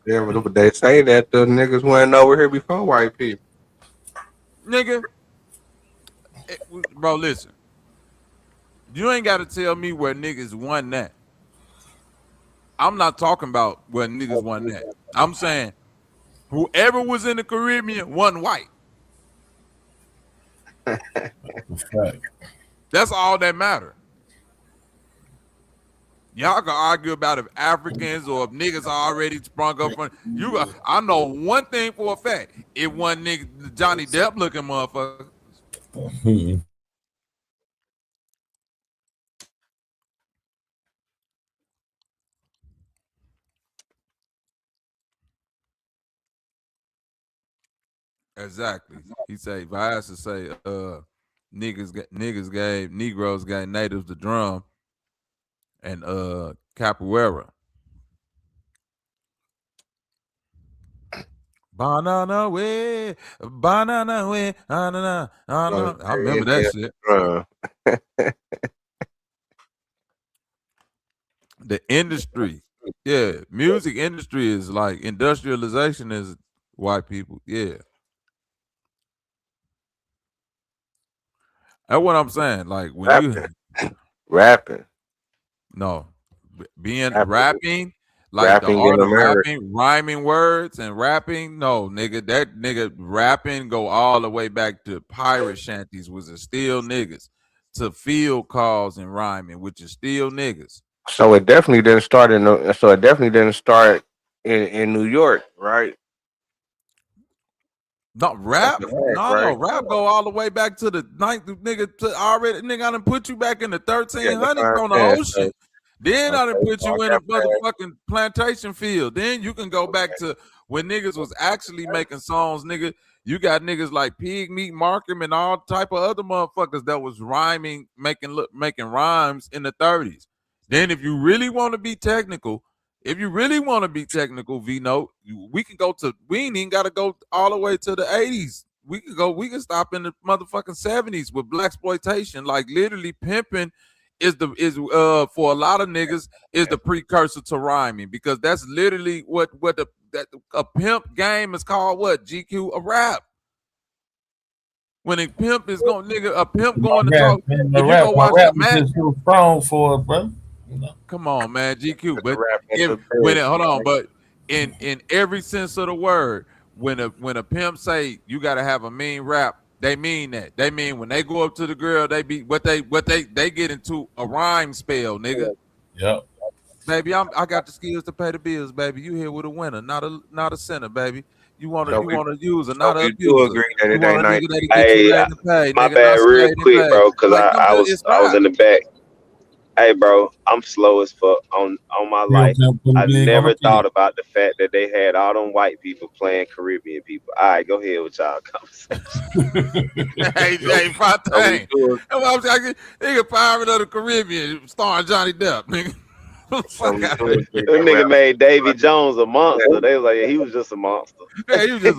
Yeah, but they say that the niggas went over here before white people. Nigga. Bro, listen. You ain't got to tell me where niggas won that. I'm not talking about where niggas won that. I'm saying whoever was in the Caribbean wasn't white. That's all that matter. Y'all can argue about if Africans or if niggas already sprung up from you. I know one thing for a fact: it wasn't nigga Johnny Depp looking motherfucker. Exactly. He say Vice to say Negroes gave natives the drum and capoeira. Banana way, banana way, banana. I remember that shit. The industry, yeah, music industry is like industrialization is white people, yeah. That's what I'm saying. Like when rapping. No, rapping, like the art of rapping, rhyming words and rapping. No, nigga, that nigga rapping go all the way back to pirate shanties, was it still niggas, to field calls and rhyming, which is still niggas. So it definitely didn't start in New York, right? No rap, no rap go all the way back to the ninth nigga. I done put you back in the 1300s on the ocean. Then I done put you in a motherfucking plantation field. Then you can go back to when niggas was actually making songs, nigga. You got niggas like Pig Meat Markham and all type of other motherfuckers that was rhyming, making rhymes in the 30s. Then if you really want to be technical, V-Note, we can go to, we ain't even got to go all the way to the 80s. We can stop in the motherfucking 70s with blaxploitation. Like literally pimping is for a lot of niggas is the precursor to rhyming, because that's literally what a pimp game is called. What, GQ? A rap. When a pimp is going, nigga, a pimp going to talk. If you go watch the match, too strong for it, bro. Come on, man, GQ. But but in every sense of the word, when a pimp say you gotta have a mean rap, they mean that. They mean when they go up to the girl, they get into a rhyme spell, nigga. Yep. Baby, I got the skills to pay the bills, baby. You here with a winner, not a sinner, baby. You want to use not a abuser. My bad, real quick, bro, because I was in the back. Hey, bro, I'm slow as fuck on my life. I never thought about the fact that they had all them white people playing Caribbean people. All right, go ahead with y'all conversation. Hey, Fontaine. Nigga, Pirate of the Caribbean starring Johnny Depp, nigga. Fuck out of here. That nigga made Davy Jones a monster. They was like, yeah, he was just a monster. Yeah, he was just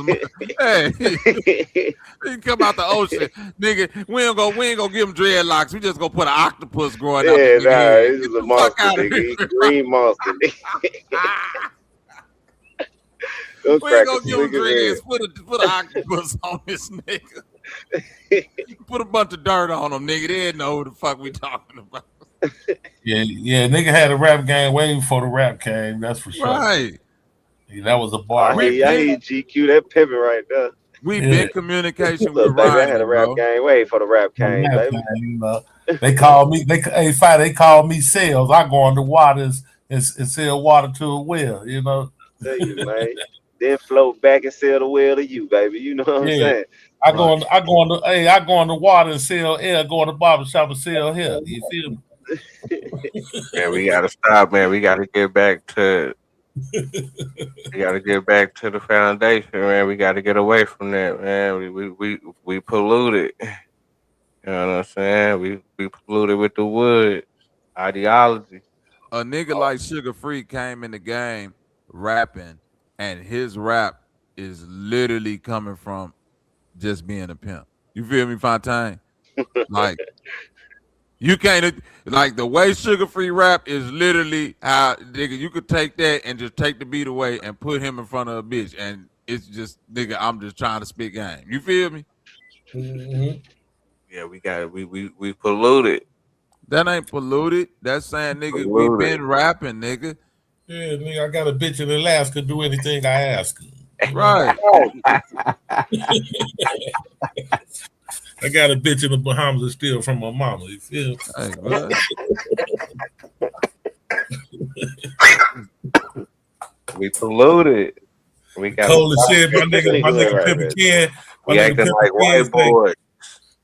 he come out the ocean, nigga. We ain't gonna give him dreadlocks. We just gonna put an octopus growing out. Yeah, nah, he's just a monster, nigga. He green monster, nigga. We ain't gonna give him dreads. Put an octopus on this nigga. Put a bunch of dirt on him, nigga. They didn't know who the fuck we talking about. Yeah, nigga had a rap game way before the rap came. That's for sure. Right. Yeah, that was a bar. I hear GQ, that pimping right there. We been communication with baby, I had a rap game way for the rap game, baby. You know, they called me. They called me sales. I go on the waters and sell water to a well. You know. Tell you, man. Then float back and sell the well to you, baby. You know what I'm saying? I go on the water and sell air. Go on the barbershop and sell hair. You feel me? Man, we gotta stop, man. We gotta get back to. We gotta get back to the foundation, man. We gotta get away from that, man. We polluted. You know what I'm saying? We polluted with the wood ideology. A nigga like Sugar Free came in the game rapping, and his rap is literally coming from just being a pimp. You feel me, Fontaine? Like, you can't, like, the way Sugar Free rap is literally how, nigga, you could take that and just take the beat away and put him in front of a bitch, and it's just, nigga, I'm just trying to spit game. You feel me? Mm-hmm. Yeah, we polluted. That ain't polluted. That's saying, nigga, we been rapping, nigga. Yeah, nigga, I got a bitch in Alaska, do anything I ask her. Right. I got a bitch in the Bahamas that steal from my mama. You feel? Hey, bud. We polluted. We got cold as shit. My nigga Pimpin' Ken. We acting like white boys.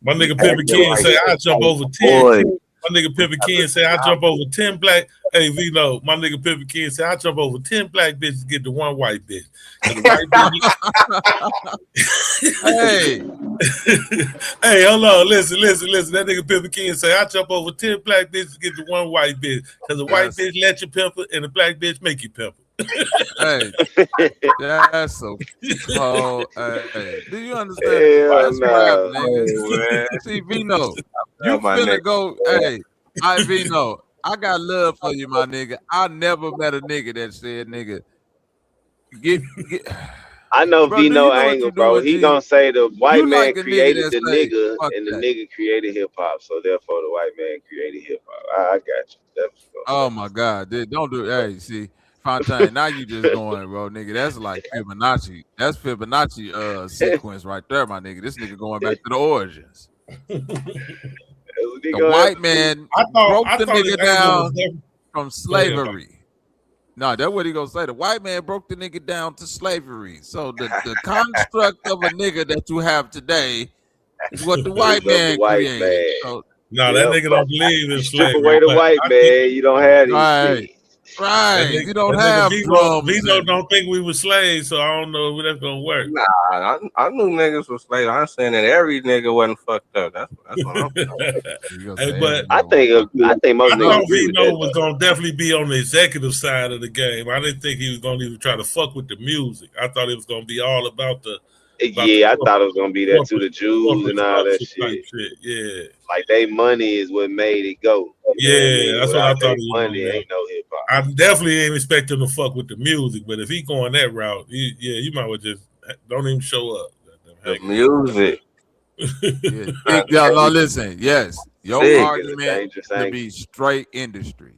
My nigga Pimpin' Ken say I jump over 10. My nigga Pimpin' Ken say I jump over 10 black. Hey, Vino, my nigga Pimpin' Ken say I jump over 10 black bitches to get to one white bitch. Hey. Hey, hold on. Listen. That nigga Pimpin' Ken say I jump over 10 black bitches to get to one white bitch. Because the white bitch let you pimp it and the black bitch make you pimp it. Hey, that's so cold. Hey, do you understand? That's rap, nigga. See, Vino, you finna go. Hey, Vino, I got love for you, my nigga. I never met a nigga that said, nigga, get. I know Vino angle, bro. He gonna say the white man created the nigga and the nigga created hip hop, so therefore the white man created hip hop. I got you. Oh my God, dude, don't do. Hey, see. Fontaine, now you just going, bro, nigga. That's like Fibonacci. That's Fibonacci sequence right there, my nigga. This nigga going back to the origins. The white man broke the nigga down from slavery. No, that's what he gonna say. The white man broke the nigga down to slavery. So the construct of a nigga that you have today is what the white man created. So, no, that nigga don't believe in slavery. Strip away the white man, you don't have these things. Right, you don't have drums. Vino don't think we were slaves, so I don't know if that's gonna work. Nah, I knew niggas were slaves. I'm saying that every nigga wasn't fucked up. That's what I'm saying. Hey, but I think most niggas Vino was gonna definitely be on the executive side of the game. I didn't think he was gonna even try to fuck with the music. I thought it was gonna be all about the. I thought it was gonna be that to the Jews and all that shit. Yeah, like they money is what made it go. Yeah, that's what I thought. Money ain't no hip hop. I definitely ain't expecting to fuck with the music, but if he going that route, you might well just don't even show up. The music. Yeah, no, listen. Yes, your argument to be straight industry.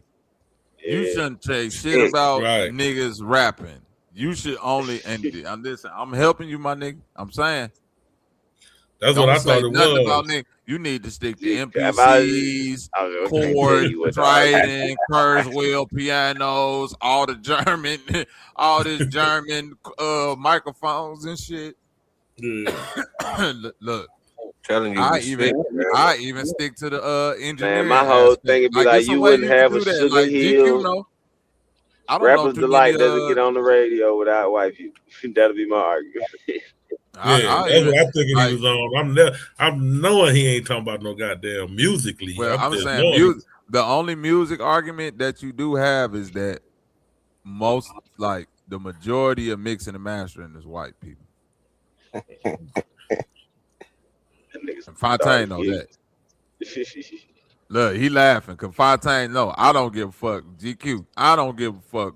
Yeah. You shouldn't say shit about niggas rapping. You should only listen. I'm helping you, my nigga. I'm saying that's what I thought it was. About nigga. You need to stick to MPCs, chords, Trident, Kurzweil, pianos, all this German microphones and shit. Yeah. Look, telling you, I we sick, even stick to the Man, engineering my whole thing aspect. would be Like like, it's a you way wouldn't you can have a do that. Sugar Like GQ, Hill. no, I don't know Rappers too many. Delight doesn't get on the radio without white people. That'll be my argument. Yeah, I that's even what I'm thinking he like. was on. I'm knowing he ain't talking about no goddamn musically. Well, I'm I'm just saying knowing. music. The only music argument that you do have is that most, like the majority of mixing and mastering is white people. And Fontaine know that. Look, he laughing because Fontaine know I don't give a fuck. GQ, I don't give a fuck,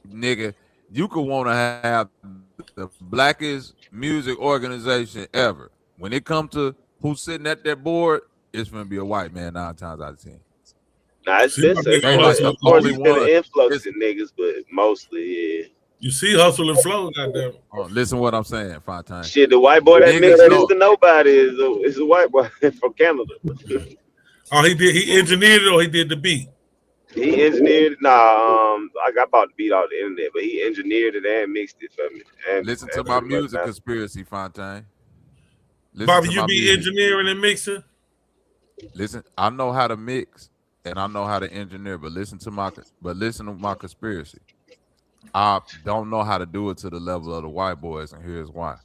nigga. You could want to have the blackest music organization ever. When it comes to who's sitting at that board, it's gonna be a white man 9 times out of 10. Nah, it's See been my so. nigga They Well, like hustle. the of course, only it's been an one. influx Listen, in niggas, but mostly, yeah. You see hustle and flow, goddamn. listen what I'm saying, Fontaine. Shit, the white boy that Niggas mixed know. Mr. Nobody is a white boy from Canada. Oh, he engineered it or he did the beat. He engineered. Nah, I got about to beat off the internet, but he engineered it and mixed it for me, Listen to and my pretty much music mastered. conspiracy, Fontaine. Listen Bobby, to you my be music. engineering and mixing. Listen, I know how to mix and I know how to engineer, but listen to my conspiracy. I don't know how to do it to the level of the white boys, and here's why.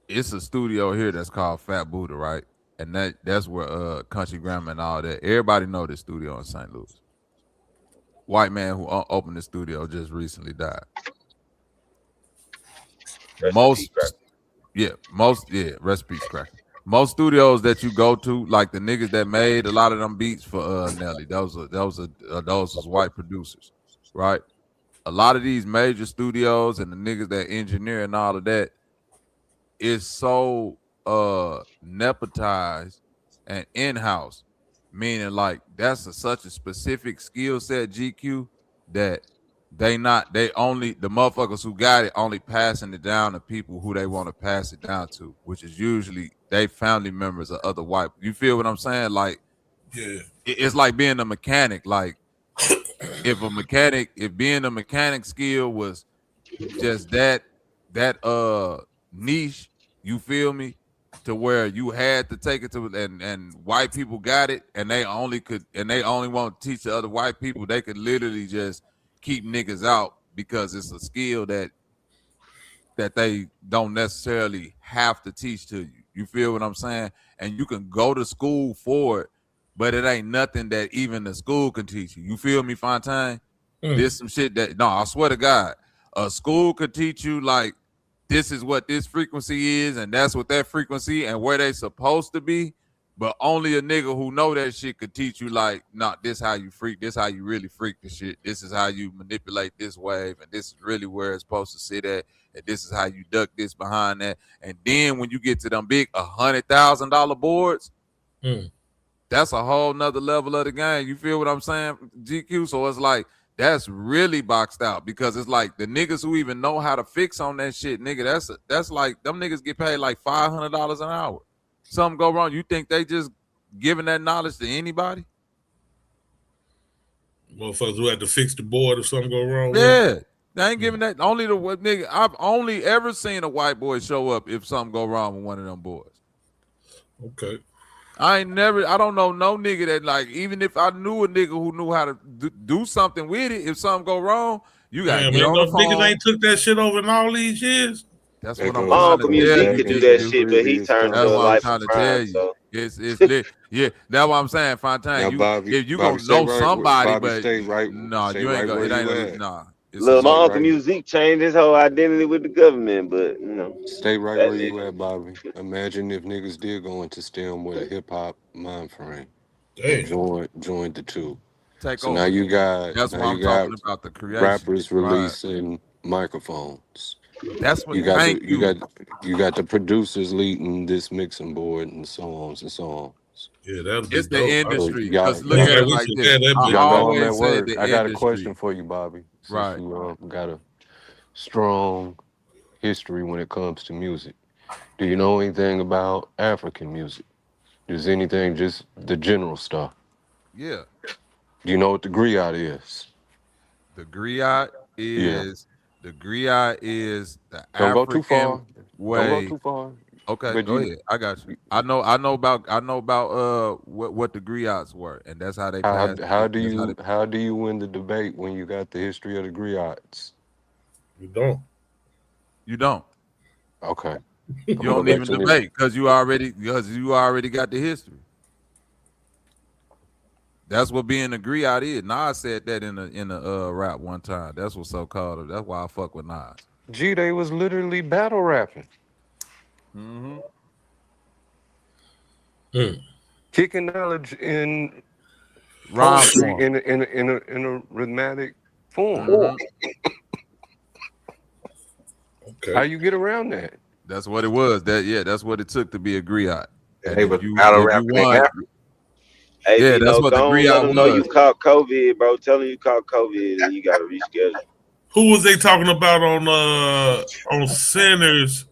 It's a studio here that's called Fat Buddha, right? And that's where Country Grammar and all that. Everybody know this studio in St. Louis. White man who opened the studio just recently died. Most recipe cracker. Most studios that you go to, like the niggas that made a lot of them beats for Nelly, those was white producers, right? A lot of these major studios and the niggas that engineer and all of that is so nepotized and in-house, meaning like that's such a specific skill set, GQ, that the motherfuckers who got it only passing it down to people who they want to pass it down to, which is usually they family members of other white. You feel what I'm saying? Like, Yeah, it's like being a mechanic. Like, if being a mechanic skill was just that niche, you feel me, to where you had to take it to, and white people got it, and they only want to teach the other white people, they could literally just keep niggas out because it's a skill that they don't necessarily have to teach to you. You feel what I'm saying? And you can go to school for it, but it ain't nothing that even the school can teach you. You feel me, Fontaine? This some shit that, no, I swear to God, a school could teach you like this is what this frequency is, and that's what that frequency and where they supposed to be. But only a nigga who know that shit could teach you like, nah, this how you freak, this how you really freak the shit. This is how you manipulate this wave, and this is really where it's supposed to sit at, and this is how you duck this behind that. And then when you get to them big $100,000 boards, that's a whole nother level of the game. You feel what I'm saying, GQ? So it's like that's really boxed out, because it's like the niggas who even know how to fix on that shit, nigga. That's like them niggas get paid like $500 an hour. Something go wrong, you think they just giving that knowledge to anybody? Motherfuckers who had to fix the board if something go wrong. Yeah, they ain't giving that. Only the nigga. I've only ever seen a white boy show up if something go wrong with one of them boys. Okay. I don't know no nigga that, like, even if I knew a nigga who knew how to do something with it, if something go wrong, you gotta get on the phone. Niggas ain't took that shit over in all these years. That's what I'm My trying uncle to tell Music you. could do that shit, but he turned That's to a what I'm life trying of to crime. tell you. So It's lit. Yeah, that's what I'm saying, Fontaine. If you gonna know somebody, but no, you ain't gonna. It ain't nah. Look, my uncle Music changed his whole identity with the government, but you know, stay right where you at, Bobby. Imagine if niggas did go into STEM with a hip hop mind frame and joined the two. Take so over. now you got That's what I'm talking about, the creation. rappers releasing microphones. That's what. you got Thank you got the producers leading this mixing board and so on and so on. Yeah, that'd be it's dope. the industry. Y'all, Because look at it like this. I always said the I got a industry. question for you, Bobby. Since you got a strong history when it comes to music. Do you know anything about African music? Does anything, just the general stuff? Yeah. Do you know what the griot is? The griot is The griot is the Don't go too African far. Don't go way. too far. Okay, But go ahead. I got you. I know about what the griots were, and that's how they passed. how do That's how they. you win the debate when you got the history of the griots? You don't. You don't. Okay. You I'm gonna don't go back even to the debate because you already got the history. That's what being a griot is. Nas said that in a rap one time. That's what's so called. That's why I fuck with Nas. They was literally battle rapping. Mm-hmm. Kicking knowledge in Rhyme poetry form. in a rhythmic form. Mm-hmm. Okay. How you get around that? That's what it was. That's what it took to be a griot. And They if was you battle if you rapping in won, Africa. Hey, yeah, that's Bino, what the go on, let griot them know you was. caught COVID, bro. Tell them you caught COVID and you got to reschedule. Who was they talking about on Sinners?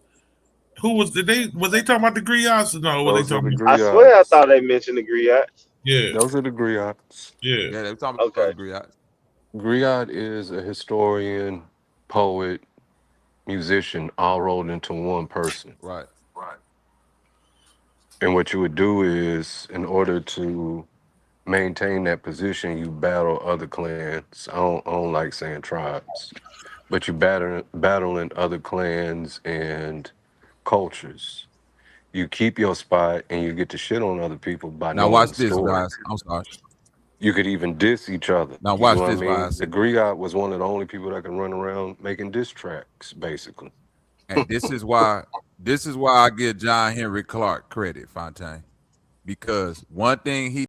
Who was they talking about the griots or no? What they Those are the talking about? I swear I griots. thought they mentioned the griots. Yeah, Those are the griots. yeah. Yeah, they were talking about Okay. the griots. Griot is a historian, poet, musician, all rolled into one person. Right. And what you would do is, in order to maintain that position, you battle other clans. I don't like saying tribes, but you battling other clans and cultures. You keep your spot, and you get to shit on other people by Now knowing watch the this, story. guys. I'm sorry. You could even diss each other. Now You know watch what I this, mean? guys. The griot was one of the only people that can run around making diss tracks, basically. And this is why I give John Henry Clark credit, Fontaine, because one thing he